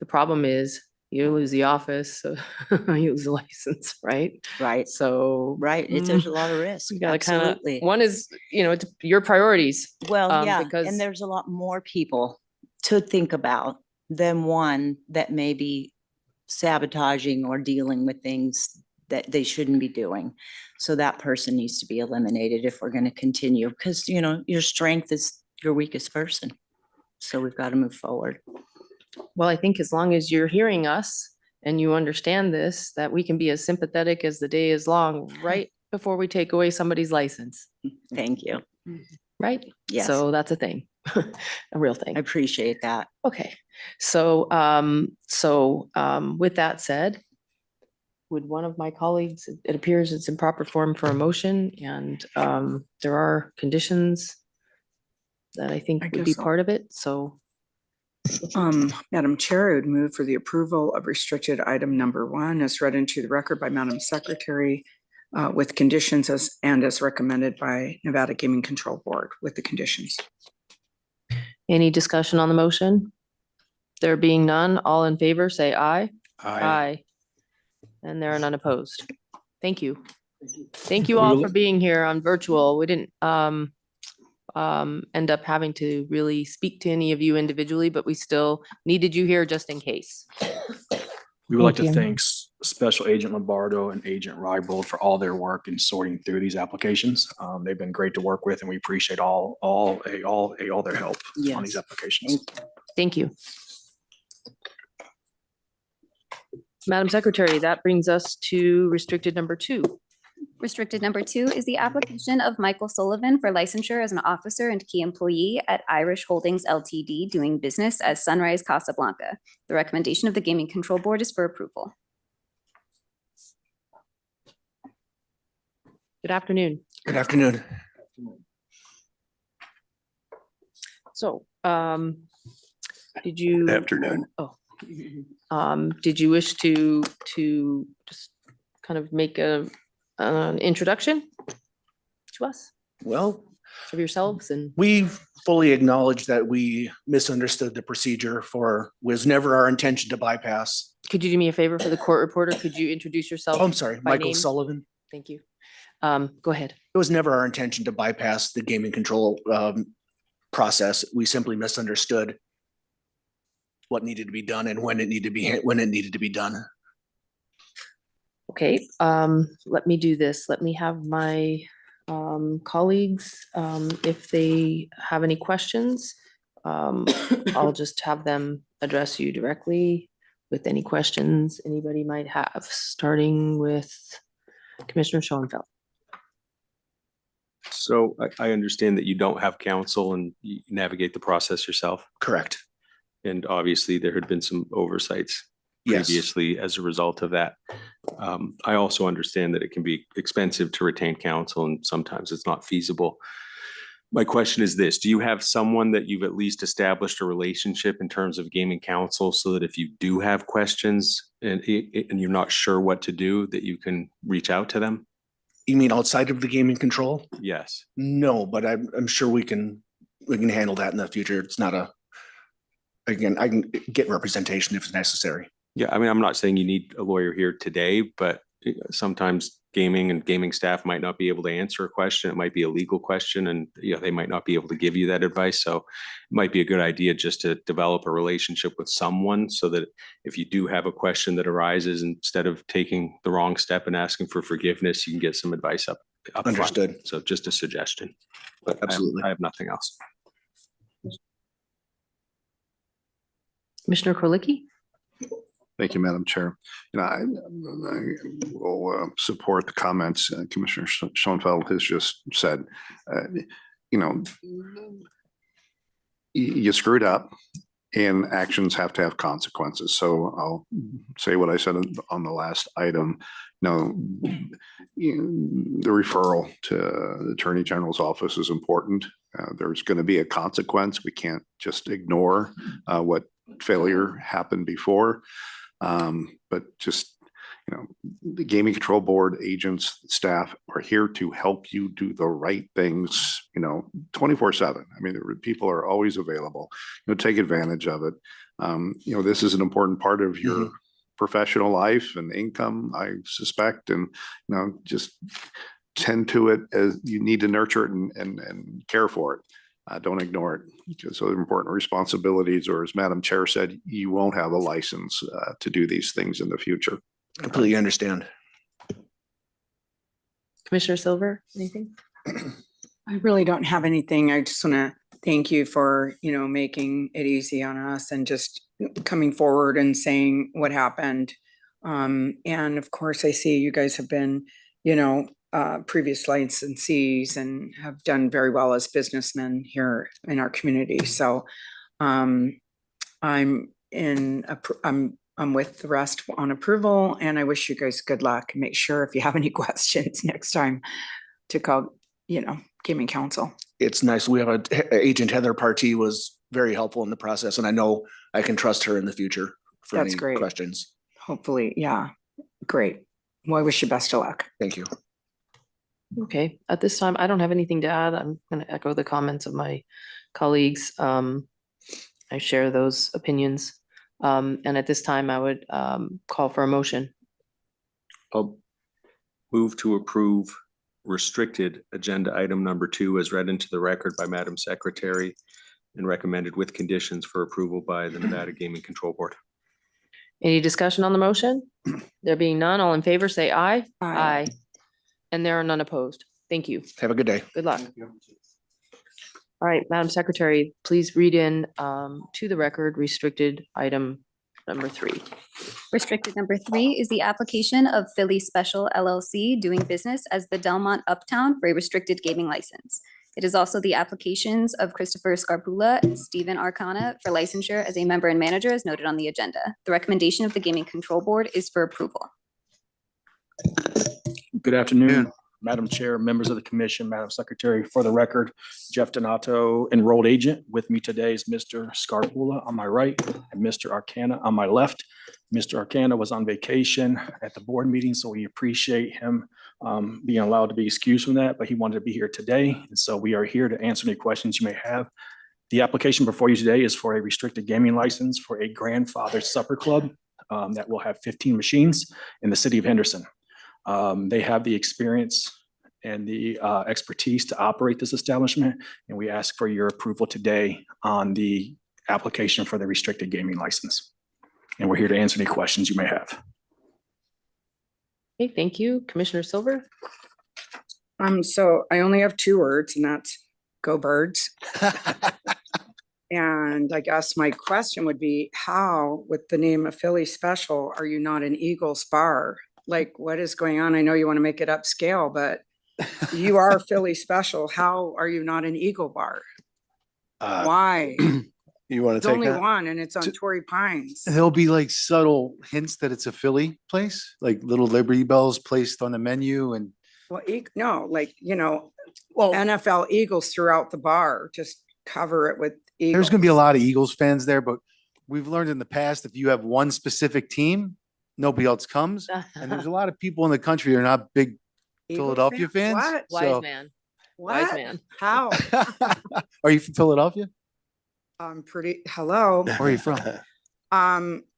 the problem is you lose the office, so you lose the license, right? Right. So. Right. There's a lot of risk. You gotta kind of, Absolutely. one is, it's your priorities. Well, yeah, because and there's a lot more people to think about than one that may be sabotaging or dealing with things that they shouldn't be doing. So that person needs to be eliminated if we're going to continue, because, your strength is your weakest person. So we've got to move forward. Well, I think as long as you're hearing us and you understand this, that we can be as sympathetic as the day is long, right before we take away somebody's license. Thank you. Right? Yes. So that's a thing, a real thing. I appreciate that. Okay. So, with that said, would one of my colleagues, it appears it's in proper form for a motion, and there are conditions that I think would be guess so. part of it. So Madam Chair, I would move for the approval of restricted item number 1 as read into the record by Madam Secretary, with conditions as recommended by Nevada Gaming Control Board with the conditions. any discussion on the motion? There being none, all in favor, say aye. Aye. And there are none opposed. Thank you. Thank you all for being here on virtual. We didn't end up having to really speak to any of you individually, but we still needed you here just in case. We would like Thank to you. thank Special Agent Lombardo and Agent Rybold for all their work in sorting through these applications. They've been great to work with, and we appreciate all their help on these Yes. applications. Thank you. Madam Secretary, that brings us to restricted number 2. Restricted number 2 is the application of Michael Sullivan for licensure as an officer and key employee at Irish Holdings LTD, doing business as Sunrise Casablanca. The recommendation of the Gaming Control Board is for approval. Good afternoon. Good afternoon. So, did you? Afternoon. Oh, did you wish to just kind of make an introduction to us Well, of yourselves and? we fully acknowledge that we misunderstood the procedure was never our intention to bypass. Could you do me a favor for the court reporter? Could you introduce yourself? Oh, I'm sorry, by Michael name? Sullivan. Thank you. Go ahead. It was never our intention to bypass the gaming control process. We simply misunderstood what needed to be done and when it needed to be done. Okay, let me do this. Let me have my colleagues, if they have any questions, I'll just have them address you directly with any questions anybody might have, starting with Commissioner Schoenfeld. So I understand that you don't have counsel and you navigate the process yourself. Correct. And obviously there had been some oversights Yes. previously as a result of that. I also understand that it can be expensive to retain counsel and sometimes it's not feasible. My question is this: do you have someone that you've at least established a relationship in terms of gaming counsel so that if you do have questions and you're not sure what to do, that you can reach out to them? You mean outside of the gaming control? Yes. No, but I'm sure we can handle that in the future. It's not I can get representation if it's necessary. Yeah, I mean, I'm not saying you need a lawyer here today, but sometimes gaming and gaming staff might not be able to answer a question. It might be a legal question and they might not be able to give you that advice. So it might be a good idea just to develop a relationship with someone so that if you do have a question that arises, instead of taking the wrong step and asking for forgiveness, you can get some advice up front. Understood. So just a suggestion. But Absolutely. I have nothing else. Commissioner Krolicki? Thank you, Madam Chair. I will support the comments Commissioner Schoenfeld has just said. You screwed up and actions have to have consequences. So I'll say what I said on the last item. The referral to the Attorney General's office is important. There's going to be a consequence. We can't just ignore what failure happened before. But just, the Gaming Control Board agents, staff are here to help you do the right things, 24/7. I mean, people are always available, take advantage of it. This is an important part of your professional life and income, I suspect, and, just tend to it as you need to nurture it and care for it. Don't ignore it, because those are important responsibilities, or as Madam Chair said, you won't have a license to do these things in the future. Completely understand. Commissioner Silver, anything? I really don't have anything. I just want to thank you for, making it easy on us and just coming forward and saying what happened. And of course, I see you guys have been, previous licensees and have done very well as businessmen here in our community. So I'm with the rest on approval, and I wish you guys good luck. Make sure if you have any questions next time to call, Gaming Council. It's nice. We have Agent Heather Partee was very helpful in the process, and I know I can trust her in the future for That's any great. questions. Hopefully, yeah, great. Well, I wish you best of luck. Thank you. Okay, at this time, I don't have anything to add. I'm going to echo the comments of my colleagues. I share those opinions. And at this time, I would call for a motion. I'll move to approve restricted agenda item number 2 as read into the record by Madam Secretary and recommended with conditions for approval by the Nevada Gaming Control Board. Any discussion on the motion? There being none, all in favor, say aye. Aye. And there are none opposed. Thank you. Have a good day. Good luck. All right, Madam Secretary, please read in to the record restricted item number 3. Restricted number 3 is the application of Philly Special LLC doing business as the Delmont Uptown for a restricted gaming license. It is also the applications of Christopher Scarpula and Stephen Arcana for licensure as a member and manager as noted on the agenda. The recommendation of the Gaming Control Board is for approval. Good afternoon, Madam Chair, members of the commission, Madam Secretary. For the record, Jeff Donato, enrolled agent. With me today is Mr. Scarpula on my right and Mr. Arcana on my left. Mr. Arcana was on vacation at the board meeting, so we appreciate him being allowed to be excused from that, but he wanted to be here today. And so we are here to answer any questions you may have. The application before you today is for a restricted gaming license for a grandfather supper club that will have 15 machines in the city of Henderson. They have the experience and the expertise to operate this establishment, and we ask for your approval today on the application for the restricted gaming license. And we're here to answer any questions you may have. Okay, thank you. Commissioner Silver? So I only have 2 words, and that's go birds. And I guess my question would be, how, with the name of Philly Special, are you not an Eagles bar? Like, what is going on? I know you want to make it upscale, but you are Philly Special. How are you not an Eagle bar? Why? You want It's to take only that? one, and it's on Torrey Pines. There'll be like subtle hints that it's a Philly place, like little Liberty Bells placed on the menu and. Well, no, like, NFL Eagles throughout the bar, just cover it with Eagles. There's gonna be a lot of Eagles fans there, but we've learned in the past, if you have one specific team, nobody else comes. And there's a lot of people in the country who are not big Eagles Philadelphia fan? fans. What? Wise So- man. What? Wise man. How? Are you from Philadelphia? I'm hello. Where are you from?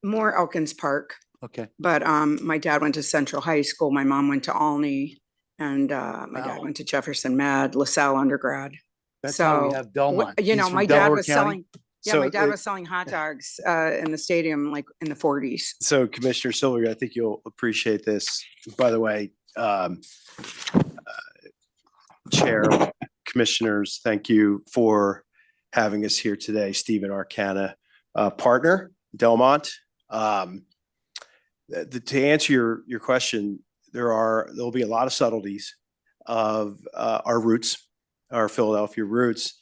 More Elkins Park, Okay. but my dad went to Central High School. My mom went to Alney, and my dad went to Jefferson Med, LaSalle undergrad. That's how we So, have Delmont. You know, He's from my dad Delaware was County. selling, So my dad it- was selling hot dogs in the stadium like in the 40s. So Commissioner Silver, I think you'll appreciate this. By the way, Chair, Commissioners, thank you for having us here today. Stephen Arcana, partner, Delmont. to answer your question, there'll be a lot of subtleties of our roots, our Philadelphia roots.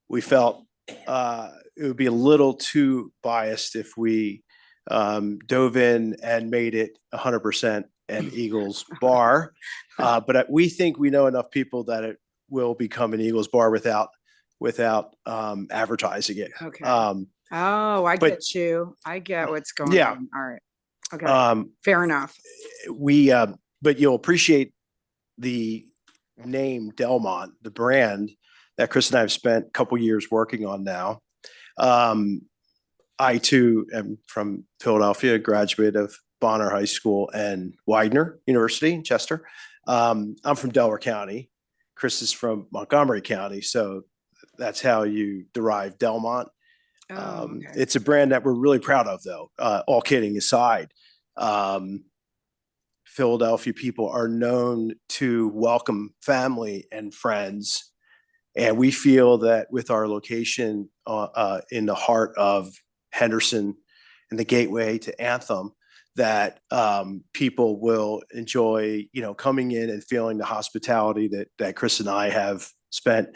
We felt it would be a little too biased if we dove in and made it 100% an Eagles bar. But we think we know enough people that it will become an Eagles bar without advertising it. Okay. But- I get you. I get what's going Yeah. on. All right. Okay. Fair enough. But you'll appreciate the name Delmont, the brand that Chris and I have spent a couple years working on now. I too am from Philadelphia, graduate of Bonner High School and Widener University in Chester. I'm from Delaware County. Chris is from Montgomery County. So that's how you derive Delmont. It's a brand that we're really proud of, though, all kidding aside. Philadelphia people are known to welcome family and friends. And we feel that with our location in the heart of Henderson and the gateway to Anthem, that people will enjoy, coming in and feeling the hospitality that Chris and I have spent,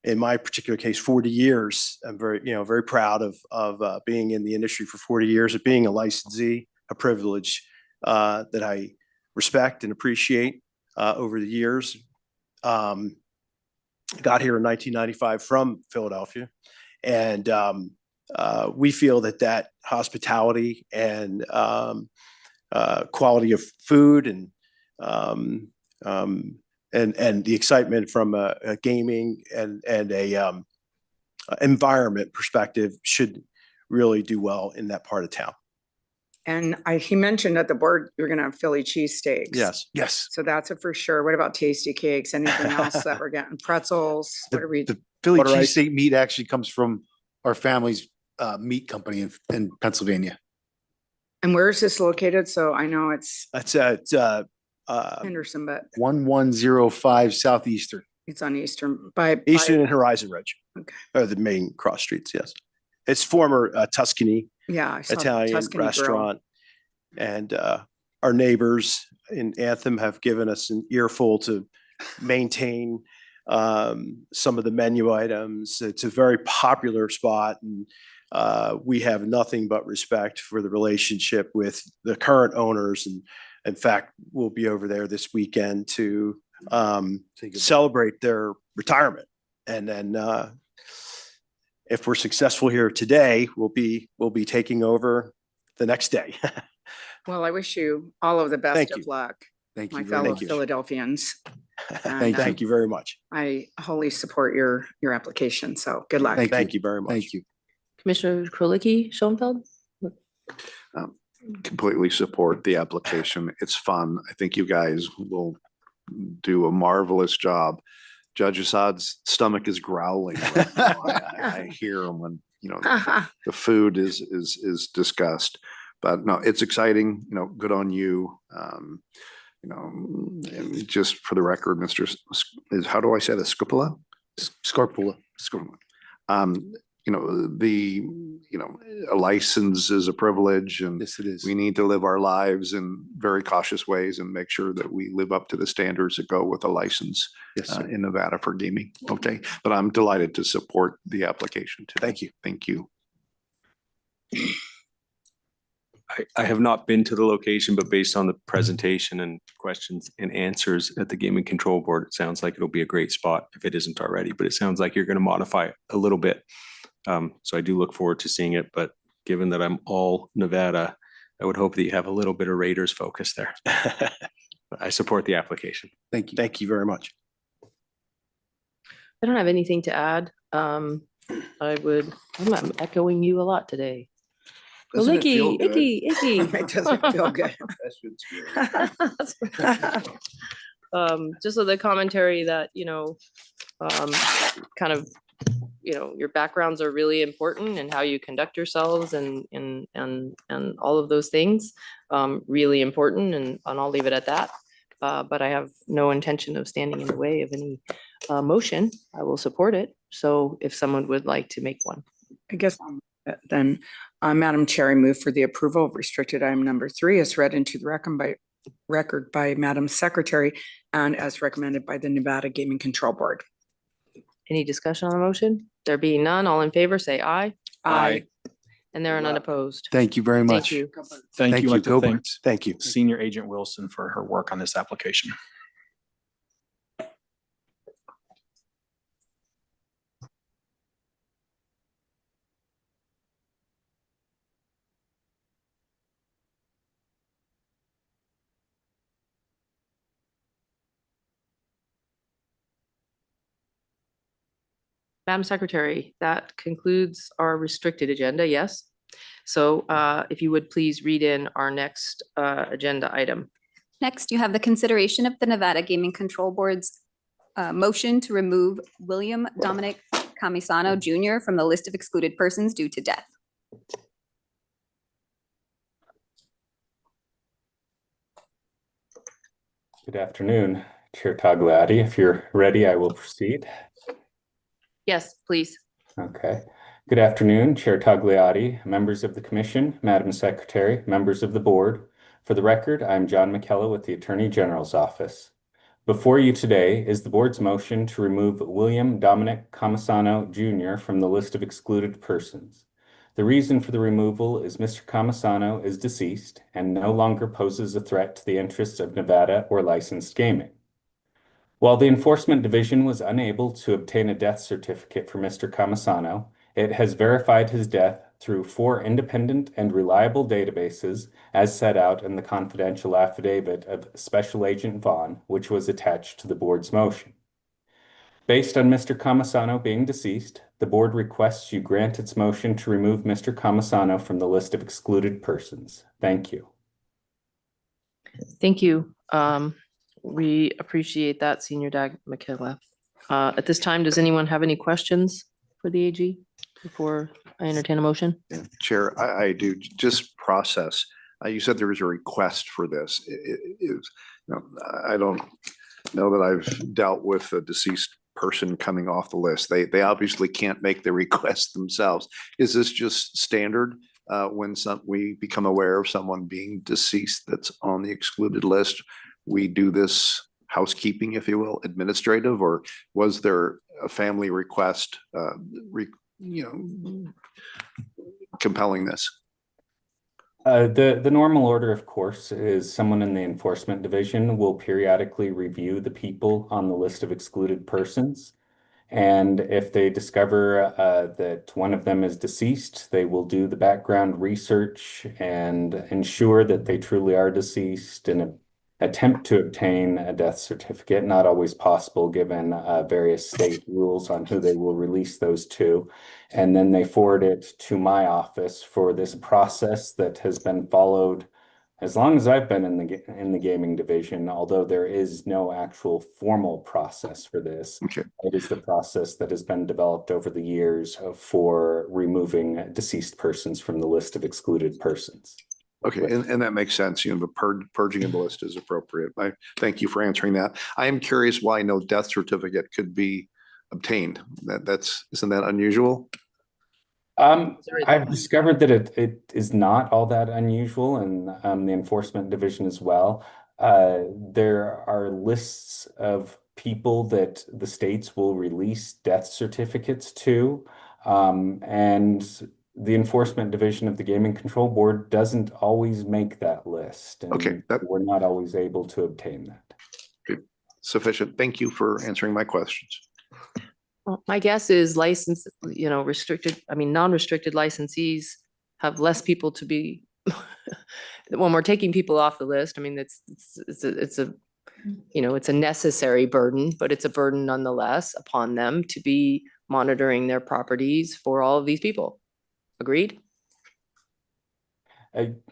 in my particular case, 40 years. I'm very proud of being in the industry for 40 years, of being a licensee, a privilege that I respect and appreciate over the years. Got here in 1995 from Philadelphia, and we feel that hospitality and quality of food and the excitement from a gaming and a environment perspective should really do well in that part of town. And he mentioned at the board, you're going to have Philly cheesesteaks. Yes. So that's a for sure. What about tasty cakes? Anything else that we're getting? Pretzels? What are we? The Philly Butter ice. cheesesteak meat actually comes from our family's meat company in Pennsylvania. And where is this located? So I know it's That's Henderson, but 1105 Southeastern. it's on Eastern by Eastern and Horizon Ridge. Okay. Are the main cross streets, yes. It's former Tuscany Yeah, I saw the Italian Tuscany Grill. restaurant. And our neighbors in Anthem have given us an earful to maintain some of the menu items. It's a very popular spot, and we have nothing but respect for the relationship with the current owners. And in fact, we'll be over there this weekend to celebrate their retirement. And then if we're successful here today, we'll be taking over the next day. Well, I wish you all of the best Thank of you. luck. Thank My you. fellow Thank you. Philadelphians. And, Thank you very much. I wholly support your application. So good luck. Thank you very much. Thank you. Commissioner Krolicki, Schoenfeld? Completely support the application. It's fun. I think you guys will do a marvelous job. Judge Assad's stomach is growling right now. I hear him when, the food is discussed. But no, it's exciting, good on you. And just for the record, how do I say this? Scarpula? Scarpula. A license is a privilege, and Yes, it is. we need to live our lives in very cautious ways and make sure that we live up to the standards that go with a license Yes, sir. in Nevada for gaming. Okay, but I'm delighted to support the application today. Thank you. Thank you. I have not been to the location, but based on the presentation and questions and answers at the Gaming Control Board, it sounds like it'll be a great spot if it isn't already, but it sounds like you're going to modify it a little bit. So I do look forward to seeing it, but given that I'm all Nevada, I would hope that you have a little bit of Raiders focus there. But I support the application. Thank you. Thank you very much. I don't have anything to add. I'm echoing you a lot today. Doesn't it feel Icky, good? icky. It doesn't feel good. Just so the commentary that, kind of, your backgrounds are really important and how you conduct yourselves and all of those things, really important, and I'll leave it at that. But I have no intention of standing in the way of any motion. I will support it. So if someone would like to make one. I guess then Madam Chair, I move for the approval of restricted item number 3 as read into the record by Madam Secretary and as recommended by the Nevada Gaming Control Board. Any discussion on the motion? There being none, all in favor, say aye. Aye. And there are none opposed. Thank you very Thank much. you. Thank you. I'd like Go to thank Birds. Thank you. Senior Agent Wilson for her work on this application. Madam Secretary, that concludes our restricted agenda, yes? So if you would please read in our next agenda item. Next, you have the consideration of the Nevada Gaming Control Board's motion to remove William Dominic Camisano Jr. from the list of excluded persons due to death. Good afternoon, Chair Tagliati. If you're ready, I will proceed. Yes, please. Okay. Good afternoon, Chair Tagliati, members of the Commission, Madam Secretary, members of the Board. For the record, I'm John McKellar with the Attorney General's Office. Before you today is the Board's motion to remove William Dominic Camisano Jr. from the list of excluded persons. The reason for the removal is Mr. Camisano is deceased and no longer poses a threat to the interests of Nevada or licensed gaming. While the Enforcement Division was unable to obtain a death certificate for Mr. Camisano, it has verified his death through 4 independent and reliable databases as set out in the confidential affidavit of Special Agent Vaughn, which was attached to the Board's motion. Based on Mr. Camisano being deceased, the Board requests you grant its motion to remove Mr. Camisano from the list of excluded persons. Thank you. Thank you. We appreciate that, Senior Dag McKellar. At this time, does anyone have any questions for the AG before I entertain a motion? Yeah, Chair, I do. Just process. You said there was a request for this. I don't know that I've dealt with a deceased person coming off the list. They obviously can't make the request themselves. Is this just standard when we become aware of someone being deceased that's on the excluded list? We do this housekeeping, if you will, administrative, or was there a family request, compelling this? The normal order, of course, is someone in the Enforcement Division will periodically review the people on the list of excluded persons. And if they discover that one of them is deceased, they will do the background research and ensure that they truly are deceased and attempt to obtain a death certificate. Not always possible given various state rules on who they will release those to. And then they forward it to my office for this process that has been followed as long as I've been in the gaming division, although there is no actual formal process for this. Okay. It is the process that has been developed over the years for removing deceased persons from the list of excluded persons. Okay, and that makes sense. The purging of the list is appropriate. I thank you for answering that. I am curious why no death certificate could be obtained. Isn't that unusual? I've discovered that it is not all that unusual in the Enforcement Division as well. There are lists of people that the states will release death certificates to, and the Enforcement Division of the Gaming Control Board doesn't always make that list. And okay, we're not always able to obtain that. Okay. Sufficient. Thank you for answering my questions. Well, my guess is non-restricted licensees have less people to be, when we're taking people off the list, I mean, it's a necessary burden, but it's a burden nonetheless upon them to be monitoring their properties for all of these people. Agreed?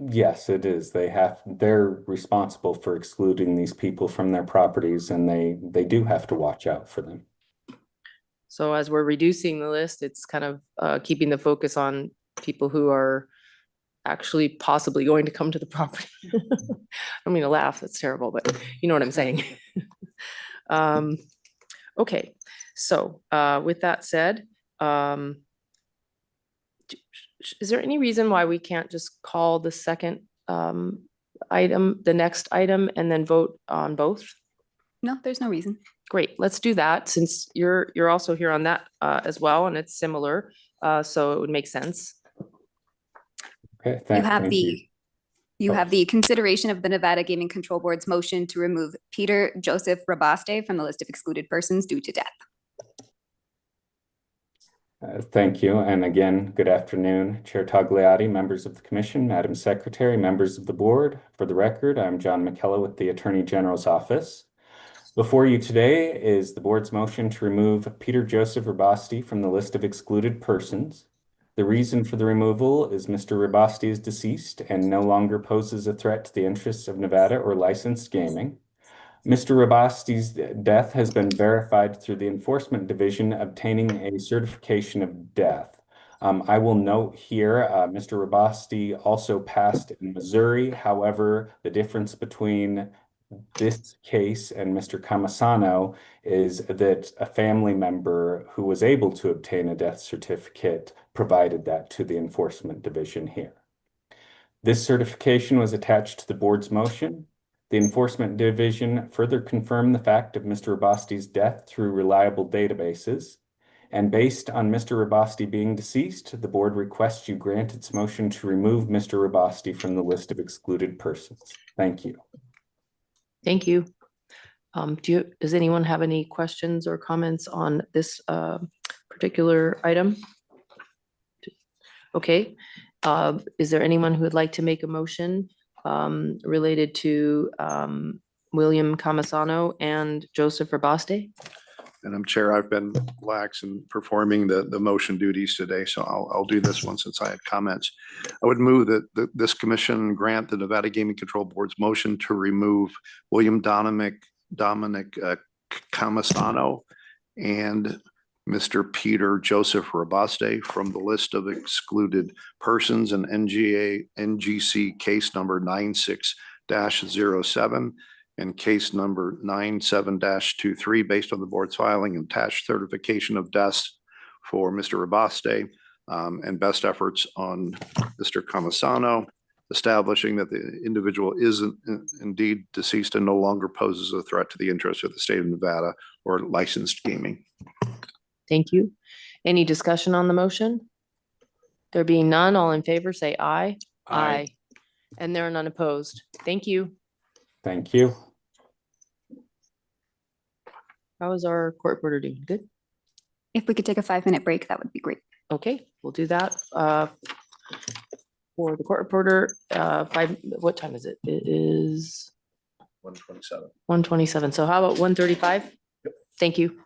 Yes, it is. They're responsible for excluding these people from their properties, and they do have to watch out for them. So as we're reducing the list, it's kind of keeping the focus on people who are actually possibly going to come to the property. I don't mean to laugh, that's terrible, but you know what I'm saying. Okay, so with that said, is there any reason why we can't just call the second item, the next item, and then vote on both? No, there's no reason. Great, let's do that since you're also here on that as well, and it's similar, so it would make sense. Okay, You have thank you. you have the consideration of the Nevada Gaming Control Board's motion to remove Peter Joseph Rabaste from the list of excluded persons due to death. Thank you. And again, good afternoon, Chair Tagliati, members of the commission, Madam Secretary, members of the board. For the record, I'm John McKellar with the Attorney General's office. Before you today is the board's motion to remove Peter Joseph Rabaste from the list of excluded persons. The reason for the removal is Mr. Rabaste is deceased and no longer poses a threat to the interests of Nevada or licensed gaming. Mr. Rabaste's death has been verified through the Enforcement Division obtaining a certification of death. I will note here, Mr. Rabaste also passed in Missouri. However, the difference between this case and Mr. Camasano is that a family member who was able to obtain a death certificate provided that to the Enforcement Division here. This certification was attached to the board's motion. The Enforcement Division further confirmed the fact of Mr. Rabaste's death through reliable databases. And based on Mr. Rabaste being deceased, the board requests you grant its motion to remove Mr. Rabaste from the list of excluded persons. Thank you. Thank you. Does anyone have any questions or comments on this particular item? Okay. Is there anyone who would like to make a motion related to William Camasano and Joseph Rabaste? Madam Chair, I've been lax in performing the motion duties today, so I'll do this one since I had comments. I would move that this commission grant the Nevada Gaming Control Board's motion to remove William Dominic Camasano and Mr. Peter Joseph Rabaste from the list of excluded persons in NGC case number 96-07 and case number 97-23 based on the board's filing and attached certification of deaths for Mr. Rabaste and best efforts on Mr. Camasano, establishing that the individual is indeed deceased and no longer poses a threat to the interests of the state of Nevada or licensed gaming. Thank you. Any discussion on the motion? There being none, all in favor, say aye. Aye. And there are none opposed. Thank you. Thank you. How is our court reporter doing? Good? If we could take a 5-minute break, that would be great. Okay, we'll do that. For the court reporter, what time is it? It is 1:27. 1:27. So how about 1:35? Thank you.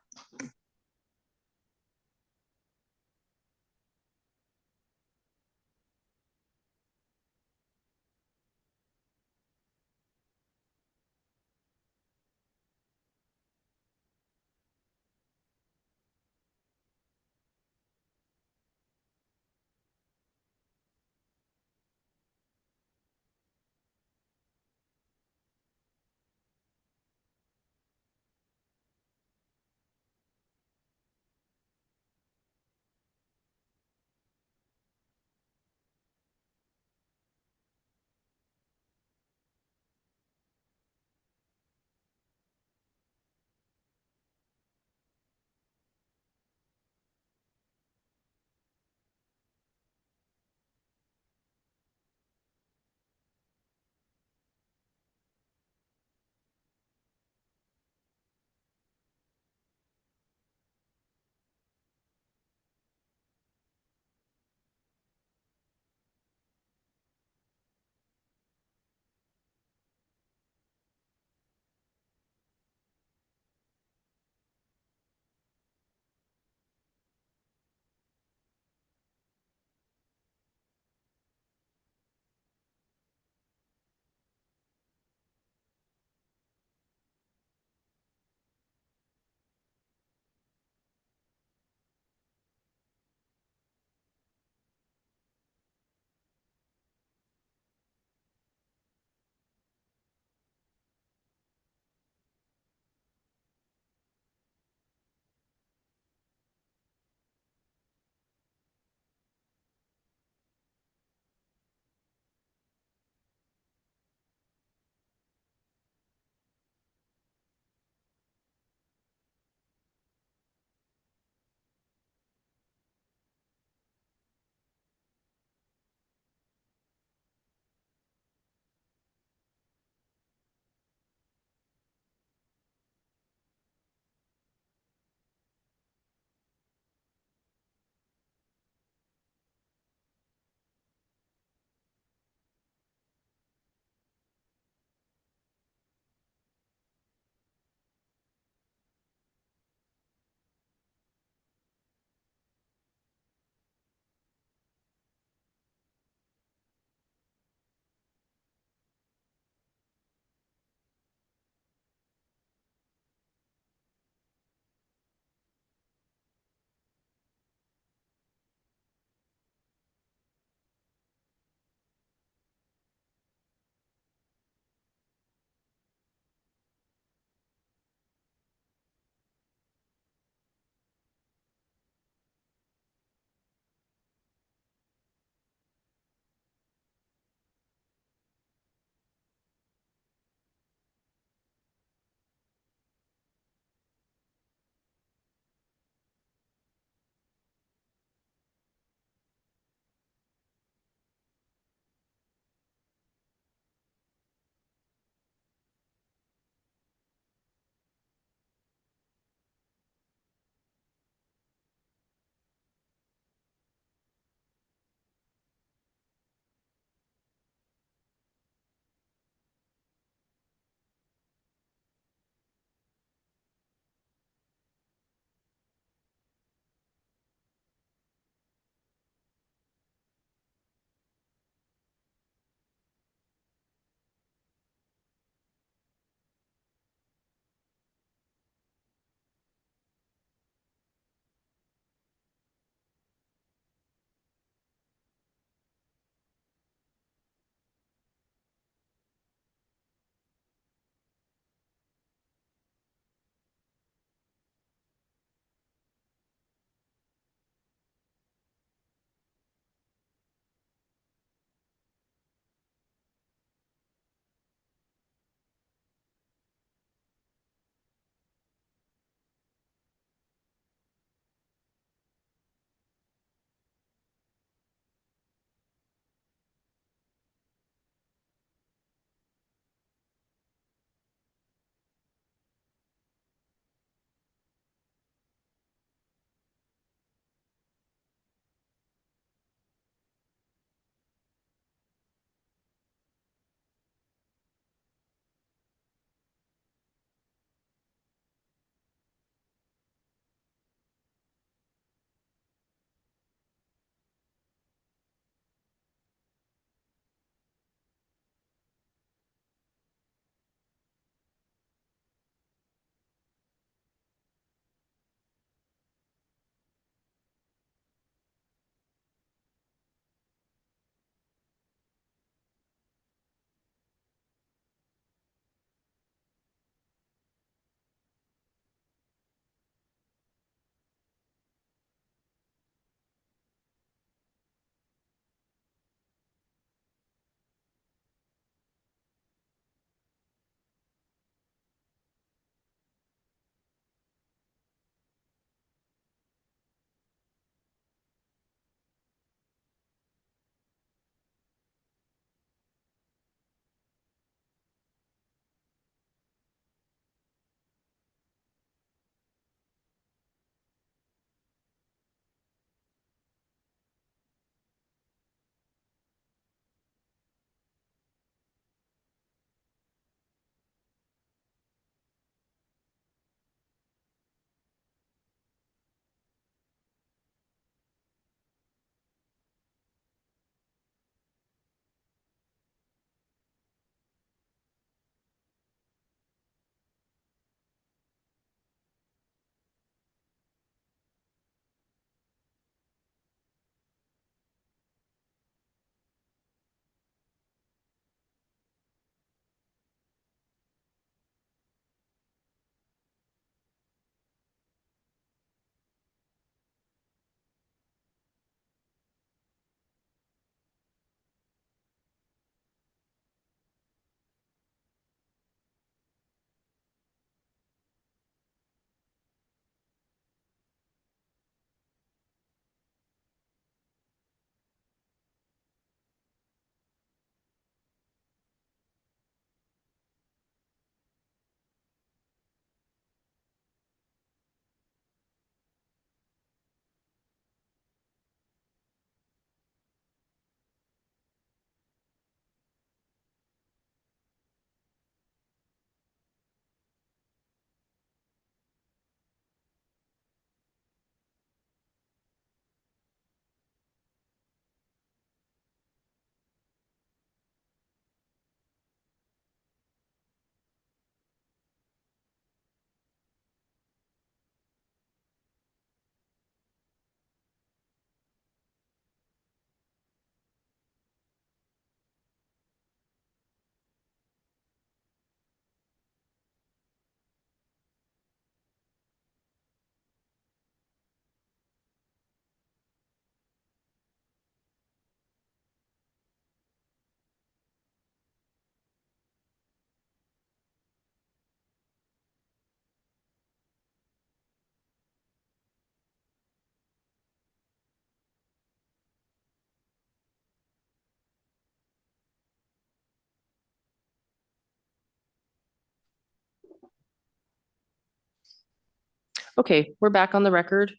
Okay, we're back on the record.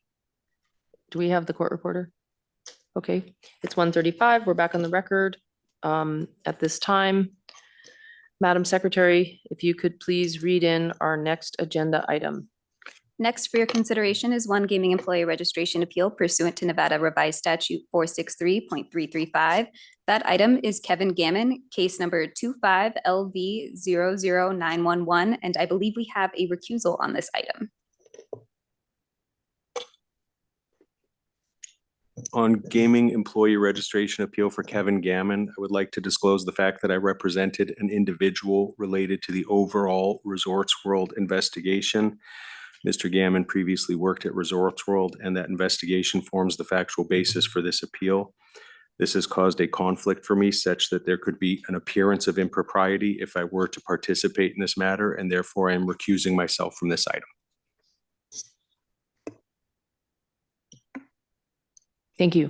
Do we have the court reporter? Okay, it's 1:35. We're back on the record. At this time, Madam Secretary, if you could please read in our next agenda item. Next for your consideration is one gaming employee registration appeal pursuant to Nevada Revised Statute 463.335. That item is Kevin Gammon, case number 25LV00911, and I believe we have a recusal on this item. On gaming employee registration appeal for Kevin Gammon, I would like to disclose the fact that I represented an individual related to the overall Resorts World investigation. Mr. Gammon previously worked at Resorts World, and that investigation forms the factual basis for this appeal. This has caused a conflict for me such that there could be an appearance of impropriety if I were to participate in this matter, and therefore I am recusing myself from this item. Thank you.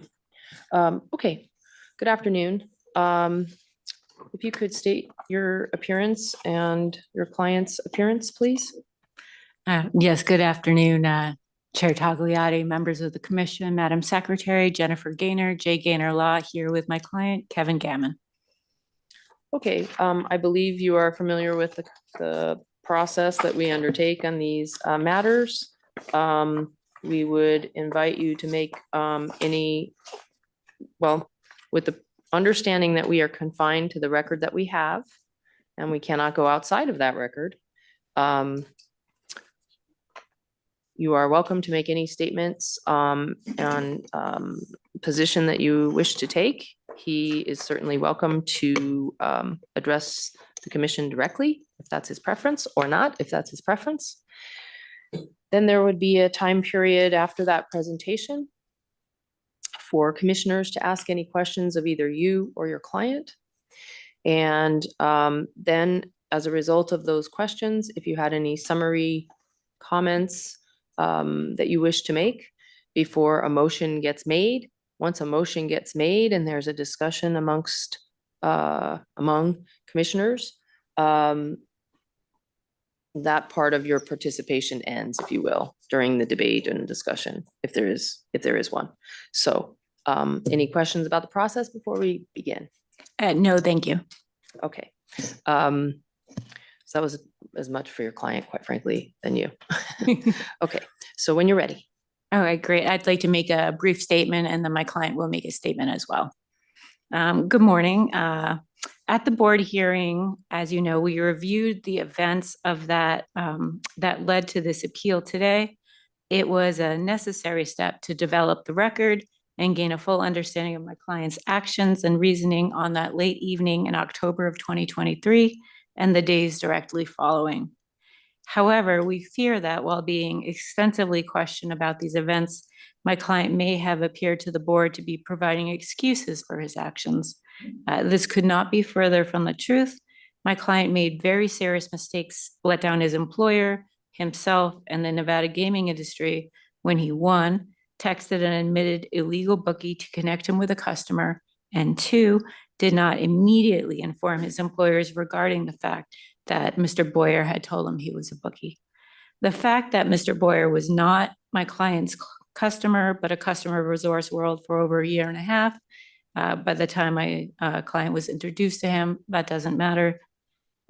Okay, good afternoon. If you could state your appearance and your client's appearance, please. Yes, good afternoon, Chair Tagliati, members of the commission, Madam Secretary, Jennifer Gaynor, Jay Gaynor Law, here with my client, Kevin Gammon. Okay, I believe you are familiar with the process that we undertake on these matters. We would invite you to make with the understanding that we are confined to the record that we have, and we cannot go outside of that record. You are welcome to make any statements and position that you wish to take. He is certainly welcome to address the commission directly, if that's his preference, or not, if that's his preference. Then there would be a time period after that presentation for commissioners to ask any questions of either you or your client. And then as a result of those questions, if you had any summary comments that you wish to make before a motion gets made, once a motion gets made and there's a discussion among commissioners, that part of your participation ends, if you will, during the debate and discussion, if there is one. So any questions about the process before we begin? No, thank you. Okay. So that was as much for your client, quite frankly, than you. Okay, so when you're ready. All right, great. I'd like to make a brief statement and then my client will make a statement as well. Good morning. At the board hearing, as you know, we reviewed the events of that led to this appeal today. It was a necessary step to develop the record and gain a full understanding of my client's actions and reasoning on that late evening in October of 2023 and the days directly following. However, we fear that while being extensively questioned about these events, my client may have appeared to the board to be providing excuses for his actions. This could not be further from the truth. My client made very serious mistakes, let down his employer, himself, and the Nevada gaming industry when he, one, texted an admitted illegal bookie to connect him with a customer, and two, did not immediately inform his employers regarding the fact that Mr. Boyer had told him he was a bookie. The fact that Mr. Boyer was not my client's customer, but a customer of Resorts World for over a year and a half, by the time my client was introduced to him, that doesn't matter.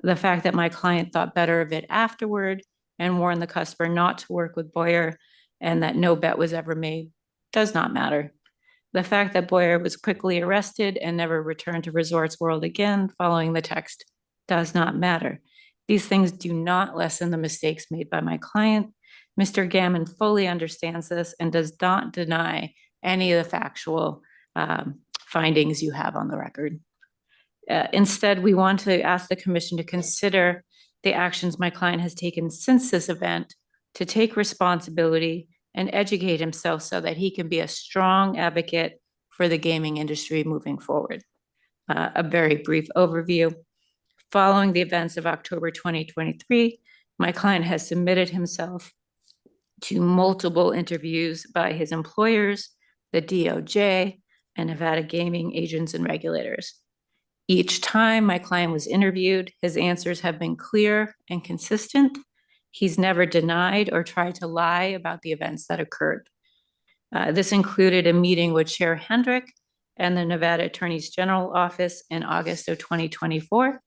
The fact that my client thought better of it afterward and warned the customer not to work with Boyer and that no bet was ever made does not matter. The fact that Boyer was quickly arrested and never returned to Resorts World again following the text does not matter. These things do not lessen the mistakes made by my client. Mr. Gammon fully understands this and does not deny any of the factual findings you have on the record. Instead, we want to ask the commission to consider the actions my client has taken since this event to take responsibility and educate himself so that he can be a strong advocate for the gaming industry moving forward. A very brief overview. Following the events of October 2023, my client has submitted himself to multiple interviews by his employers, the DOJ, and Nevada gaming agents and regulators. Each time my client was interviewed, his answers have been clear and consistent. He's never denied or tried to lie about the events that occurred. This included a meeting with Chair Hendrick and the Nevada Attorney's General Office in August of 2024.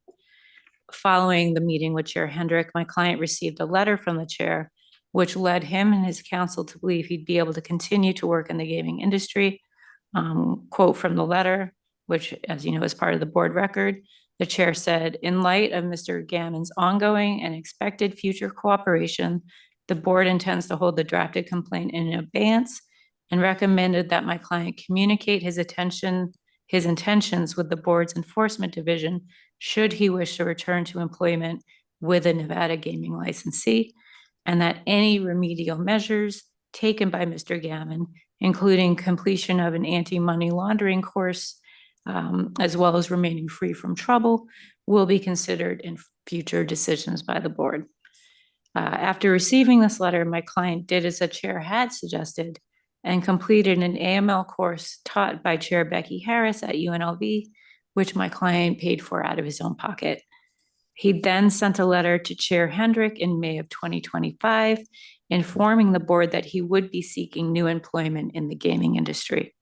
Following the meeting with Chair Hendrick, my client received a letter from the chair, which led him and his counsel to believe he'd be able to continue to work in the gaming industry. Quote from the letter, which, as you know, is part of the board record. The chair said, "In light of Mr. Gammon's ongoing and expected future cooperation, the board intends to hold the drafted complaint in abeyance and recommended that my client communicate his intentions with the board's enforcement division should he wish to return to employment with a Nevada gaming licensee, and that any remedial measures taken by Mr. Gammon, including completion of an anti-money laundering course, as well as remaining free from trouble, will be considered in future decisions by the board." After receiving this letter, my client did as the chair had suggested and completed an AML course taught by Chair Becky Harris at UNLV, which my client paid for out of his own pocket. He then sent a letter to Chair Hendrick in May of 2025, informing the board that he would be seeking new employment in the gaming industry.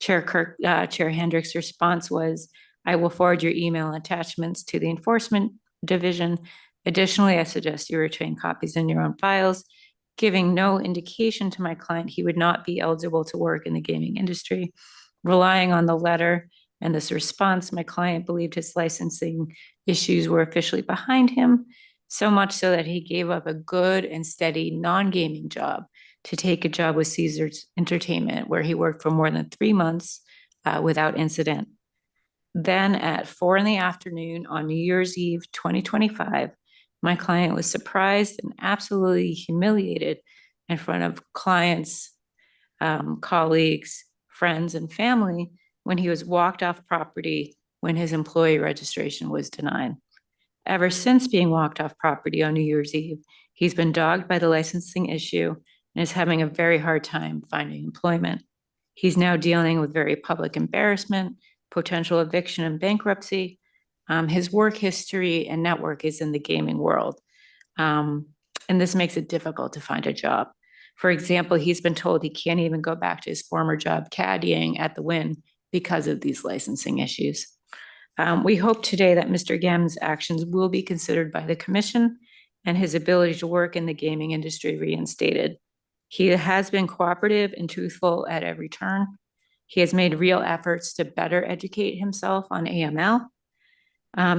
Chair Hendrick's response was, "I will forward your email attachments to the enforcement division. Additionally, I suggest you retain copies in your own files," giving no indication to my client he would not be eligible to work in the gaming industry. Relying on the letter and this response, my client believed his licensing issues were officially behind him, so much so that he gave up a good and steady non-gaming job to take a job with Caesars Entertainment, where he worked for more than 3 months without incident. Then at 4 p.m. on New Year's Eve, 2025, my client was surprised and absolutely humiliated in front of clients, colleagues, friends, and family when he was walked off property when his employee registration was denied. Ever since being walked off property on New Year's Eve, he's been dogged by the licensing issue and is having a very hard time finding employment. He's now dealing with very public embarrassment, potential eviction and bankruptcy. His work history and network is in the gaming world. And this makes it difficult to find a job. For example, he's been told he can't even go back to his former job caddying at the Wynn because of these licensing issues. We hope today that Mr. Gammon's actions will be considered by the commission and his ability to work in the gaming industry reinstated. He has been cooperative and truthful at every turn. He has made real efforts to better educate himself on AML.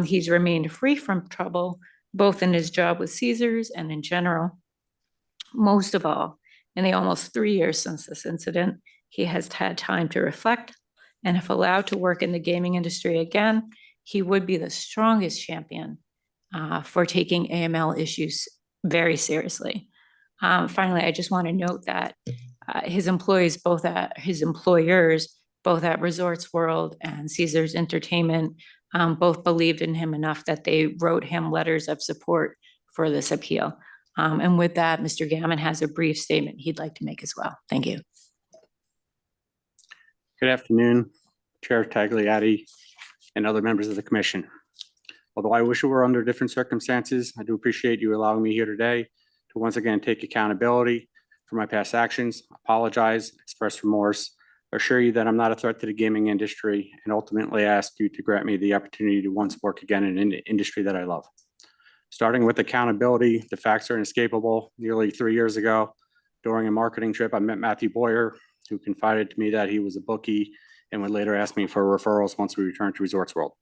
He's remained free from trouble, both in his job with Caesars and in general. Most of all, in the almost 3 years since this incident, he has had time to reflect, and if allowed to work in the gaming industry again, he would be the strongest champion for taking AML issues very seriously. Finally, I just want to note that his employers, both at Resorts World and Caesars Entertainment, both believed in him enough that they wrote him letters of support for this appeal. And with that, Mr. Gammon has a brief statement he'd like to make as well. Thank you. Good afternoon, Chair Tagliati and other members of the commission. Although I wish it were under different circumstances, I do appreciate you allowing me here today to once again take accountability for my past actions, apologize, express remorse, assure you that I'm not a threat to the gaming industry, and ultimately ask you to grant me the opportunity to once work again in an industry that I love. Starting with accountability, the facts are inescapable. Nearly 3 years ago, during a marketing trip, I met Matthew Boyer, who confided to me that he was a bookie and would later ask me for referrals once we returned to Resorts World.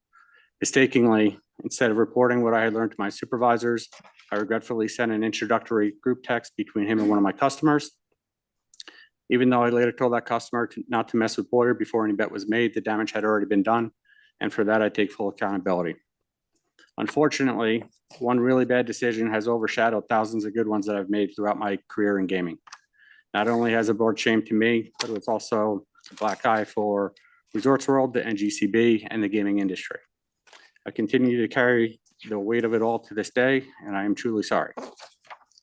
Mistakenly, instead of reporting what I had learned to my supervisors, I regretfully sent an introductory group text between him and one of my customers. Even though I later told that customer not to mess with Boyer before any bet was made, the damage had already been done, and for that I take full accountability. Unfortunately, one really bad decision has overshadowed thousands of good ones that I've made throughout my career in gaming. Not only has it brought shame to me, but it's also a black eye for Resorts World, the NGCB, and the gaming industry. I continue to carry the weight of it all to this day, and I am truly sorry.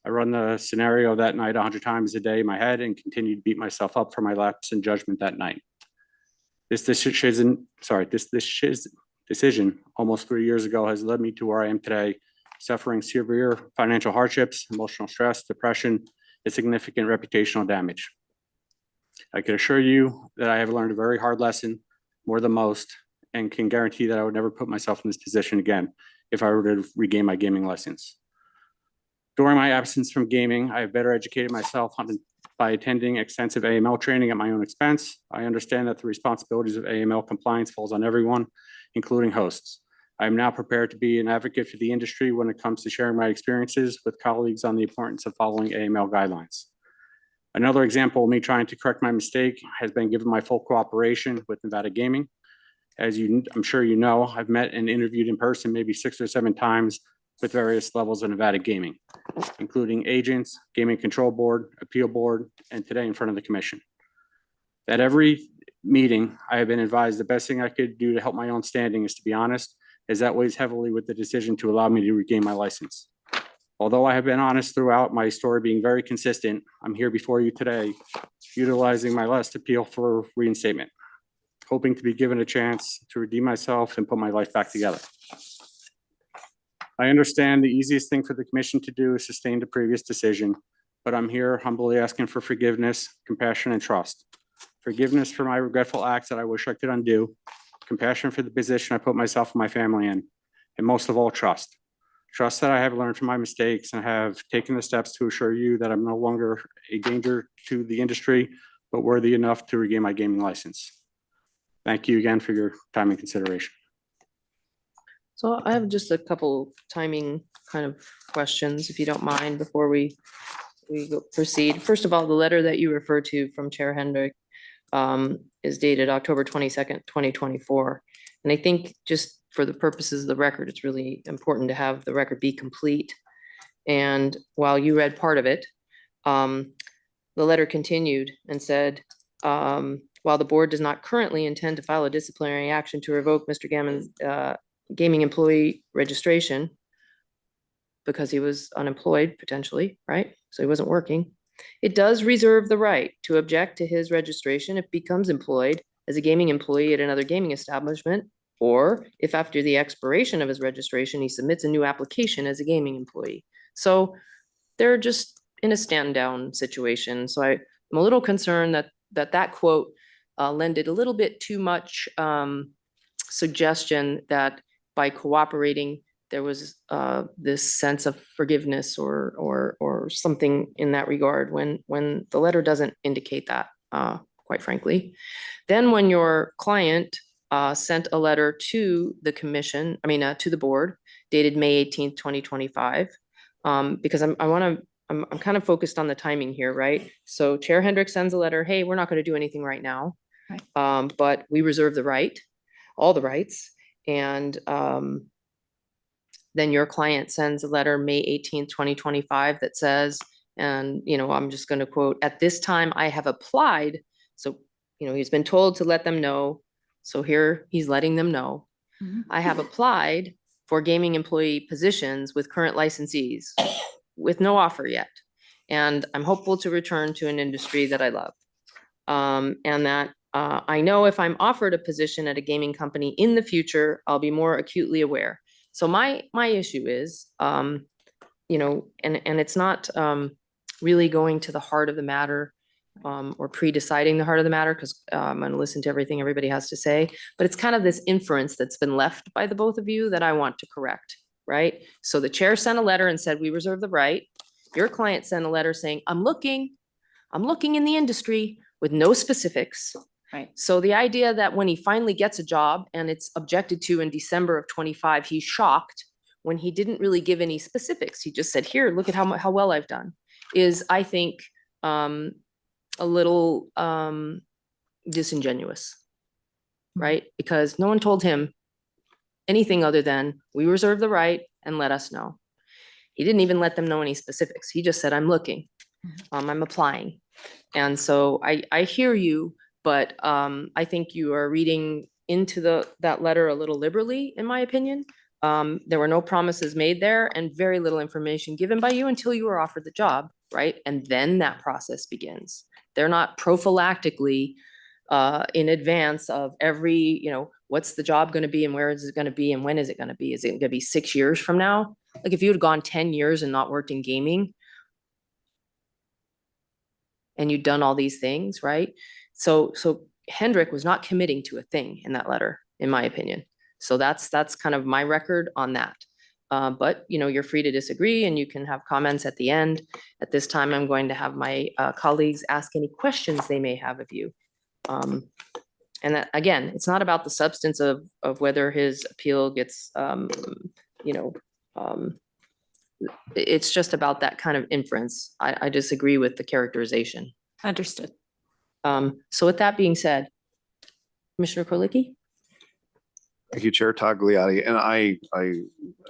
I run the scenario that night 100 times a day in my head and continue to beat myself up for my lapse in judgment that night. This decision almost 3 years ago has led me to where I am today suffering severe financial hardships, emotional stress, depression, and significant reputational damage. I can assure you that I have learned a very hard lesson, more than most, and can guarantee that I would never put myself in this position again if I were to regain my gaming license. During my absence from gaming, I have better educated myself by attending extensive AML training at my own expense. I understand that the responsibilities of AML compliance falls on everyone, including hosts. I am now prepared to be an advocate for the industry when it comes to sharing my experiences with colleagues on the importance of following AML guidelines. Another example of me trying to correct my mistake has been given my full cooperation with Nevada Gaming. As I'm sure you know, I've met and interviewed in person maybe 6 or 7 times with various levels of Nevada Gaming, including agents, Gaming Control Board, Appeal Board, and today in front of the commission. At every meeting, I have been advised the best thing I could do to help my own standing is to be honest, as that weighs heavily with the decision to allow me to regain my license. Although I have been honest throughout my story being very consistent, I'm here before you today, utilizing my last appeal for reinstatement, hoping to be given a chance to redeem myself and put my life back together. I understand the easiest thing for the commission to do is sustain the previous decision, but I'm here humbly asking for forgiveness, compassion, and trust. Forgiveness for my regretful acts that I wish I could undo, compassion for the position I put myself and my family in, and most of all, trust. Trust that I have learned from my mistakes and have taken the steps to assure you that I'm no longer a danger to the industry, but worthy enough to regain my gaming license. Thank you again for your time and consideration. So I have just a couple timing kind of questions, if you don't mind, before we proceed. First of all, the letter that you referred to from Chair Hendrick is dated October 22nd, 2024. And I think just for the purposes of the record, it's really important to have the record be complete. And while you read part of it, the letter continued and said, while the board does not currently intend to file a disciplinary action to revoke Mr. Gammon's gaming employee registration because he was unemployed potentially, right? So he wasn't working. It does reserve the right to object to his registration if he becomes employed as a gaming employee at another gaming establishment, or if after the expiration of his registration, he submits a new application as a gaming employee. So they're just in a stand down situation. So I'm a little concerned that quote lended a little bit too much suggestion that by cooperating, there was this sense of forgiveness or something in that regard when the letter doesn't indicate that, quite frankly. Then when your client sent a letter to the commission, to the board, dated May 18th, 2025, because I'm kind of focused on the timing here, right? So Chair Hendrick sends a letter, hey, we're not going to do anything right now, but we reserve the right, all the rights. And then your client sends a letter May 18th, 2025 that says, and, I'm just going to quote, at this time I have applied. So, he's been told to let them know. So here he's letting them know. I have applied for gaming employee positions with current licensees with no offer yet. And I'm hopeful to return to an industry that I love. And that I know if I'm offered a position at a gaming company in the future, I'll be more acutely aware. So my issue is, and it's not really going to the heart of the matter or pre-deciding the heart of the matter, because I'm going to listen to everything everybody has to say, but it's kind of this inference that's been left by the both of you that I want to correct, right? So the chair sent a letter and said, we reserve the right. Your client sent a letter saying, I'm looking in the industry with no specifics. Right. So the idea that when he finally gets a job and it's objected to in December of 25, he's shocked when he didn't really give any specifics. He just said, here, look at how well I've done, is, I think, a little disingenuous, right? Because no one told him anything other than, we reserve the right and let us know. He didn't even let them know any specifics. He just said, I'm looking, I'm applying. And so I hear you, but I think you are reading into that letter a little liberally, in my opinion. There were no promises made there and very little information given by you until you were offered the job, right? And then that process begins. They're not prophylactically in advance of every, what's the job going to be and where is it going to be and when is it going to be? Is it going to be 6 years from now? Like if you had gone 10 years and not worked in gaming and you'd done all these things, right? So Hendrik was not committing to a thing in that letter, in my opinion. So that's kind of my record on that. But you know, you're free to disagree and you can have comments at the end. At this time, I'm going to have my colleagues ask any questions they may have of you. And that, again, it's not about the substance of whether his appeal gets, it's just about that kind of inference. I disagree with the characterization. Understood. So with that being said, Commissioner Krolicki? Thank you, Chair Tagliati. And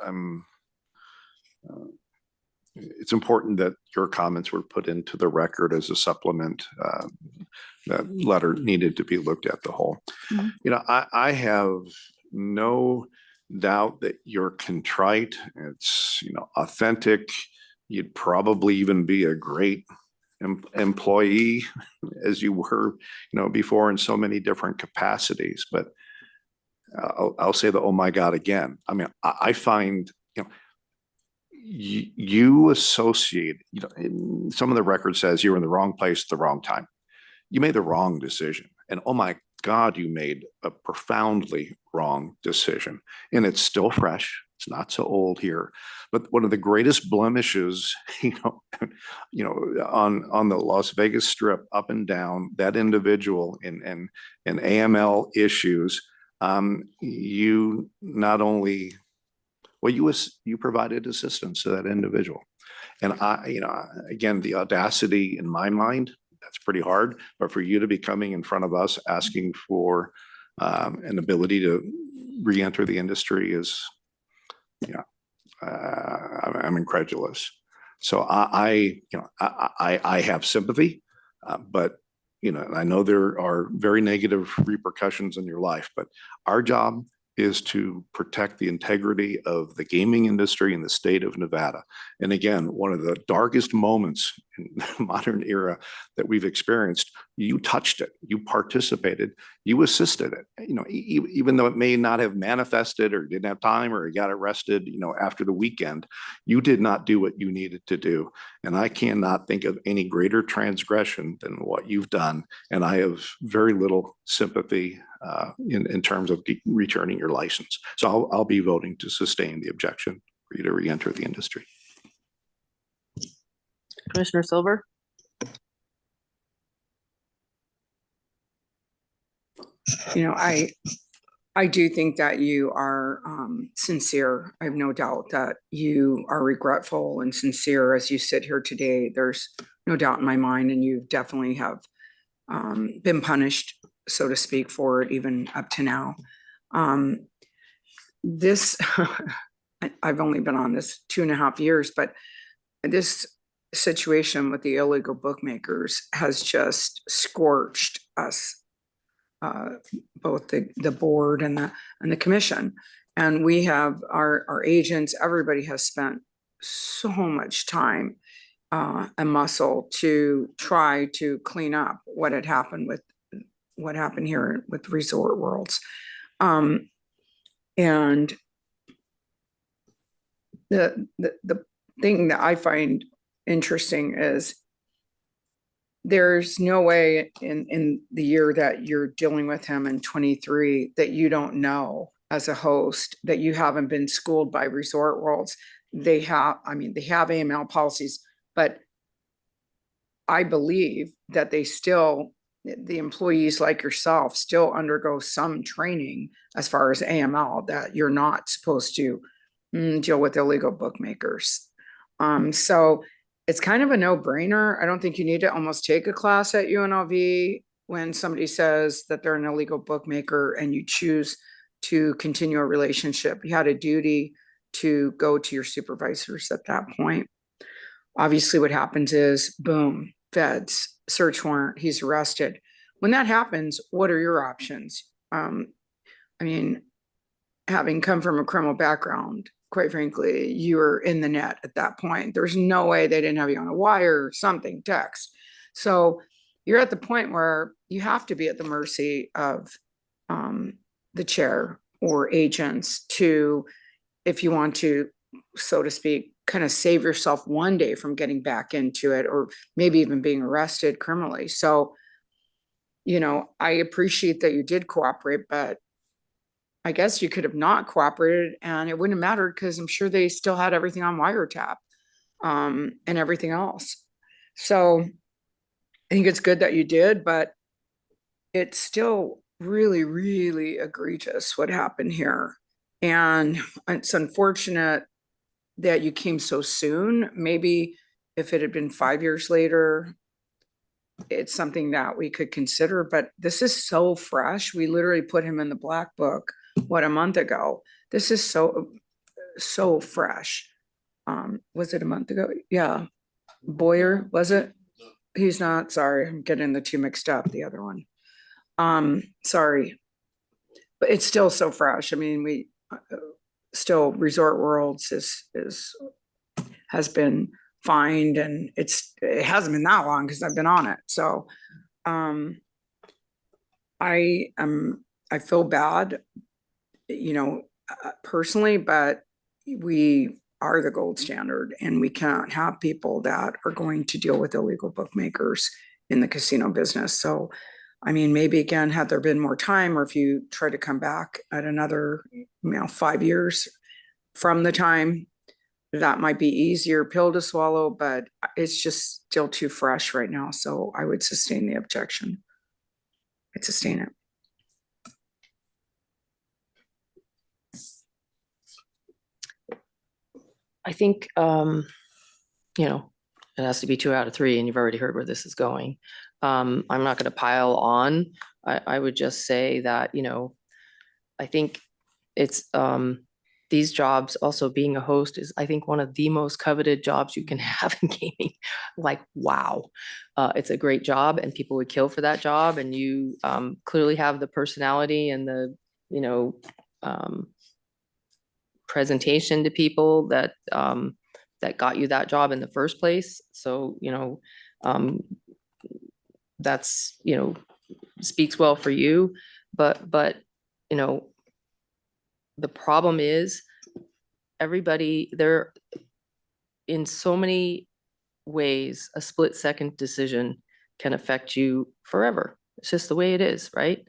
I'm it's important that your comments were put into the record as a supplement. That letter needed to be looked at the whole. Mhm. You know, I have no doubt that you're contrite. It's, you know, authentic. You'd probably even be a great employee as you were, you know, before in so many different capacities. But I'll say the, oh my God, again. I mean, I find, you know, you associate, you know, some of the record says you were in the wrong place at the wrong time. You made the wrong decision. And oh my God, you made a profoundly wrong decision. And it's still fresh. It's not so old here. But one of the greatest blemishes, you know, on the Las Vegas Strip, up and down, that individual in AML issues, you not only, well, you provided assistance to that individual. And you know, again, the audacity in my mind, that's pretty hard, but for you to be coming in front of us asking for an ability to re-enter the industry is, you know, I'm incredulous. So I have sympathy, but you know, I know there are very negative repercussions in your life, but our job is to protect the integrity of the gaming industry in the state of Nevada. And again, one of the darkest moments in the modern era that we've experienced, you touched it, you participated, you assisted it. You know, even though it may not have manifested or didn't have time or you got arrested, you know, after the weekend, you did not do what you needed to do. And I cannot think of any greater transgression than what you've done. And I have very little sympathy in terms of returning your license. So I'll be voting to sustain the objection for you to re-enter the industry. Commissioner Silver? You know, I do think that you are sincere. I have no doubt that you are regretful and sincere as you sit here today. There's no doubt in my mind, and you definitely have been punished, so to speak, for it even up to now. This, I've only been on this 2.5 years, but this situation with the illegal bookmakers has just scorched us, both the board and the commission. And we have our agents, everybody has spent so much time and muscle to try to clean up what had happened with what happened here with Resort Worlds. And the thing that I find interesting is there's no way in the year that you're dealing with him in 23 that you don't know as a host that you haven't been schooled by Resort Worlds. They have AML policies, but I believe that they still, the employees like yourself still undergo some training as far as AML, that you're not supposed to deal with illegal bookmakers. So it's kind of a no-brainer. I don't think you need to almost take a class at UNLV when somebody says that they're an illegal bookmaker and you choose to continue a relationship. You had a duty to go to your supervisors at that point. Obviously what happens is, boom, feds, search warrant, he's arrested. When that happens, what are your options? I mean, having come from a criminal background, quite frankly, you were in the net at that point. There's no way they didn't have you on a wire or something, text. So you're at the point where you have to be at the mercy of the chair or agents to, if you want to so to speak, kind of save yourself one day from getting back into it, or maybe even being arrested criminally. So, you know, I appreciate that you did cooperate, but I guess you could have not cooperated and it wouldn't have mattered because I'm sure they still had everything on wiretap, and everything else. So I think it's good that you did, but it's still really, really egregious what happened here. And it's unfortunate that you came so soon. Maybe if it had been 5 years later, it's something that we could consider, but this is so fresh. We literally put him in the black book, what, a month ago. This is so fresh. Was it a month ago? Yeah. Boyer, was it? He's not, sorry, I'm getting the two mixed up, the other one. Sorry. But it's still so fresh. I mean, we still Resort Worlds has been fined, and it hasn't been that long because I've been on it. So I feel bad, you know, personally, but we are the gold standard, and we can't have people that are going to deal with illegal bookmakers in the casino business. So, I mean, maybe again, had there been more time, or if you try to come back at another, 5 years from the time, that might be easier pill to swallow, but it's just still too fresh right now. So I would sustain the objection. I'd sustain it. I think, you know, it has to be 2 out of 3, and you've already heard where this is going. I'm not going to pile on. I would just say that, you know, I think it's, these jobs, also being a host, is, I think, one of the most coveted jobs you can have in gaming. Like, wow. It's a great job, and people would kill for that job. And you clearly have the personality and the, you know, presentation to people that that got you that job in the first place. So, you know, that's, you know, speaks well for you. But, you know, the problem is everybody there, in so many ways, a split-second decision can affect you forever. It's just the way it is, right?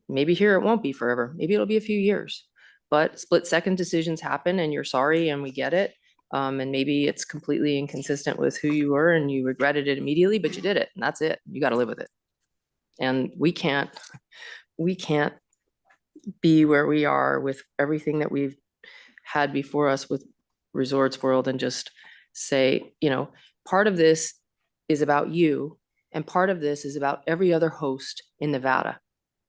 Maybe here it won't be forever. Maybe it'll be a few years, but split-second decisions happen, and you're sorry, and we get it. And maybe it's completely inconsistent with who you were and you regretted it immediately, but you did it, and that's it. You got to live with it. And we can't be where we are with everything that we've had before us with Resorts World and just say, you know, part of this is about you, and part of this is about every other host in Nevada,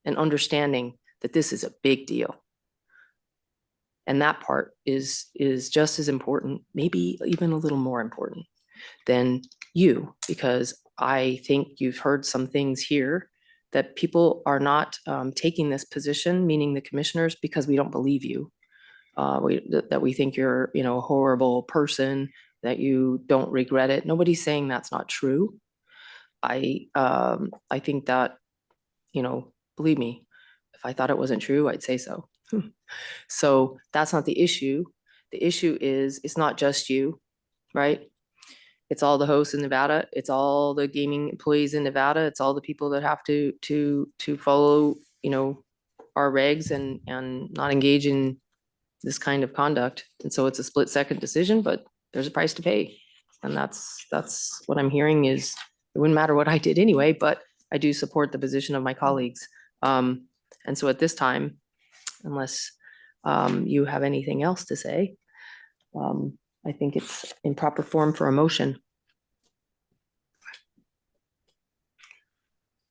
and understanding that this is a big deal. And that part is just as important, maybe even a little more important than you, because I think you've heard some things here that people are not taking this position, meaning the commissioners, because we don't believe you. That we think you're, you know, a horrible person, that you don't regret it. Nobody's saying that's not true. I think that, you know, believe me, if I thought it wasn't true, I'd say so. So that's not the issue. The issue is, it's not just you, right? It's all the hosts in Nevada. It's all the gaming employees in Nevada. It's all the people that have to follow, you know, our regs and not engage in this kind of conduct. And so it's a split-second decision, but there's a price to pay. And that's what I'm hearing is, it wouldn't matter what I did anyway, but I do support the position of my colleagues. And so at this time, unless you have anything else to say, I think it's in proper form for a motion.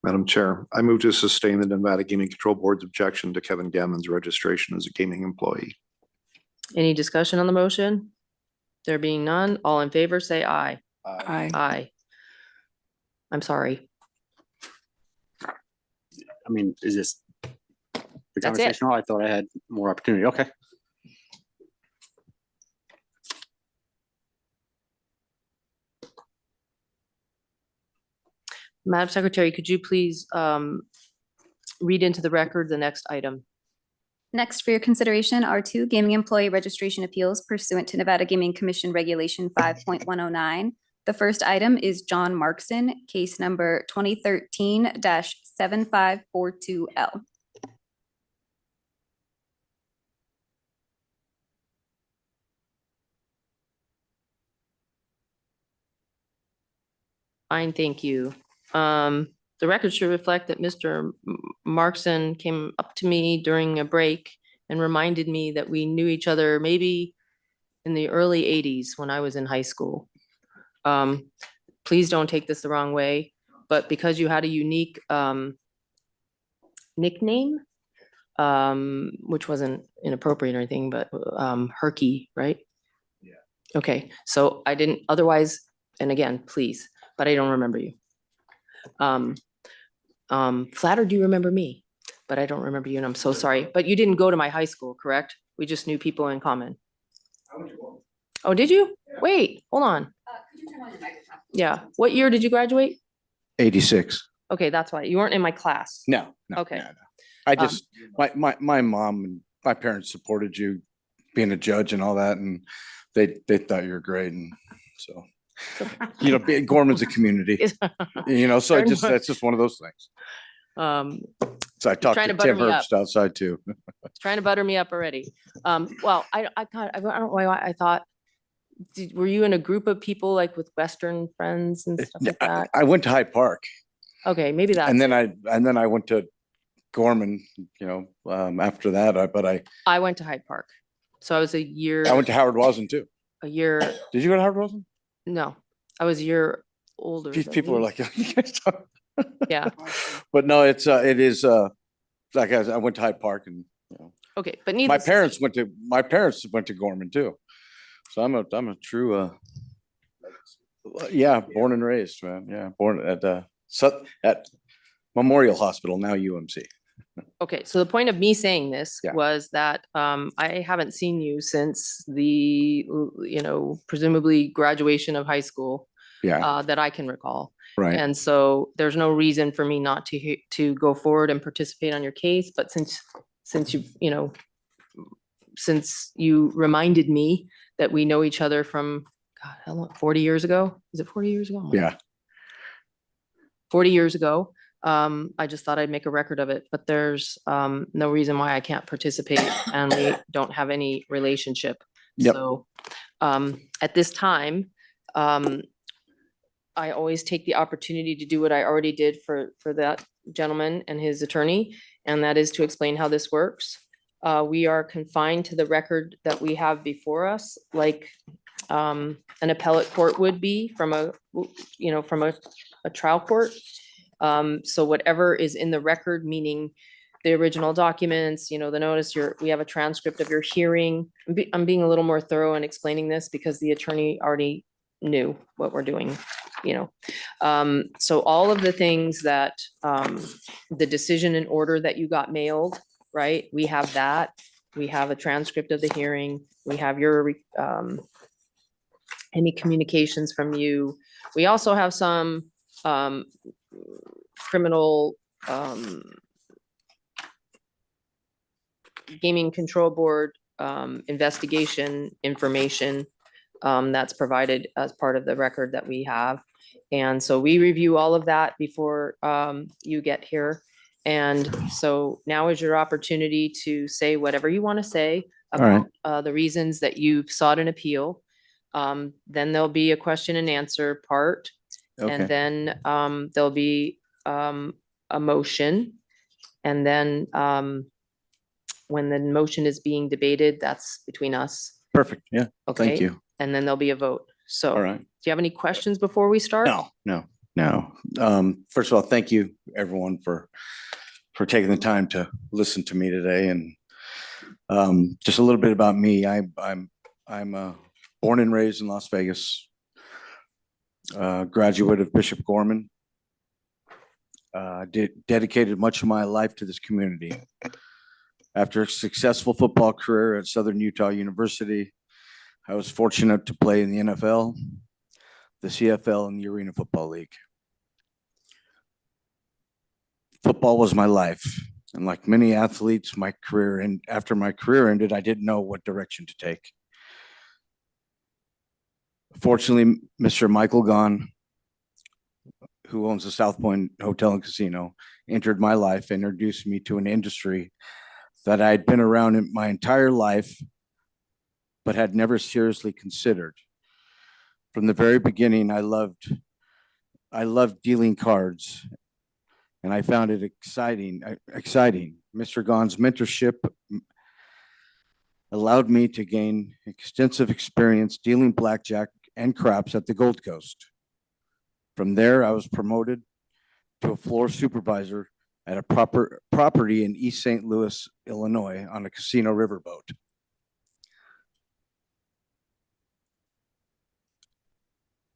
Madam Chair, I move to sustain the Nevada Gaming Control Board's objection to Kevin Gammon's registration as a gaming employee. Any discussion on the motion? There being none, all in favor, say aye. Aye. Aye. I'm sorry. I mean, is this the That's it. conversation? I thought I had more opportunity. Okay. Madam Secretary, could you please read into the record the next item? Next for your consideration are two gaming employee registration appeals pursuant to Nevada Gaming Commission Regulation 5.109. The first item is John Markson, case number 2013-7542L. Fine, thank you. The record should reflect that Mr. Markson came up to me during a break and reminded me that we knew each other maybe in the early 80s when I was in high school. Please don't take this the wrong way, but because you had a unique nickname, which wasn't inappropriate or anything, but Herky, right? Yeah. Okay, so I didn't otherwise, and again, please, but I don't remember you. Flattered you remember me, but I don't remember you, and I'm so sorry. But you didn't go to my high school, correct? We just knew people in common. Oh, did you? Wait, hold on. Yeah, what year did you graduate? 86. Okay, that's why. You weren't in my class. No. Okay. I just, my mom and my parents supported you being a judge and all that, and they thought you were great, and so, Gorman's a community, so that's just one of those things. So I talked trying to to butter Tim me up. Herbst outside too. Trying to butter me up already. Well, I don't know why I thought, were you in a group of people like with Western friends and stuff like that? I went to Hyde Park. Okay, maybe that's. And then I went to Gorman, after that, I went to Hyde Park. So I was a year. I went to Howard Wasson too. A year. Did you go to Howard Wasson? No, I was a year older. People are like, you guys talk. Yeah. But no, it is, like I went to Hyde Park and, Okay, but my needless. parents went to Gorman too. So I'm a true, born and raised, man. Yeah, born at Memorial Hospital, now UMC. Okay, so the point of me saying this Yeah. was that I haven't seen you since the, presumably graduation of high school. Yeah. That I can recall. Right. And so there's no reason for me not to go forward and participate on your case, but since you reminded me that we know each other from, God, how long, 40 years ago? Is it 40 years ago? Yeah. 40 years ago. I just thought I'd make a record of it, but there's no reason why I can't participate and we don't have any relationship. Yep. So at this time, I always take the opportunity to do what I already did for that gentleman and his attorney, and that is to explain how this works. We are confined to the record that we have before us, like an appellate court would be from a trial court. So whatever is in the record, meaning the original documents, the notice, we have a transcript of your hearing. I'm being a little more thorough in explaining this because the attorney already knew what we're doing, So all of the things that, the decision and order that you got mailed, right? We have that. We have a transcript of the hearing. We have your, any communications from you. We also have some, criminal, Gaming Control Board, investigation information that's provided as part of the record that we have. And so we review all of that before you get here. And so now is your opportunity to say whatever you want to say about the reasons that you've sought an appeal. Then there'll be a question and answer part. And then there'll be a motion. And then when the motion is being debated, that's between us. Perfect. Yeah. Okay. Thank you. And then there'll be a vote. So All right. do you have any questions before we start? No. First of all, thank you everyone for taking the time to listen to me today. And just a little bit about me. I'm born and raised in Las Vegas, graduate of Bishop Gorman. Dedicated much of my life to this community. After a successful football career at Southern Utah University, I was fortunate to play in the NFL, the CFL, and the Arena Football League. Football was my life. And like many athletes, after my career ended, I didn't know what direction to take. Fortunately, Mr. Michael Gahn, who owns the South Point Hotel and Casino, entered my life and introduced me to an industry that I had been around in my entire life, but had never seriously considered. From the very beginning, I loved dealing cards, and I found it exciting. Mr. Gahn's mentorship allowed me to gain extensive experience dealing blackjack and craps at the Gold Coast. From there, I was promoted to a floor supervisor at a property in East St. Louis, Illinois, on a casino riverboat.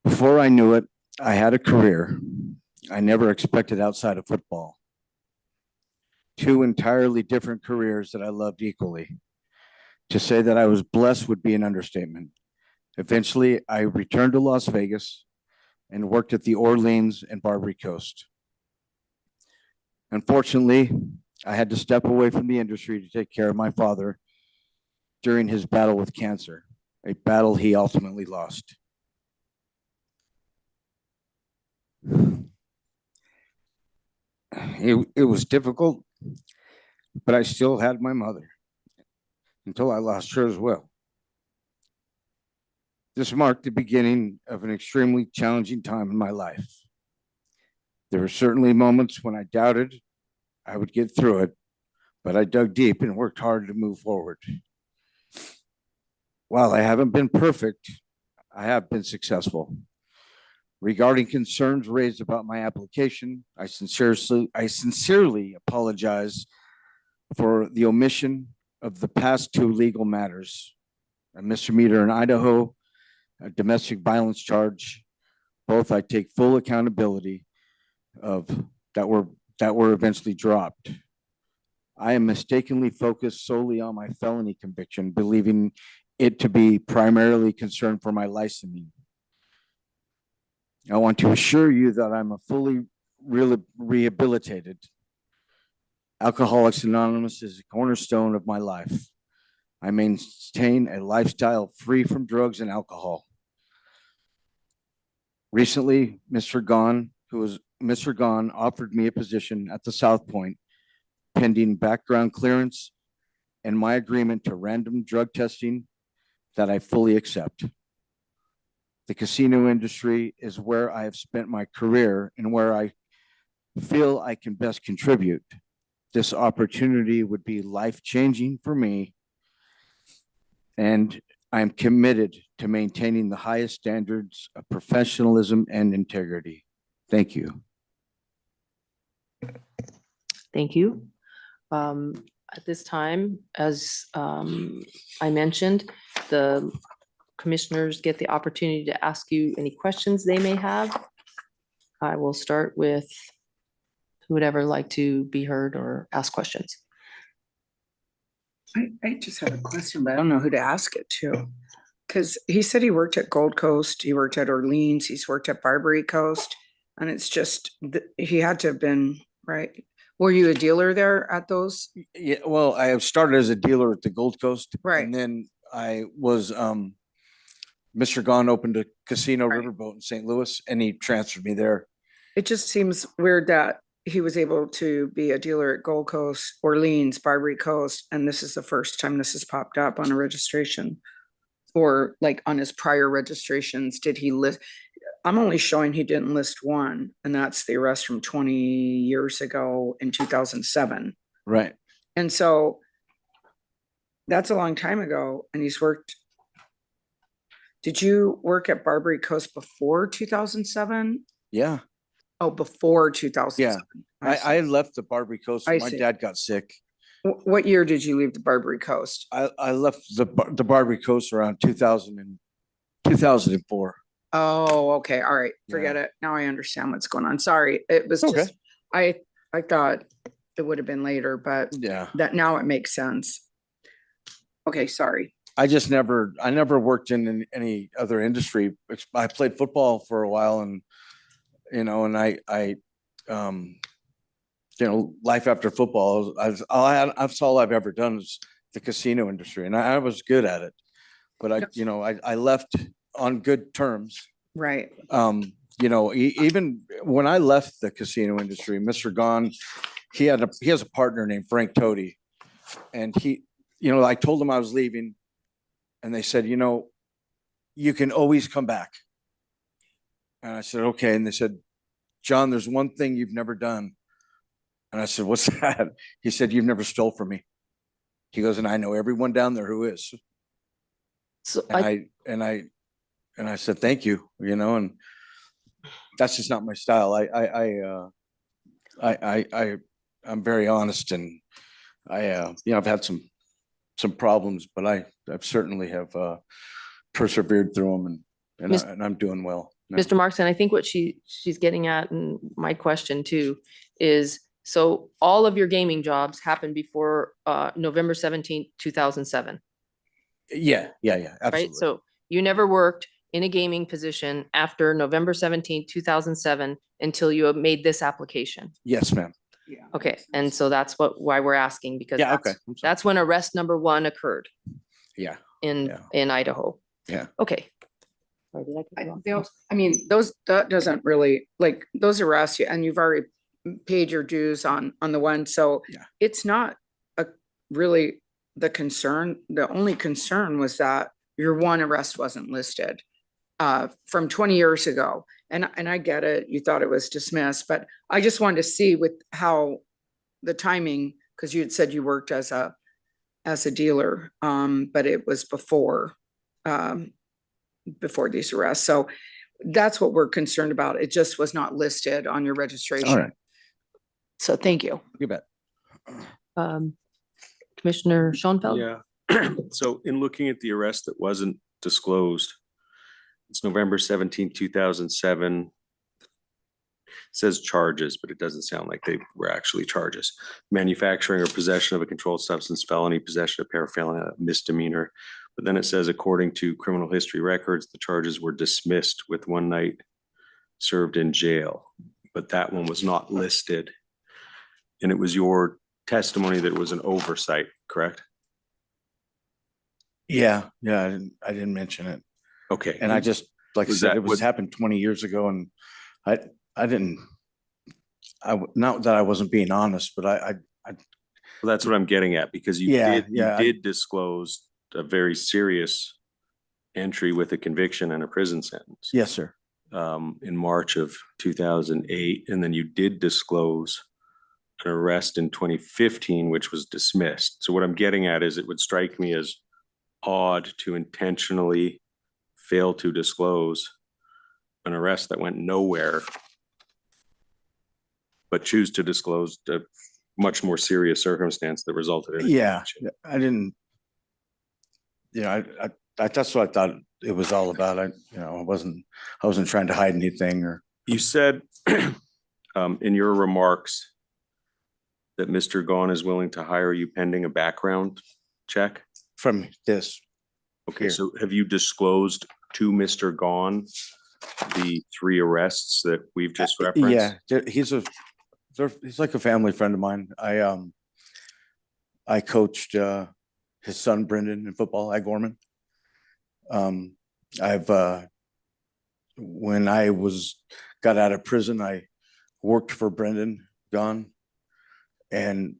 Before I knew it, I had a career I never expected outside of football. Two entirely different careers that I loved equally. To say that I was blessed would be an understatement. Eventually, I returned to Las Vegas and worked at the Orleans and Barbary Coast. Unfortunately, I had to step away from the industry to take care of my father during his battle with cancer, a battle he ultimately lost. It was difficult, but I still had my mother until I lost her as well. This marked the beginning of an extremely challenging time in my life. There were certainly moments when I doubted I would get through it, but I dug deep and worked hard to move forward. While I haven't been perfect, I have been successful. Regarding concerns raised about my application, I sincerely apologize for the omission of the past two legal matters, a misdemeanor in Idaho, a domestic violence charge. Both I take full accountability of that were eventually dropped. I am mistakenly focused solely on my felony conviction, believing it to be primarily concerned for my licensing. I want to assure you that I'm a fully rehabilitated. Alcoholics Anonymous is a cornerstone of my life. I maintain a lifestyle free from drugs and alcohol. Recently, Mr. Gahn offered me a position at the South Point, pending background clearance and my agreement to random drug testing that I fully accept. The casino industry is where I have spent my career and where I feel I can best contribute. This opportunity would be life-changing for me, and I'm committed to maintaining the highest standards of professionalism and integrity. Thank you. Thank you. At this time, as I mentioned, the commissioners get the opportunity to ask you any questions they may have. I will start with who would ever like to be heard or ask questions. I just have a question, but I don't know who to ask it to. Because he said he worked at Gold Coast, he worked at Orleans, he's worked at Barbary Coast, and it's just, he had to have been, right? Were you a dealer there at those? Yeah, well, I have started as a dealer at the Gold Coast. Right. And then I was, Mr. Gahn opened a casino riverboat in St. Louis, and he transferred me there. It just seems weird that he was able to be a dealer at Gold Coast, Orleans, Barbary Coast, and this is the first time this has popped up on a registration. Or like on his prior registrations, did he list? I'm only showing he didn't list one, and that's the arrest from 20 years ago in 2007. Right. And so that's a long time ago, and he's worked. Did you work at Barbary Coast before 2007? Yeah. Oh, before 2007. Yeah. I left the Barbary Coast when my see. dad got sick. What year did you leave the Barbary Coast? I left the Barbary Coast around 2004. Oh, okay. All right. Forget it. Now I understand what's going on. Sorry. It was Okay. just, I thought it would have been later, but Yeah. that now it makes sense. Okay. Sorry. I never worked in any other industry. I played football for a while, and I life after football. That's all I've ever done is the casino industry, and I was good at it. But I left on good terms. Right. Even when I left the casino industry, Mr. Gahn, he has a partner named Frank Toady, and I told him I was leaving, and they said, you can always come back. And I said, okay. And they said, John, there's one thing you've never done. And I said, what's that? He said, you've never stole from me. He goes, and I know everyone down there who is. So And I said, thank you, and that's just not my style. I'm very honest, and I've had some problems, but I've certainly have persevered through them, and I'm doing well now. Mr. Markson, I think what she's getting at, and my question too, is so all of your gaming jobs happened before November 17th, 2007. Yeah, absolutely. Right? So you never worked in a gaming position after November 17th, 2007 until you made this application. Yes, ma'am. Okay, and so that's why we're asking, because Yeah, okay. that's when arrest number 1 occurred Yeah. in Idaho. Yeah. Okay. That doesn't really, like, those arrests, and you've already paid your dues on the one, so it's not really the concern. The only concern was that your one arrest wasn't listed from 20 years ago. And I get it, you thought it was dismissed, but I just wanted to see with how the timing, because you had said you worked as a dealer, but it was before these arrests. So that's what we're concerned about. It just was not listed on your registration. All right. So thank you. You bet. Commissioner Schoenfeld? Yeah. So in looking at the arrest that wasn't disclosed, it's November 17th, 2007. It says charges, but it doesn't sound like they were actually charges. Manufacturing or possession of a controlled substance, felony, possession of paraphernalia, misdemeanor. But then it says, according to criminal history records, the charges were dismissed with 1 night served in jail. But that one was not listed. And it was your testimony that it was an oversight, correct? Yeah, I didn't mention it. Okay. And I just, like I Was said, that it was what- happened 20 years ago, and not that I wasn't being honest, but Well, that's what I'm getting at, because you Yeah, did disclose a very serious entry with a conviction and a prison sentence. Yes, sir. In March of 2008, and then you did disclose an arrest in 2015, which was dismissed. So what I'm getting at is, it would strike me as odd to intentionally fail to disclose an arrest that went nowhere, but choose to disclose a much more serious circumstance that resulted in. Yeah, I didn't, that's what I thought it was all about. I wasn't trying to hide anything. Or You said in your remarks that Mr. Gahn is willing to hire you pending a background check? From this. Okay, Here. so have you disclosed to Mr. Gahn the 3 arrests that we've just referenced? Yeah, he's like a family friend of mine. I coached his son Brendan in football at Gorman. When I got out of prison, I worked for Brendan Gahn, and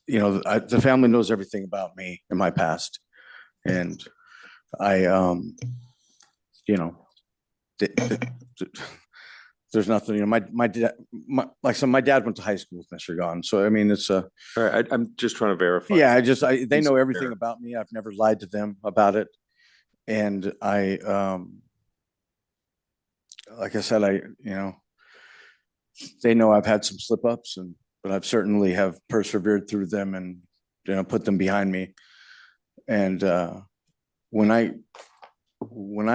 the family knows everything about me and my past, and there's nothing. My dad went to high school with Mr. Gahn, so I mean it's a. All right, I'm just trying to verify. Yeah, they Please know everything verify. about me. I've never lied to them about it, and like I said, they know I've had some slip ups, but I've certainly have persevered through them and put them behind me. And when I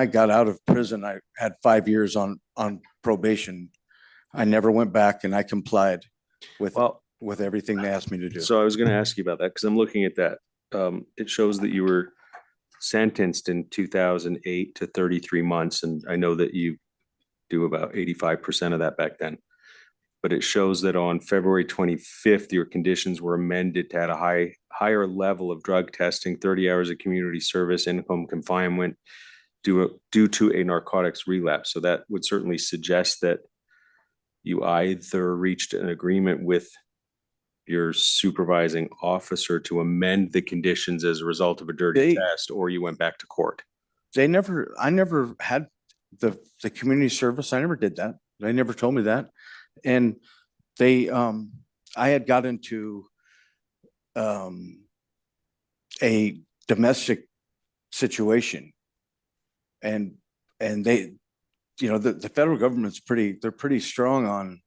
got out of prison, I had 5 years on probation. I never went back, and I complied with everything they asked me to do. So I was going to ask you about that, because I'm looking at that. It shows that you were sentenced in 2008 to 33 months, and I know that you do about 85% of that back then. but it shows that on February 25th, your conditions were amended to add a higher level of drug testing, 30 hours of community service, in-home confinement due to a narcotics relapse. So that would certainly suggest that you either reached an agreement with your supervising officer to amend the conditions as a result of a dirty test, or you went back to court. I never had the community service. I never did that. They never told me that. And I had got into a domestic situation, and they, the federal government's they're pretty strong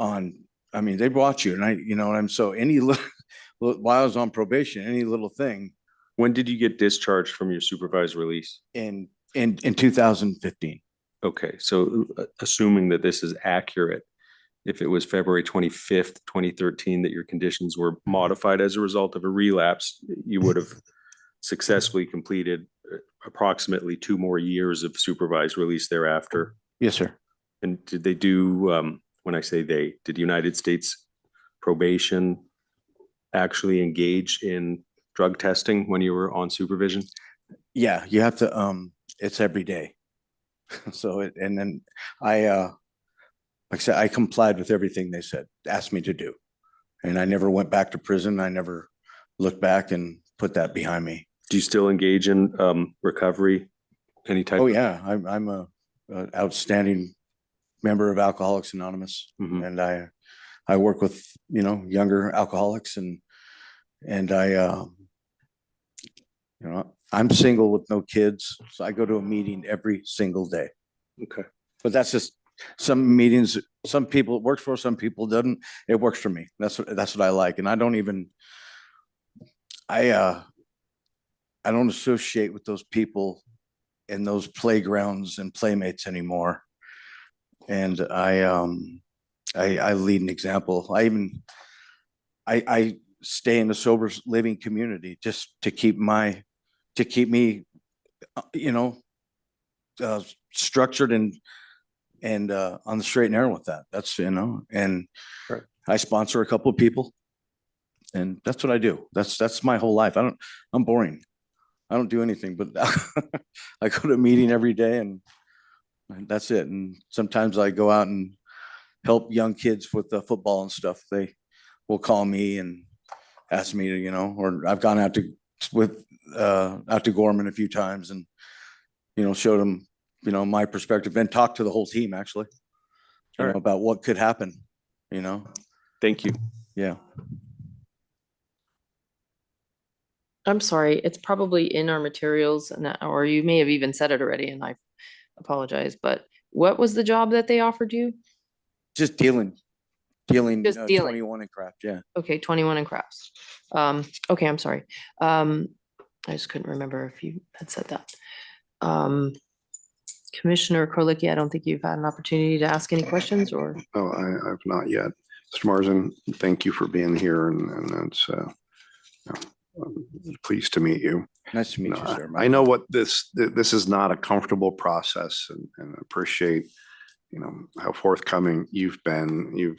on, I mean, they watch you, and I'm so any little, while I was on probation, any little thing. When did you get discharged from your supervised release? In 2015. Okay, so assuming that this is accurate, if it was February 25th, 2013, that your conditions were modified as a result of a relapse, you would have successfully completed approximately 2 more years of supervised release thereafter. Yes, sir. And did they do, when I say they, did United States probation actually engage in drug testing when you were on supervision? Yeah, you have to, it's every day. So and then like I said, I complied with everything they asked me to do. And I never went back to prison. I never looked back and put that behind me. Do you still engage in recovery? Any type? Oh yeah, I'm a outstanding member of Alcoholics Anonymous, and I work with younger alcoholics, and I I'm single with no kids, so I go to a meeting every single day. Okay, but that's just some meetings. Some people it works for, some people doesn't. It works for me. That's what I like, and I don't even I don't associate with those people in those playgrounds and playmates anymore. And I lead an example. I stay in the sober living community just to keep me, structured and on the straight and narrow with that. That's, and right. I sponsor a couple of people, and that's what I do. That's my whole life. I'm boring. I don't do anything, but I go to a meeting every day, and that's it. And sometimes I go out and help young kids with the football and stuff. They will call me and ask me to, or I've gone out to Gorman a few times and, showed them, my perspective, and talked to the whole team actually, about what could happen, Thank you. Yeah. I'm sorry, it's probably in our materials, or you may have even said it already, and I apologize, but what was the job that they offered you? Just dealing, Just dealing. 21 and craft. Yeah. Okay, 21 and crafts. Okay, I'm sorry. I just couldn't remember if you had said that. Commissioner Krolicki, I don't think you've had an opportunity to ask any questions, or? Oh, I've not yet. Mr. Marzin, thank you for being here, and that's I'm pleased to meet you. Nice to meet you, sir. I know what this is not a comfortable process, and appreciate how forthcoming you've been. You've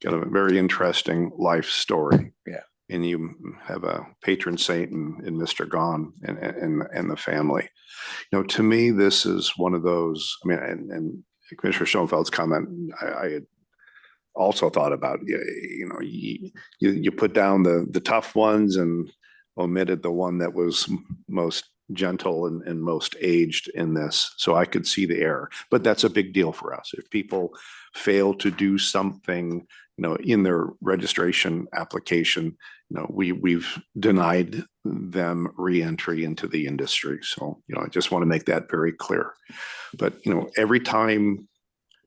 got a very interesting life story. Yeah. And you have a patron saint in Mr. Gahn and the family. To me, this is one of those. I mean, and Commissioner Schoenfeld's comment, I had also thought about. You put down the tough ones and omitted the one that was most gentle and most aged in this. So I could see the error, but that's a big deal for us. If people fail to do something, in their registration application, we've denied them re-entry into the industry. So, I just want to make that very clear. But, every time,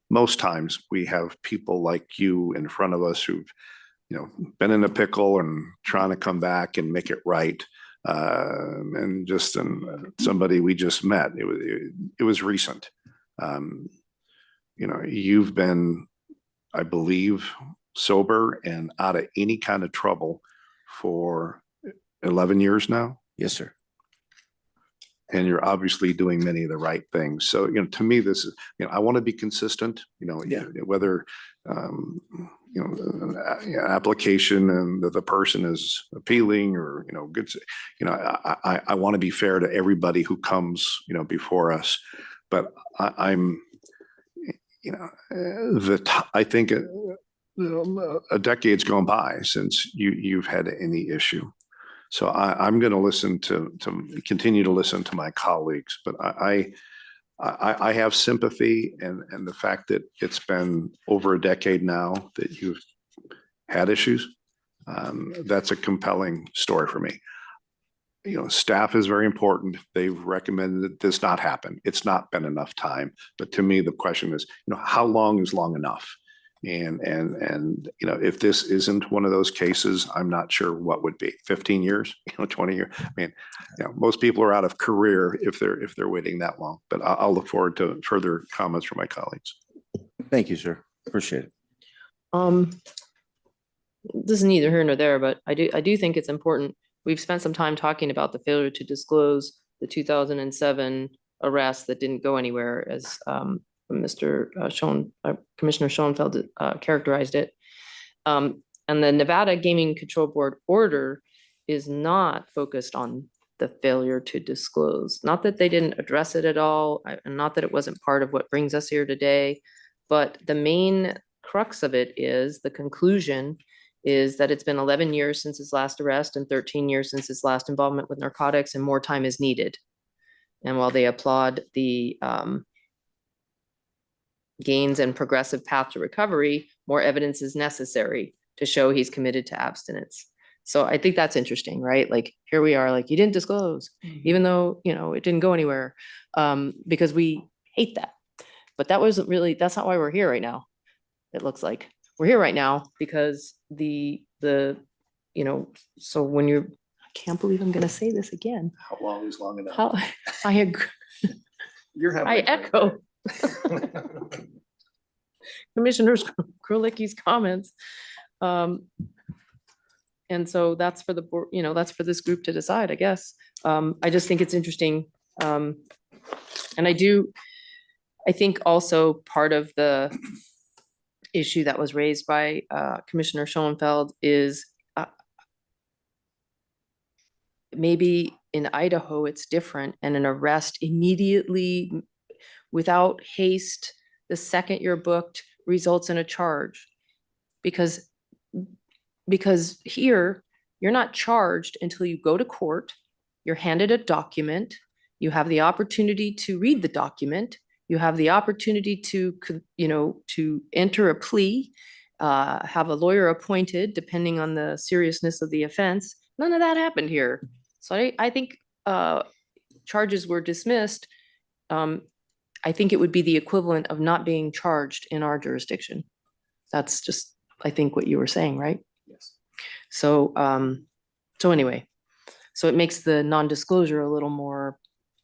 most times we have people like you in front of us who've, been in a pickle and trying to come back and make it right. And just somebody we just met, it was recent. You've been, I believe, sober and out of any kind of trouble for 11 years now. Yes, sir. and you're obviously doing many of the right things. So, to me, this is, I want to be consistent, whether, application and the person is appealing or, good, I want to be fair to everybody who comes, before us. But I'm, I think a decade's gone by since you've had any issue. So I'm going to listen to continue to listen to my colleagues, but I have sympathy, and the fact that it's been over a decade now that you've had issues, that's a compelling story for me. Staff is very important. They've recommended that this not happen. It's not been enough time. But to me, the question is, how long is long enough? And if this isn't one of those cases, I'm not sure what would be 15 years, 20 years. I mean, most people are out of career if they're waiting that long. But I'll look forward to further comments from my colleagues. Thank you, sir. Appreciate it. This is neither here nor there, but I do think it's important. We've spent some time talking about the failure to disclose the 2007 arrest that didn't go anywhere, as Commissioner Schoenfeld characterized it. And the Nevada Gaming Control Board order is not focused on the failure to disclose. Not that they didn't address it at all, and not that it wasn't part of what brings us here today, but the main crux of it is the conclusion is that it's been 11 years since his last arrest and 13 years since his last involvement with narcotics, and more time is needed. And while they applaud the gains and progressive path to recovery, more evidence is necessary to show he's committed to abstinence. So I think that's interesting, right? Like, here we are, like, you didn't disclose, even though, it didn't go anywhere, because we hate that. But that's not why we're here right now. It looks like we're here right now because so when I can't believe I'm going to say this again. How long is long enough? I agree. I echo Commissioner Krolicki's comments. And so that's for the board, that's for this group to decide, I guess. I just think it's interesting. And I think also part of the issue that was raised by Commissioner Schoenfeld is maybe in Idaho it's different, and an arrest immediately without haste the second you're booked results in a charge, because here you're not charged until you go to court, you're handed a document, you have the opportunity to read the document, you have the opportunity to enter a plea, have a lawyer appointed depending on the seriousness of the offense. None of that happened here. So I think charges were dismissed. I think it would be the equivalent of not being charged in our jurisdiction. That's just, I think, what you were saying, right? Yes. So anyway, so it makes the non-disclosure a little more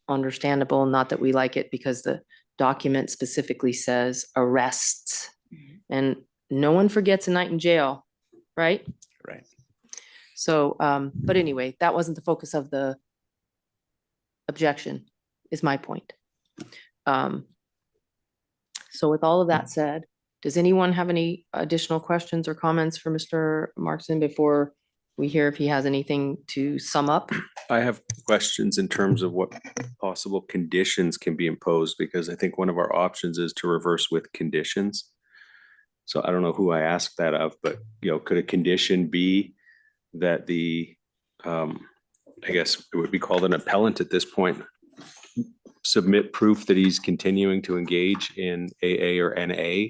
understandable. Not that we like it, because the document specifically says arrests, and no one forgets a night in jail, right? Right. So, but anyway, that wasn't the focus of the objection, is my point. So with all of that said, does anyone have any additional questions or comments for Mr. Markson before we hear if he has anything to sum up? I have questions in terms of what possible conditions can be imposed, because I think one of our options is to reverse with conditions. So I don't know who I asked that of, but could a condition be that I guess it would be called an appellant at this point, submit proof that he's continuing to engage in AA or NA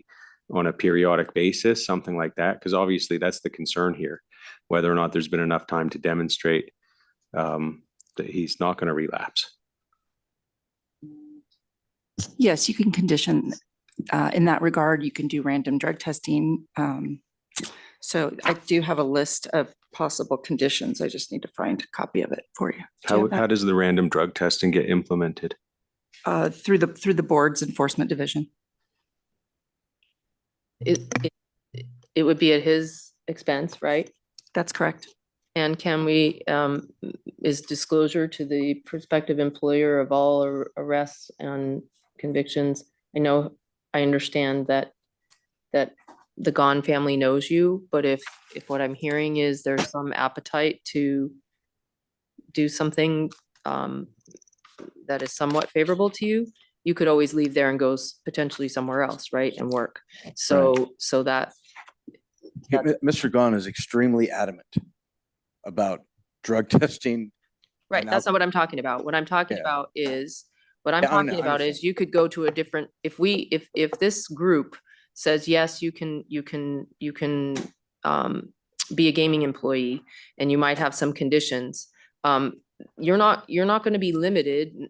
on a periodic basis, something like that? Because obviously that's the concern here, whether or not there's been enough time to demonstrate that he's not going to relapse. Yes, you can condition in that regard. You can do random drug testing. So I do have a list of possible conditions. I just need to find a copy of it for you. How does the random drug testing get implemented? Through the board's enforcement division. It would be at his expense, right? That's correct. And can we, is disclosure to the prospective employer of all arrests and convictions? I know, I understand that the Gone family knows you, but if what I'm hearing is there's some appetite to do something that is somewhat favorable to you, you could always leave there and go potentially somewhere else, right, and work. So that. Mr. Gahn is extremely adamant about drug testing. Right, and that's not what I'm talking about. What I'm talking Yeah. about is, what I'm Yeah, I know, talking I about is understand. you could go to a different, if this group says, yes, you can be a gaming employee and you might have some conditions, you're not gonna be limited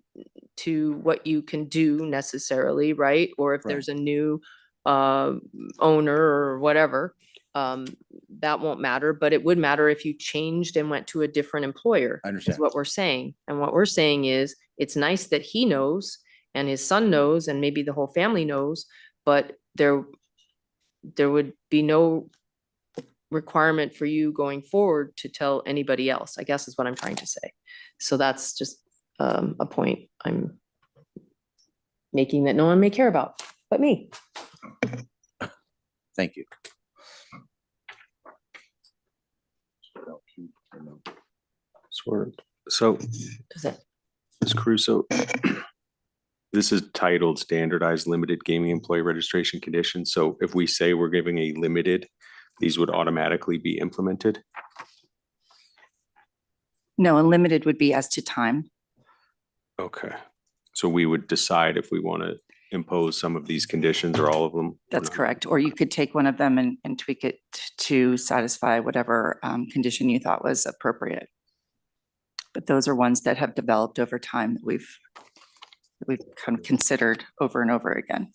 to what you can do necessarily, right? Or if there's a new owner or whatever, that won't matter, but it would matter if you changed and went to a different employer. I Is understand. what we're saying. And what we're saying is, it's nice that he knows and his son knows and maybe the whole family knows, but there would be no requirement for you going forward to tell anybody else, I guess is what I'm trying to say. So that's just a point I'm making that no one may care about, but me. Thank you. So, Does that- Ms. Caruso, this is titled Standardized Limited Gaming Employee Registration Conditions. So if we say we're giving a limited, these would automatically be implemented? No, unlimited would be as to time. Okay. So we would decide if we want to impose some of these conditions or all of them? or That's not? correct. Or you could take one of them and tweak it to satisfy whatever condition you thought was appropriate. But those are ones that have developed over time that we've kind of considered over and over again.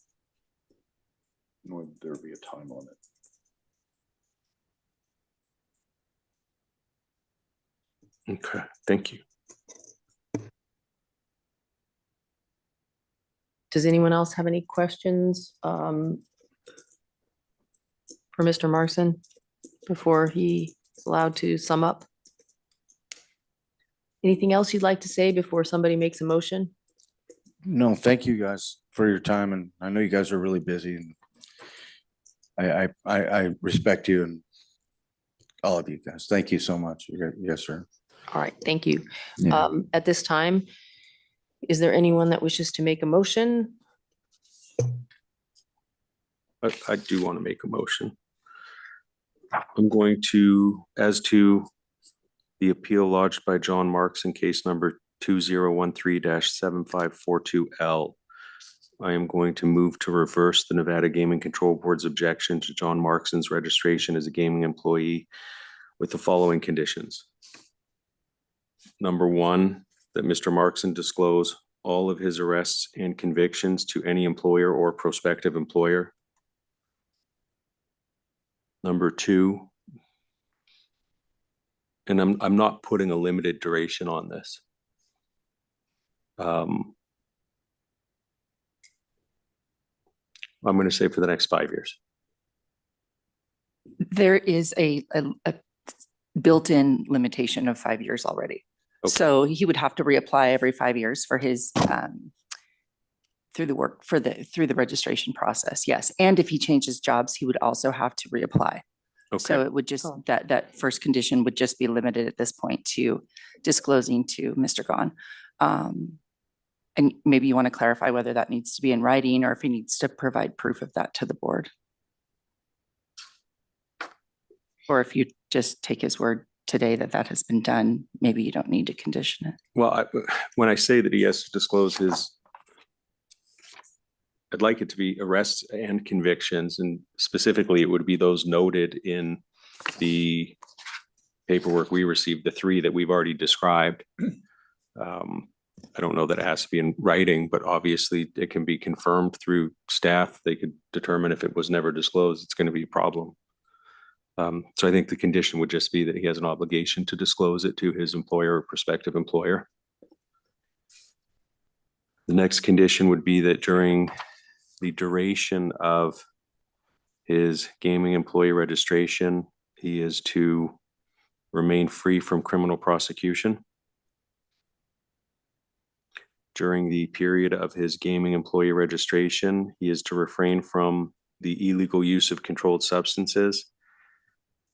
Would there be a time limit? Okay, thank you. Does anyone else have any questions for Mr. Markson before he is allowed to sum up? Anything else you'd like to say before somebody makes a motion? No, thank you guys for your time, and I know you guys are really busy, and I respect you and all of you guys. Thank you so much. Yes, sir. All right, thank you. Yeah. At this time, is there anyone that wishes to make a motion? I do want to make a motion. I'm going to, as to the appeal lodged by John Marks in case number 2013-7542L. I am going to move to reverse the Nevada Gaming Control Board's objection to John Markson's registration as a gaming employee with the following conditions. Number one, that Mr. Markson disclose all of his arrests and convictions to any employer or prospective employer. Number two, and I'm not putting a limited duration on this. I'm going to say for the next 5 years. There is a built-in limitation of 5 years already. So he would have to reapply every 5 years for his through the registration process. Yes. And if he changes jobs, he would also have to reapply. So it would just, that first condition would just be limited at this point to disclosing to Mr. Gahn. And maybe you want to clarify whether that needs to be in writing or if he needs to provide proof of that to the board. Or if you just take his word today that that has been done, maybe you don't need to condition it. Well, when I say that he has to disclose his, I'd like it to be arrests and convictions, and specifically it would be those noted in the paperwork we received, the three that we've already described. I don't know that it has to be in writing, but obviously it can be confirmed through staff. They could determine if it was never disclosed, it's going to be a problem. So I think the condition would just be that he has an obligation to disclose it to his employer or prospective employer. The next condition would be that during the duration of his gaming employee registration, he is to remain free from criminal prosecution. During the period of his gaming employee registration, he is to refrain from the illegal use of controlled substances.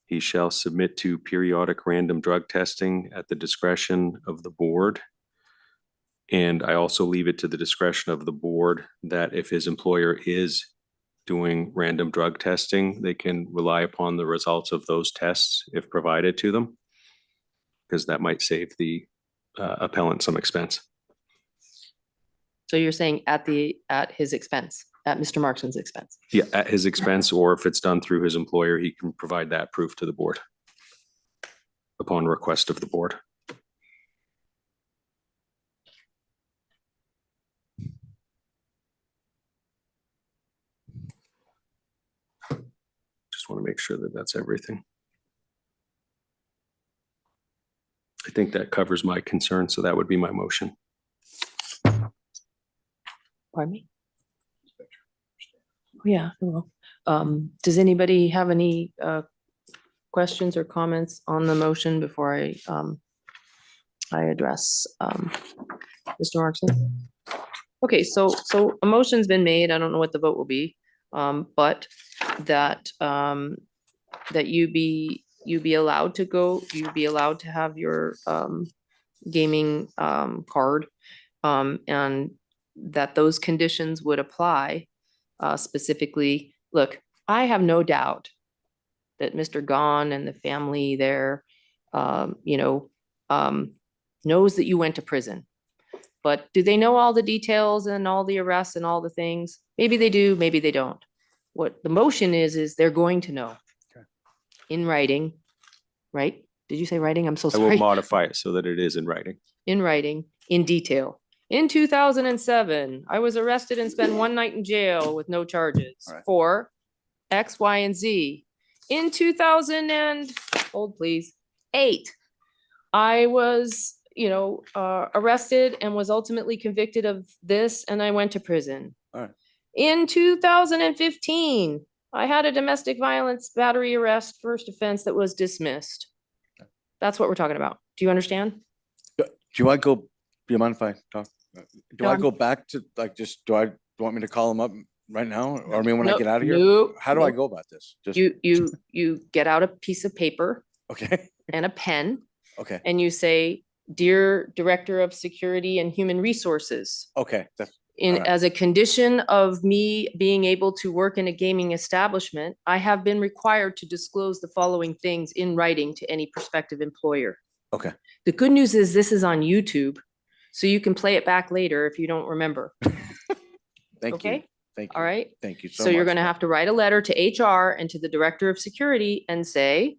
He shall submit to periodic random drug testing at the discretion of the board. And I also leave it to the discretion of the board that if his employer is doing random drug testing, they can rely upon the results of those tests if provided to them, because that might save the appellant some expense. So you're saying at his expense, at Mr. Markson's expense? Yeah, at his expense, or if it's done through his employer, he can provide that proof to the board upon request of the board. Just want to make sure that that's everything. I think that covers my concern, so that would be my motion. Pardon me? Oh, yeah, I will. Does anybody have any questions or comments on the motion before I address Mr. Markson? Okay, so a motion's been made. I don't know what the vote will be, but that you be allowed to go, you be allowed to have your gaming card, and that those conditions would apply specifically. Look, I have no doubt that Mr. Gahn and the family there, knows that you went to prison. But do they know all the details and all the arrests and all the things? Maybe they do, maybe they don't. What the motion is they're going to know in writing, right? Did you say writing? I'm so I will sorry. modify it so that it is in writing. In writing, in detail. In 2007, I was arrested and spent one night in jail with no charges for X, Y, and Z. In 2000 and, hold please, 8, I was, arrested and was ultimately convicted of this, and I went to prison. All right. In 2015, I had a domestic violence battery arrest, first offense that was dismissed. That's what we're talking about. Do you understand? Do I go, do you mind if I talk? Do I John? go back to do I want me to call him up right now? Or I mean, when I Nope, get out of here? nope, How do I nope. go about this? Just, You get out a piece of paper okay, and a pen, okay, and you say, "Dear Director of Security and Human Resources, okay. That's, in, all right. as a condition of me being able to work in a gaming establishment, I have been required to disclose the following things in writing to any prospective employer." Okay. The good news is this is on YouTube, so you can play it back later if you don't remember. Thank you. Okay? Thank you. All right? Thank you so So much. you're gonna have to write a letter to HR and to the Director of Security and say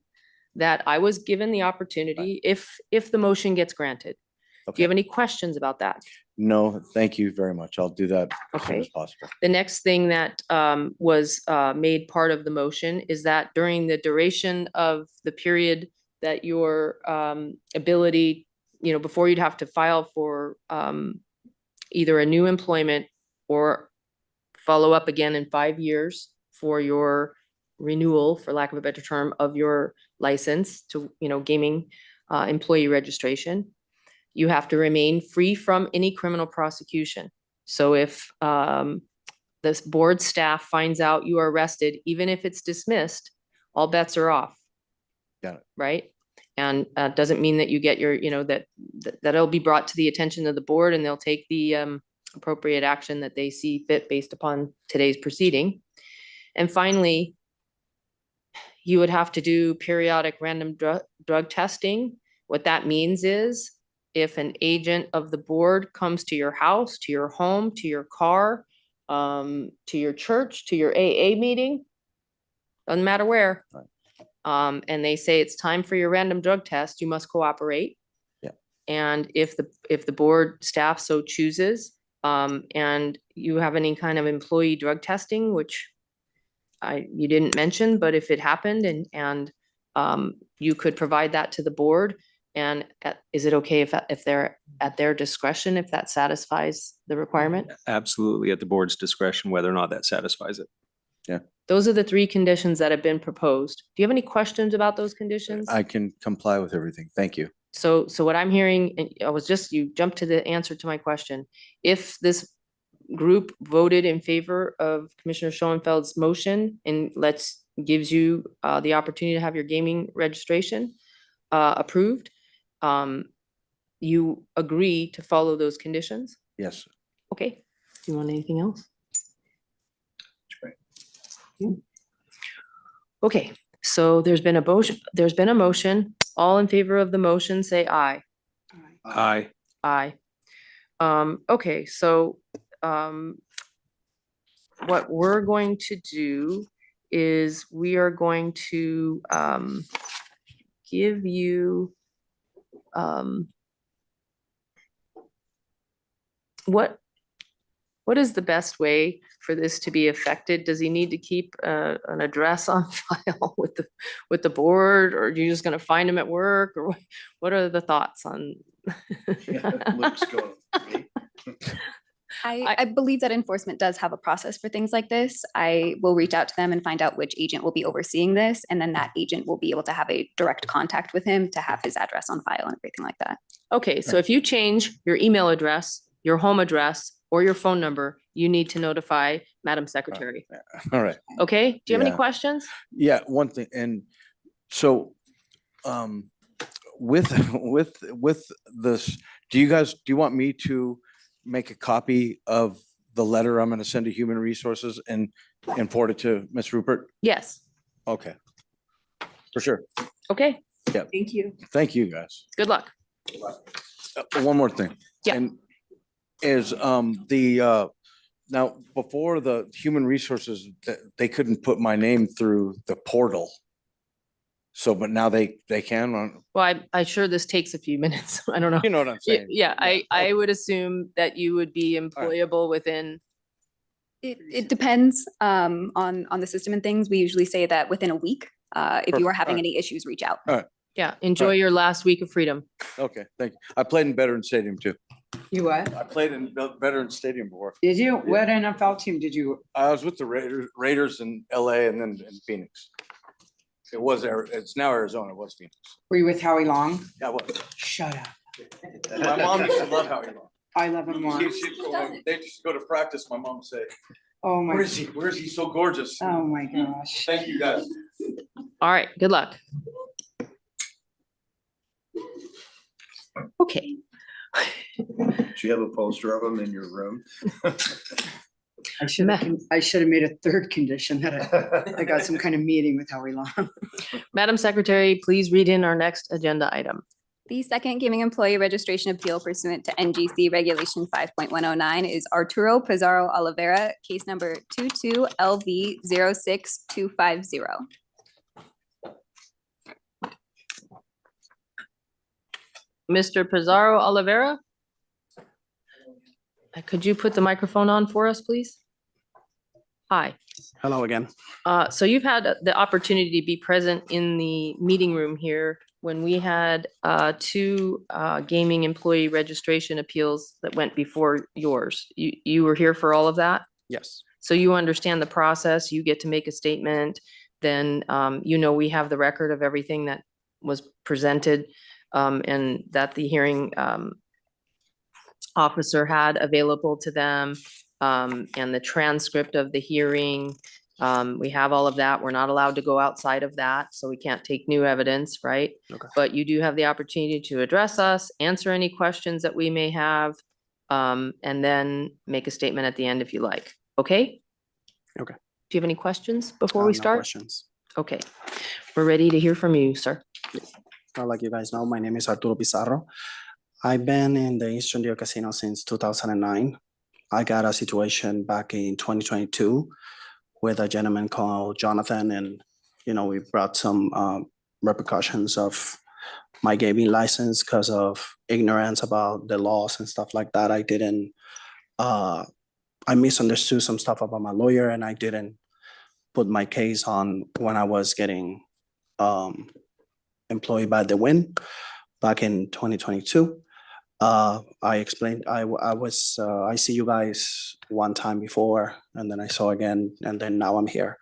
that I was given the opportunity if the motion gets granted. Do you have any questions about that? No, thank you very much. I'll do that as soon as Okay. possible. The next thing that was made part of the motion is that during the duration of the period that your ability, before you'd have to file for either a new employment or follow up again in 5 years for your renewal, for lack of a better term, of your license to, gaming employee registration, you have to remain free from any criminal prosecution. So if this board staff finds out you are arrested, even if it's dismissed, all bets are off. Got it. Right? And doesn't mean that you get your, that it'll be brought to the attention of the board and they'll take the appropriate action that they see fit based upon today's proceeding. And finally, you would have to do periodic random drug testing. What that means is if an agent of the board comes to your house, to your home, to your car, to your church, to your AA meeting, doesn't matter where. And they say it's time for your random drug test, you must cooperate. Yeah. And if the board staff so chooses, and you have any kind of employee drug testing, which you didn't mention, but if it happened and you could provide that to the board, and is it okay if they're at their discretion, if that satisfies the requirement? Absolutely at the board's discretion, whether or not that satisfies it. Yeah. Those are the three conditions that have been proposed. Do you have any questions about those conditions? I can comply with everything. Thank you. So what I'm hearing, and you jumped to the answer to my question. If this group voted in favor of Commissioner Schoenfeld's motion and gives you the opportunity to have your gaming registration approved, you agree to follow those conditions? Yes. Okay. Do you want anything else? Okay, so there's been a motion. All in favor of the motion, say aye. Aye. Aye. Okay, so what we're going to do is we are going to give you what is the best way for this to be affected? Does he need to keep an address on file with the board, or are you just gonna find him at work, or what are the thoughts on? I believe that enforcement does have a process for things like this. I will reach out to them and find out which agent will be overseeing this, and then that agent will be able to have a direct contact with him to have his address on file and everything like that. Okay, so if you change your email address, your home address, or your phone number, you need to notify Madam Secretary. All right. Okay, do you have any Yeah. questions? Yeah, one thing, and so, with this, do you want me to make a copy of the letter I'm gonna send to Human Resources and forward it to Ms. Rupert? Yes. Okay. For sure. Okay. Yeah. Thank you. Thank you, guys. Good luck. One more thing. Yeah. And is now, before the Human Resources, they couldn't put my name through the portal. So, but now they can, Well, I'm sure this takes a few minutes. I don't know. you know what I'm saying? Yeah, I would assume that you would be employable within, It depends on the system and things. We usually say that within a week. If you are Perfect. having Alright. any issues, reach out. All right, yeah, enjoy your last week of freedom. okay, thank you. I played in Veterans Stadium too. You what? I played in Veterans Stadium before. Did you? What NFL team did you? I was with the Raiders in LA and then in Phoenix. It's now Arizona, it was Phoenix. Were you with Howie Long? Yeah, what? Shut up. My mom used to love Howie Long. I love him more. They just go to practice, my mom would say, Oh my. where is he? Where is he? So gorgeous. Oh my gosh. Thank you, guys. All right, good luck. Okay. Do you have a poster of them in your room? I should have made a third condition that I got some kind of meeting with Howie Long. Madam Secretary, please read in our next agenda item. The second gaming employee registration appeal pursuant to NGC Regulation 5.109 is Arturo Pizarro Oliveira, case number 22LV06250. Mr. Pizarro Oliveira? Could you put the microphone on for us, please? Hi. Hello again. So you've had the opportunity to be present in the meeting room here when we had two gaming employee registration appeals that went before yours. You were here for all of that? Yes. So you understand the process, you get to make a statement, then we have the record of everything that was presented and that the hearing officer had available to them, and the transcript of the hearing. We have all of that. We're not allowed to go outside of that, so we can't take new evidence, right? Okay. But you do have the opportunity to address us, answer any questions that we may have, and then make a statement at the end if you like. Okay? Okay. Do you have any questions before we No start? questions. Okay. We're ready to hear from you, sir. Like you guys know, my name is Arturo Pizarro. I've been in the Eastern Deal Casino since 2009. I got a situation back in 2022 with a gentleman called Jonathan, and we brought some repercussions of my gaming license because of ignorance about the laws and stuff like that. I misunderstood some stuff about my lawyer, and I didn't put my case on when I was getting employed by the Win back in 2022. I explained I see you guys one time before, and then I saw again, and then now I'm here.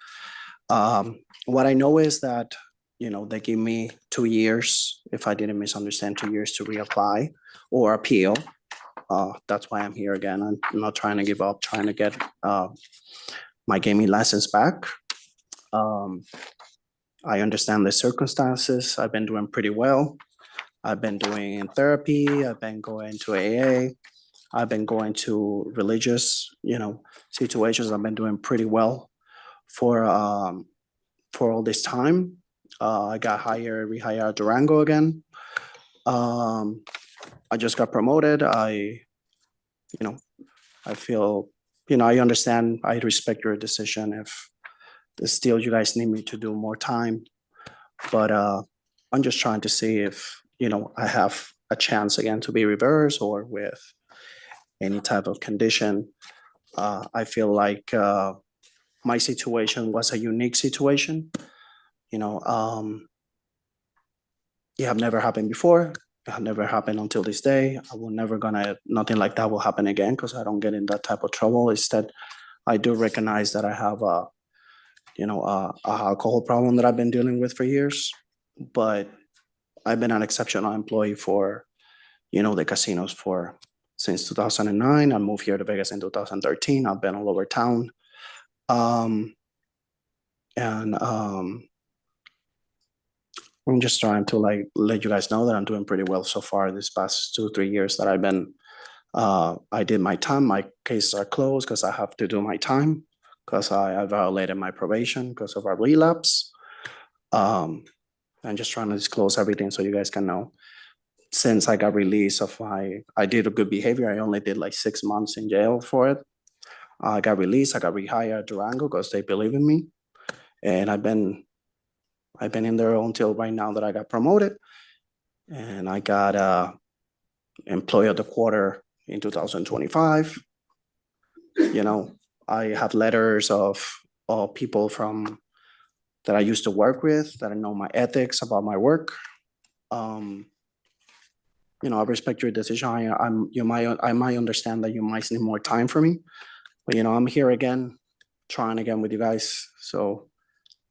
What I know is that, you know, they give me 2 years, if I didn't misunderstand, 2 years to reapply or appeal. That's why I'm here again. I'm not trying to give up, trying to get my gaming license back. I understand the circumstances. I've been doing pretty well. I've been doing therapy. I've been going to AA. I've been going to religious, you know, situations. I've been doing pretty well for all this time. I got rehired at Durango again. I just got promoted. I feel, I understand, I respect your decision if still you guys need me to do more time. But I'm just trying to see if, I have a chance again to be reversed or with any type of condition. I feel like my situation was a unique situation. It have never happened before. It have never happened until this day. I will never nothing like that will happen again because I don't get in that type of trouble. Instead, I do recognize that I have a alcohol problem that I've been dealing with for years, but I've been an exceptional employee for, the casinos since 2009. I moved here to Vegas in 2013. I've been all over town. I'm just trying to let you guys know that I'm doing pretty well so far this past 2-3 years that I've been, I did my time. My cases are closed because I have to do my time because I violated my probation because of a relapse. I'm just trying to disclose everything so you guys can know. Since I got released I did a good behavior. I only did 6 months in jail for it. I got released. I got rehired at Durango because they believe in me. And I've been in there until right now that I got promoted. And I got Employee of the Quarter in 2025. I have letters of people that I used to work with that I know my ethics about my work. I respect your decision. I might understand that you might need more time for me, but I'm here again, trying again with you guys. So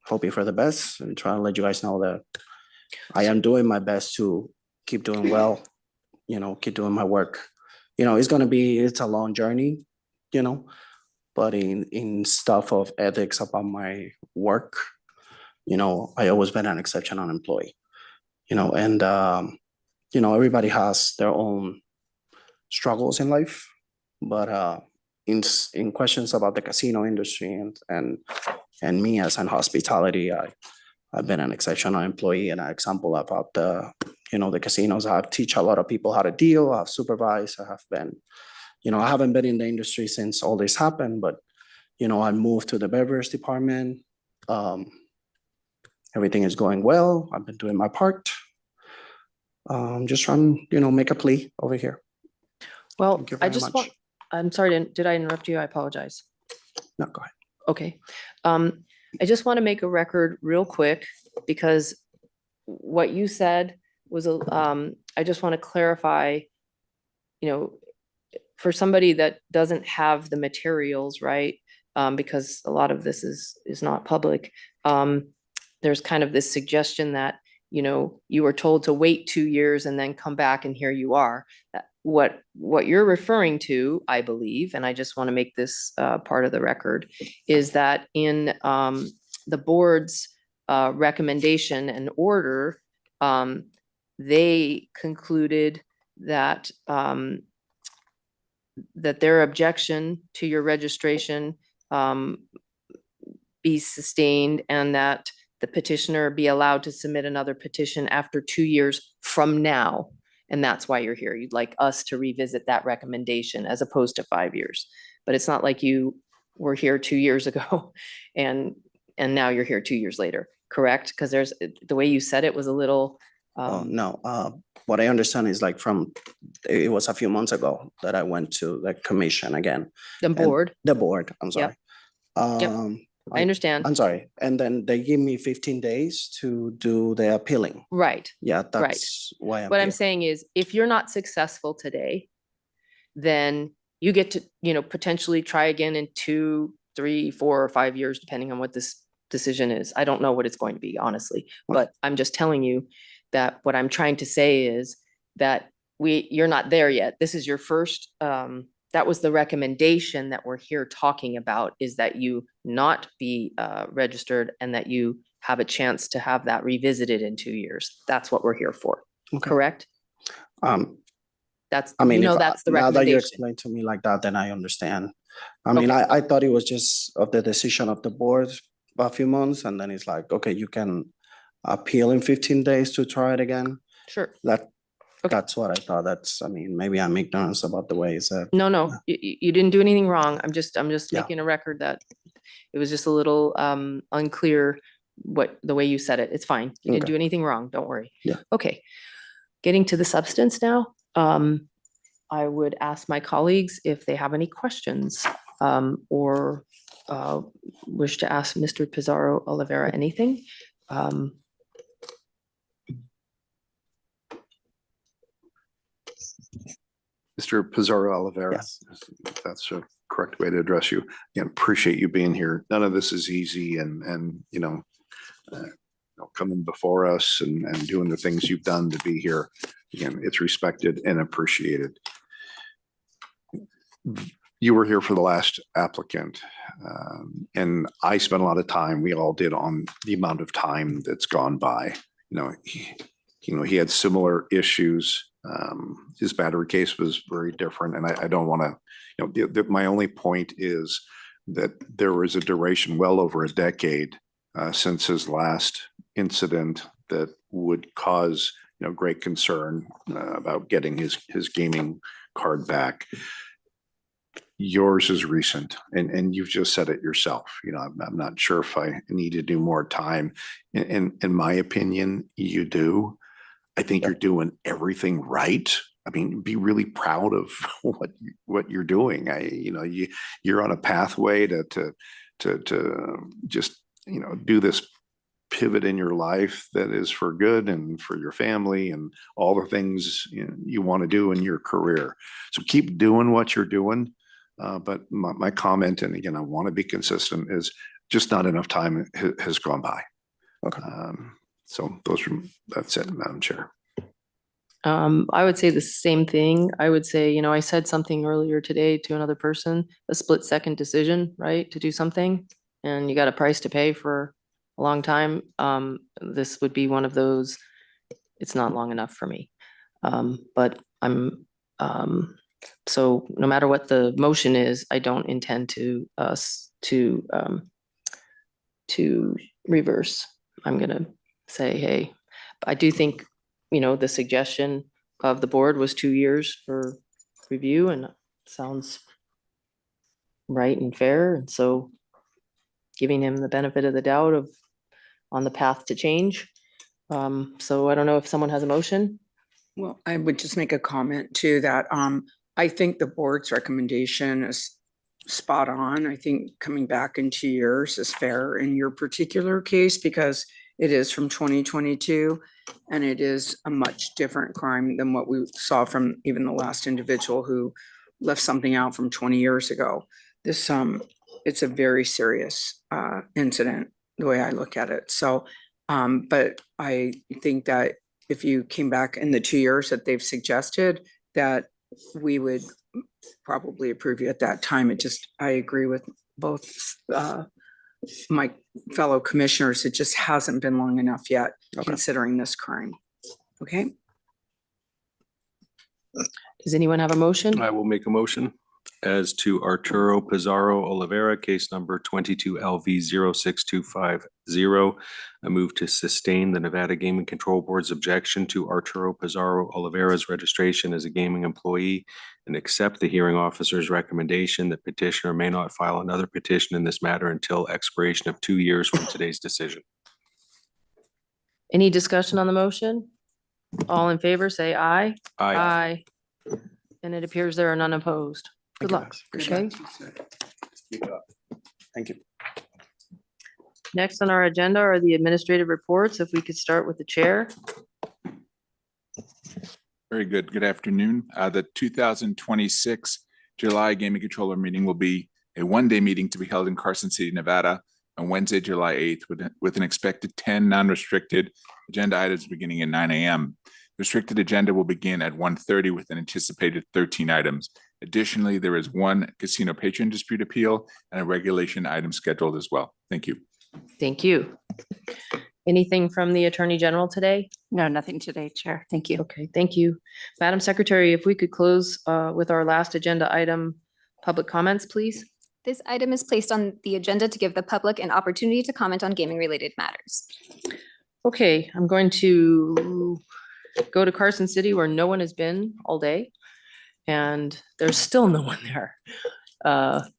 hoping for the best and trying to let you guys know that I am doing my best to keep doing well, keep doing my work. It's a long journey, but in stuff of ethics about my work, I always been an exceptional employee, and everybody has their own struggles in life, but in questions about the casino industry and me as in hospitality, I've been an exceptional employee and an example about the casinos. I have teach a lot of people how to deal. I've supervised. I have been, I haven't been in the industry since all this happened, but I moved to the beverage department. Everything is going well. I've been doing my part. Just trying, make a plea over here. Well, Thank you I very just much. I'm sorry, did I interrupt you? I apologize. No, go ahead. Okay. I just want to make a record real quick because what you said was, I just want to clarify, for somebody that doesn't have the materials, right? Because a lot of this is not public. There's kind of this suggestion that, you were told to wait 2 years and then come back and here you are. What you're referring to, I believe, and I just want to make this part of the record, is that in the board's recommendation and order, they concluded that that their objection to your registration be sustained and that the petitioner be allowed to submit another petition after 2 years from now. And that's why you're here. You'd like us to revisit that recommendation as opposed to 5 years. But it's not like you were here 2 years ago and now you're here 2 years later, correct? Because there's the way you said it was a little. No, what I understand is it was a few months ago that I went to the commission again. The board. The board, I'm sorry. I understand. I'm sorry. And then they give me 15 days to do the appealing. Right. Yeah, that's why I'm What here. I'm saying is, if you're not successful today, then you get to, potentially try again in 2, 3, 4, or 5 years, depending on what this decision is. I don't know what it's going to be, honestly, but I'm just telling you that what I'm trying to say is that you're not there yet. This is your first, that was the recommendation that we're here talking about, is that you not be registered and that you have a chance to have that revisited in 2 years. That's what we're here for, correct? That's, I mean, if that's the now that you recommendation. explain to me like that, then I understand. I mean, I thought it was just of the decision of the board a few months, and then it's like, okay, you can appeal in 15 days to try it again. Sure. That's what I thought. I mean, maybe I'm ignorant about the ways that. No, you didn't do anything wrong. I'm just Yeah. making a record that it was just a little unclear the way you said it. It's fine. You didn't Okay. do anything wrong. Don't worry. Yeah. Okay. Getting to the substance now. I would ask my colleagues if they have any questions or wish to ask Mr. Pizarro Oliveira anything. Mr. Pizarro Oliveira. Yes. If that's a correct way to address you. Again, appreciate you being here. None of this is easy and coming before us and doing the things you've done to be here. Again, it's respected and appreciated. You were here for the last applicant. And I spent a lot of time, we all did, on the amount of time that's gone by. He had similar issues. His battery case was very different, and I don't want to, my only point is that there was a duration well over a decade since his last incident that would cause, great concern about getting his gaming card back. Yours is recent, and you've just said it yourself. I'm not sure if I need to do more time. In my opinion, you do. I think you're doing everything right. I mean, be really proud of what you're doing. You're on a pathway to just, do this pivot in your life that is for good and for your family and all the things you want to do in your career. So keep doing what you're doing. But my comment, and again, I want to be consistent, is just not enough time has gone by. Okay. So that's it, Madam Chair. I would say the same thing. I would say, I said something earlier today to another person, a split-second decision, right, to do something, and you got a price to pay for a long time. This would be one of those, it's not long enough for me. But so no matter what the motion is, I don't intend to reverse. I'm gonna say, hey, I do think, the suggestion of the board was 2 years for review, and sounds right and fair. And so giving him the benefit of the doubt on the path to change. So I don't know if someone has a motion. Well, I would just make a comment too that I think the board's recommendation is spot on. I think coming back in 2 years is fair in your particular case because it is from 2022 and it is a much different crime than what we saw from even the last individual who left something out from 20 years ago. This it's a very serious incident, the way I look at it. So, but I think that if you came back in the 2 years that they've suggested, that we would probably approve you at that time. I agree with both my fellow commissioners. It just hasn't been long enough yet, considering this crime. Okay. Does anyone have a motion? I will make a motion as to Arturo Pizarro Oliveira, case number 22LV06250. I move to sustain the Nevada Gaming Control Board's objection to Arturo Pizarro Oliveira's registration as a gaming employee and accept the hearing officer's recommendation that petitioner may not file another petition in this matter until expiration of 2 years from today's decision. Any discussion on the motion? All in favor, say aye. Aye. And it appears there are none opposed. Good luck. Okay. Thank you. Next on our agenda are the administrative reports. If we could start with the chair. Very good. Good afternoon. The 2026 July Gaming Controller meeting will be a one-day meeting to be held in Carson City, Nevada. on Wednesday, July 8th, with an expected 10 non-restricted agenda items beginning at 9 a.m. Restricted agenda will begin at 1:30 with an anticipated 13 items. Additionally, there is one casino patron dispute appeal and a regulation item scheduled as well. Thank you. Thank you. Anything from the Attorney General today? No, nothing today, Chair. Thank you. Okay, thank you. Madam Secretary, if we could close with our last agenda item, public comments, please. This item is placed on the agenda to give the public an opportunity to comment on gaming-related matters. Okay, I'm going to go to Carson City where no one has been all day. And there's still no one there,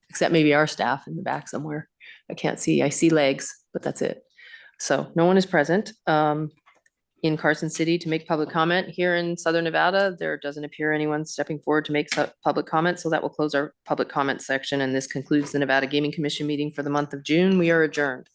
except maybe our staff in the back somewhere. I can't see, I see legs, but that's it. So no one is present in Carson City to make public comment. Here in Southern Nevada, there doesn't appear anyone stepping forward to make public comment. So that will close our public comment section. And this concludes the Nevada Gaming Commission meeting for the month of June. We are adjourned.